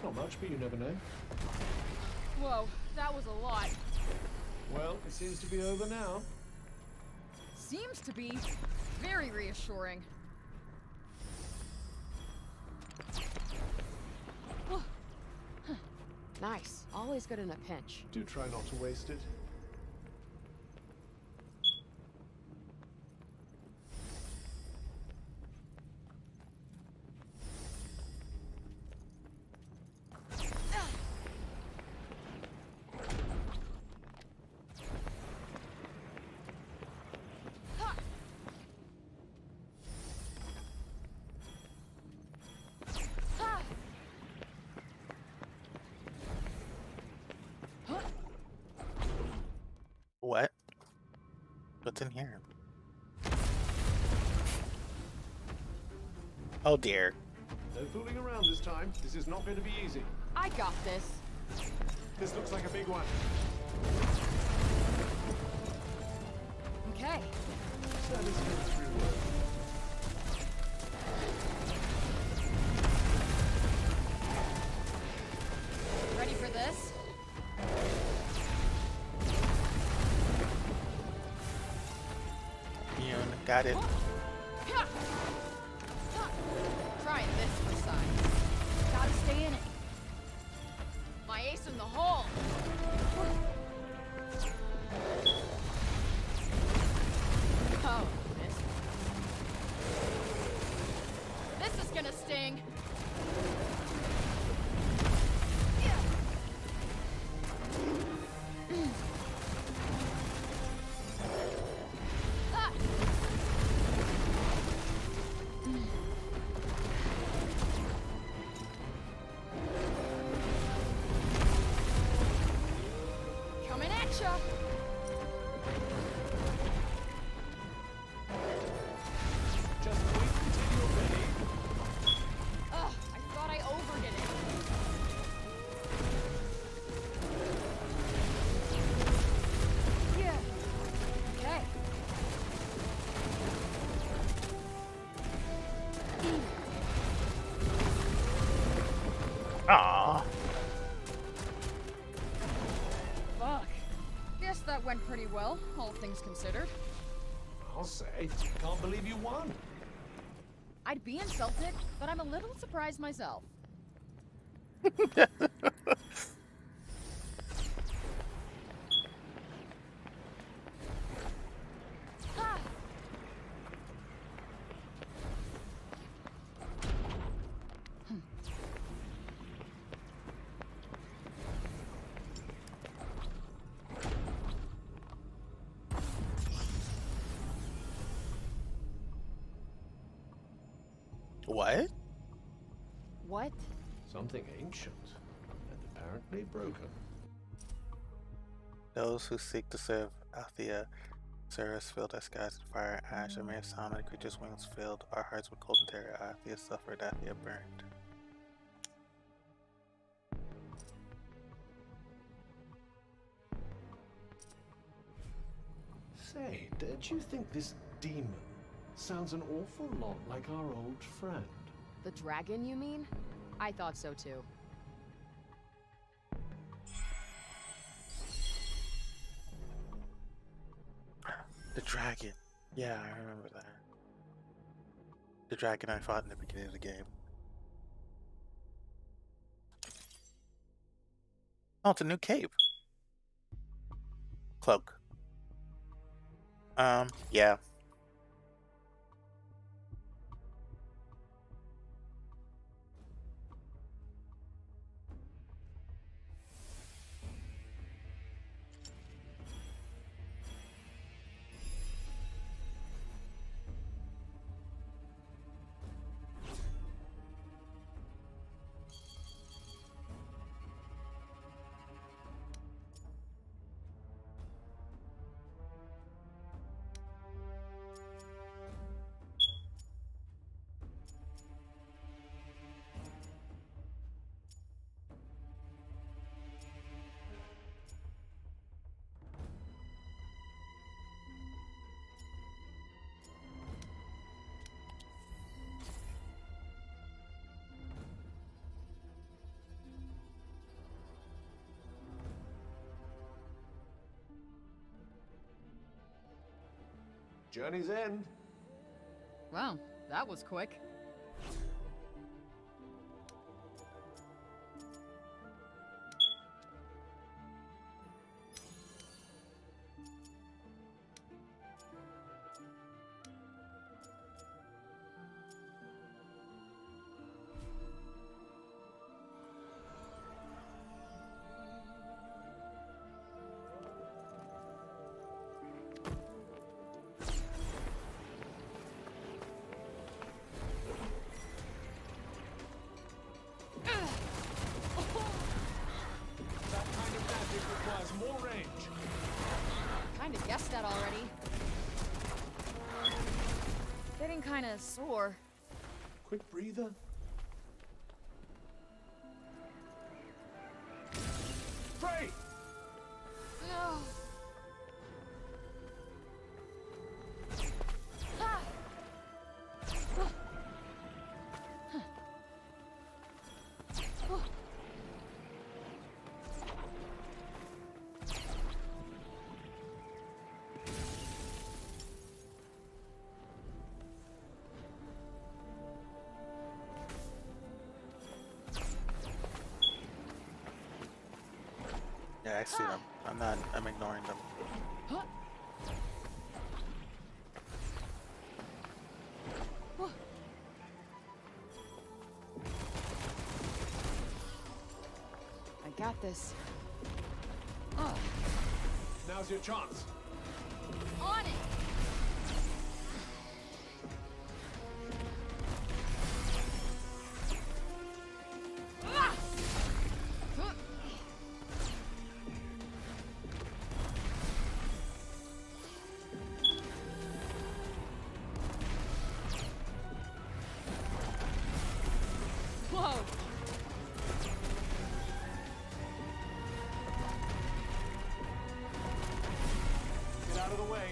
It's not much, but you never know. Whoa, that was a lot. Well, it seems to be over now. Seems to be very reassuring. Nice. Always good in a pinch. Do try not to waste it. What? What's in here? Oh dear. No fooling around this time. This is not going to be easy. I got this. This looks like a big one. Okay. That is good through. Ready for this? Got it. Trying this for size. Gotta stay in it. My ace in the hole. Oh, this is gonna sting. Aww. Fuck. Guess that went pretty well, all things considered. I'll say, can't believe you won. I'd be insulted, but I'm a little surprised myself. What? What? Something ancient and apparently broken. Those who seek to serve Althea, Cirrus filled our skies with fire and ash, and may have sound and creatures' wings filled our hearts with cold and terror. Althea suffered, Althea burned. Say, don't you think this demon sounds an awful lot like our old friend? The dragon, you mean? I thought so too. The dragon. Yeah, I remember that. The dragon I fought in the beginning of the game. Oh, it's a new cave. Cloak. Yeah. Journey's end. Wow, that was quick. More range. Kinda guessed that already. Getting kinda sore. Quick breather. Frey! No. Yeah, I see them. I'm ignoring them. I got this. Now's your chance. On it! Whoa! Get out of the way.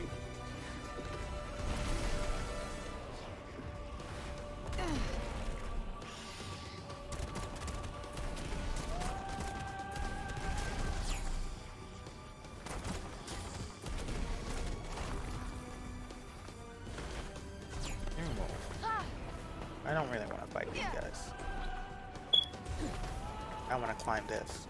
I don't really want to fight these guys. I want to climb this.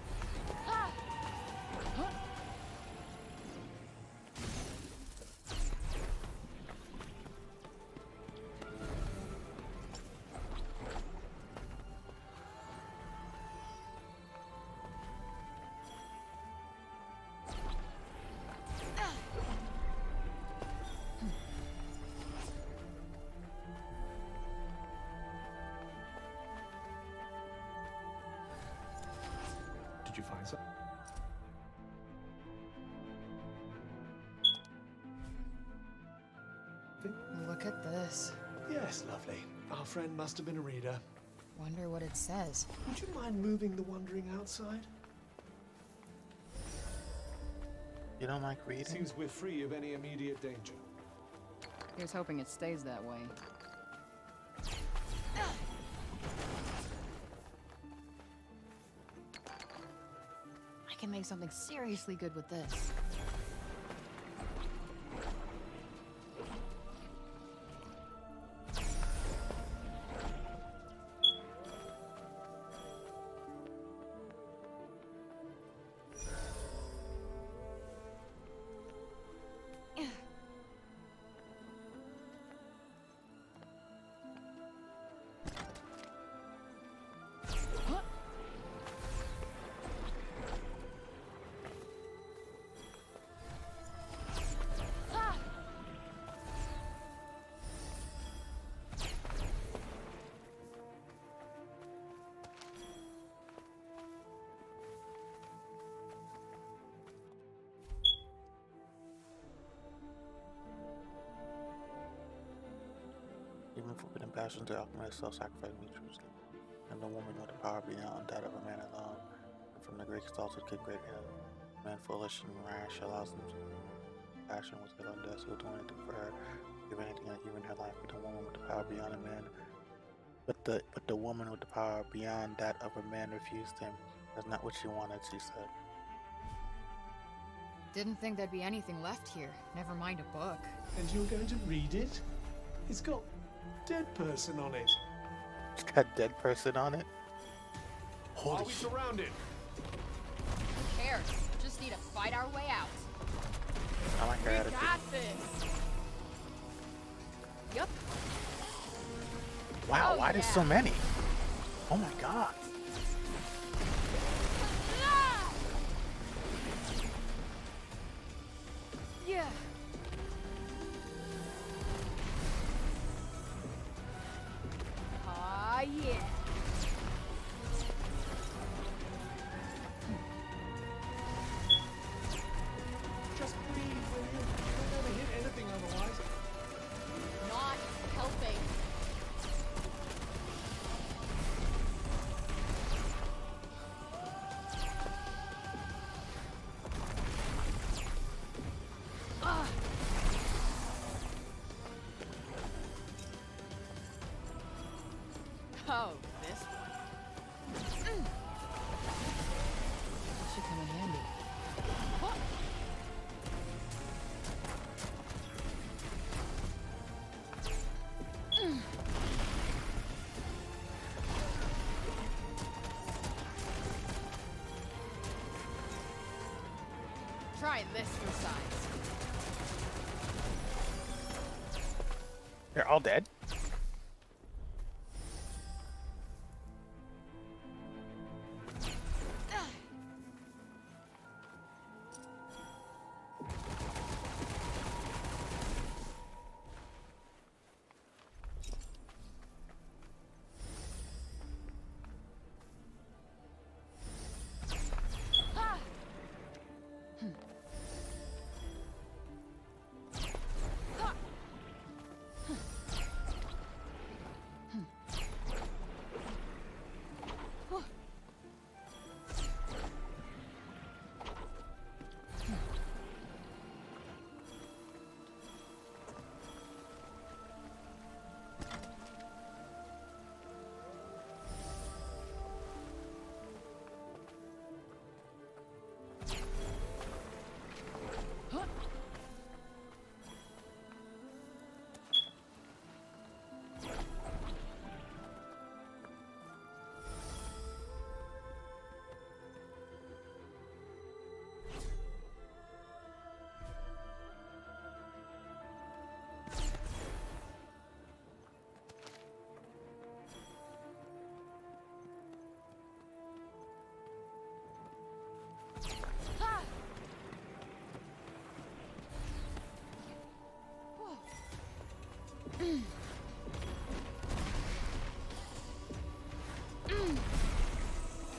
Did you find some? Look at this. Yes, lovely. Our friend must have been a reader. Wonder what it says. Would you mind moving the wandering outside? You don't like reading? Seems we're free of any immediate danger. Here's hoping it stays that way. I can make something seriously good with this. Even forbidden passions, the alchemist self-sacrificing mutually, and the woman with the power beyond that of a man alone. And from the Greek exalted king, great man foolish and rash allows them to passion with ill and death, who will do anything for her, give anything, even her life. But the woman with the power beyond a man, but the woman with the power beyond that of a man refused him. That's not what she wanted, she said. Didn't think there'd be anything left here. Never mind a book. And you're going to read it? It's got dead person on it. It's got dead person on it? Are we surrounded? Who cares? Just need to fight our way out. I like her attitude. Got this. Yup. Wow, Oh, why there's so many? Oh my god. Yeah. Ah, yeah. Just breathe, will you? You'll never hit anything otherwise. Not helping. Oh, this one. Should come in handy. Try this for size. They're all dead?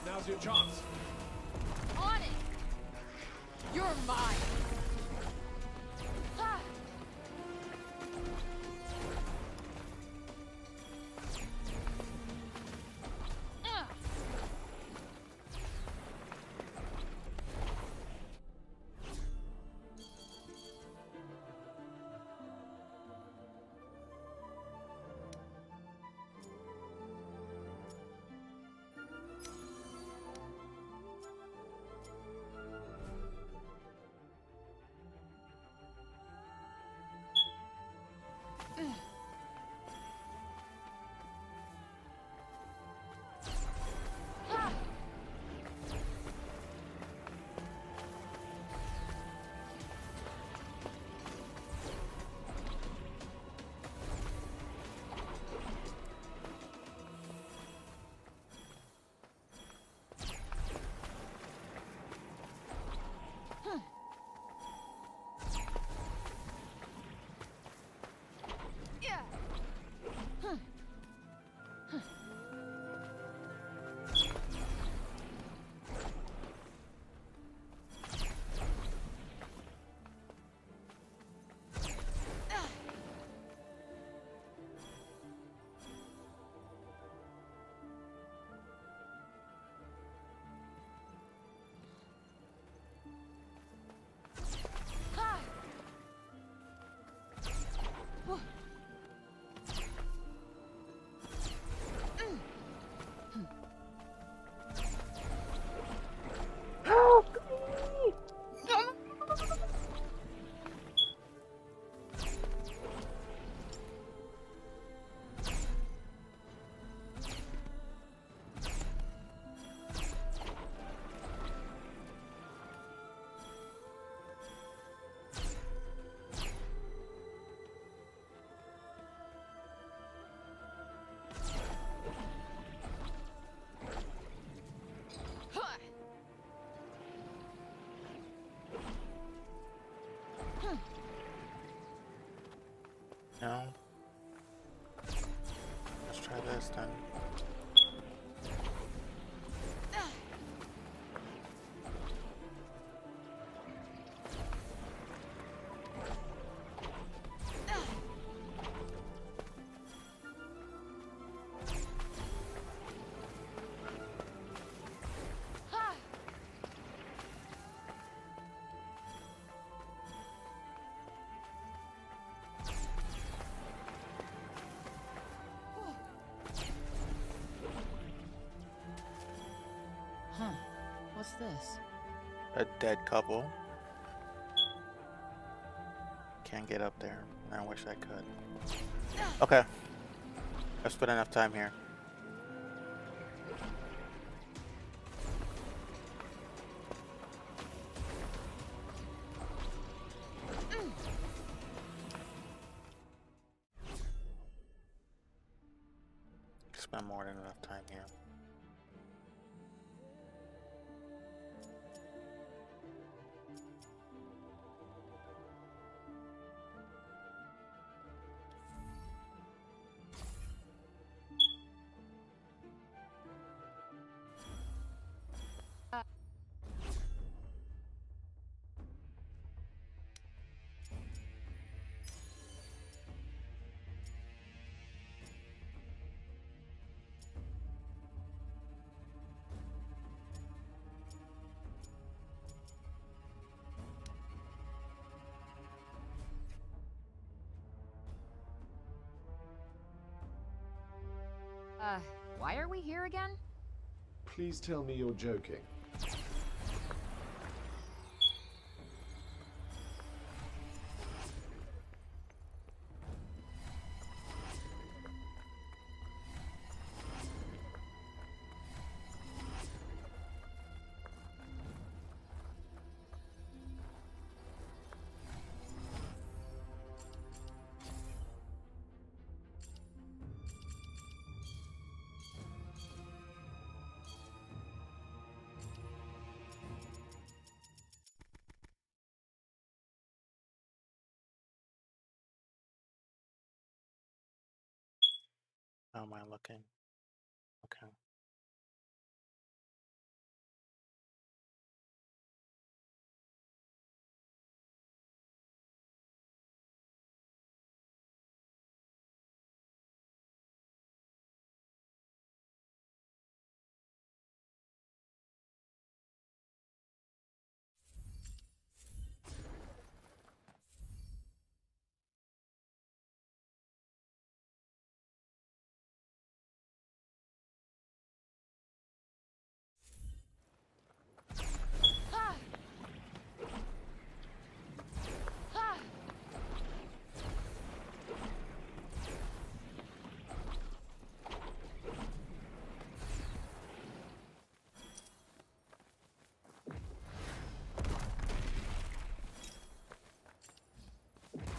Now's your chance. On it! You're mine! No. Let's try this then. What's this? A dead couple. Can't get up there. I wish I could. Okay. I've spent enough time here. Spent more than enough time here. Why are we here again? Please tell me you're joking. How am I looking? Okay.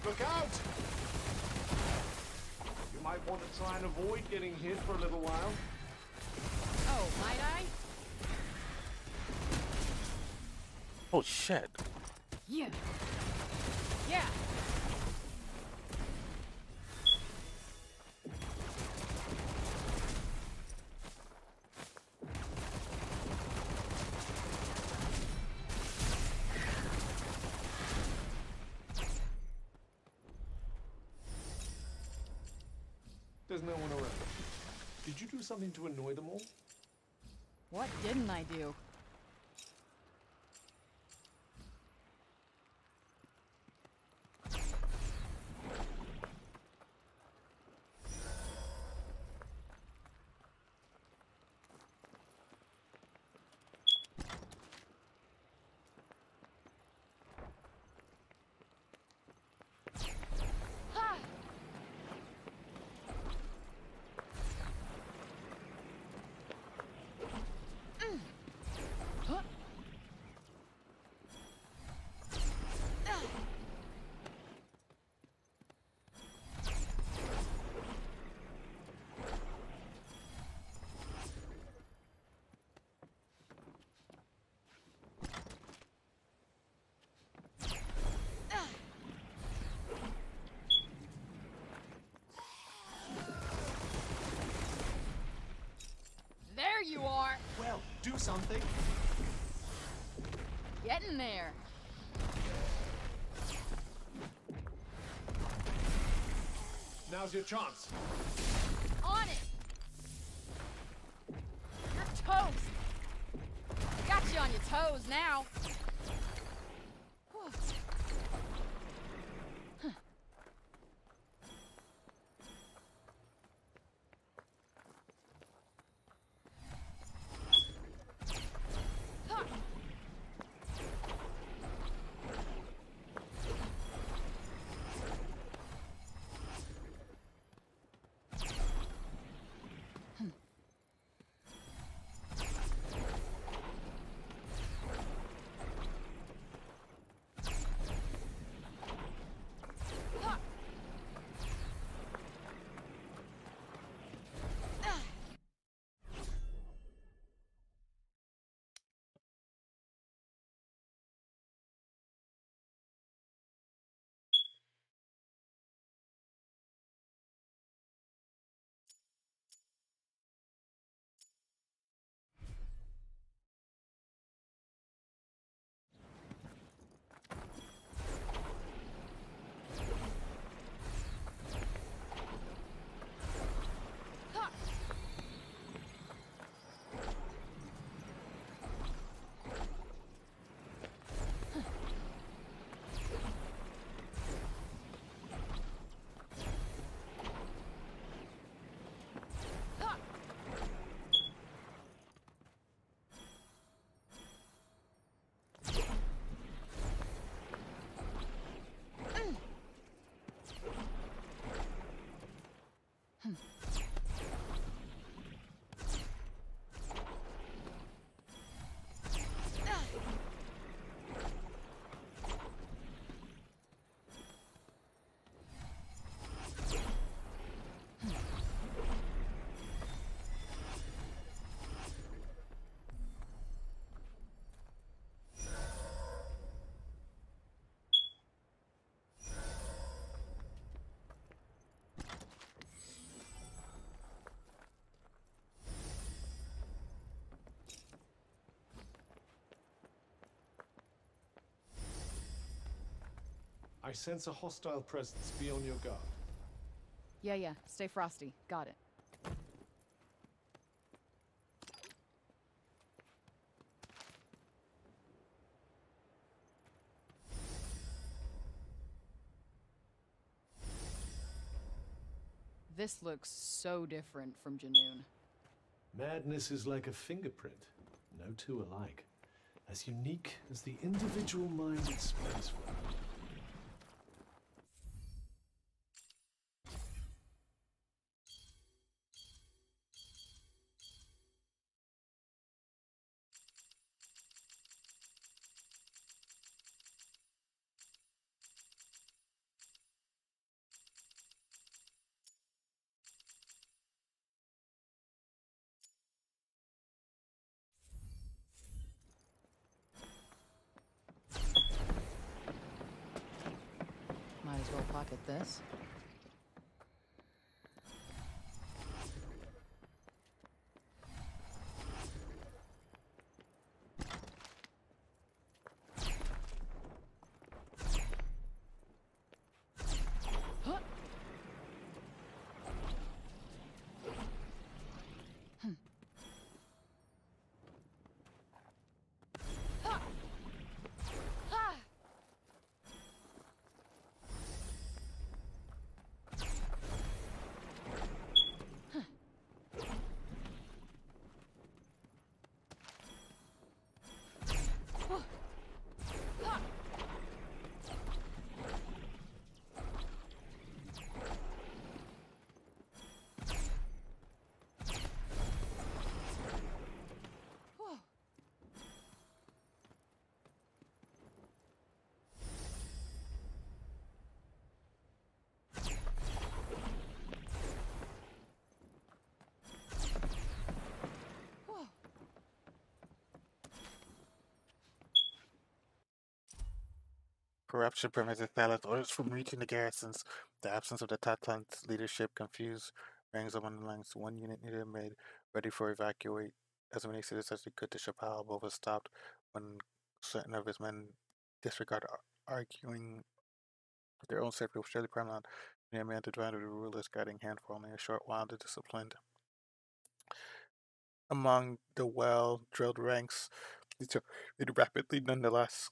Look out! You might want to try and avoid getting hit for a little while. Oh, might I? Oh shit. Yeah. Yeah. There's no one around. Did you do something to annoy them all? What didn't I do? do something. Get in there. Now's your chance. On it. You're toast. Got you on your toes now. Whew. Huh. Huh. I sense a hostile presence. Be on your guard. Yeah. Stay frosty. Got it. This looks so different from Junoon. Madness is like a fingerprint. No two alike. As unique as the individual mind it springs from. Might as well pocket this. Corruption prevented Thala's orders from reaching the garrisons. The absence of the Tatan's leadership confused ranks of underlings. One unit needed made ready for evacuate as many citizens as he could to Chapal, but was stopped when certain of his men disregarded arguing with their own safety was surely paramount. And a man to join the ruler's guiding hand for only a short while to disciplined. Among the well-drilled ranks, it rapidly nonetheless.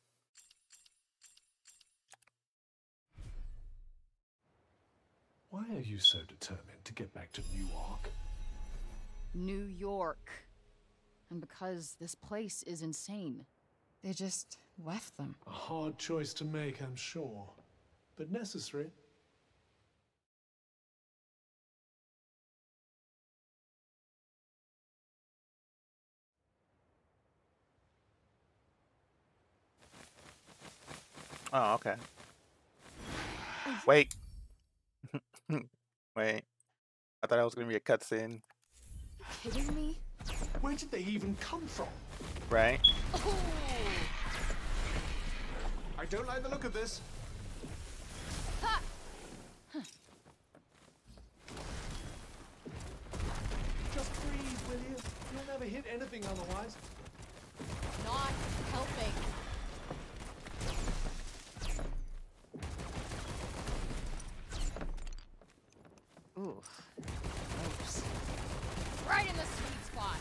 Why are you so determined to get back to Newark? New York. And because this place is insane, they just left them. A hard choice to make, I'm sure, but necessary. Oh, okay. Wait. Wait. I thought it was gonna be a cutscene. Kidding me? Where did they even come from? Right? Oh. I don't like the look of this. Ha! Huh. Just breathe, will you? You'll never hit anything otherwise. Not helping. Ooh. Oops. Right in the sweet spot.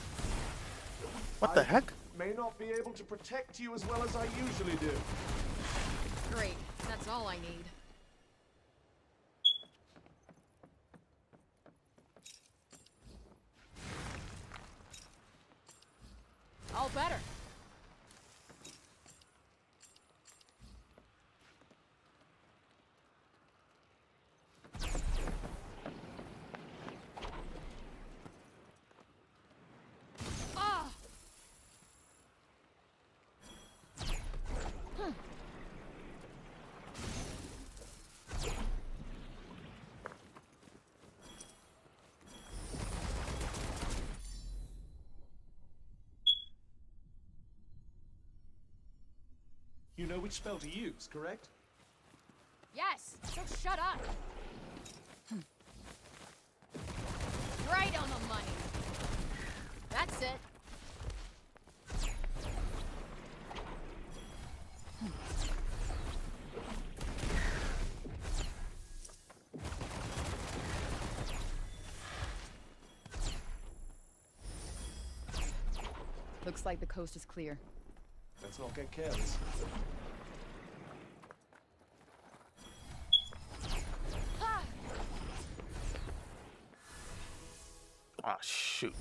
What the heck? May not be able to protect you as well as I usually do. Great. That's all I need. All better. You know which spell to use, correct? Yes, so shut up. Right on the money. That's it. Looks like the coast is clear. Let's not get careless. Oh, shoot.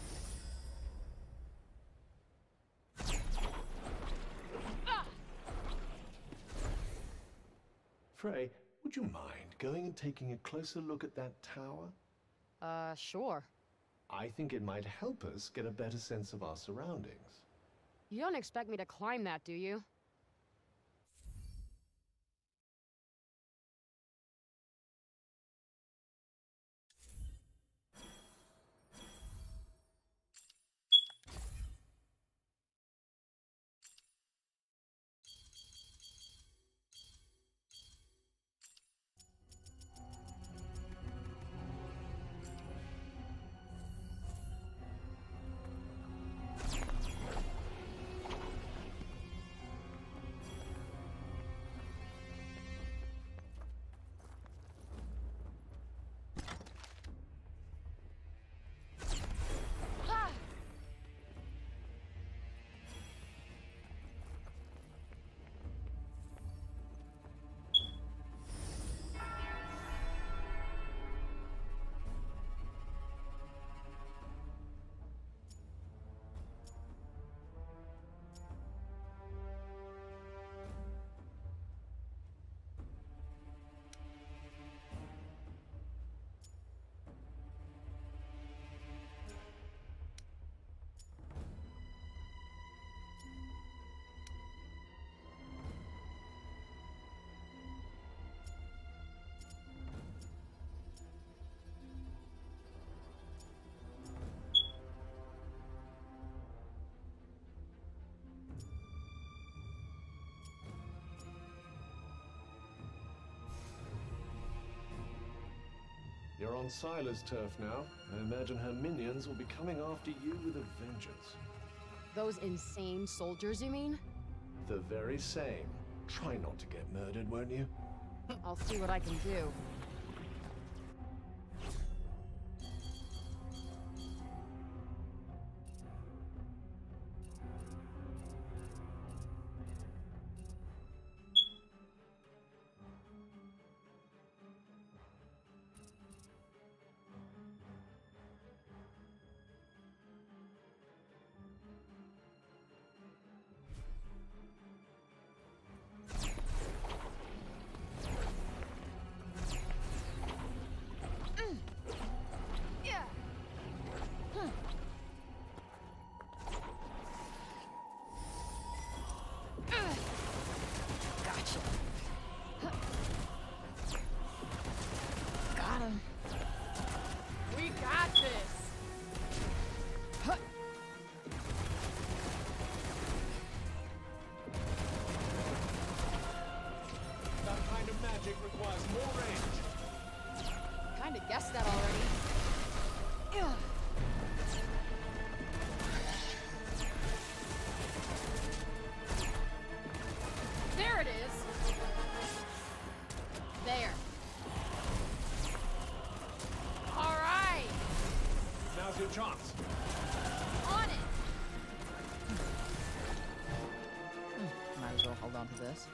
Frey, would you mind going and taking a closer look at that tower? Sure. I think it might help us get a better sense of our surroundings. You don't expect me to climb that, do you? You're on Sila's turf now. I imagine her minions will be coming after you with a vengeance. Those insane soldiers, you mean? The very same. Try not to get murdered, won't you? I'll see what I can do. Guessed that already. There it is. There. All right. Now's your chance. On it. Might as well hold on to this.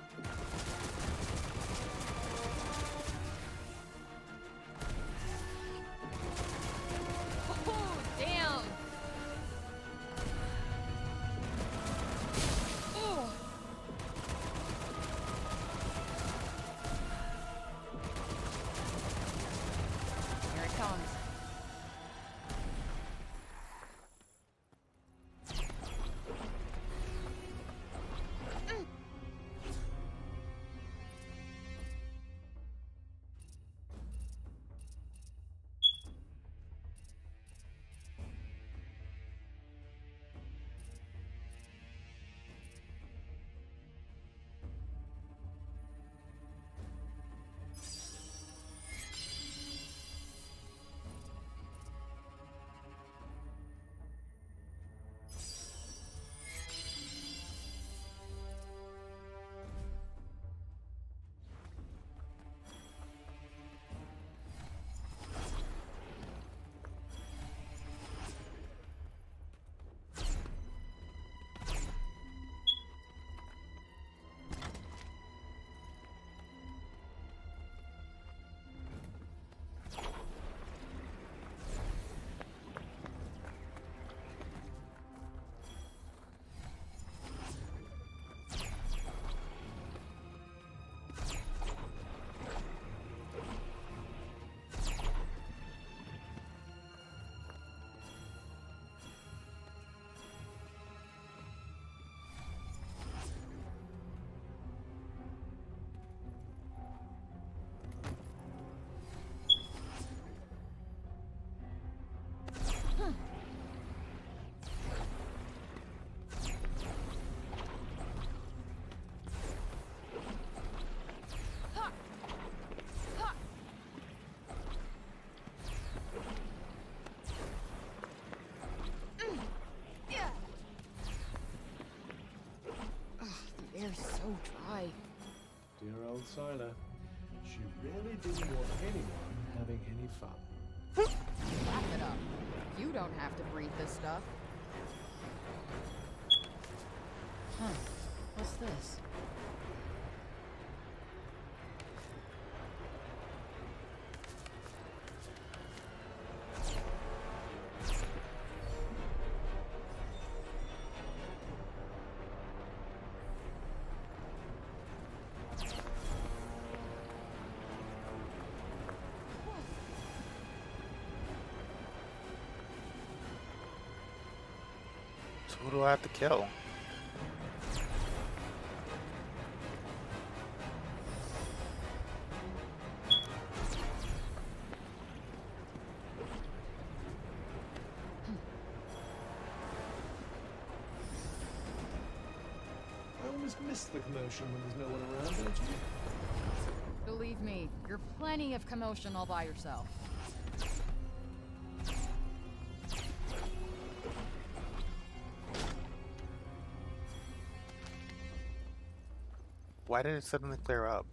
Air's so dry. Dear old Siler. She really didn't want anyone having any fun. Wrap it up. You don't have to breathe this stuff. Huh. What's this? Who do I have to kill? I always miss the commotion when there's no one around, don't you? Believe me, you're plenty of commotion all by yourself. Why did it suddenly clear up?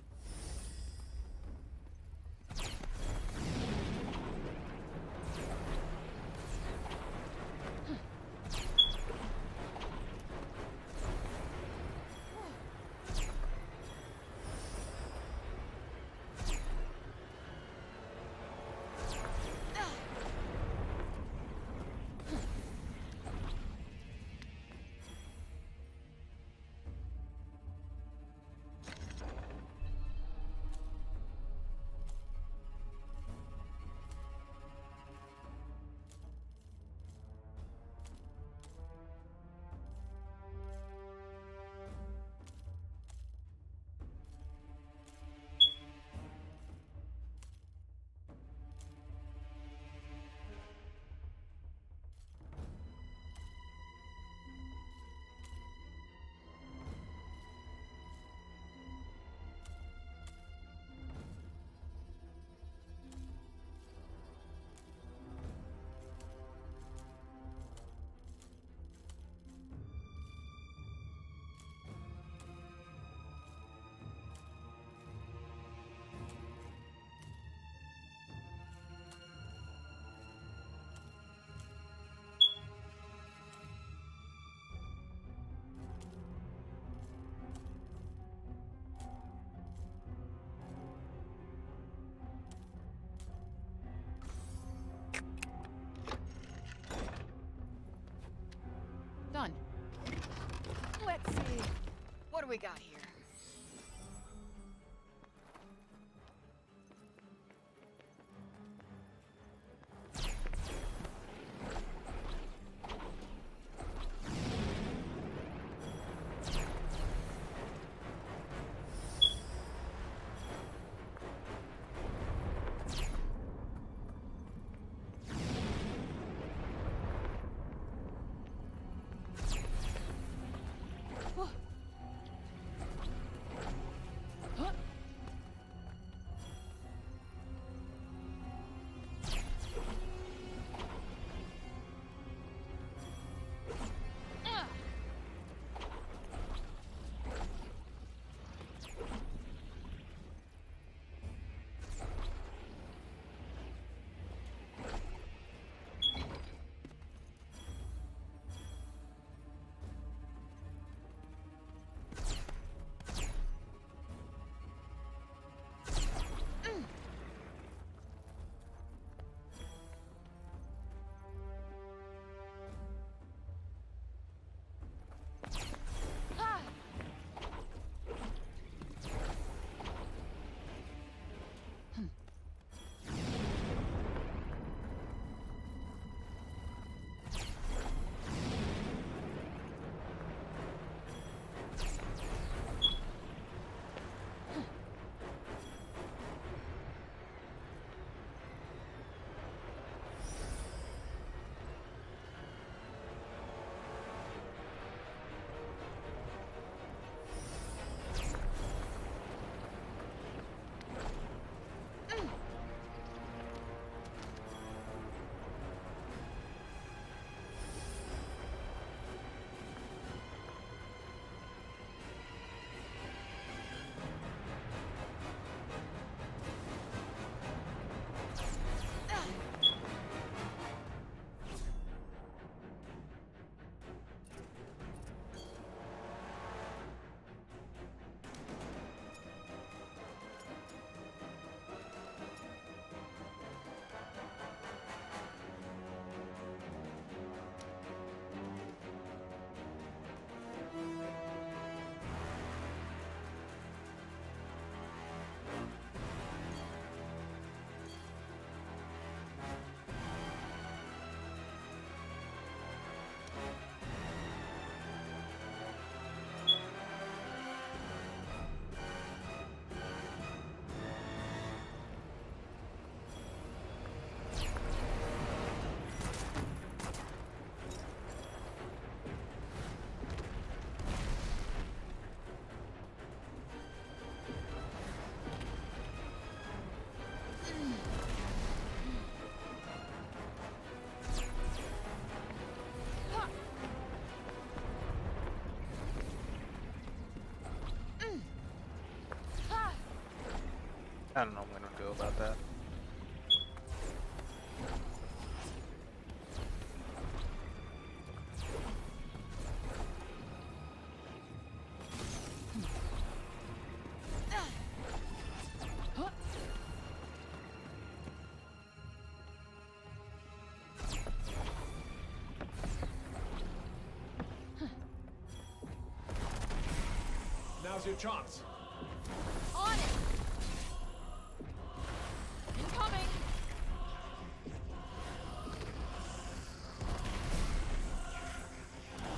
Done. Let's see. What do we got here? I don't know what I'm gonna do about that. Now's your chance. On it! Incoming!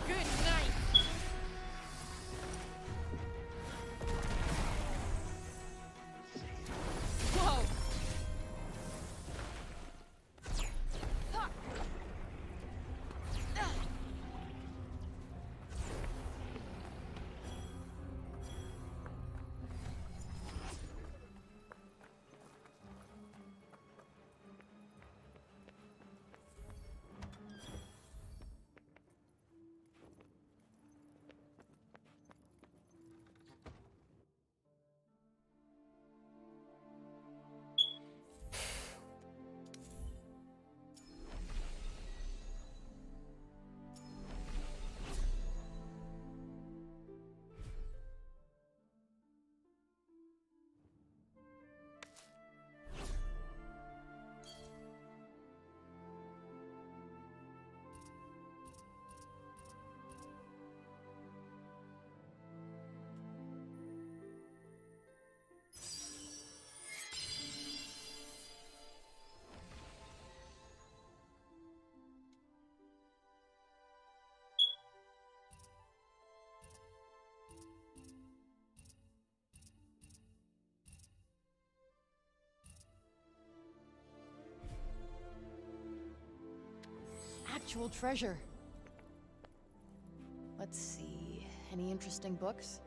Good night! Whoa! Actual treasure. Let's see. Any interesting books?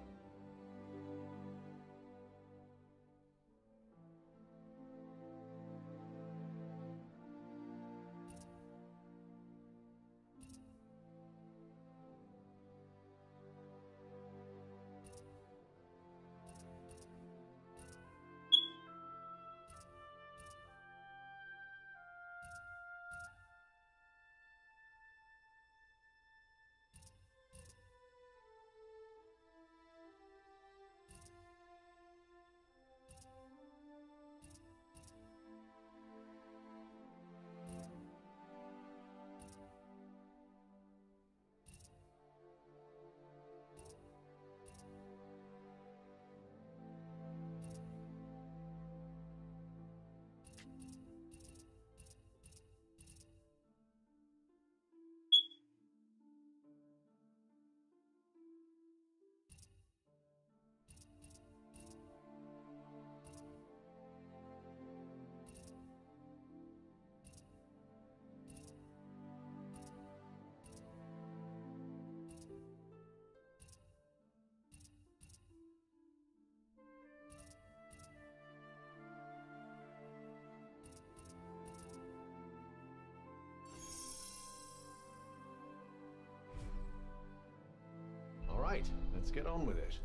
All right, let's get on with it.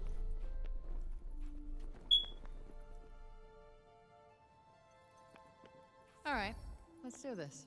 All right, let's do this.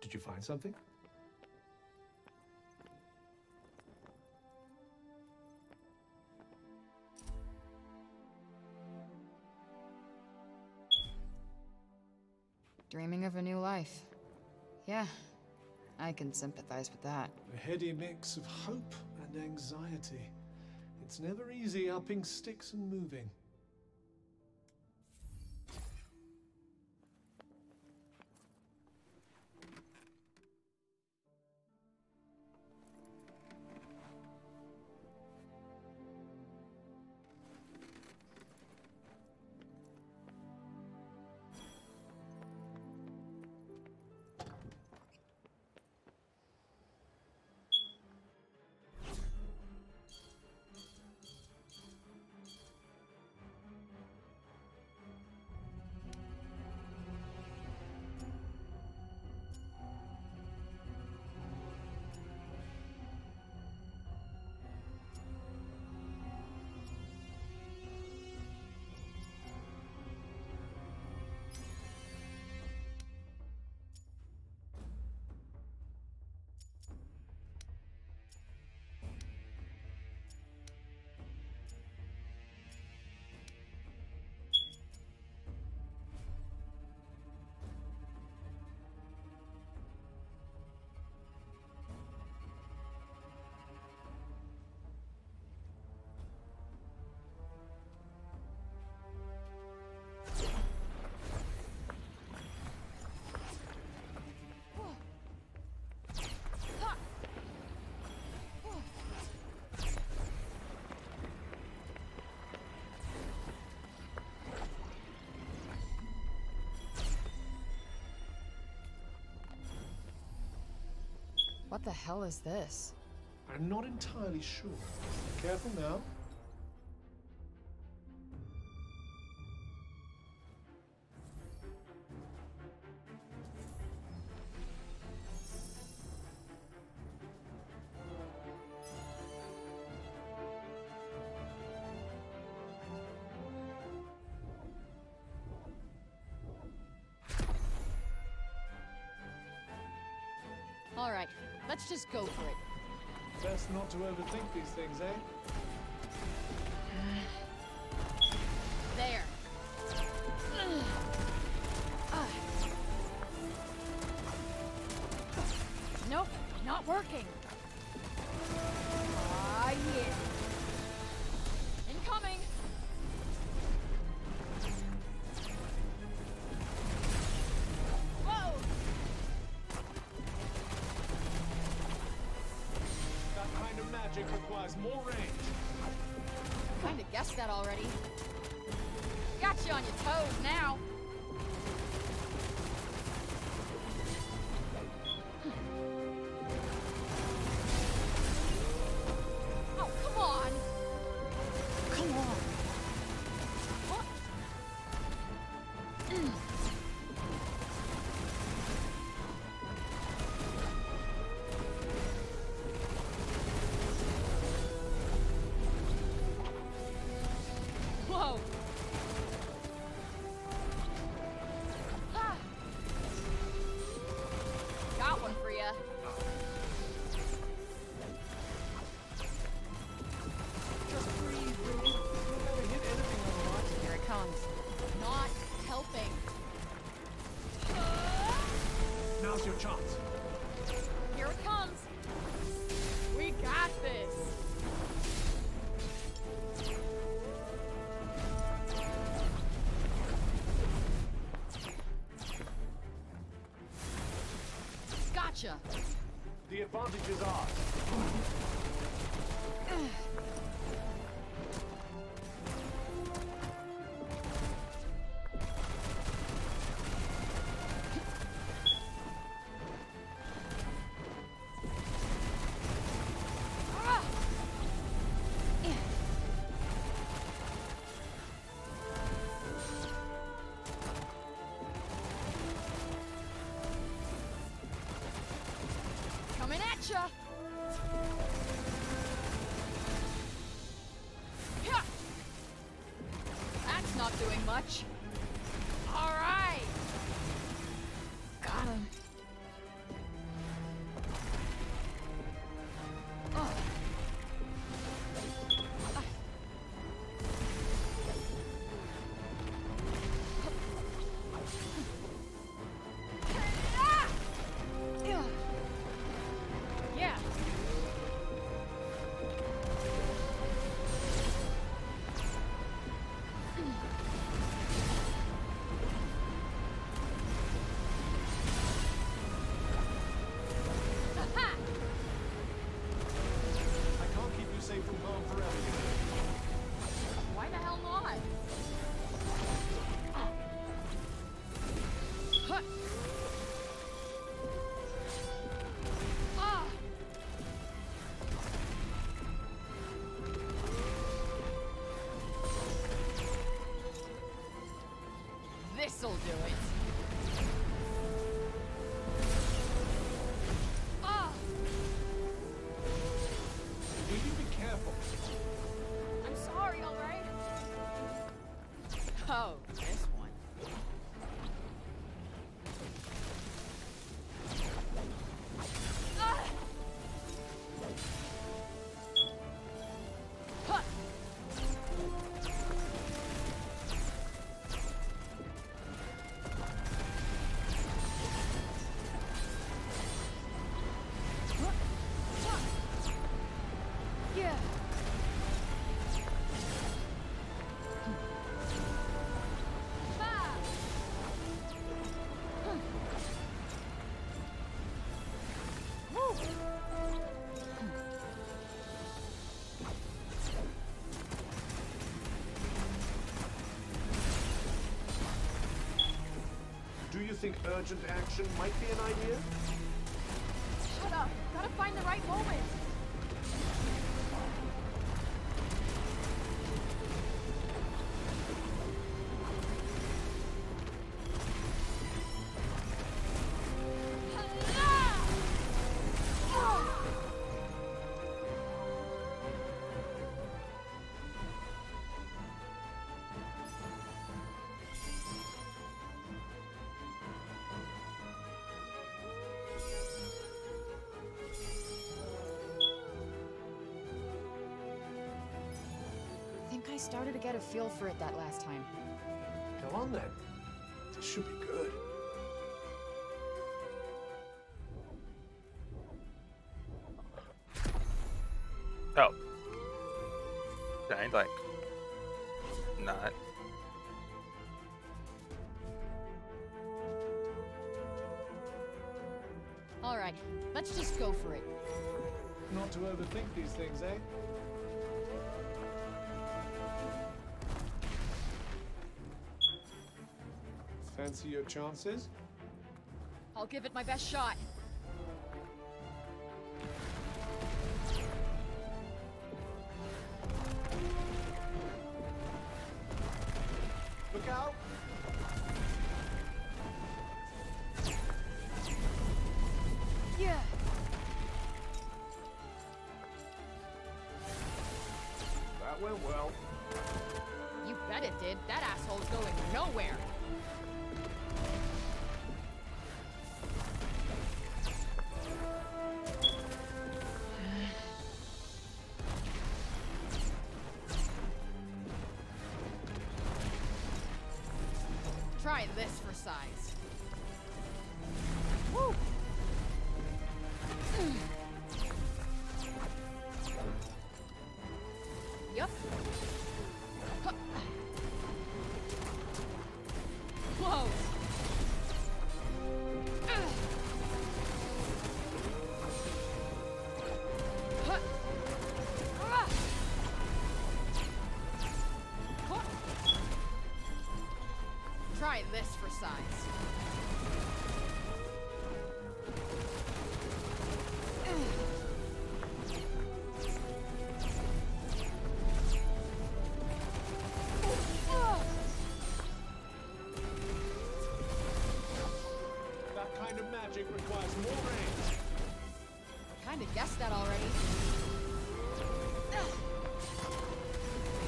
Did you find something? Dreaming of a new life. Yeah, I can sympathize with that. A heady mix of hope and anxiety. It's never easy upping sticks and moving. What the hell is this? I'm not entirely sure. Careful now. All right, let's just go for it. Best not to overthink these things, eh? There. Nope, not working. Ah, yeah. Incoming. Whoa! That kind of magic requires more range. Kinda guessed that already. Got you on your toes now. Oh, come on. Come on. What? Whoa. Ah. Got one for ya. Just breathe, Ruby. You'll never hit anything otherwise. Here it comes. Not helping. Now's your chance. Here it comes. We got this. Gotcha. The advantage is ours. Ah! Coming at ya! Yeah. That's not doing much. All right. Got him. forever, you know. Why the hell not? Huh. Ah. This'll do it. Ah. Will you be careful? I'm sorry, all right? Oh, this one. Ah! Huh. Yeah. Do you think urgent action might be an idea? Shut up. Gotta find the right moment. I started to get a feel for it that last time. Go on then. This should be good. Oh. I ain't like not. All right, let's just go for it. Not to overthink these things, eh? Fancy your chances? I'll give it my best shot. Look out! Yeah. That went well. You bet it did. That asshole's going nowhere. Try this for size. Woo! Yup. Huh. Whoa! Huh. Ah. Huh. Try this for size. That kind of magic requires more range. Kinda guessed that already.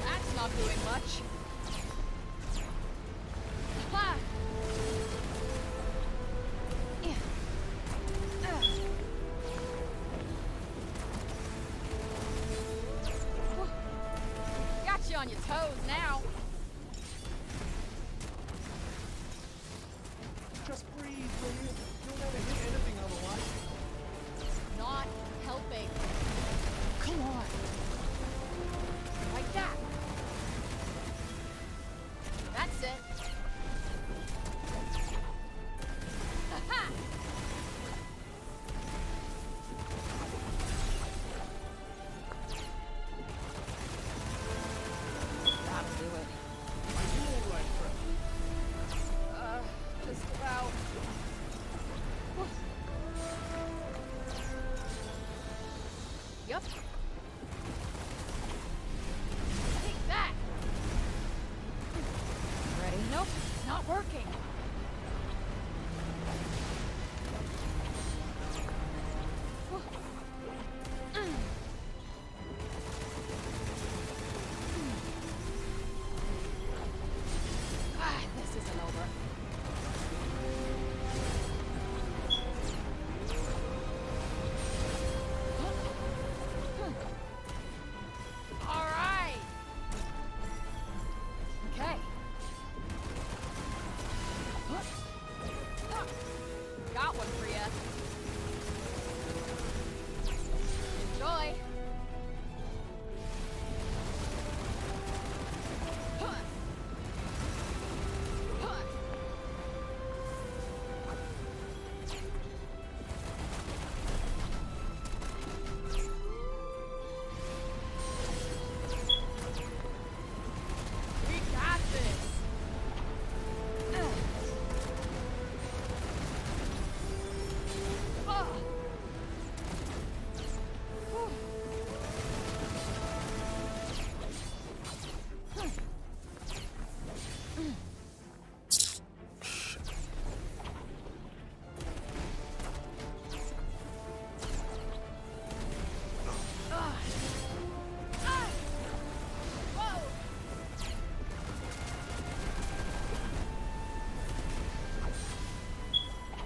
That's not doing much. Ha! Got you on your toes now. Just breathe, will you? You'll never hit anything otherwise. Not helping. Come on. Like that. That's it. Aha!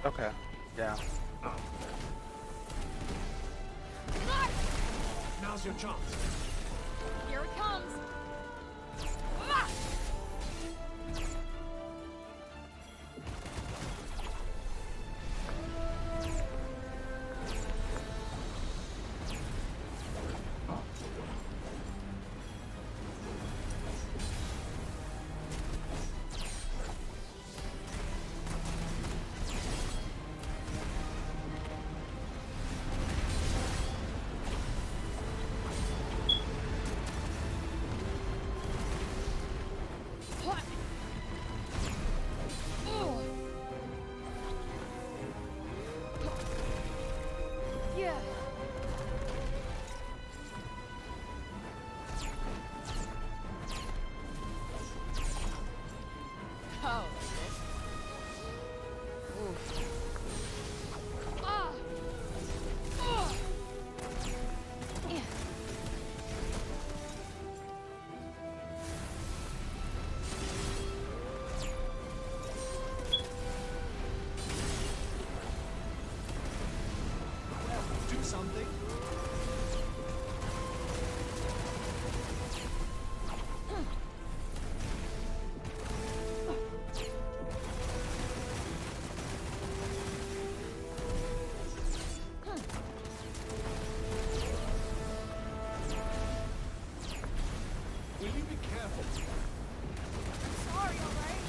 Okay. Yeah. Now's your chance. Here it comes. Something? Will you be careful? Sorry, all right?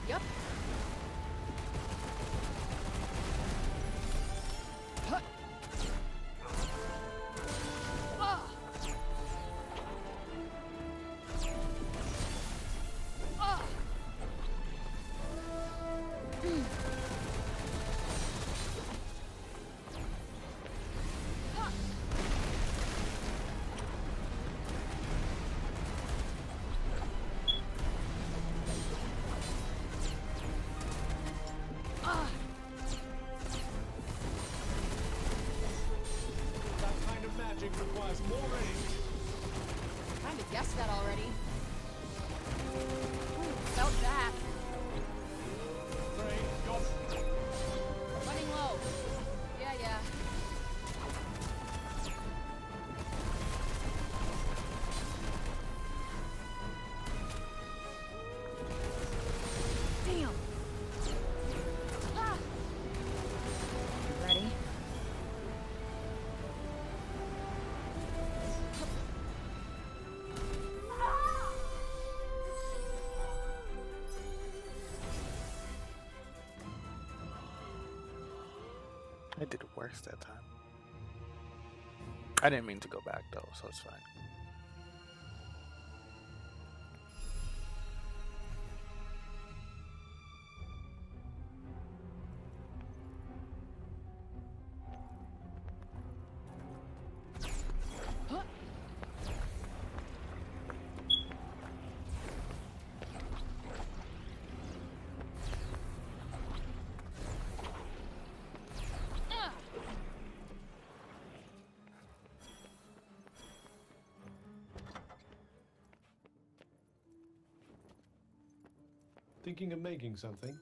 Yep. That kind of magic requires more range. Kind of guessed that already. Ooh, felt that. Running low. Yeah, yeah. Damn. Ah. Ready? I did worse that time. I didn't mean to go back though, so it's fine. Thinking of making something?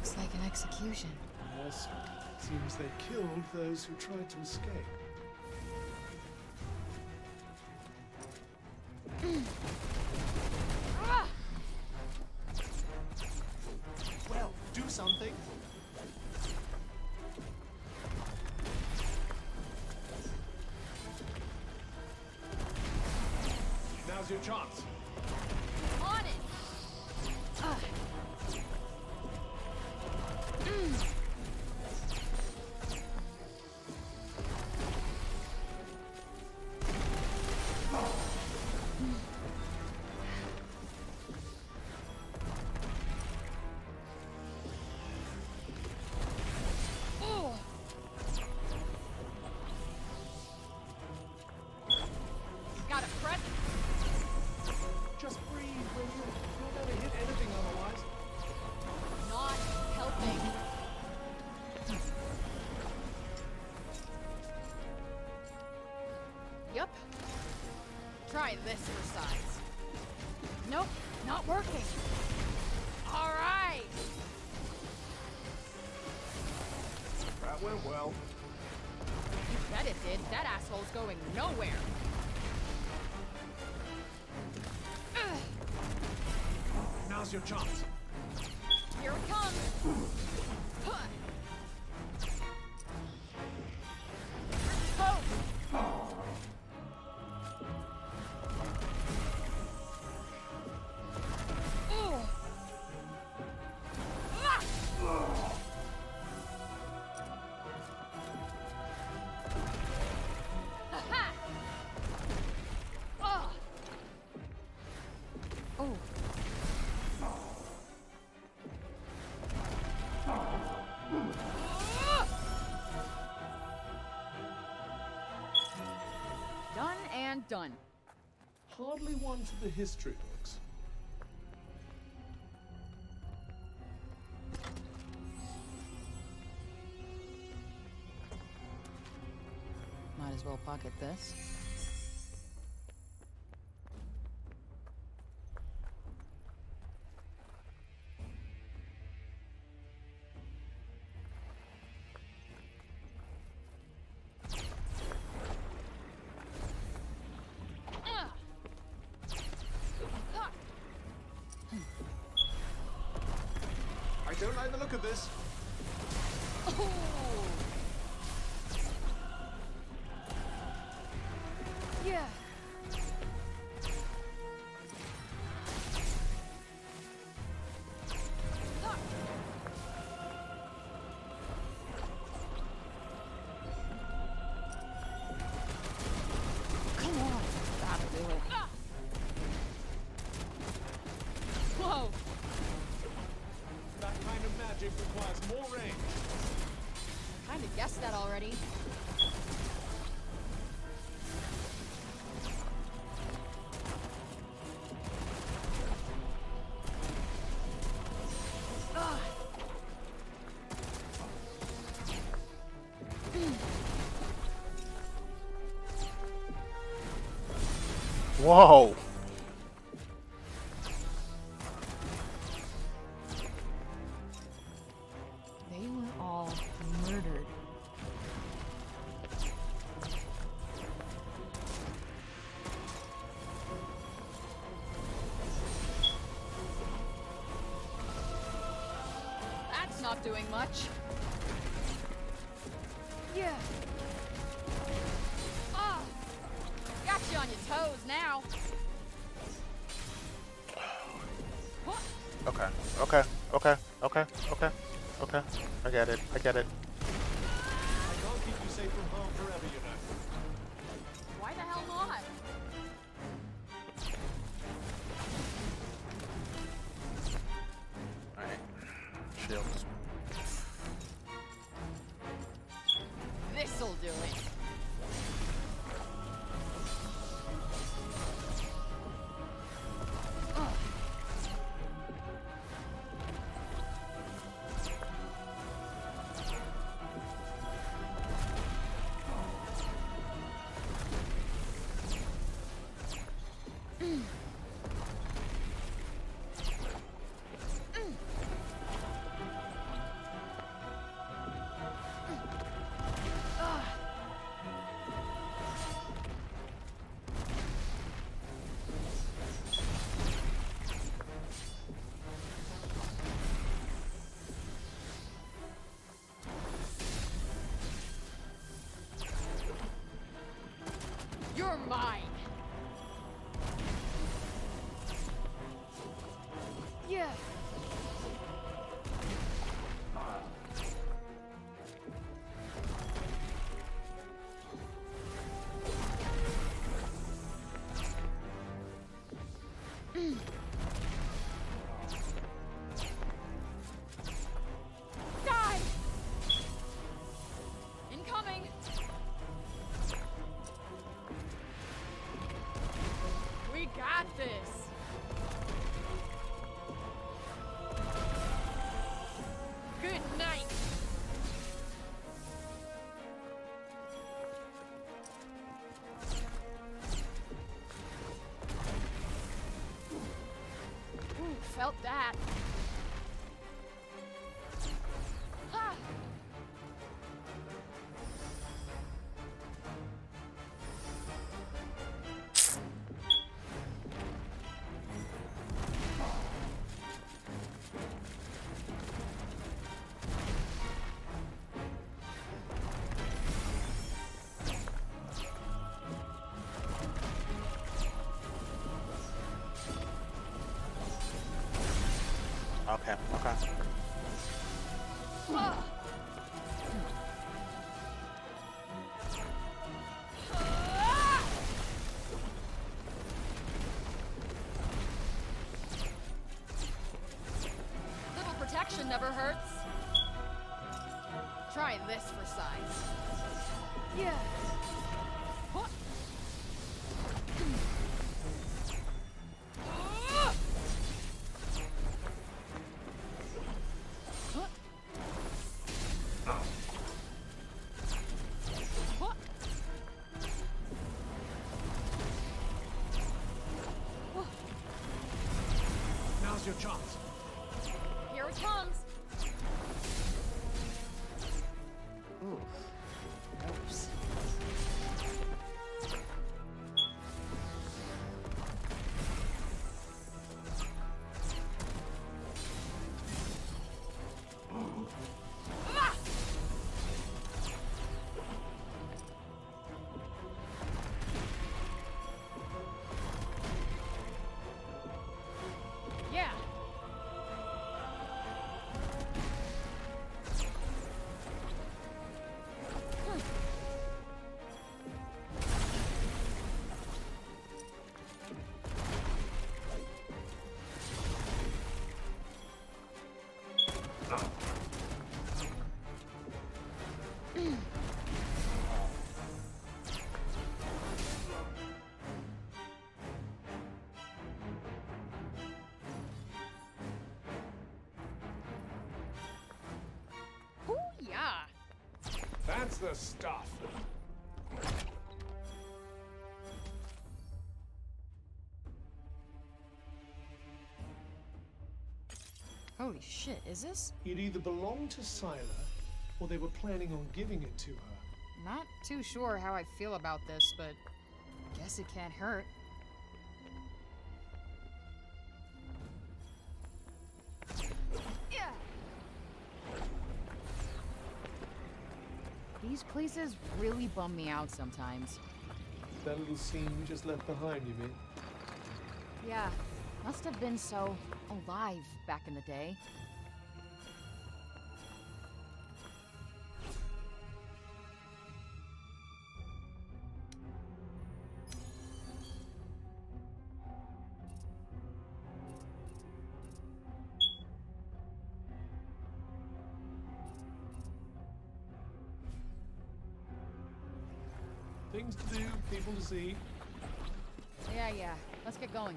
Looks like an execution. Yes. Seems they killed those who tried to escape. Well, do something. Now's your chance. On it! Got a present. Just breathe, will you? You'll never hit anything otherwise. Not helping. Yep. Try this for size. Nope, not working. All right. That went well. You bet it did. That asshole's going nowhere. Now's your chance. Here it comes. Done and done. Hardly one for the history books. Might as well pocket this. I don't like the look of this. Yeah. Come on. That'll do it. Whoa. That kind of magic requires more range. I kind of guessed that already. Whoa! They were all murdered. That's not doing much. Yeah. Ah! Got you on your toes now. Okay, okay. I get it. I can't keep you safe from harm forever, you know. Why the hell not? Alright. Shields. This'll do it. felt that. Ah. Okay, okay. Little protection never hurts. Try this for size. Yeah. Huh. Now's your chance. Here it comes. Ooh. Gross. Yeah. Ooh, yeah. That's the stuff. Holy shit, is this? It either belonged to Sila, or they were planning on giving it to her. Not too sure how I feel about this, but guess it can't hurt. Yeah. These places really bum me out sometimes. That little scene you just left behind, you mean? Yeah, must have been so alive back in the day. Things to do, people to see. Yeah. Let's get going.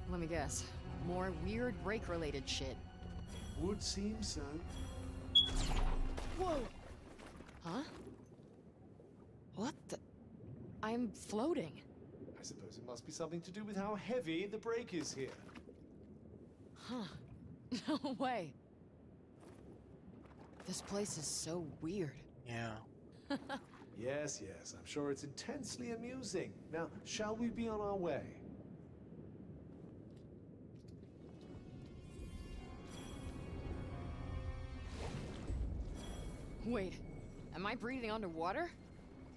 Let me guess. More weird break-related shit. Would seem so. Whoa! Huh? What the? I'm floating. I suppose it must be something to do with how heavy the break is here. Huh. No way. This place is so weird. Yeah. Yes, I'm sure it's intensely amusing. Now, shall we be on our way? Wait, am I breathing underwater?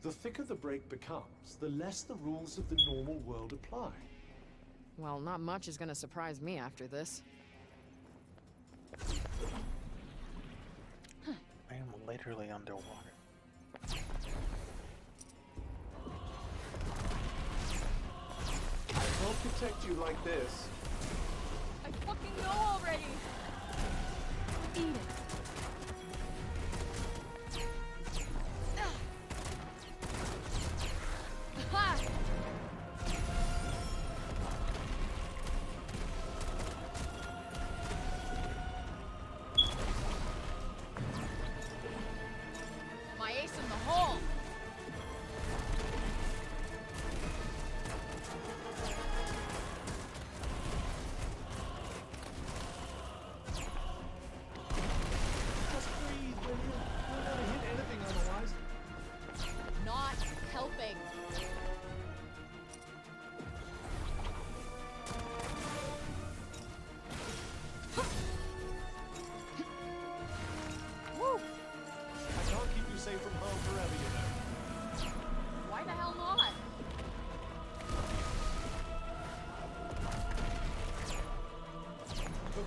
The thicker the break becomes, the less the rules of the normal world apply. Well, not much is gonna surprise me after this. I am literally underwater. I can't protect you like this. I fucking know already! Eat it.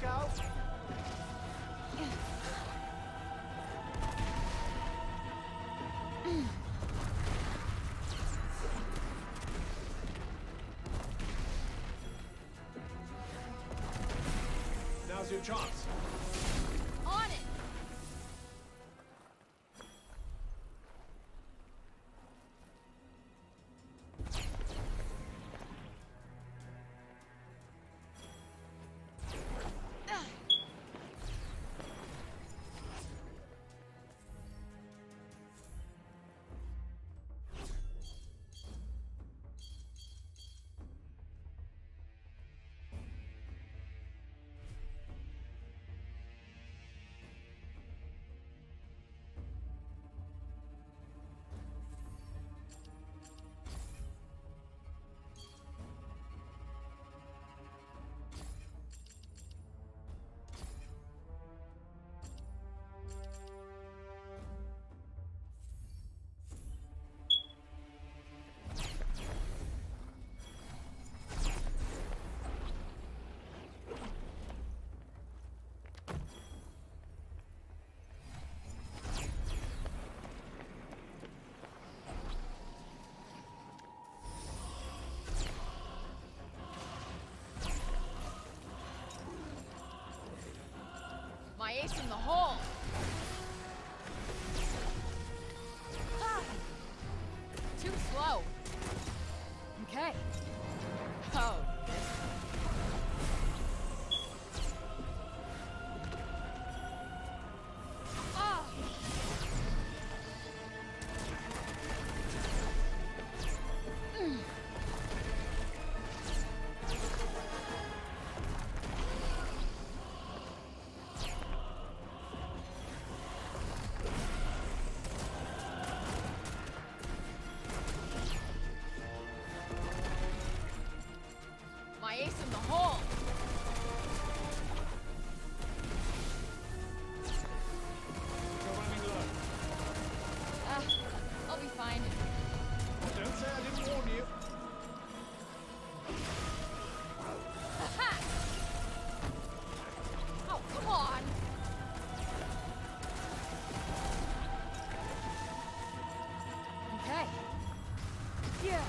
out. Now's your chance. On it! My ace in the hole. Ah. Too slow. Okay. Oh. Ah. Mm. My ace in the hole. You're running low. I'll be fine. Don't say I didn't warn you. Aha! Oh, come on. Okay. Yeah.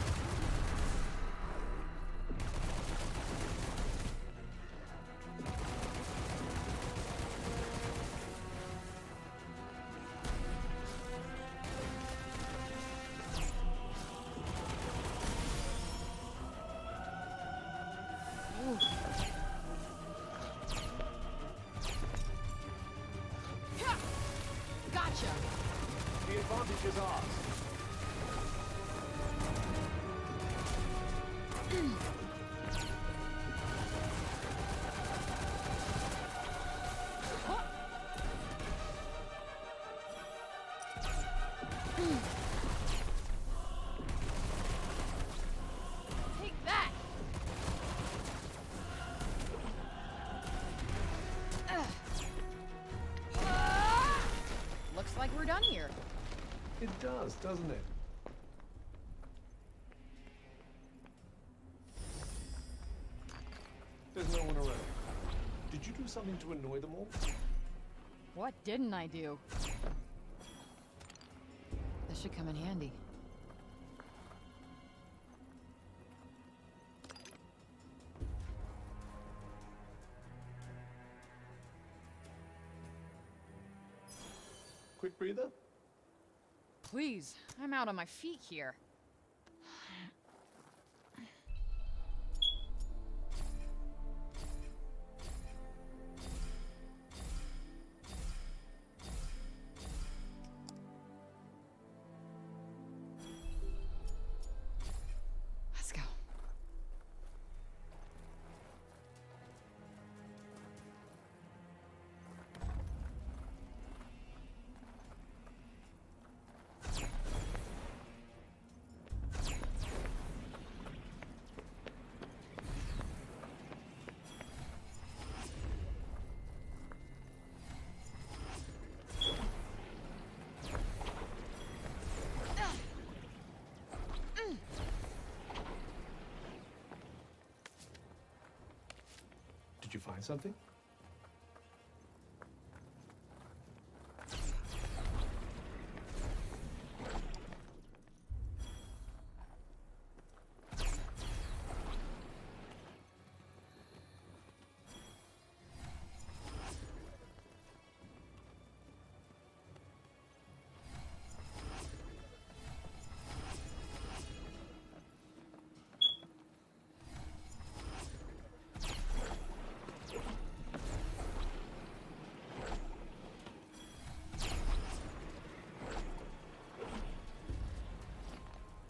Gotcha. The advantage is ours. Take that. Looks like we're done here. It does, doesn't it? There's no one around. Did you do something to annoy them all? What didn't I do? This should come in handy. Quick breather? Please, I'm out on my feet here. Let's go. Did you find something?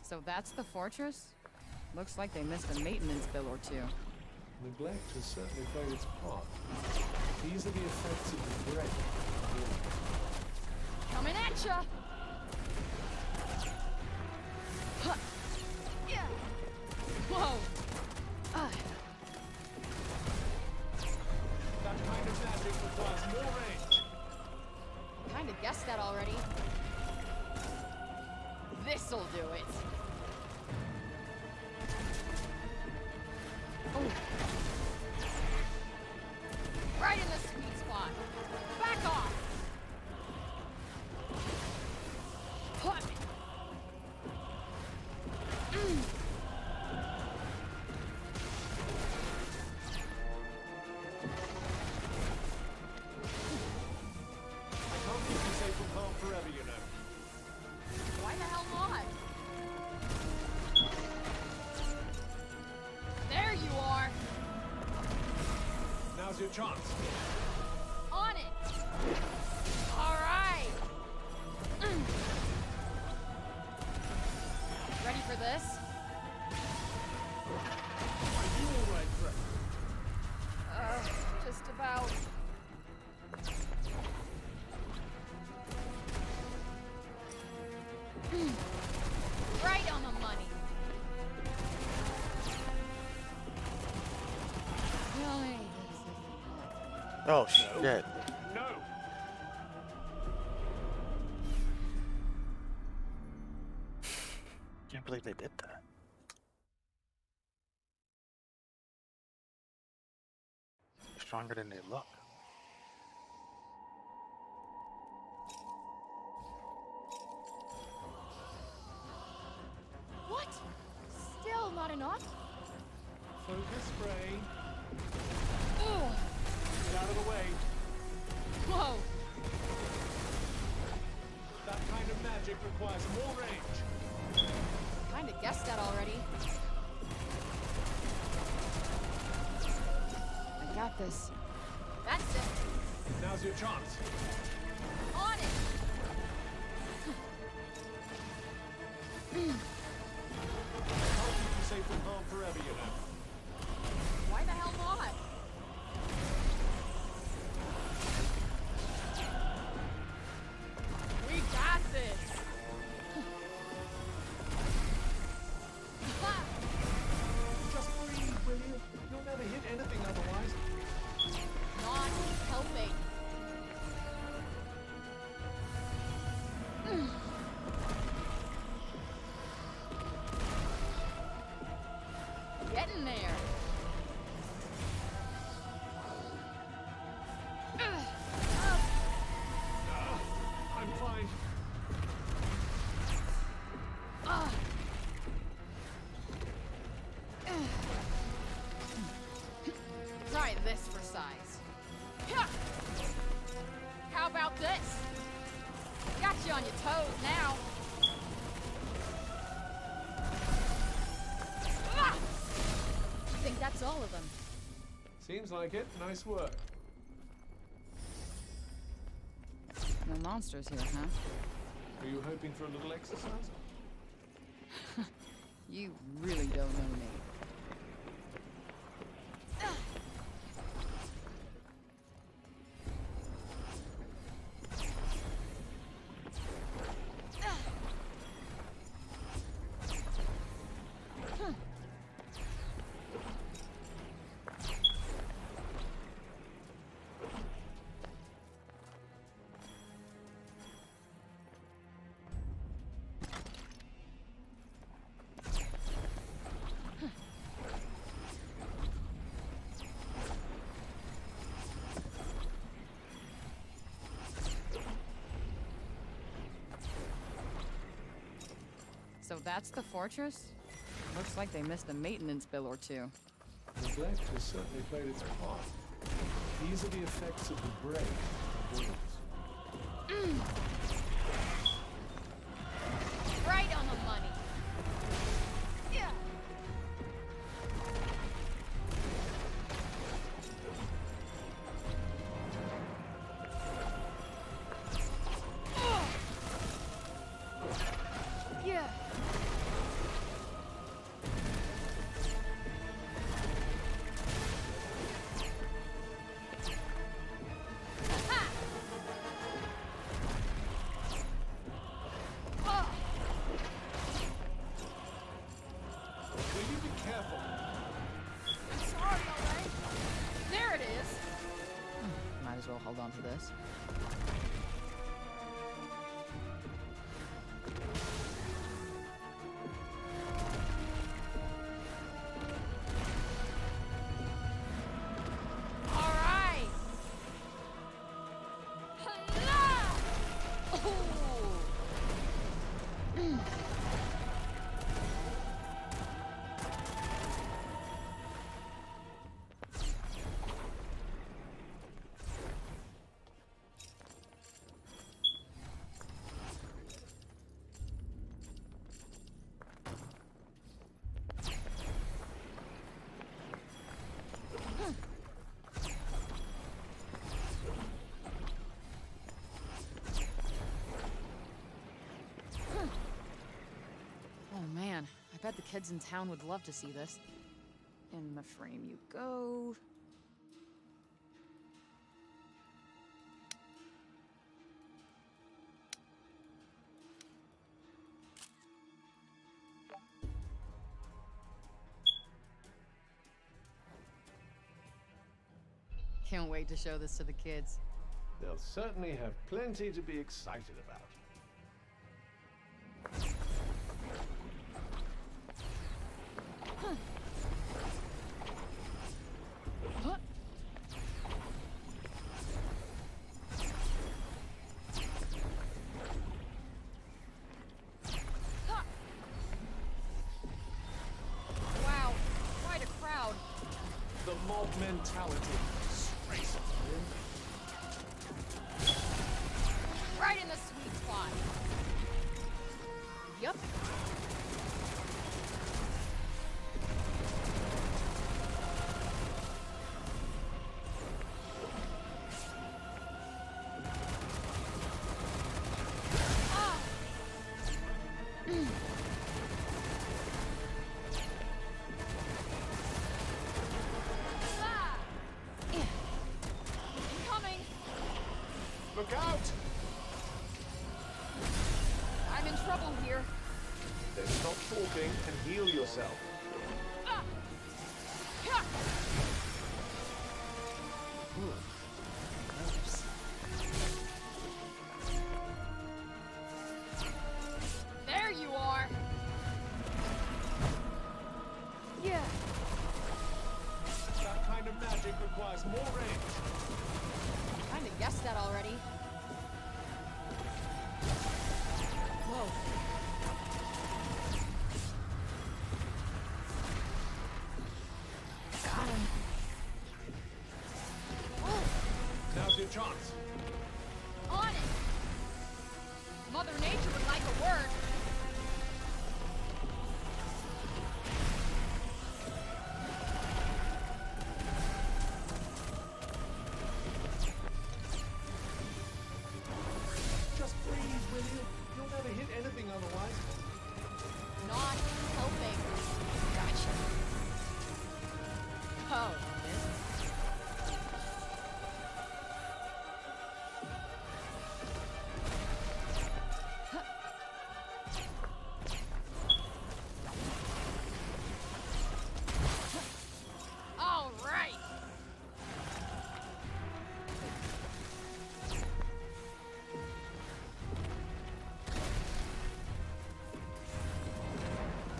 So that's the fortress? Looks like they missed a maintenance bill or two. Neglect has certainly played its part. These are the effects of the break. Coming at ya! Huh. Yeah. Whoa! That kind of magic requires more range. Kinda guessed that already. This'll do it. Oh. Right in the sweet spot. Back off! Huh. I can't keep you safe from harm forever, you know. Why the hell not? There you are! Now's your chance. On it! Alright! Ready for this? Are you alright, Fred? Just about. Right on the money. Oh shit. No. Can't believe they did that. Stronger than they look. What? Still not enough? Focus spray. Ugh. Get out of the way. Whoa! That kind of magic requires more range. Kinda guessed that already. I got this. That's it. Now's your chance. On it! I can't keep you safe from harm forever, you know. Why the hell not? We got this! Just breathe, will you? You'll never hit anything otherwise. Not helping. Getting there. I'm fine. Try this for size. How about this? Got you on your toes now. I think that's all of them. Seems like it. Nice work. No monsters here, huh? Are you hoping for a little exercise? You really don't know me. So that's the fortress? Looks like they missed a maintenance bill or two. Neglect has certainly played its part. These are the effects of the break. Right on the money. Yeah. Yeah. still held on to this. I bet the kids in town would love to see this. In the frame you go. Can't wait to show this to the kids. They'll certainly have plenty to be excited about. Wow, quite a crowd. The mob mentality. Disgraceful. Right in the sweet spot. Yup. Look out! I'm in trouble here. Then stop talking and heal yourself. There you are. Yeah. That kind of magic requires more range. Kinda guessed that already. Whoa. Got him. Oh. Now's your chance. On it. Mother Nature would like a word. Just breathe, will you? You'll never hit anything otherwise. Not helping. Gotcha. Oh, this. All right.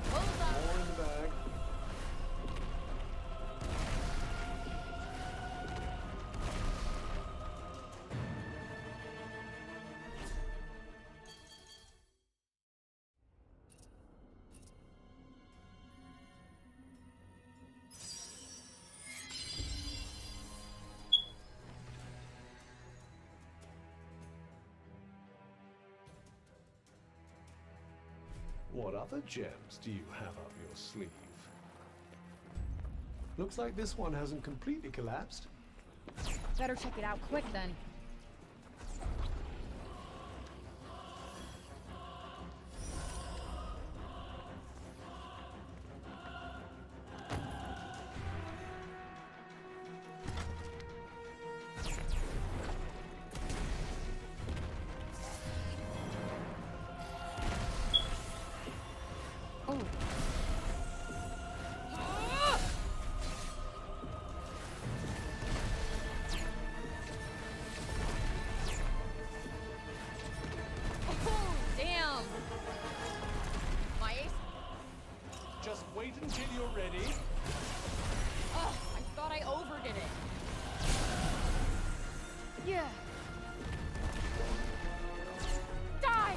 More in the bag. What other gems do you have up your sleeve? Looks like this one hasn't completely collapsed. Better check it out quick then. Oh. Yeah. Die!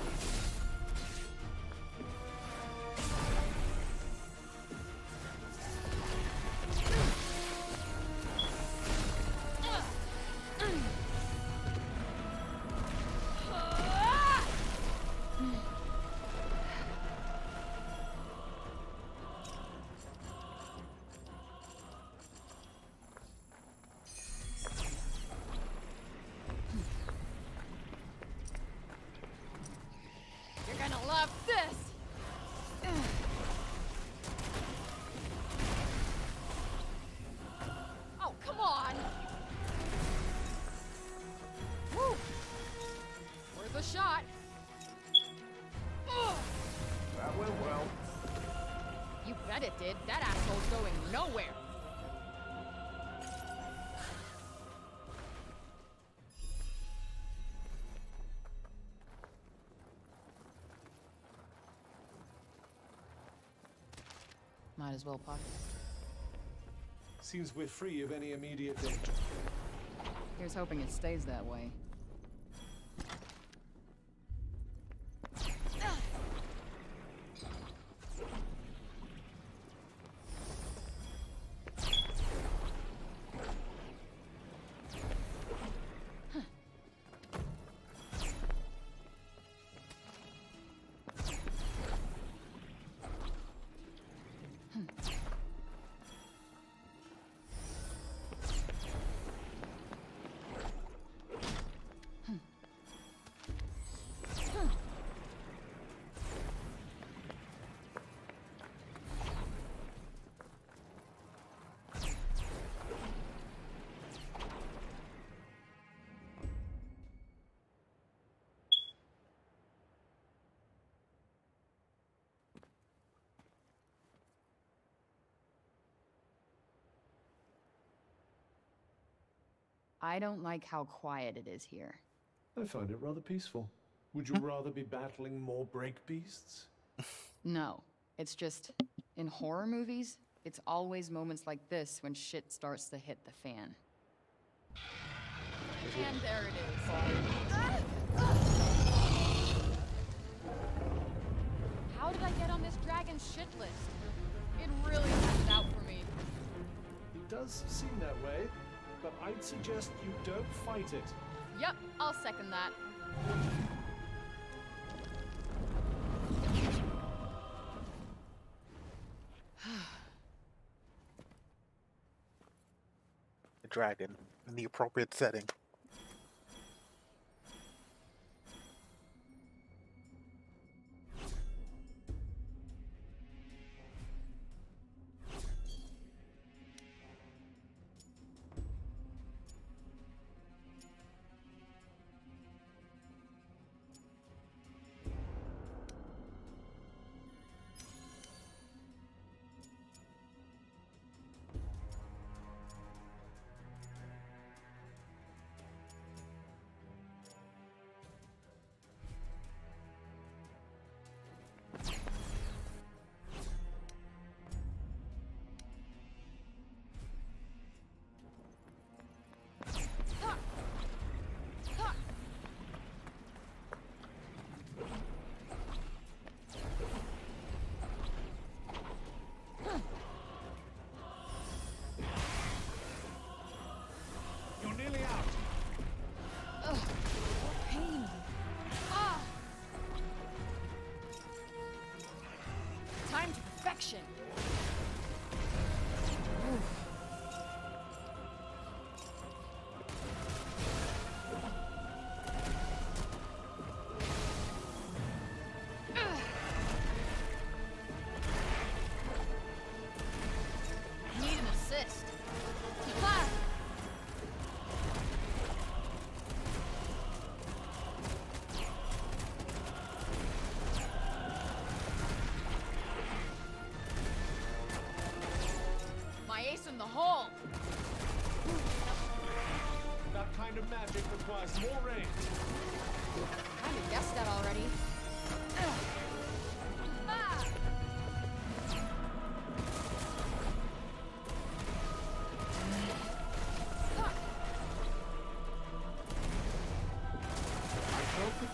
You're gonna love this! Oh, come on! Woo! Worth a shot. That went well. You bet it did. That asshole's going nowhere. Might as well pocket it. Seems we're free of any immediate danger. Here's hoping it stays that way. I don't like how quiet it is here. I find it rather peaceful. Would you rather be battling more break beasts? No, it's just, in horror movies, it's always moments like this when shit starts to hit the fan. And there it is. How did I get on this dragon's shit list? It really has it out for me. It does seem that way, but I'd suggest you don't fight it. Yep, I'll second that. The dragon in the appropriate setting. Time to perfection. Need an assist. Ace in the hole. That kind of magic requires more range. Kind of guessed that already.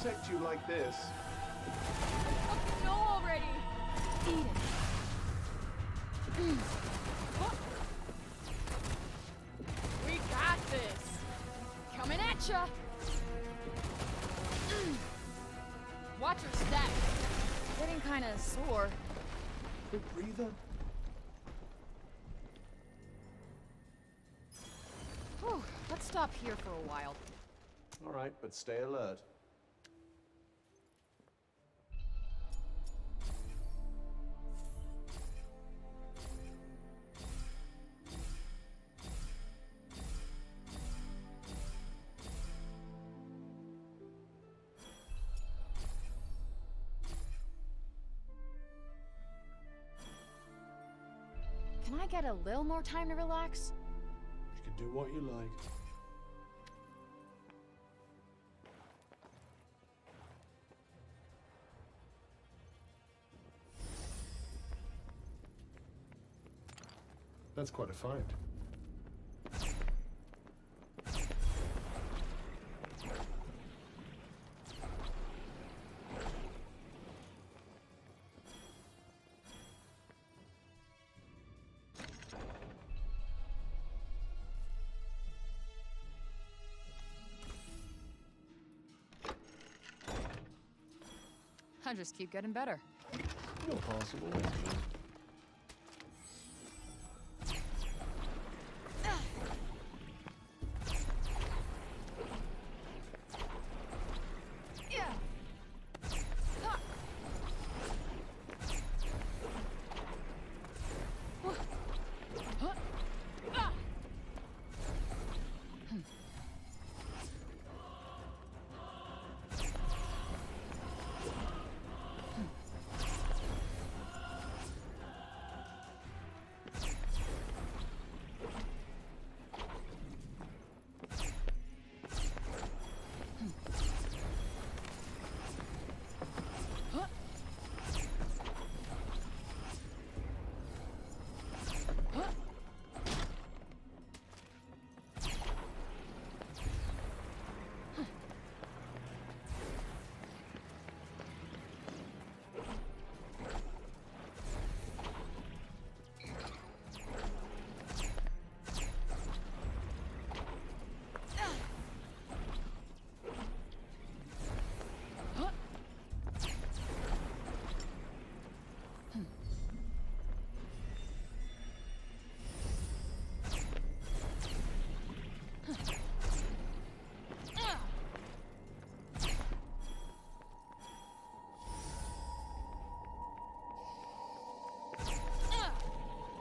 protect you like this. No already! Eat it. We got this! Coming at ya! Watch your step. Getting kinda sore. Quick breather. Whew, let's stop here for a while. All right, but stay alert. Can I get a little more time to relax? You can do what you like. That's quite a find. I just keep getting better. No possible.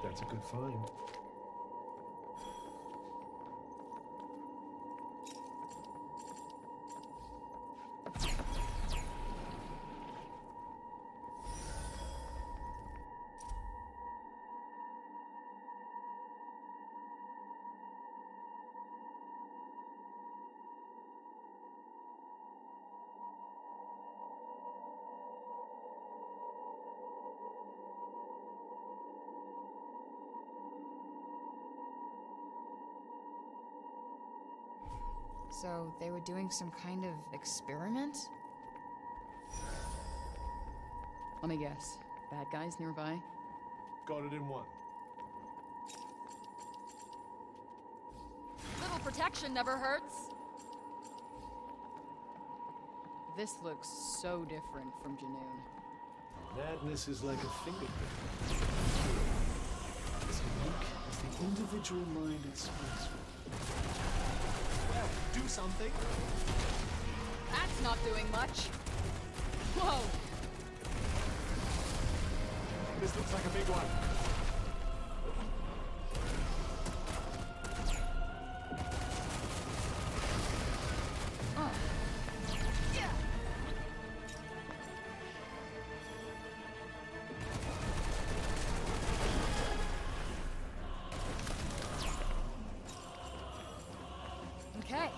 That's a good find. So they were doing some kind of experiment? Let me guess. Bad guys nearby? Got it in one. Little protection never hurts. This looks so different from Junoon. Madness is like a fingerprint. As unique as the individual mind it speaks from. Well, do something. That's not doing much. Whoa! This looks like a big one. Okay.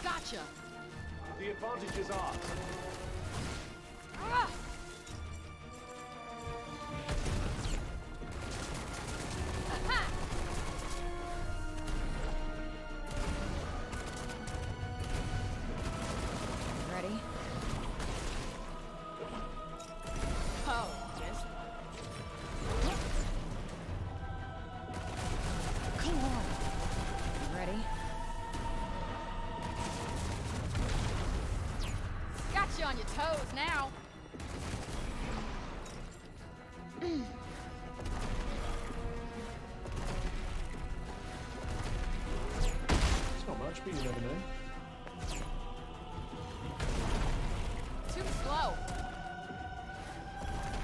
Gotcha. The advantage is ours. Ah! Aha! now. It's not much, but you never know. Too slow.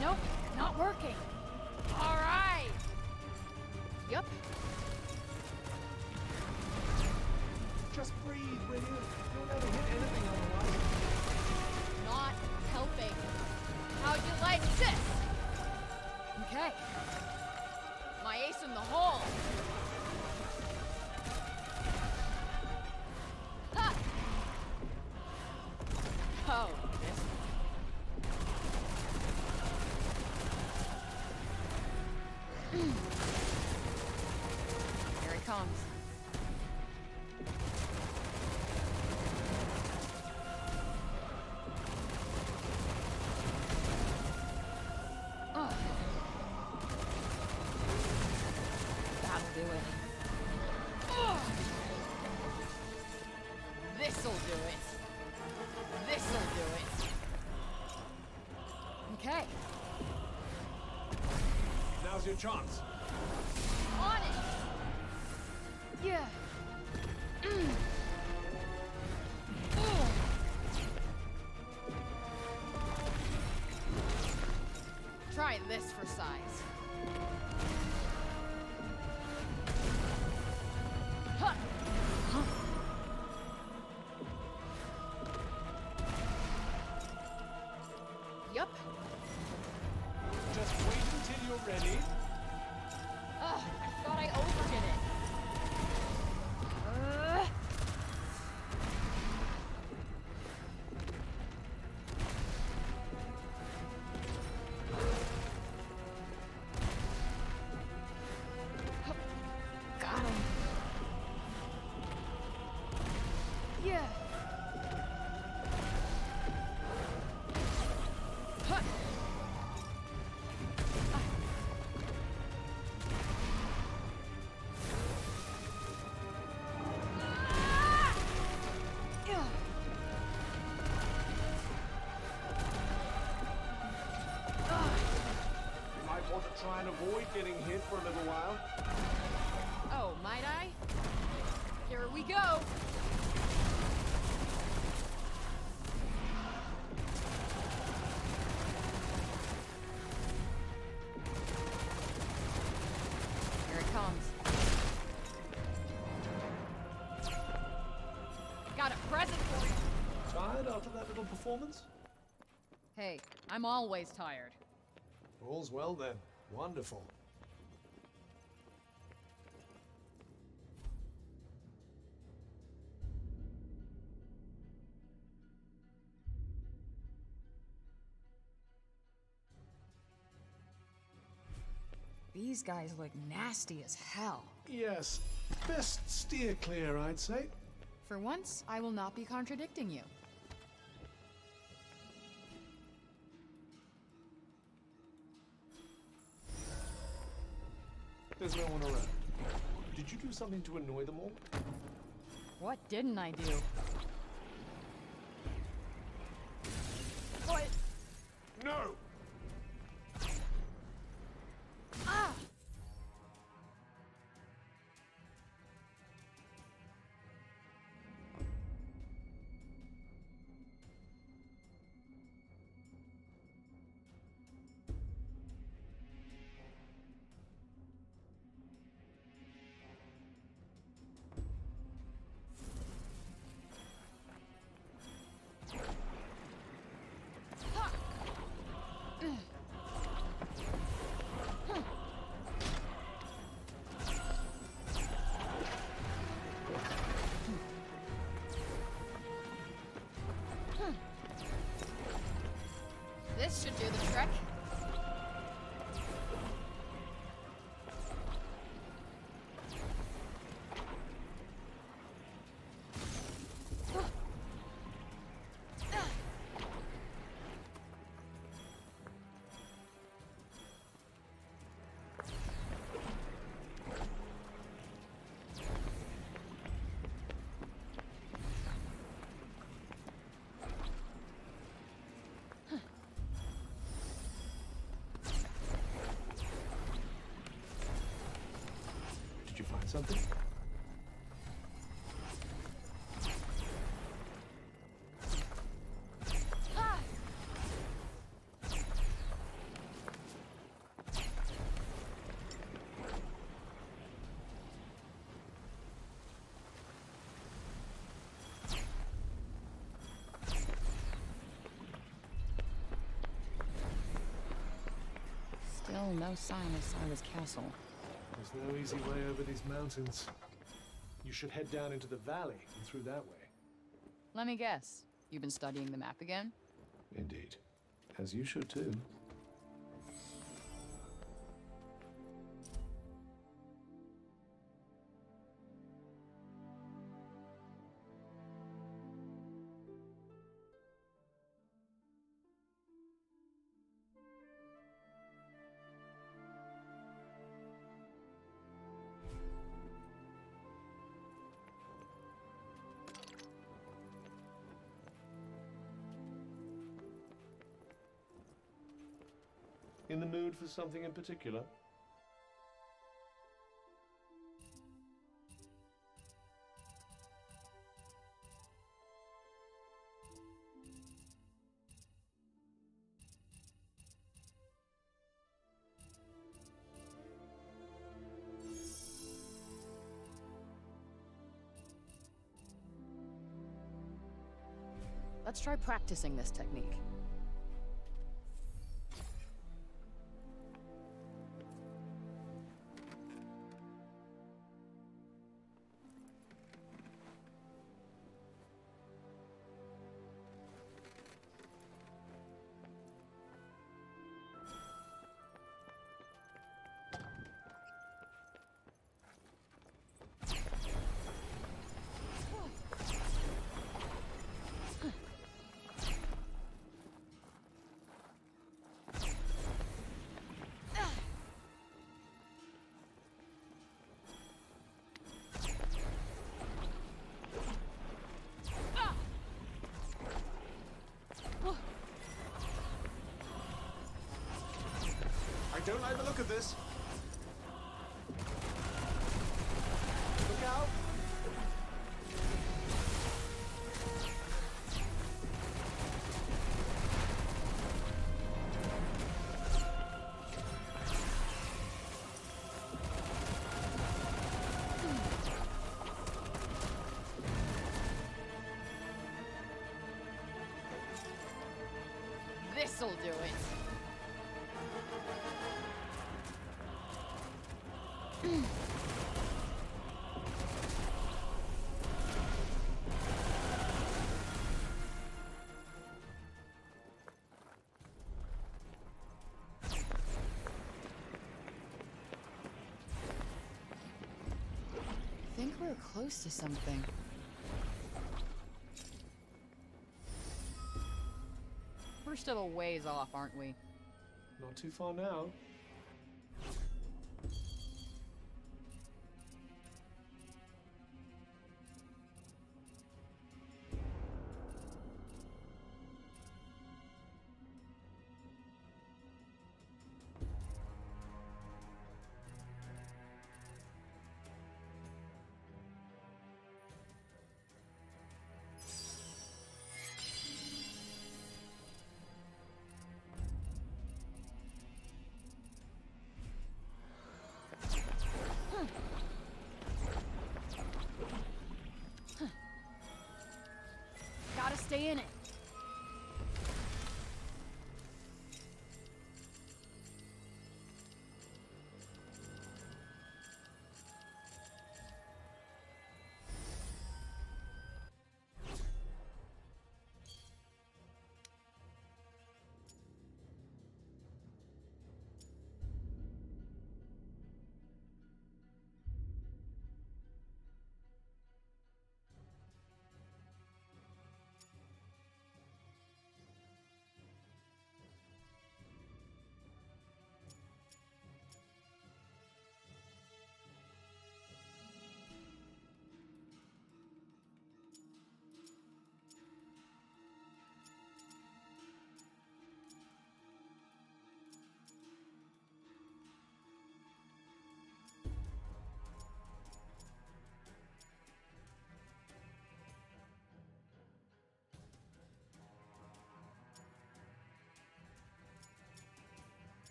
Nope, not working. All right. Yup. Just breathe, will you? You'll never hit anything otherwise. Not helping. How'd you like this? Okay. My ace in the hole. Ha! Oh, this. Here he comes. That'll do it. This'll do it. This'll do it. Okay. Now's your chance. On it. Yeah. Try this for size. Huh. Huh. Yup. Just wait until you're ready. Ugh, I thought I overdid it. Got him. Yeah. Huh. Might want to try and avoid getting hit for a little while. Oh, might I? Here we go. Here it comes. Got a present for you. Tired after that little performance? Hey, I'm always tired. All's well then. Wonderful. These guys look nasty as hell. Yes. Best steer clear, I'd say. For once, I will not be contradicting you. There's no one around. Did you do something to annoy them all? What didn't I do? What? No! Ah! Did you find something? Still no sign of Sila's castle. There's no easy way over these mountains. You should head down into the valley and through that way. Let me guess. You've been studying the map again? Indeed. As you should too. In the mood for something in particular? Let's try practicing this technique. I don't like the look of this. Look out! This'll do it. I think we're close to something. We're still a ways off, aren't we? Not too far now. Gotta stay in it.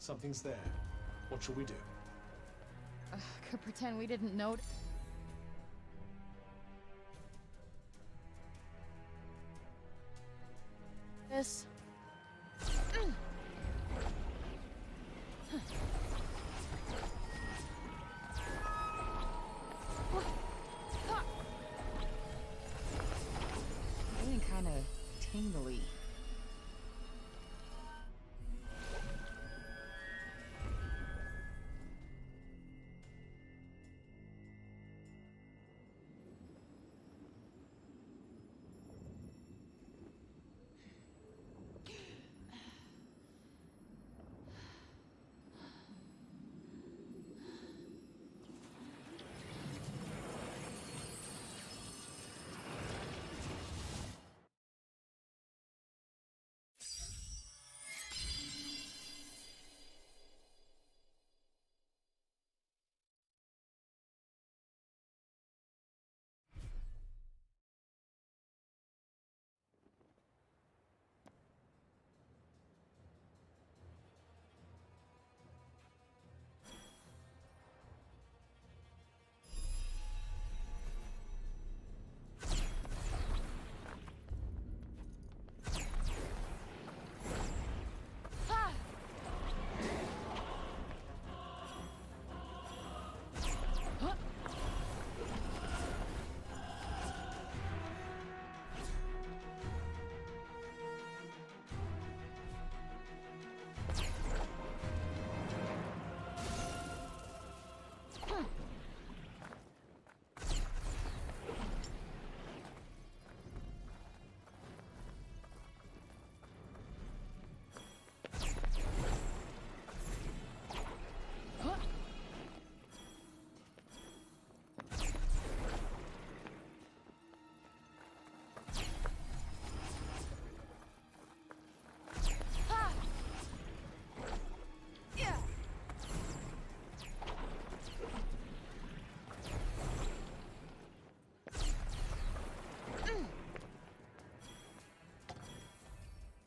Something's there. What shall we do? Could pretend we didn't notice. This. Feeling kind of tingly.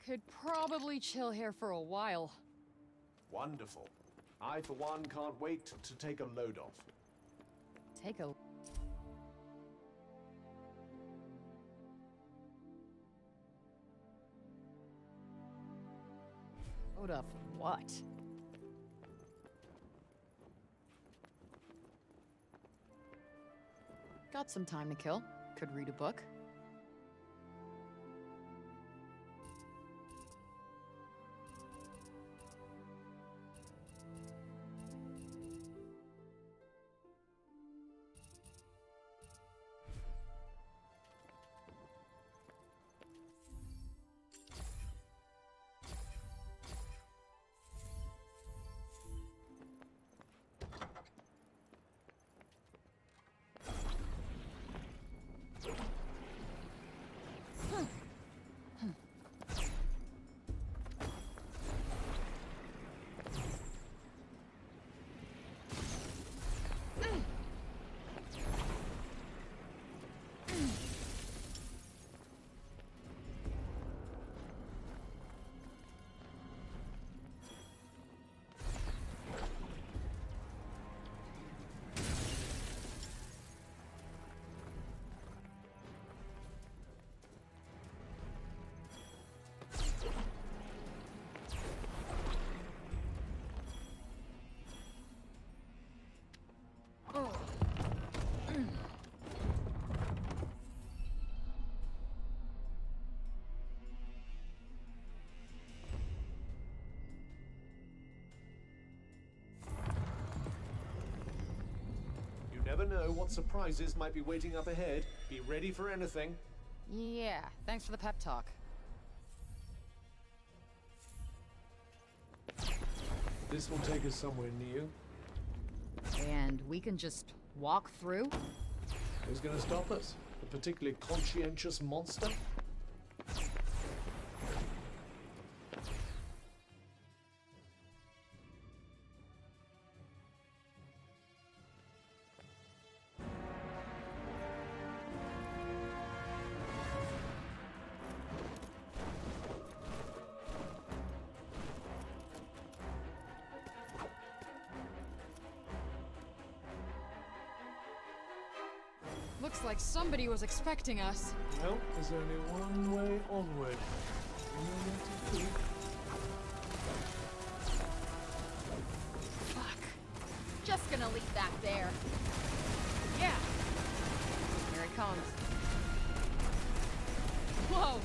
Could probably chill here for a while. Wonderful. I, for one, can't wait to take a load off. Take a... load of what? Got some time to kill. Could read a book. Never know what surprises might be waiting up ahead. Be ready for anything. Yeah, thanks for the pep talk. This will take us somewhere new. And we can just walk through? Who's gonna stop us? A particularly conscientious monster? Looks like somebody was expecting us. Well, there's only one way onward. Fuck. Just gonna leave that there. Yeah. Here it comes. Whoa.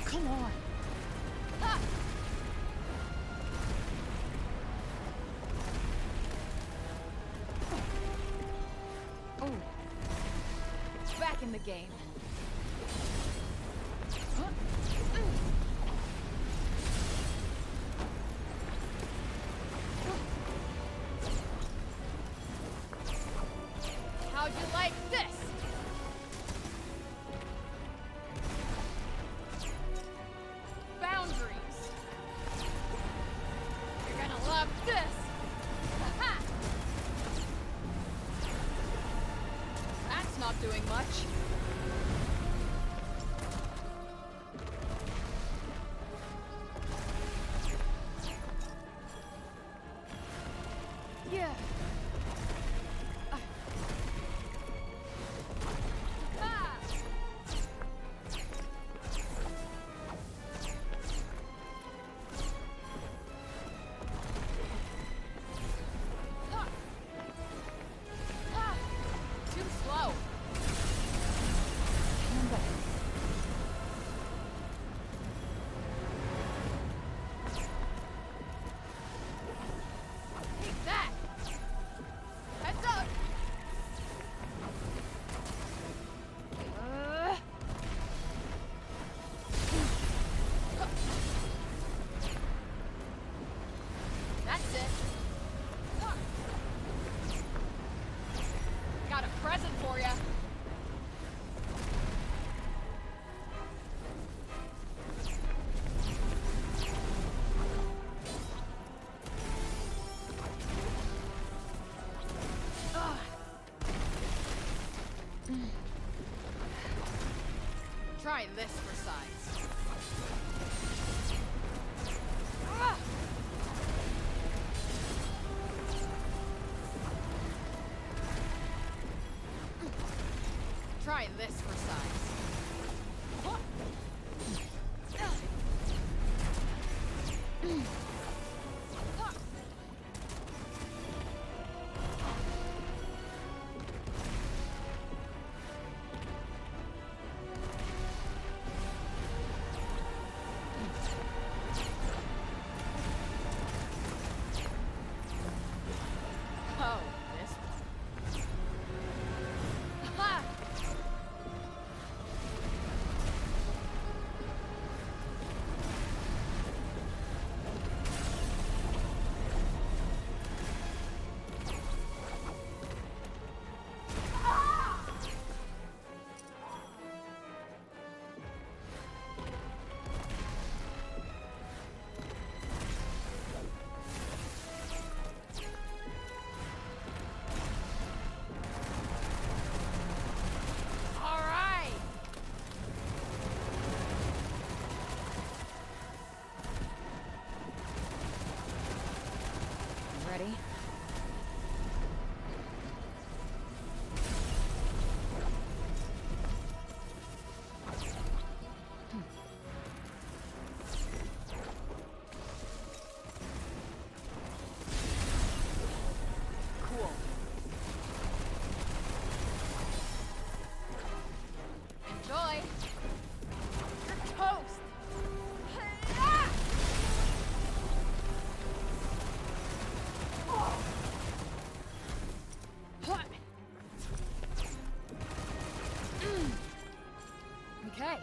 Come on. Ha! Oh. Back in the game. How'd you like this? Boundaries. You're gonna love this. Ha! That's not doing much. Yeah. Too slow. Take that. Heads up. That's it. Got a present for ya. Try this for size. Try this for size. Oh, this one. Ha! Ready? Cool. Enjoy. You're toast. Okay.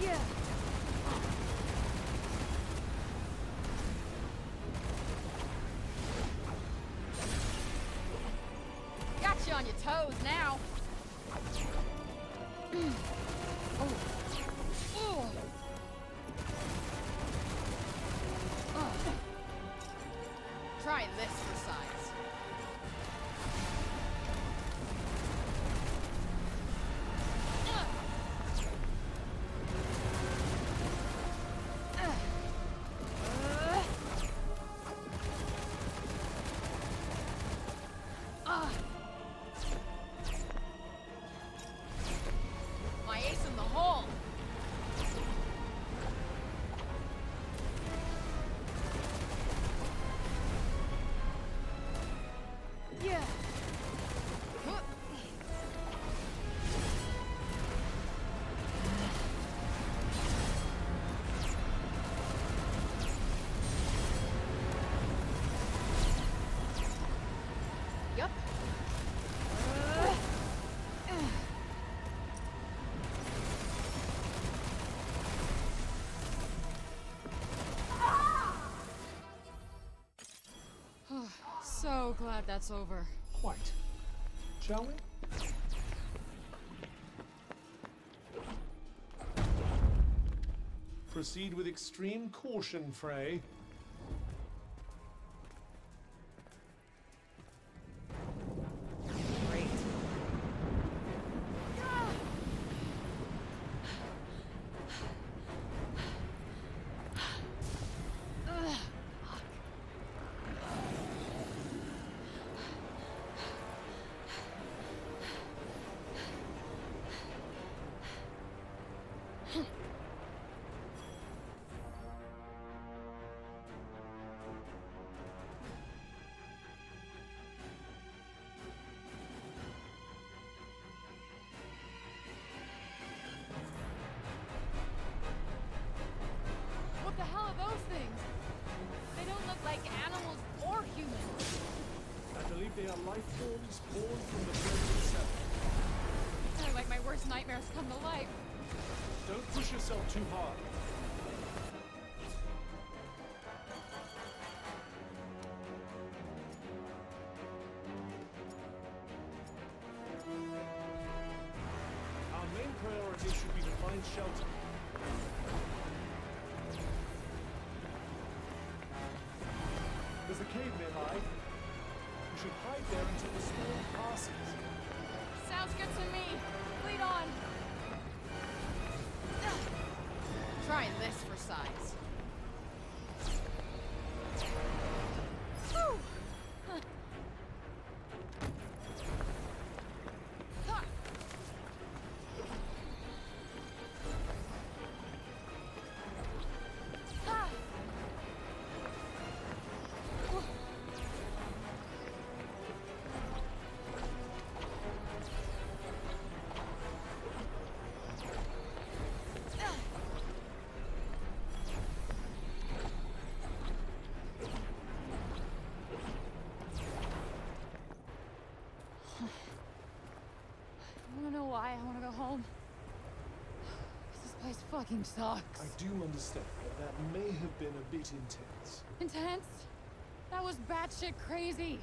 Yeah. Got you on your toes now. Try this for size. My ace in the hole. Yeah. Yup. So glad that's over. Quite. Shall we? Proceed with extreme caution, Frey. Great. What the hell are those things? They don't look like animals or humans. I believe they are life forms born from the plane itself. They're like my worst nightmares come to life. Don't push yourself too hard. Our main priority should be to find shelter. There's a cave nearby. We should hide there until the storm passes. Sounds good to me. Lead on. Try this for size. Whew. Huh. Ha. Ha. I wanna know why I wanna go home. 'Cause this place fucking sucks. I do understand that may have been a bit intense. Intense? That was batshit crazy.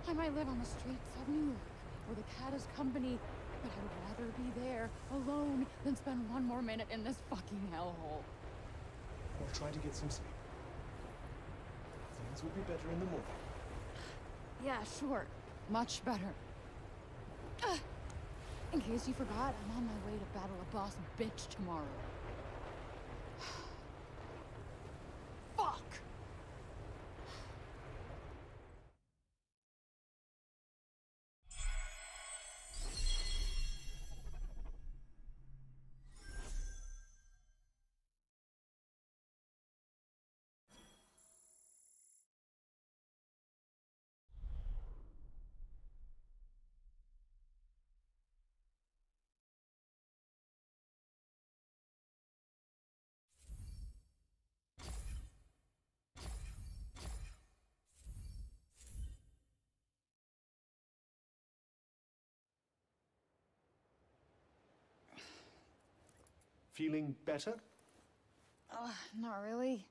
I might live on the streets of New York, where the cat is company, but I would rather be there, alone, than spend one more minute in this fucking hellhole. I'll try to get some sleep. Things will be better in the morning. Yeah, sure. Much better. In case you forgot, I'm on my way to battle a boss bitch tomorrow. Fuck! Feeling better? Not really.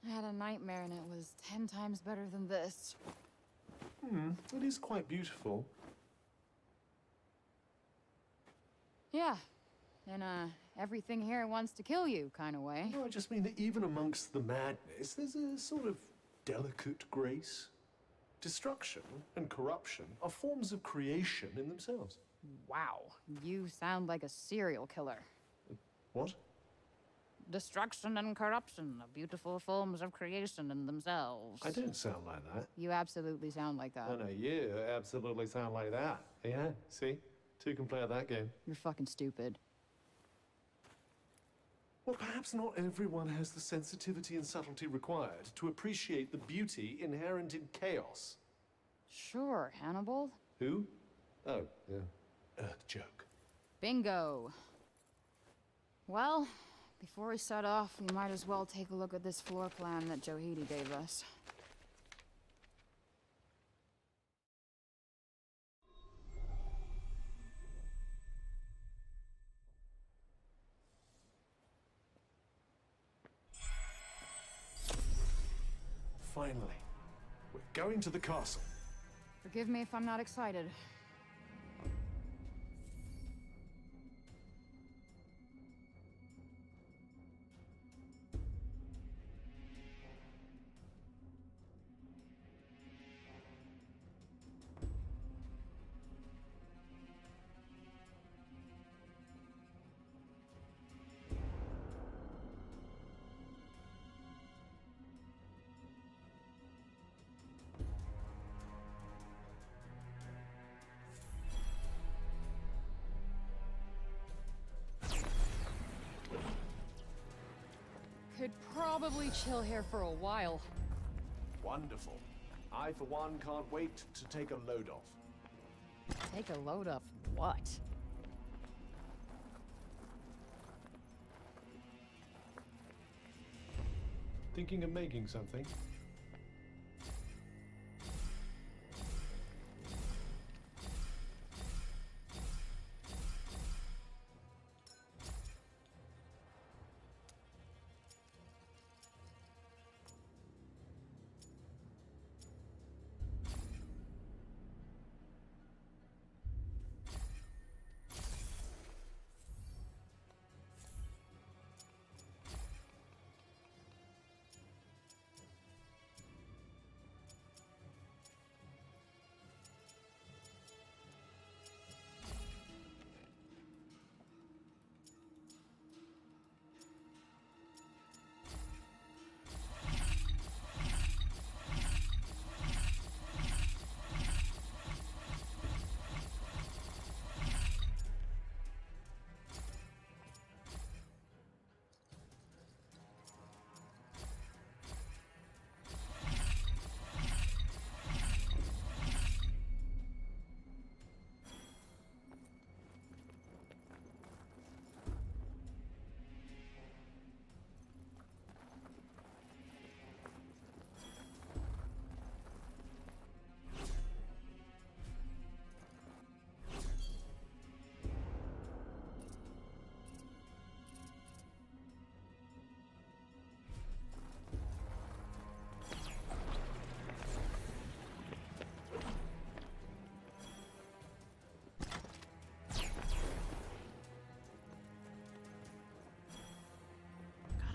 I had a nightmare and it was 10 times better than this. It is quite beautiful. Yeah. In a everything here wants to kill you kind of way. No, I just mean that even amongst the madness, there's a sort of delicate grace. Destruction and corruption are forms of creation in themselves. Wow. You sound like a serial killer. What? Destruction and corruption are beautiful forms of creation in themselves. I don't sound like that. You absolutely sound like that. Oh, no, you absolutely sound like that. Yeah, see? Two can play at that game. You're fucking stupid. Well, perhaps not everyone has the sensitivity and subtlety required to appreciate the beauty inherent in chaos. Sure, Hannibal. Who? Oh, yeah. Earth joke. Bingo. Well, before we set off, we might as well take a look at this floor plan that Johidi gave us. Finally, we're going to the castle. Forgive me if I'm not excited. Could probably chill here for a while. Wonderful. I, for one, can't wait to take a load off. Take a load of what? Thinking of making something?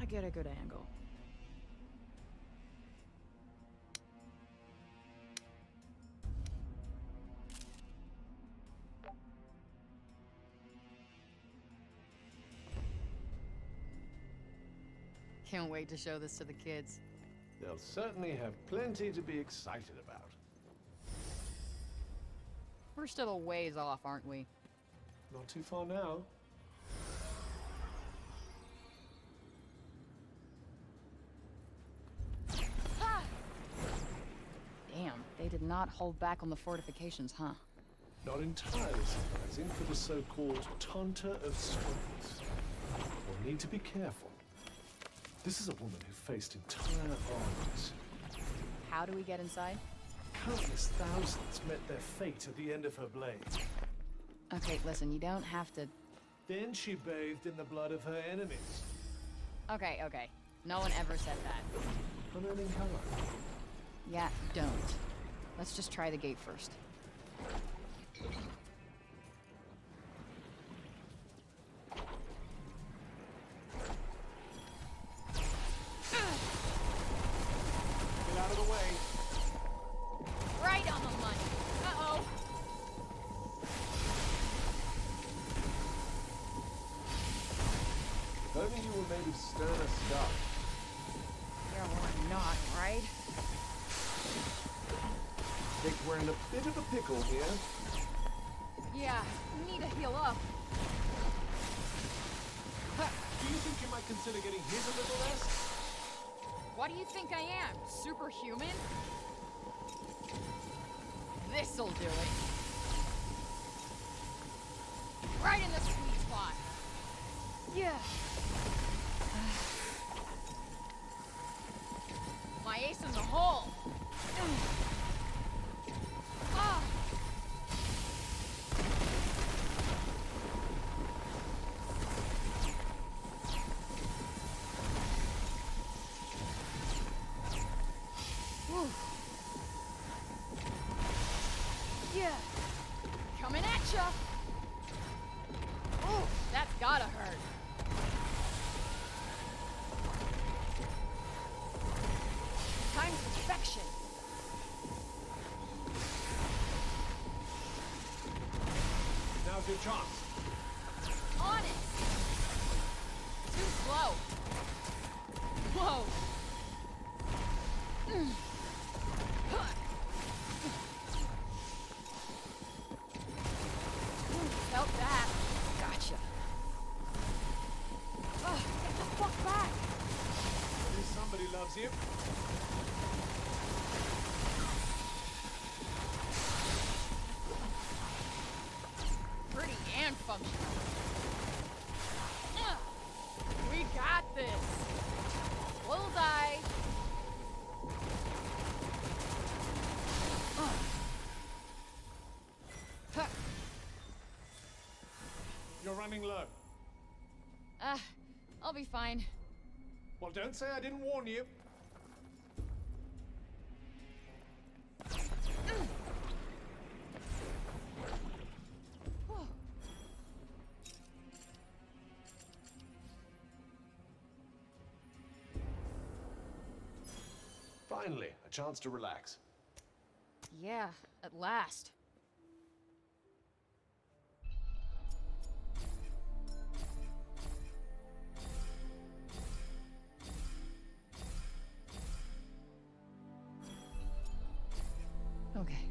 Gotta get a good angle. Can't wait to show this to the kids. They'll certainly have plenty to be excited about. We're still a ways off, aren't we? Not too far now. Damn, they did not hold back on the fortifications, huh? Not entirely surprising for the so-called Tanta of Strength. We'll need to be careful. This is a woman who faced entire armies. How do we get inside? Countless thousands met their fate at the end of her blade. Okay, listen, you don't have to... Then she bathed in the blood of her enemies. Okay, okay. No one ever said that. Unending color. Yeah, don't. Let's just try the gate first. Get out of the way. Right on the money. Uh-oh. If only you were made of sterner stuff. You're not, right? Think we're in a bit of a pickle here. Yeah, we need to heal up. Do you think you might consider getting hit a little less? What do you think I am? Superhuman? This'll do it. Right in the sweet spot. Yeah. My ace in the hole. Ah. Whew. Yeah. Coming at ya. Ooh, that's gotta hurt. Time's inspection. Now's your chance. On it. Too slow. Whoa. Felt that. Gotcha. Oh, get the fuck back. At least somebody loves you. Pretty and functional. We got this. Bullseye. You're running low. I'll be fine. Well, don't say I didn't warn you. Finally, a chance to relax. Yeah, at last. Okay.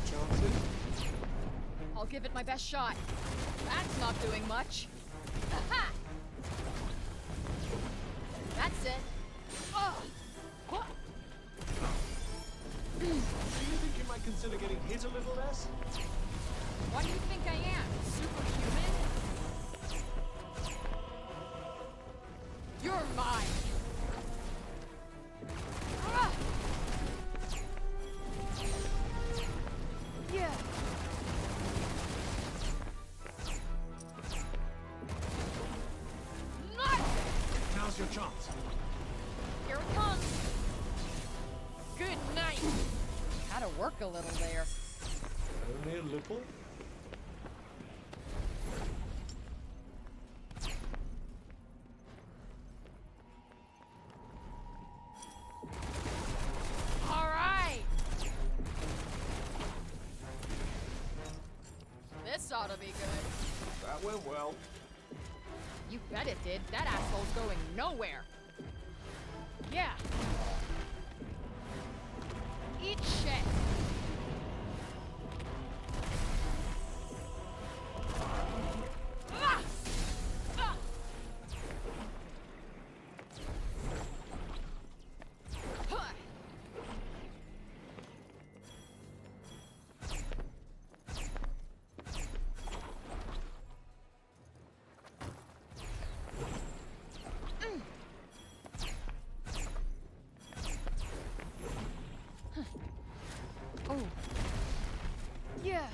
chances? I'll give it my best shot. That's not doing much. Aha! That's it. Do you think you might consider getting hit a little less? What do you think I am? Superhuman? You're mine! Yeah. Now's your chance. Here it comes. Good night. Had to work a little there. Only a little? All right. This ought to be good. That went well. You bet it did. That asshole's going nowhere. Yeah. Eat shit. Ah! Ah! Huh. Oh. Yeah.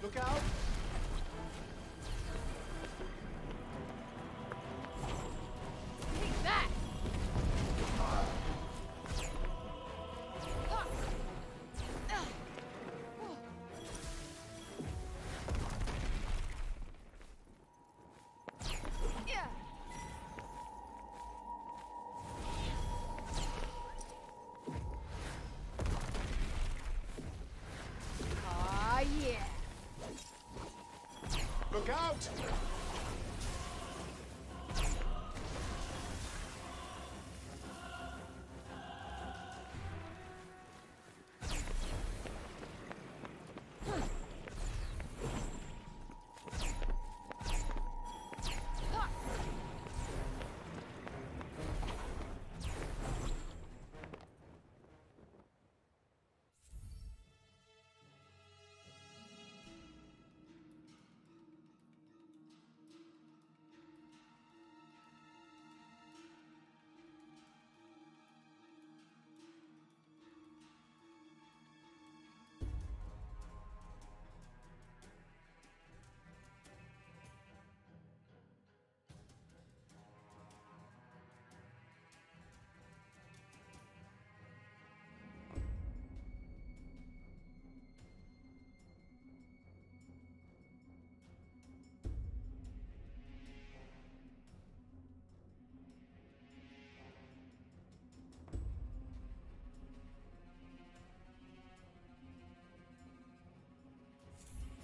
Look out! Take that. Yeah. Ah, yeah. Look out!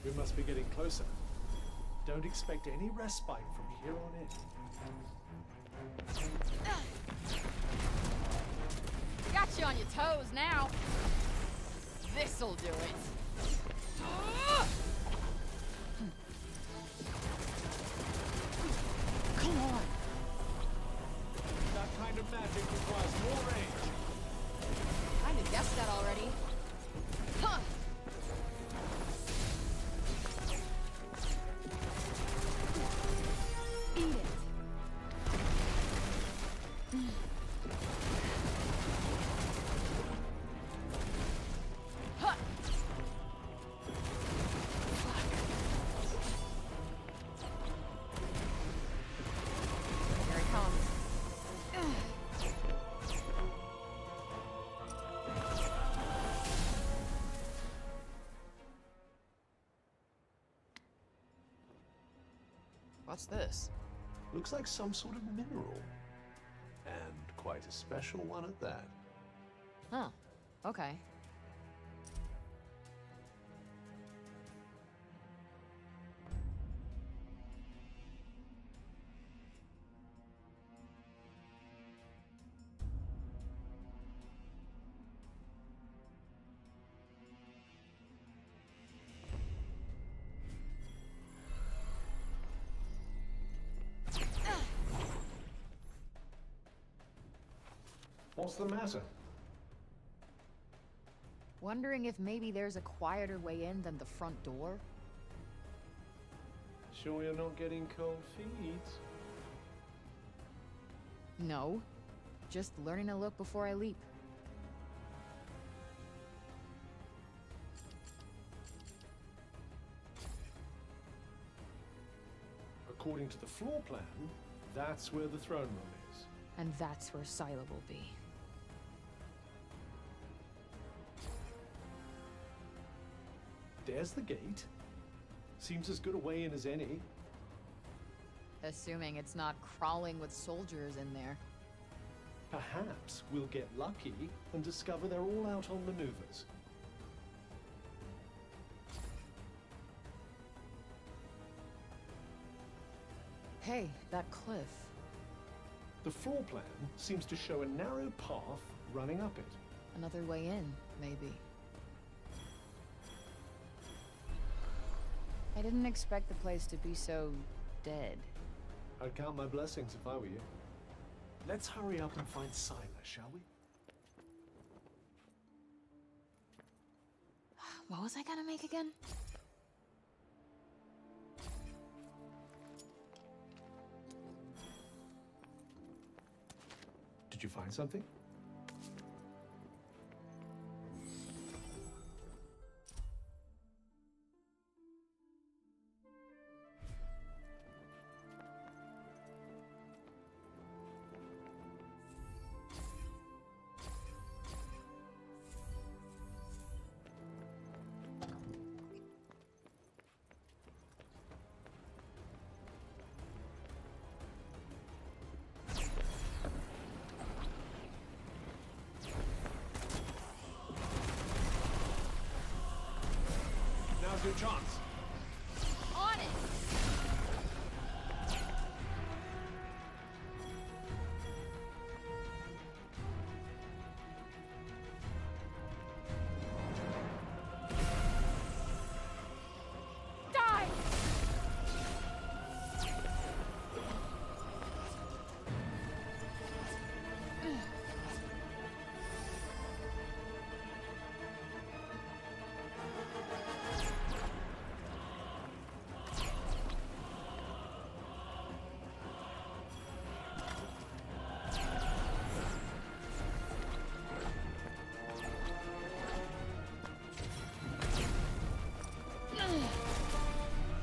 We must be getting closer. Don't expect any respite from here on in. Got you on your toes now. This'll do it. Come on. That kind of magic requires more range. Kinda guessed that already. Huh. Eat it. Huh. Here it comes. What's this? Looks like some sort of mineral. And quite a special one at that. Huh. Okay. What's the matter? Wondering if maybe there's a quieter way in than the front door? Sure you're not getting cold feet? No. Just learning to look before I leap. According to the floor plan, that's where the throne room is. And that's where Sila will be. There's the gate. Seems as good a way in as any. Assuming it's not crawling with soldiers in there. Perhaps we'll get lucky and discover they're all out on maneuvers. Hey, that cliff. The floor plan seems to show a narrow path running up it. Another way in, maybe. I didn't expect the place to be so dead. I'd count my blessings if I were you. Let's hurry up and find Sila, shall we? What was I gonna make again? Did you find something? Now's your chance. On it! Die!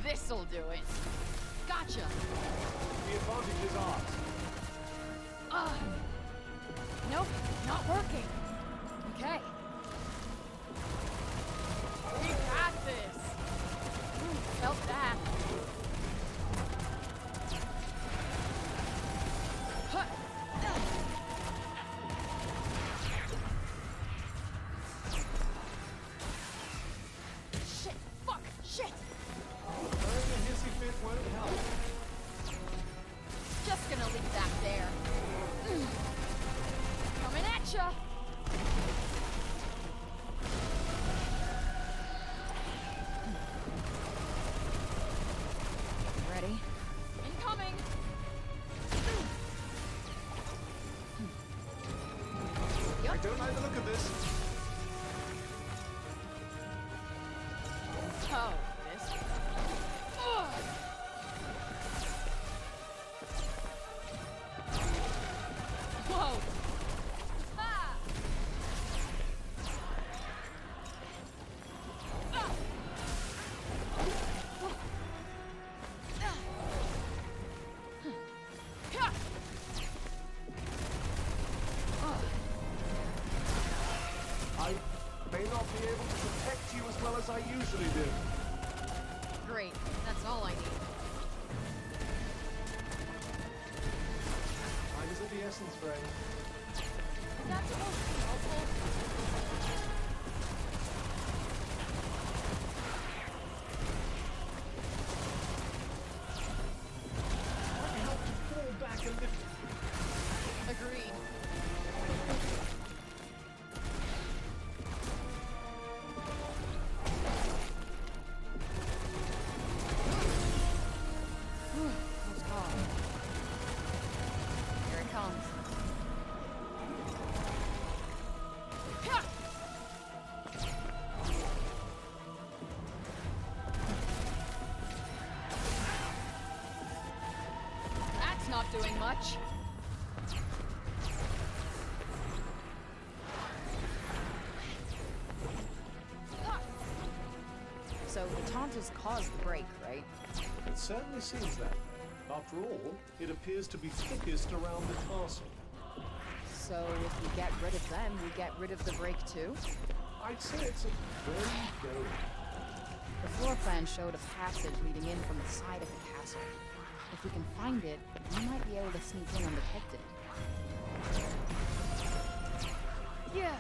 This'll do it. Gotcha. The advantage is ours. Nope, not working. Okay. We got this. Ooh, felt that. Huh. Shit, fuck, shit. Wearing a hissy fit won't help. Just gonna leave that there. Coming at ya. Ready? Incoming. I don't like the look of this. Oh, this. Whoa! Ah! Ah! I may not be able to protect you as well as I usually do. Great, that's all I need. Time is of the essence, friend. That's supposed to be helpful. Might help to fall back a little. Agreed. Close call. Here it comes. doing much. So the Tauntas caused the break, right? It certainly seems that. After all, it appears to be thickest around the castle. So if we get rid of them, we get rid of the break too? I'd say it's a very go. The floor plan showed a passage leading in from the side of the castle. If we can find it, we might be able to sneak in undetected. Yeah.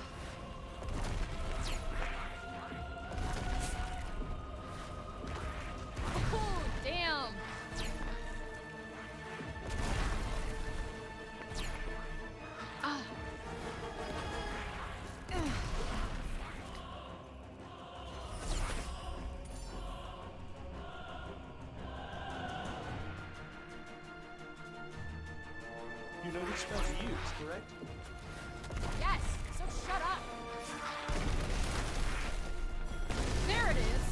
Oh, damn! Ah. You know which spell to use, correct? Yes, so shut up! There it is!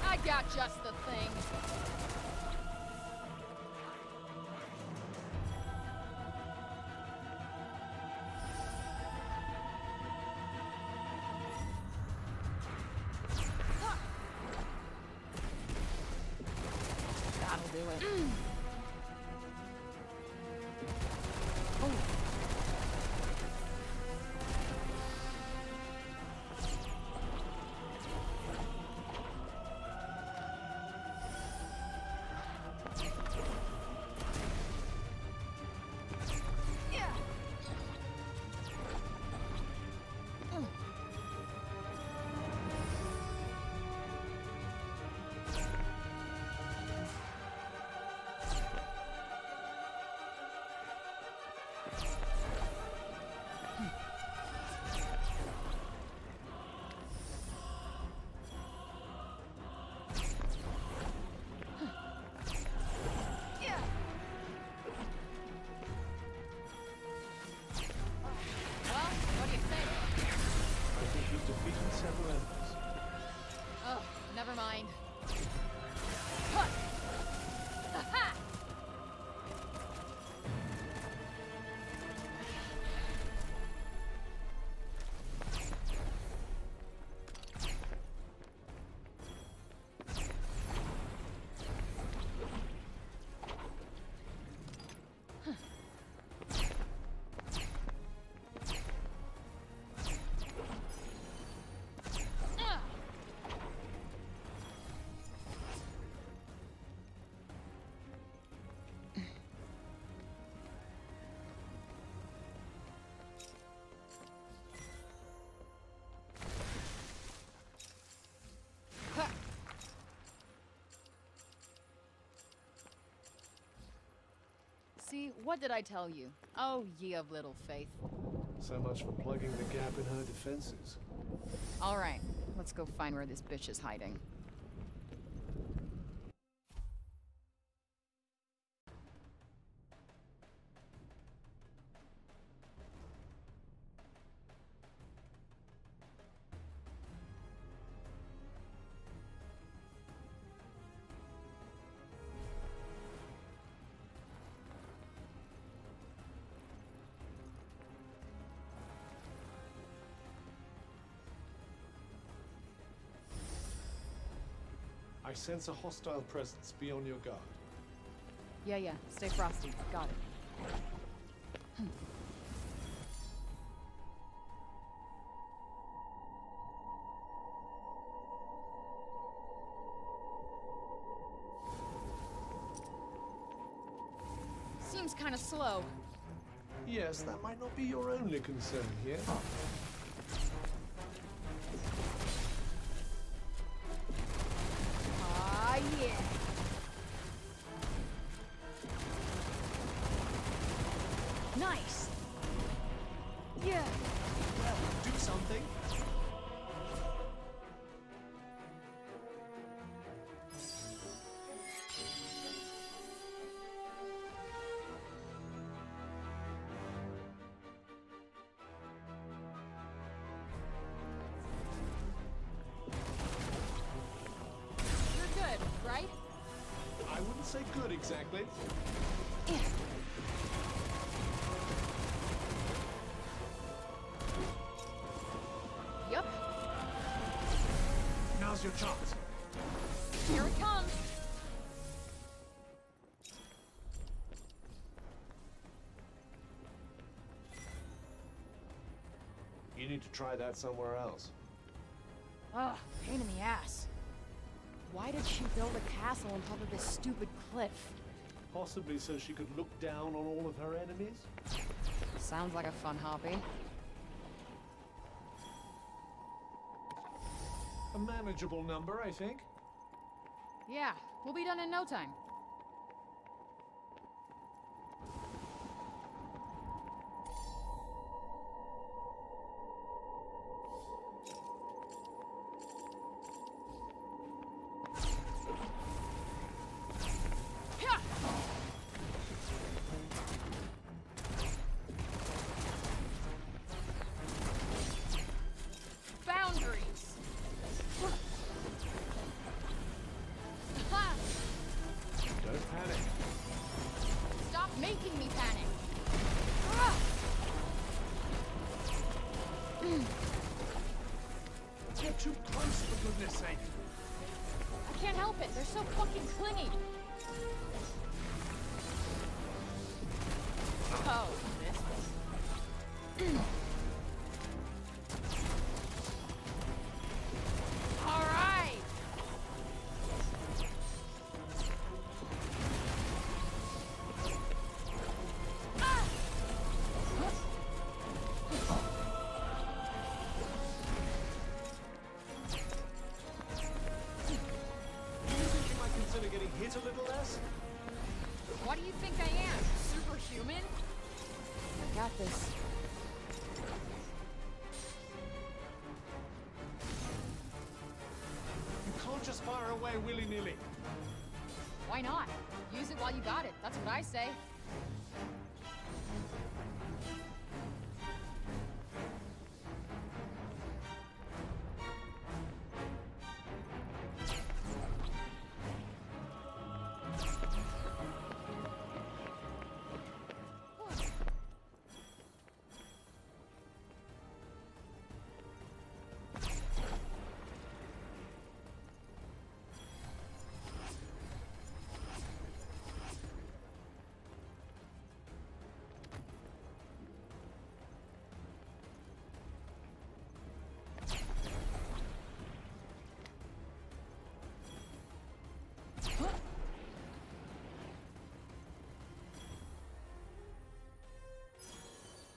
I got just the thing. That'll do it. Oh. Yeah. Yeah. Well, what do you think? I think you've defeated several enemies. Oh, never mind. Huh. Ha-ha! See, what did I tell you? Oh, ye of little faith. So much for plugging the gap in her defenses. All right, let's go find where this bitch is hiding. I sense a hostile presence. Be on your guard. Yeah, stay frosty. Got it. Seems kind of slow. Yes, that might not be your only concern here. Ah, yeah. Nice. Yeah. Well, do something. say good exactly. Yup. Now's your chance. Here it comes. You need to try that somewhere else. Ugh, pain in the ass. Why did she build a castle on top of this stupid cliff? Possibly so she could look down on all of her enemies? Sounds like a fun hobby. A manageable number, I think. Yeah, we'll be done in no time. Boundaries. Don't panic. Stop making me panic. Get too close, for goodness sake. I can't help it. They're so fucking clingy. Oh, this. All right. Do you think you might consider getting hit a little less? What do you think I am? Superhuman? I got this. You can't just fire away willy-nilly. Why not? Use it while you got it. That's what I say.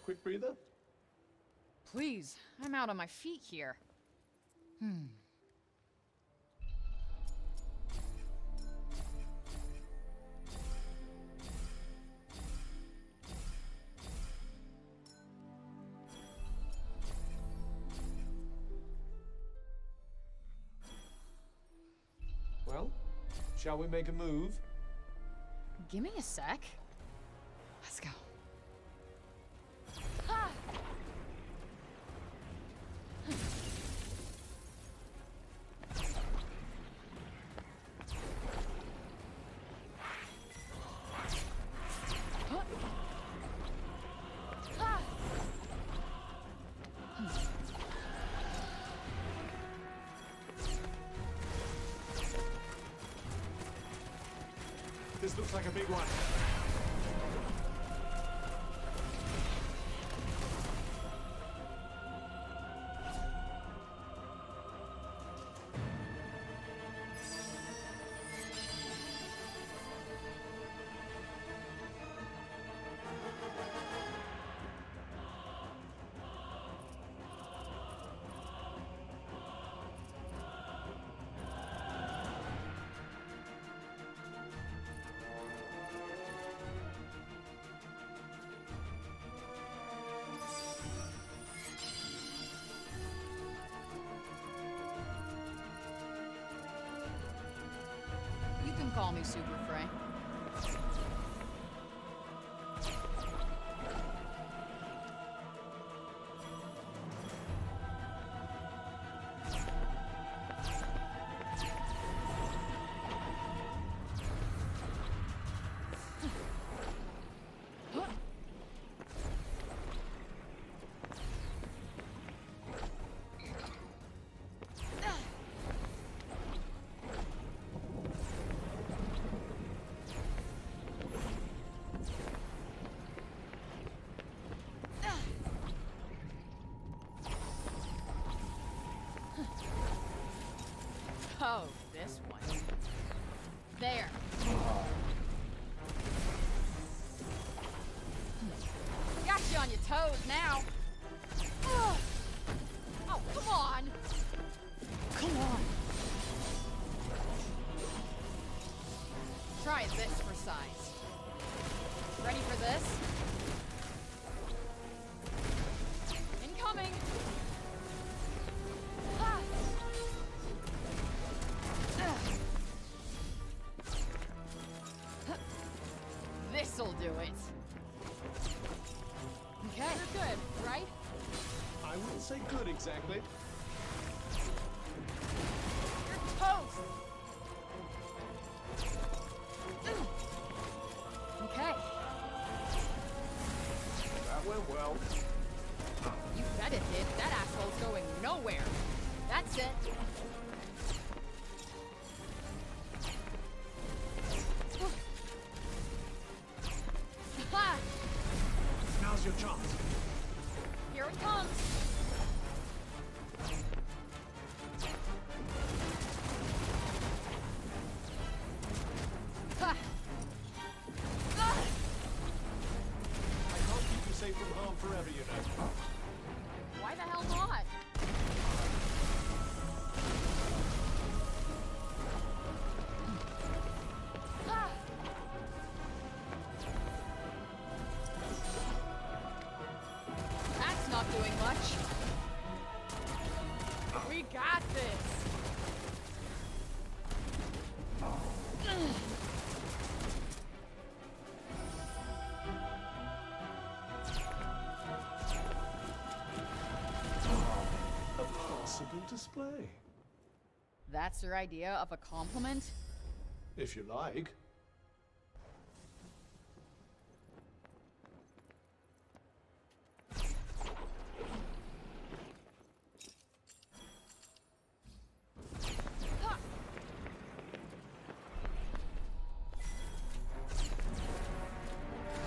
Quick breather? Please, I'm out on my feet here. Well, shall we make a move? Give me a sec. Let's go. This looks like a big one. You can call me Super Frank. Oh, this one. There. Got you on your toes now. Oh, come on. Come on. Try this for size. Ready for this? Incoming. Ah. This'll do it. Okay. You're good, right? I wouldn't say good exactly. You're toast. Okay. That went well. You bet it did. That asshole's going nowhere. That's it. Ha! Now's your chance. Here it comes. Ha! Ah! I can't keep you safe from harm forever, you know. Why the hell not? Ah! That's not doing much. We got this. A possible display. That's your idea of a compliment? If you like.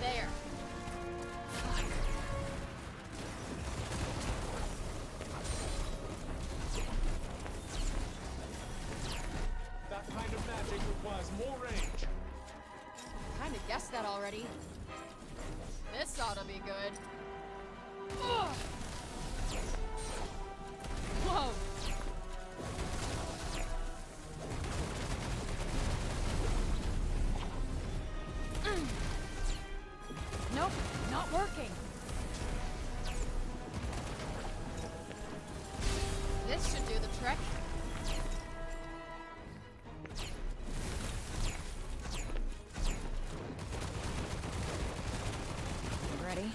There. That kind of magic requires more range. Kinda guessed that already. This ought to be good. Ugh. Whoa. Nope, not working. This should do the trick. Ready?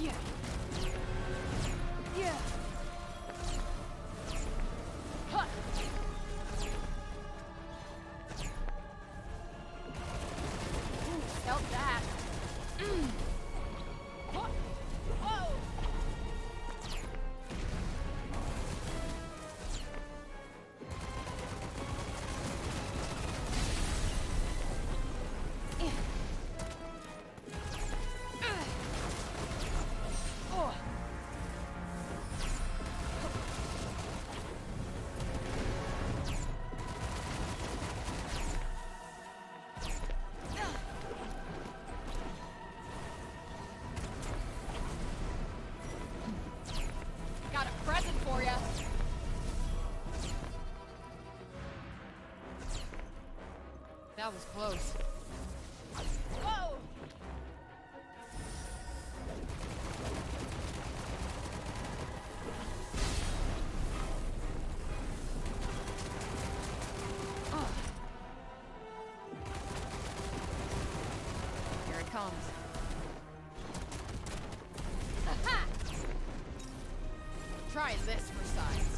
Yeah. Yeah. Huh. Ooh, felt that. Huh. Oh. Oh. Got a present for ya. That was close. Whoa! Here it comes. Aha! Try this for size.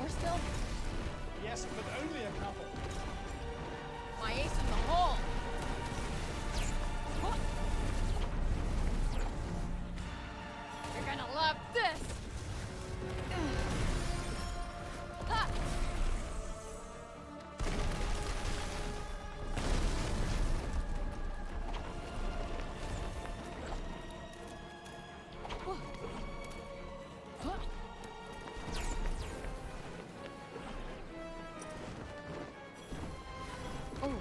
more still? Yes, but only a couple. My ace in the hole! You're gonna love this! Ha! Oh.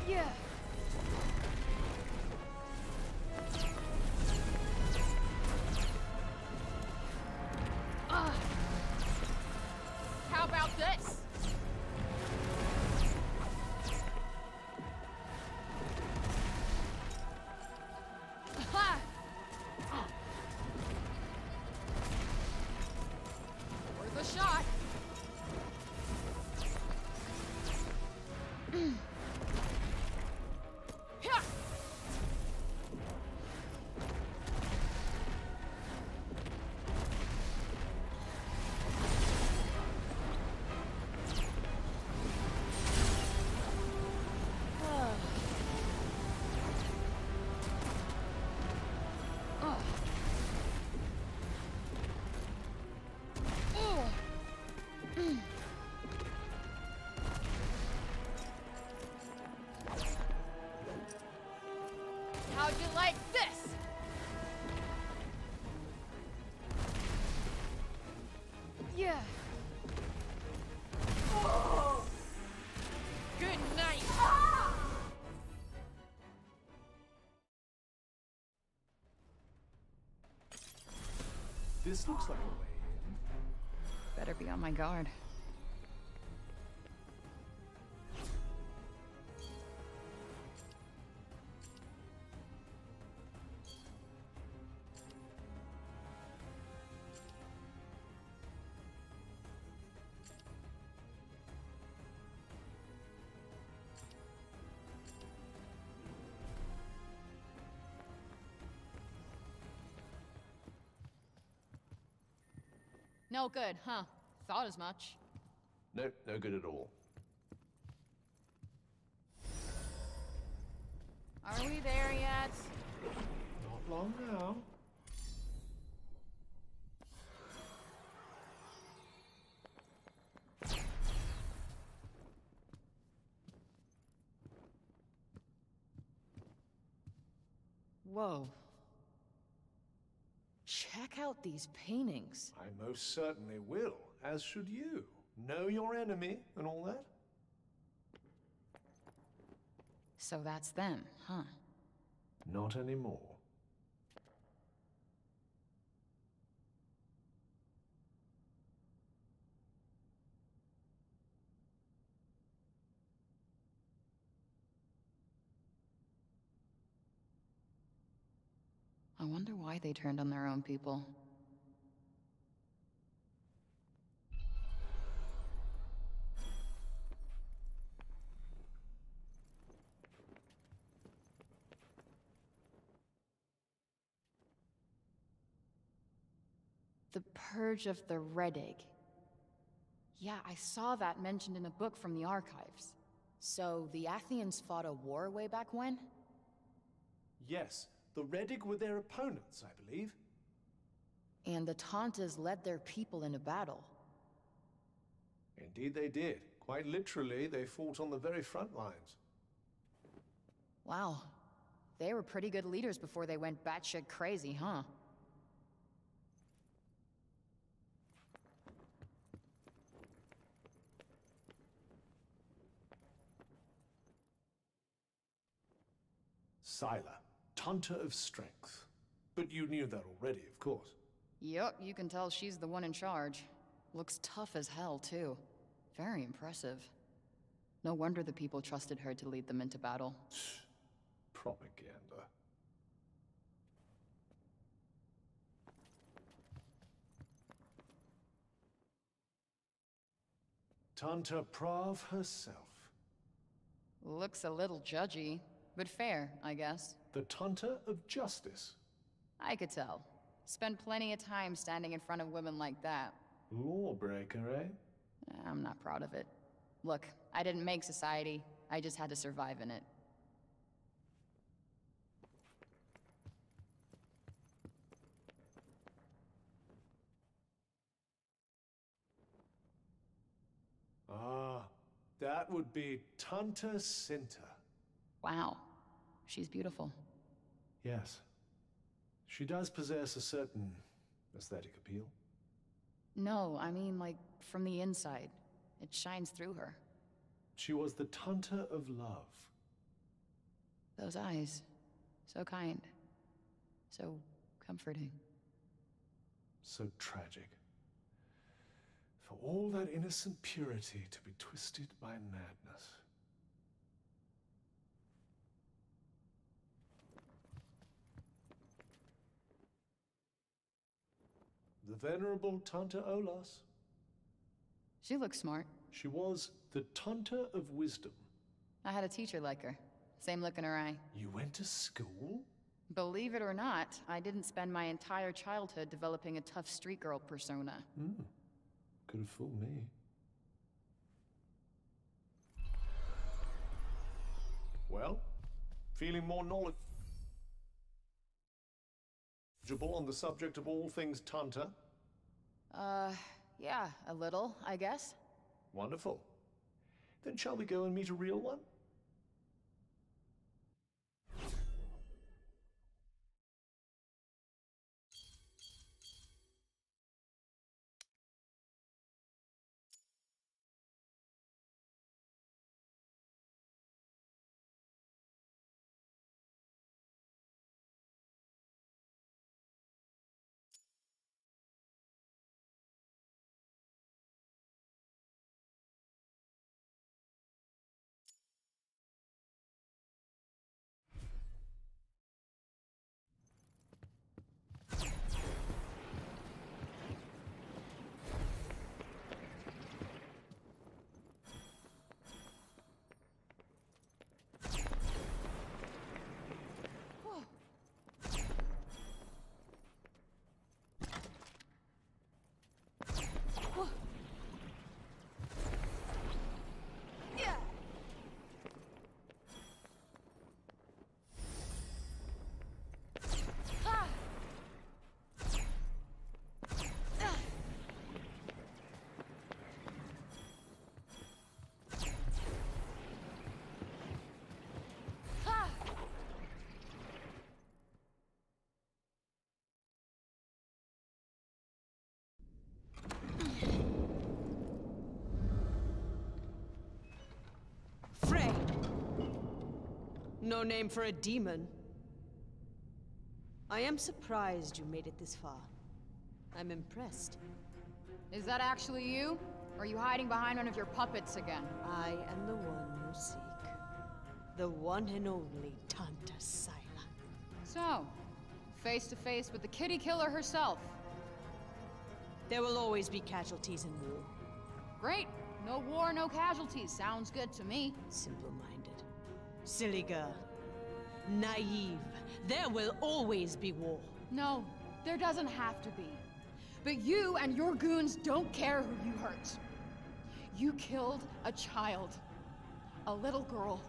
Yeah. How about this? Ha! Worth a shot. Yeah. How'd you like this? Yeah. Oh. Good night. Ah! This looks like a way in. Better be on my guard. No good, huh? Thought as much. Nope, no good at all. Are we there yet? Not long now. Whoa. Check out these paintings. I most certainly will, as should you. Know your enemy and all that. So that's them, huh? Not anymore. I wonder why they turned on their own people. The Purge of the Redig. Yeah, I saw that mentioned in a book from the archives. So, the Athians fought a war way back when? Yes, the Redig were their opponents, I believe. And the Tantas led their people into battle. Indeed they did. Quite literally, they fought on the very front lines. Wow. They were pretty good leaders before they went batshit crazy, huh? Scylla, Tanta of Strength. But you knew that already, of course. Yup, you can tell she's the one in charge. Looks tough as hell, too. Very impressive. No wonder the people trusted her to lead them into battle. Propaganda. Tanta Prav herself. Looks a little judgy, but fair, I guess. The Tanta of Justice. I could tell. Spent plenty of time standing in front of women like that. Lawbreaker, eh? I'm not proud of it. Look, I didn't make society. I just had to survive in it. Ah, that would be Tanta Cinta. Wow. She's beautiful. Yes. She does possess a certain aesthetic appeal. No, I mean, like, from the inside. It shines through her. She was the Tanta of love. Those eyes. So kind. So comforting. So tragic. For all that innocent purity to be twisted by madness. The venerable Tanta Olas. She looks smart. She was the Tanta of wisdom. I had a teacher like her. Same look in her eye. You went to school? Believe it or not, I didn't spend my entire childhood developing a tough street girl persona. Could have fooled me. Well, feeling more knowledgeable on the subject of all things Tanta? Yeah, a little, I guess. Wonderful. Then shall we go and meet a real one? No name for a demon. I am surprised you made it this far. I'm impressed. Is that actually you? Or are you hiding behind one of your puppets again? I am the one you seek. The one and only Tanta Sila. So, face to face with the kitty killer herself. There will always be casualties in war. Great. No war, no casualties. Sounds good to me. Simple-minded. Silly girl. Naive. There will always be war. No, there doesn't have to be. But you and your goons don't care who you hurt. You killed a child. A little girl.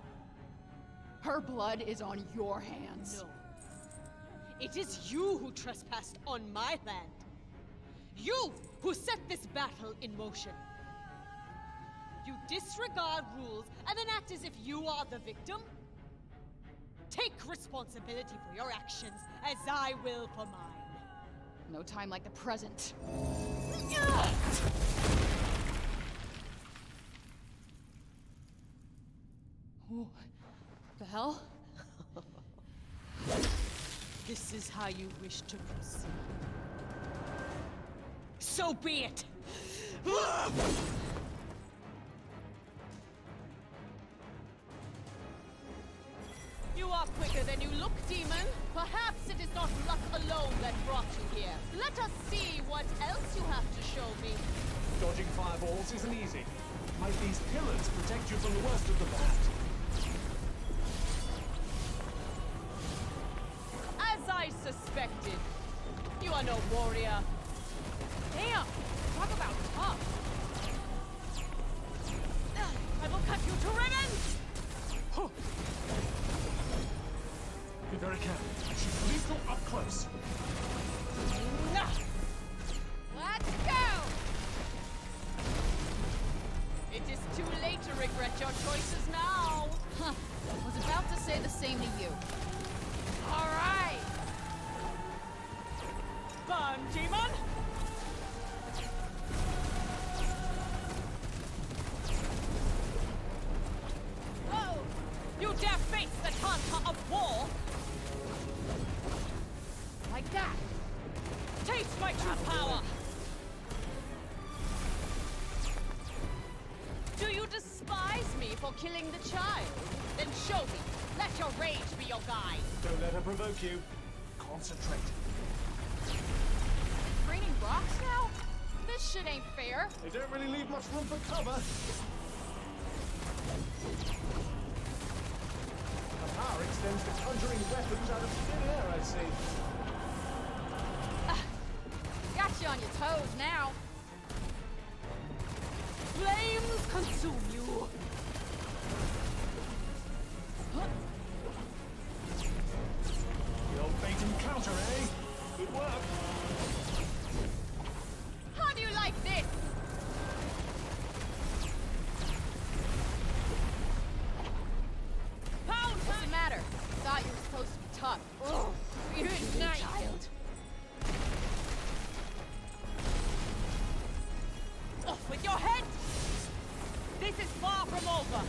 Her blood is on your hands. No. It is you who trespassed on my land. You who set this battle in motion. You disregard rules and then act as if you are the victim? Take responsibility for your actions, as I will for mine. No time like the present. What the hell? This is how you wish to proceed. So be it! You are quicker than you look, demon. Perhaps it is not luck alone that brought you here. Let us see what else you have to show me. Dodging fireballs isn't easy. Might these pillars protect you from the worst of the bad? As I suspected, you are no warrior. Damn! Talk about to regret your choices now. Huh. Was about to say the same to you. All right. Burn, demon! Whoa! You dare face the Tanta of war? Like that. Taste my true power! Do you despise me for killing the child? Then show me. Let your rage be your guide. Don't let her provoke you. Concentrate. Raining rocks now? This shit ain't fair. They don't really leave much room for cover. Her power extends to conjuring weapons out of thin air, I see. Got you on your toes now. Flames consume you. The old bait and counter, eh? Good work. How do you like this? Pound! What's the matter? Thought you were supposed to be tough. Ugh. Good night, child. Off with your head! This is far from over.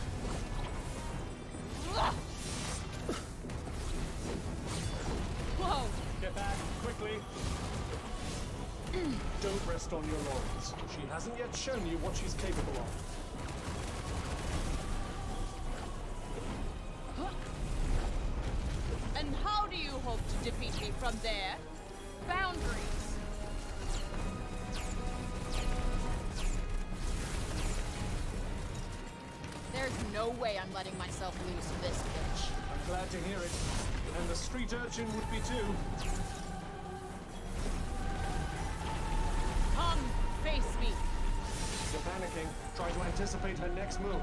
Whoa! Get back, quickly. Don't rest on your laurels. She hasn't yet shown you what she's capable of. And how do you hope to defeat me from there? Boundaries. There's no way I'm letting myself lose to this bitch. I'm glad to hear it. And the street urchin would be too. Come, face me. You're panicking. Try to anticipate her next move.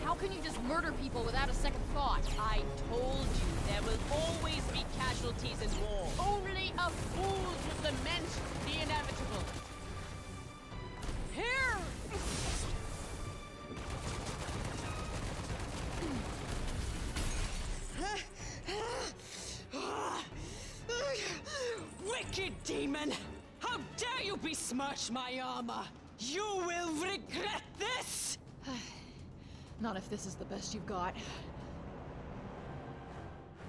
How can you just murder people without a second thought? I told you there will always be casualties in war. Only a fool would lament the inevitable. Here! Wicked demon! How dare you besmirch my armor! You will regret this! Not if this is the best you've got.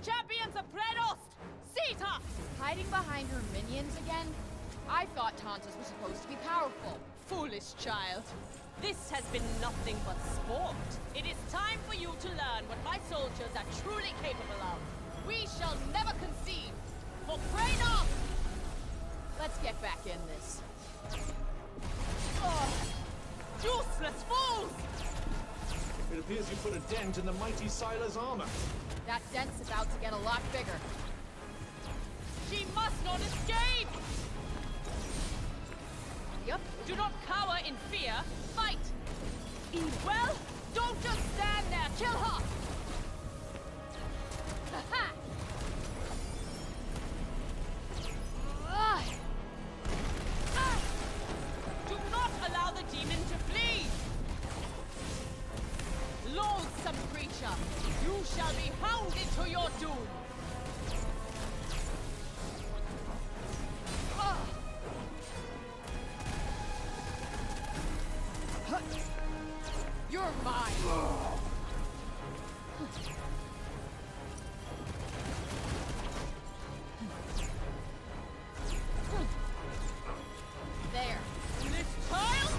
Champions of Prenost! Sita! Hiding behind her minions again? I thought Tantas were supposed to be powerful. Foolish child. This has been nothing but sport. It is time for you to learn what my soldiers are truly capable of. We shall never concede. For Prenost! Let's get back in this. Oh, useless fools! It appears you put a dent in the mighty Sila's armor. That dent's about to get a lot bigger. She must not escape! Yep. Do not cower in fear. Fight! Well, don't just stand there. Kill her! Ha-ha! Do not allow the demon to flee! Loathsome creature, you shall be hounded to your doom! You're mine! There. This child?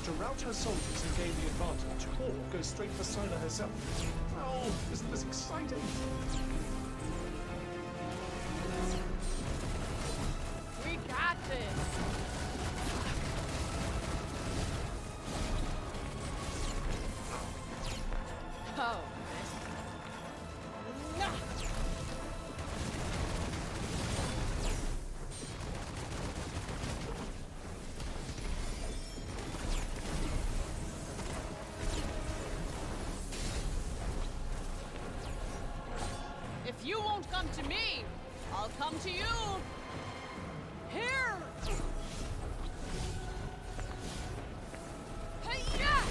To rout her soldiers and gain the advantage, or go straight for Sila herself. Oh, isn't this exciting? We got this! Oh. Nah. come to me, I'll come to you. Here! Hey-ya!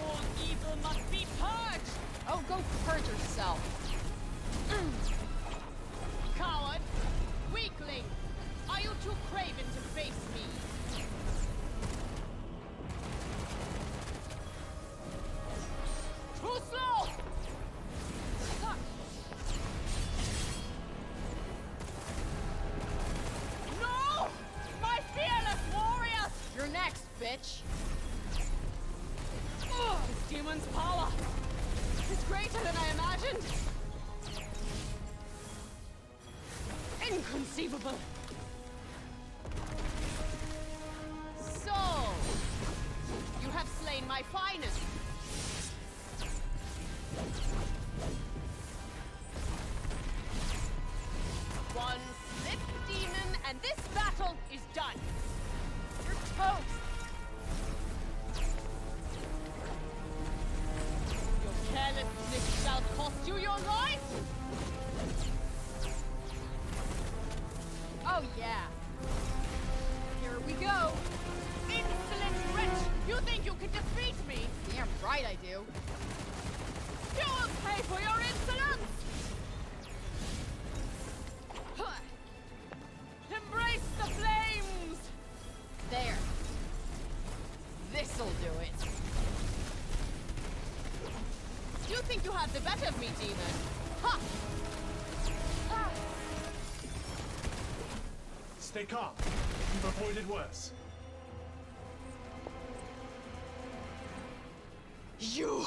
All evil must be purged! Oh, go purge yourself. Coward! Weakling! Are you too craven to face me? Too slow! No! My fearless warriors! You're next, bitch. This demon's power is greater than I imagined. Inconceivable. So, you have slain my finest. One slip, demon, and this battle is done. You're toast. Your carelessness shall cost you your life. Oh yeah. Here we go. Insolent wretch! You think you can defeat me? Damn right I do. You will pay for your insolence! Embrace the flames! There. This'll do it. You think you have the better of me, demon? Ha! Ah. Stay calm. You've avoided worse. You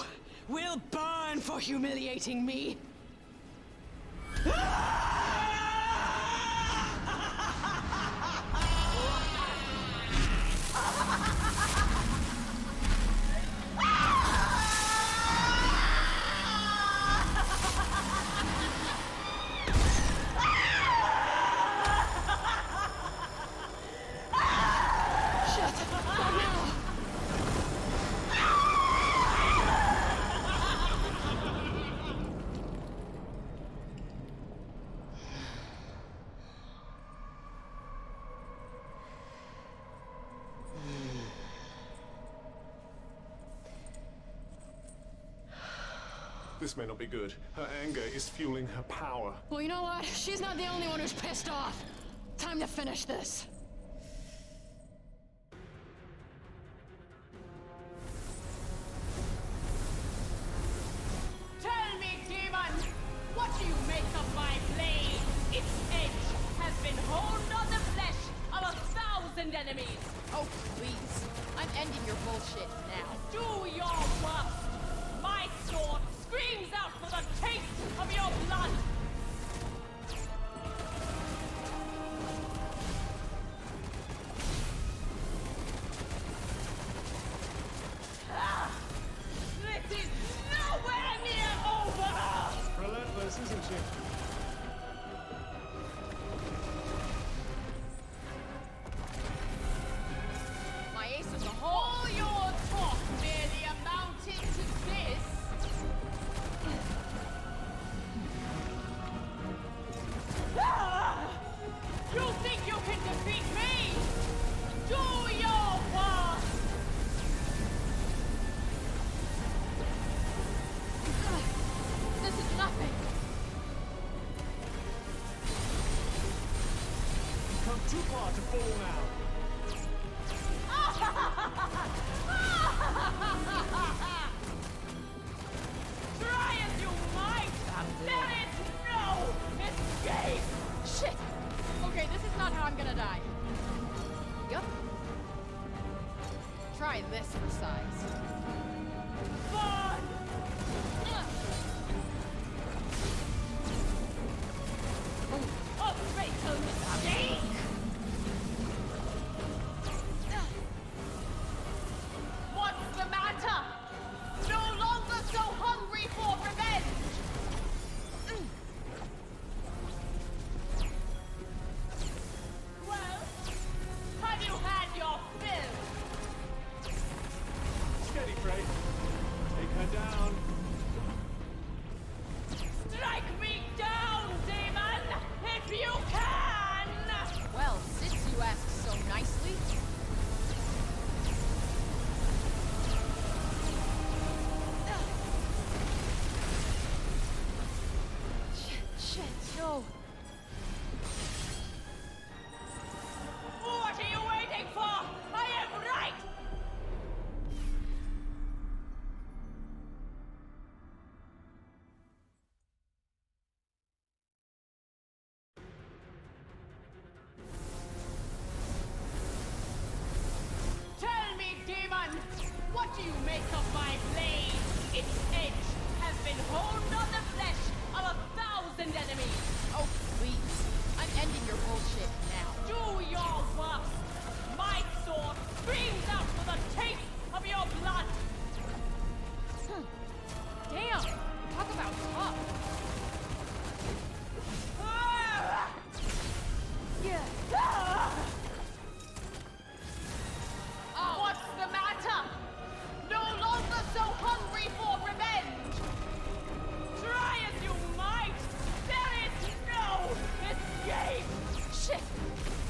will burn for humiliating me! This may not be good. Her anger is fueling her power. Well, you know what? She's not the only one who's pissed off. Time to finish this. Tell me, demon! What do you make of my blade? Its edge has been honed on the flesh of 1,000 enemies! Oh, please. I'm ending your bullshit now. Do your worst! My sword screams out for the taste of your blood! This is nowhere near over! Relentless, isn't she? My ace as a whole, all your talk merely amounted to this. You think you can defeat me? Do your worst! This is nothing. You've come too far to fall now. Try as you might, there is no escape! Shit! Okay, this is not how I'm gonna die. Yup. Try this for size. Fun! A fatal mistake! What's the matter? No longer so hungry for revenge! Well, have you had your fill? do you make of my blade? Its edge has been honed on the flesh of 1,000 enemies. Oh, please. I'm ending your bullshit now. Do your worst. My sword screams out for the taste of your blood. Damn! Talk about tough. Oh, what's the matter? No longer so hungry for revenge. Try as you might, there is no escape. Shit!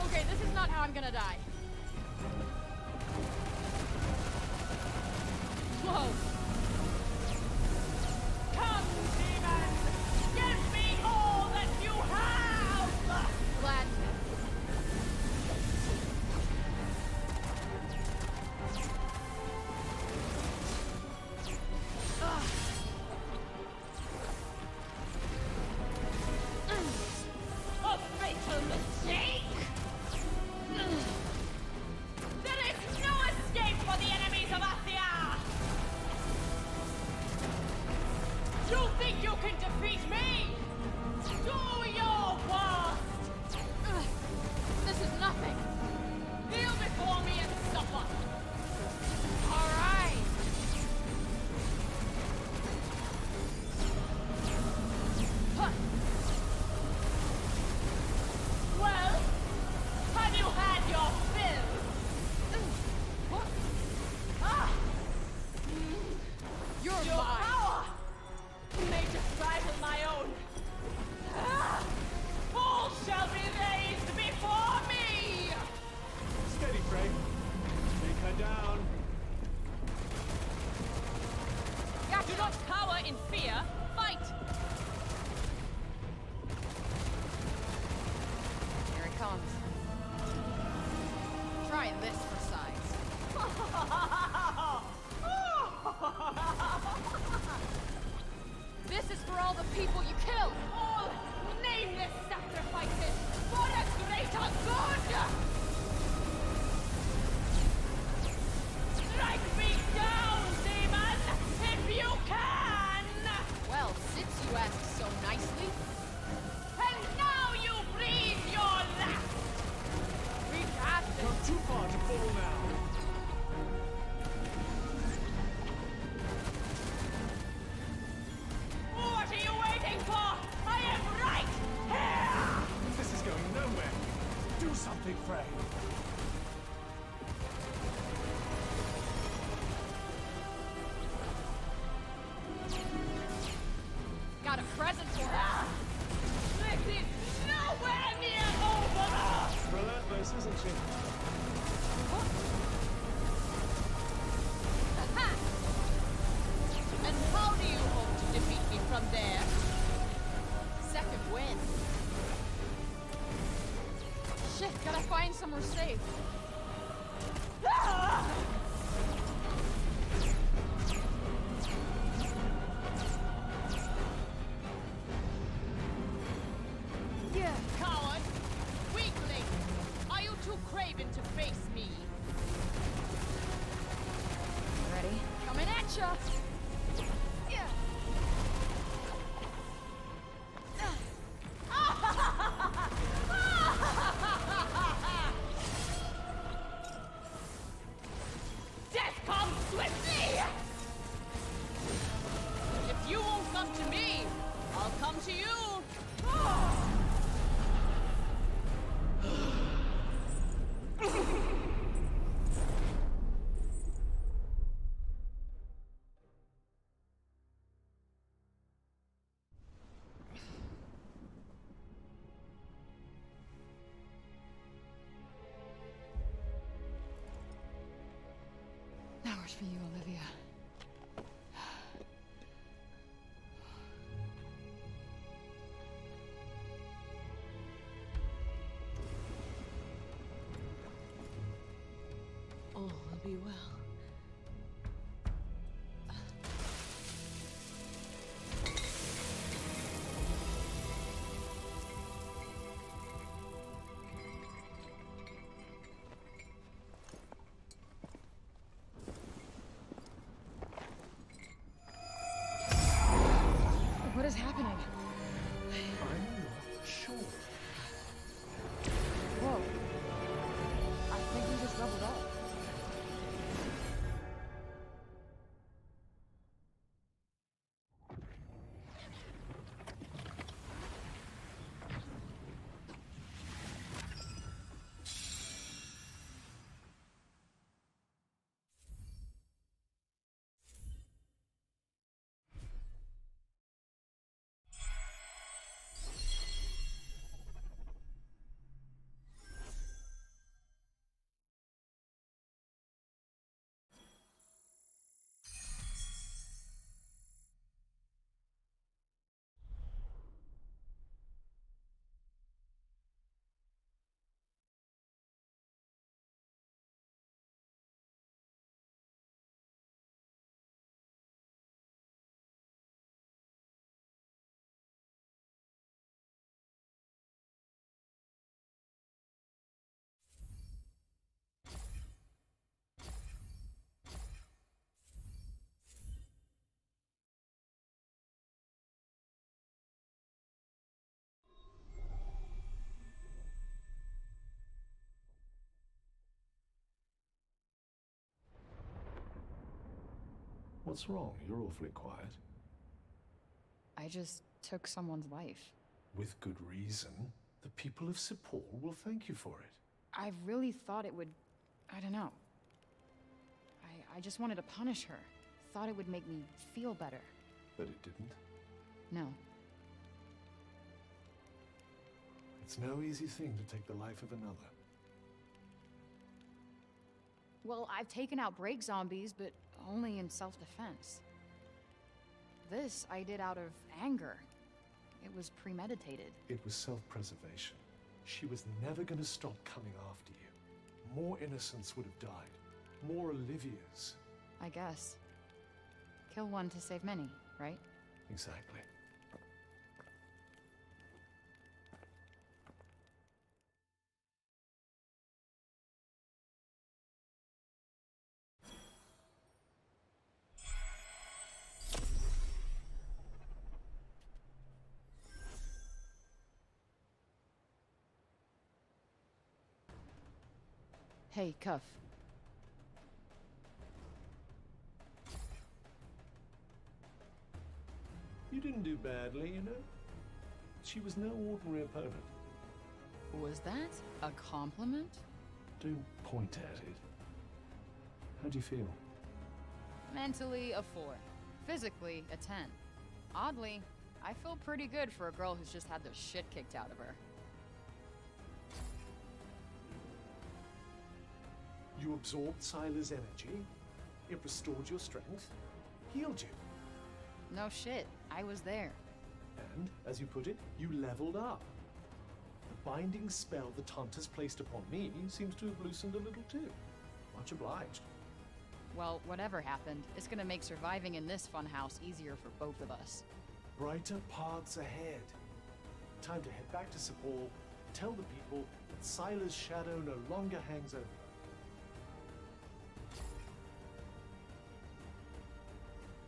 Okay, this is not how I'm gonna die. Whoa! Come, demon! Give me all that you have! Glad. A fatal mistake! There is no escape for the enemies of Athia! You think you can defeat me? Do your worst! This is nothing. Kneel before me and suffer! All right. Well, have you had your fill? What? Ah! You're Your mine. power may just rival my own. Ah! All shall be raised before me! Steady, Frey. Take her down. Do not cower in fear. Fight! Here it comes. Try this for size. This is for all the people you killed! All nameless sacrifices for a greater good! Strike me down, demon, if you can! Well, since you asked so nicely, And now you breathe your last! we got this. Not too far to fall now. What are you waiting for? I am right here! This is going nowhere. Do something, Frey. Got a present for her. This is nowhere near over! Relentless, isn't she? And how do you hope to defeat me from there? Second win. Shit, gotta find somewhere safe. Yeah. Coward! Weakling! Are you too craven to face me? Ready? Coming at ya! Yeah. Death comes swiftly! If you won't come to me, I'll come to you! That was for you, Olivia. All will be well. What's wrong? You're awfully quiet. I just took someone's life. With good reason. The people of Cipal will thank you for it. I really thought it would... I don't know. I just wanted to punish her. Thought it would make me feel better. But it didn't? No. It's no easy thing to take the life of another. Well, I've taken out break zombies, but only in self-defense. This I did out of anger. It was premeditated. It was self-preservation. She was never going to stop coming after you. More innocents would have died. More Olivias. I guess. Kill one to save many, right? Exactly. Hey, Cuff. You didn't do badly, you know? She was no ordinary opponent. Was that a compliment? Don't point at it. How do you feel? Mentally, a 4. Physically, a 10. Oddly, I feel pretty good for a girl who's just had the shit kicked out of her. You absorbed Sila's energy, it restored your strength, healed you. No shit, I was there. And, as you put it, you leveled up. The binding spell the Tantas placed upon me seems to have loosened a little too. Much obliged. Well, whatever happened, it's gonna make surviving in this funhouse easier for both of us. Brighter paths ahead. Time to head back to Cipal, tell the people that Sila's shadow no longer hangs over them.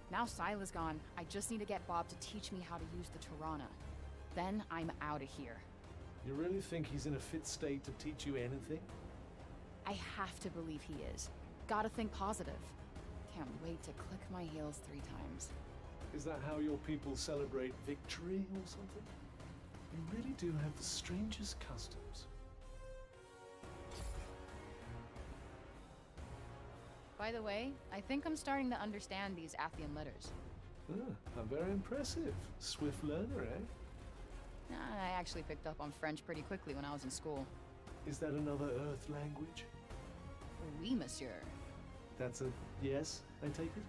Now Sila's gone, I just need to get Bob to teach me how to use the Tirana. Then I'm out of here. You really think he's in a fit state to teach you anything? I have to believe he is. Gotta think positive. Can't wait to click my heels 3 times. Is that how your people celebrate victory or something? You really do have the strangest customs. By the way, I think I'm starting to understand these Athian letters. I'm very impressive. Swift learner, eh? I actually picked up on French pretty quickly when I was in school. Is that another Earth language? Oui, monsieur. That's a yes, I take it?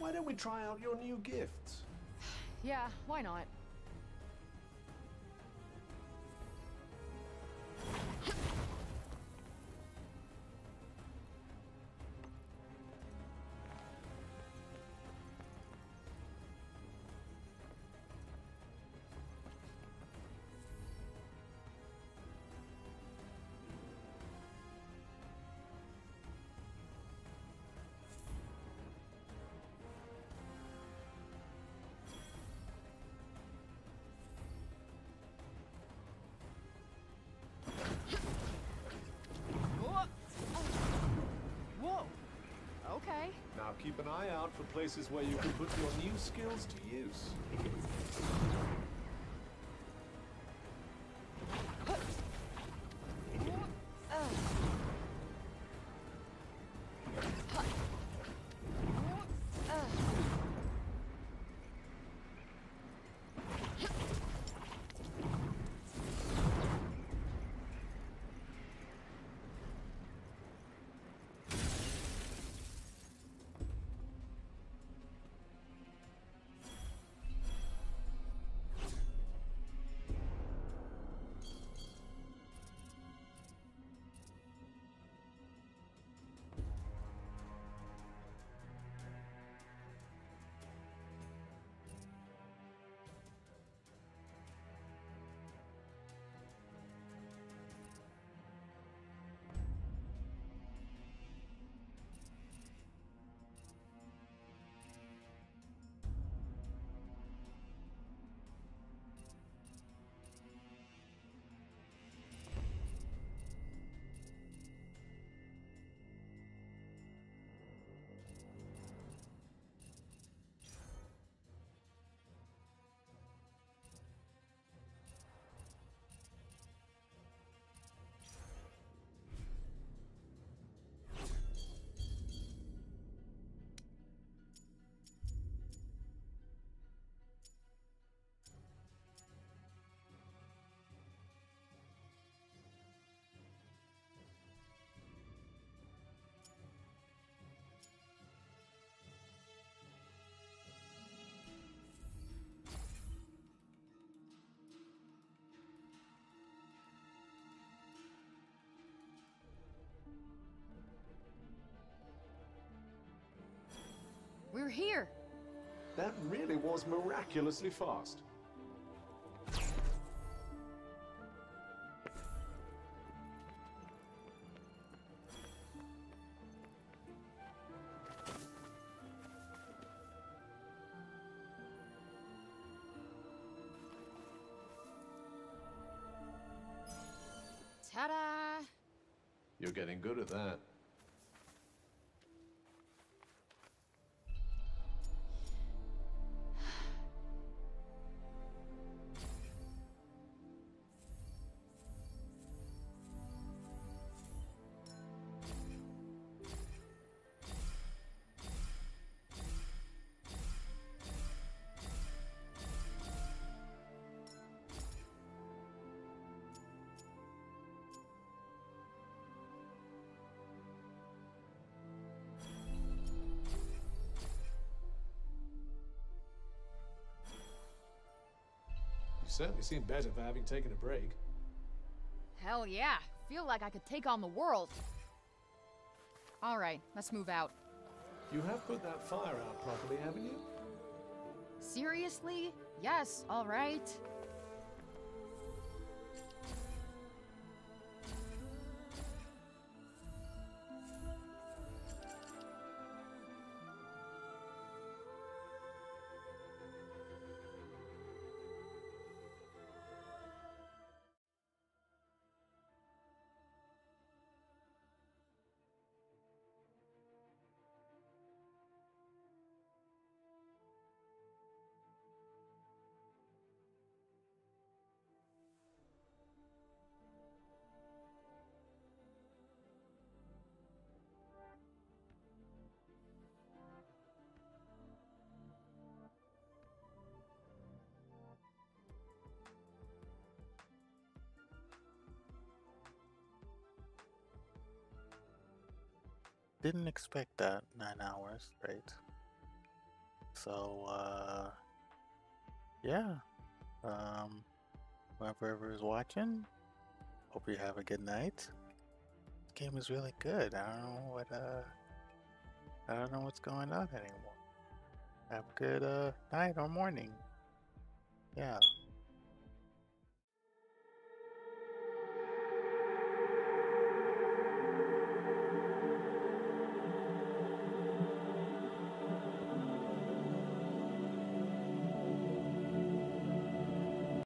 Why don't we try out your new gifts? Yeah, why not? Whoa! Okay. Now keep an eye out for places where you can put your new skills to use. We're here! That really was miraculously fast. Ta-da! You're getting good at that. You certainly seem better for having taken a break. Hell yeah! Feel like I could take on the world. Alright, let's move out. You have put that fire out properly, haven't you? Seriously? Yes, alright. Didn't expect that. 9 hours, right? So, yeah. Whoever is watching, hope you have a good night. This game is really good. I don't know what's going on anymore. Have a good night or morning. Yeah.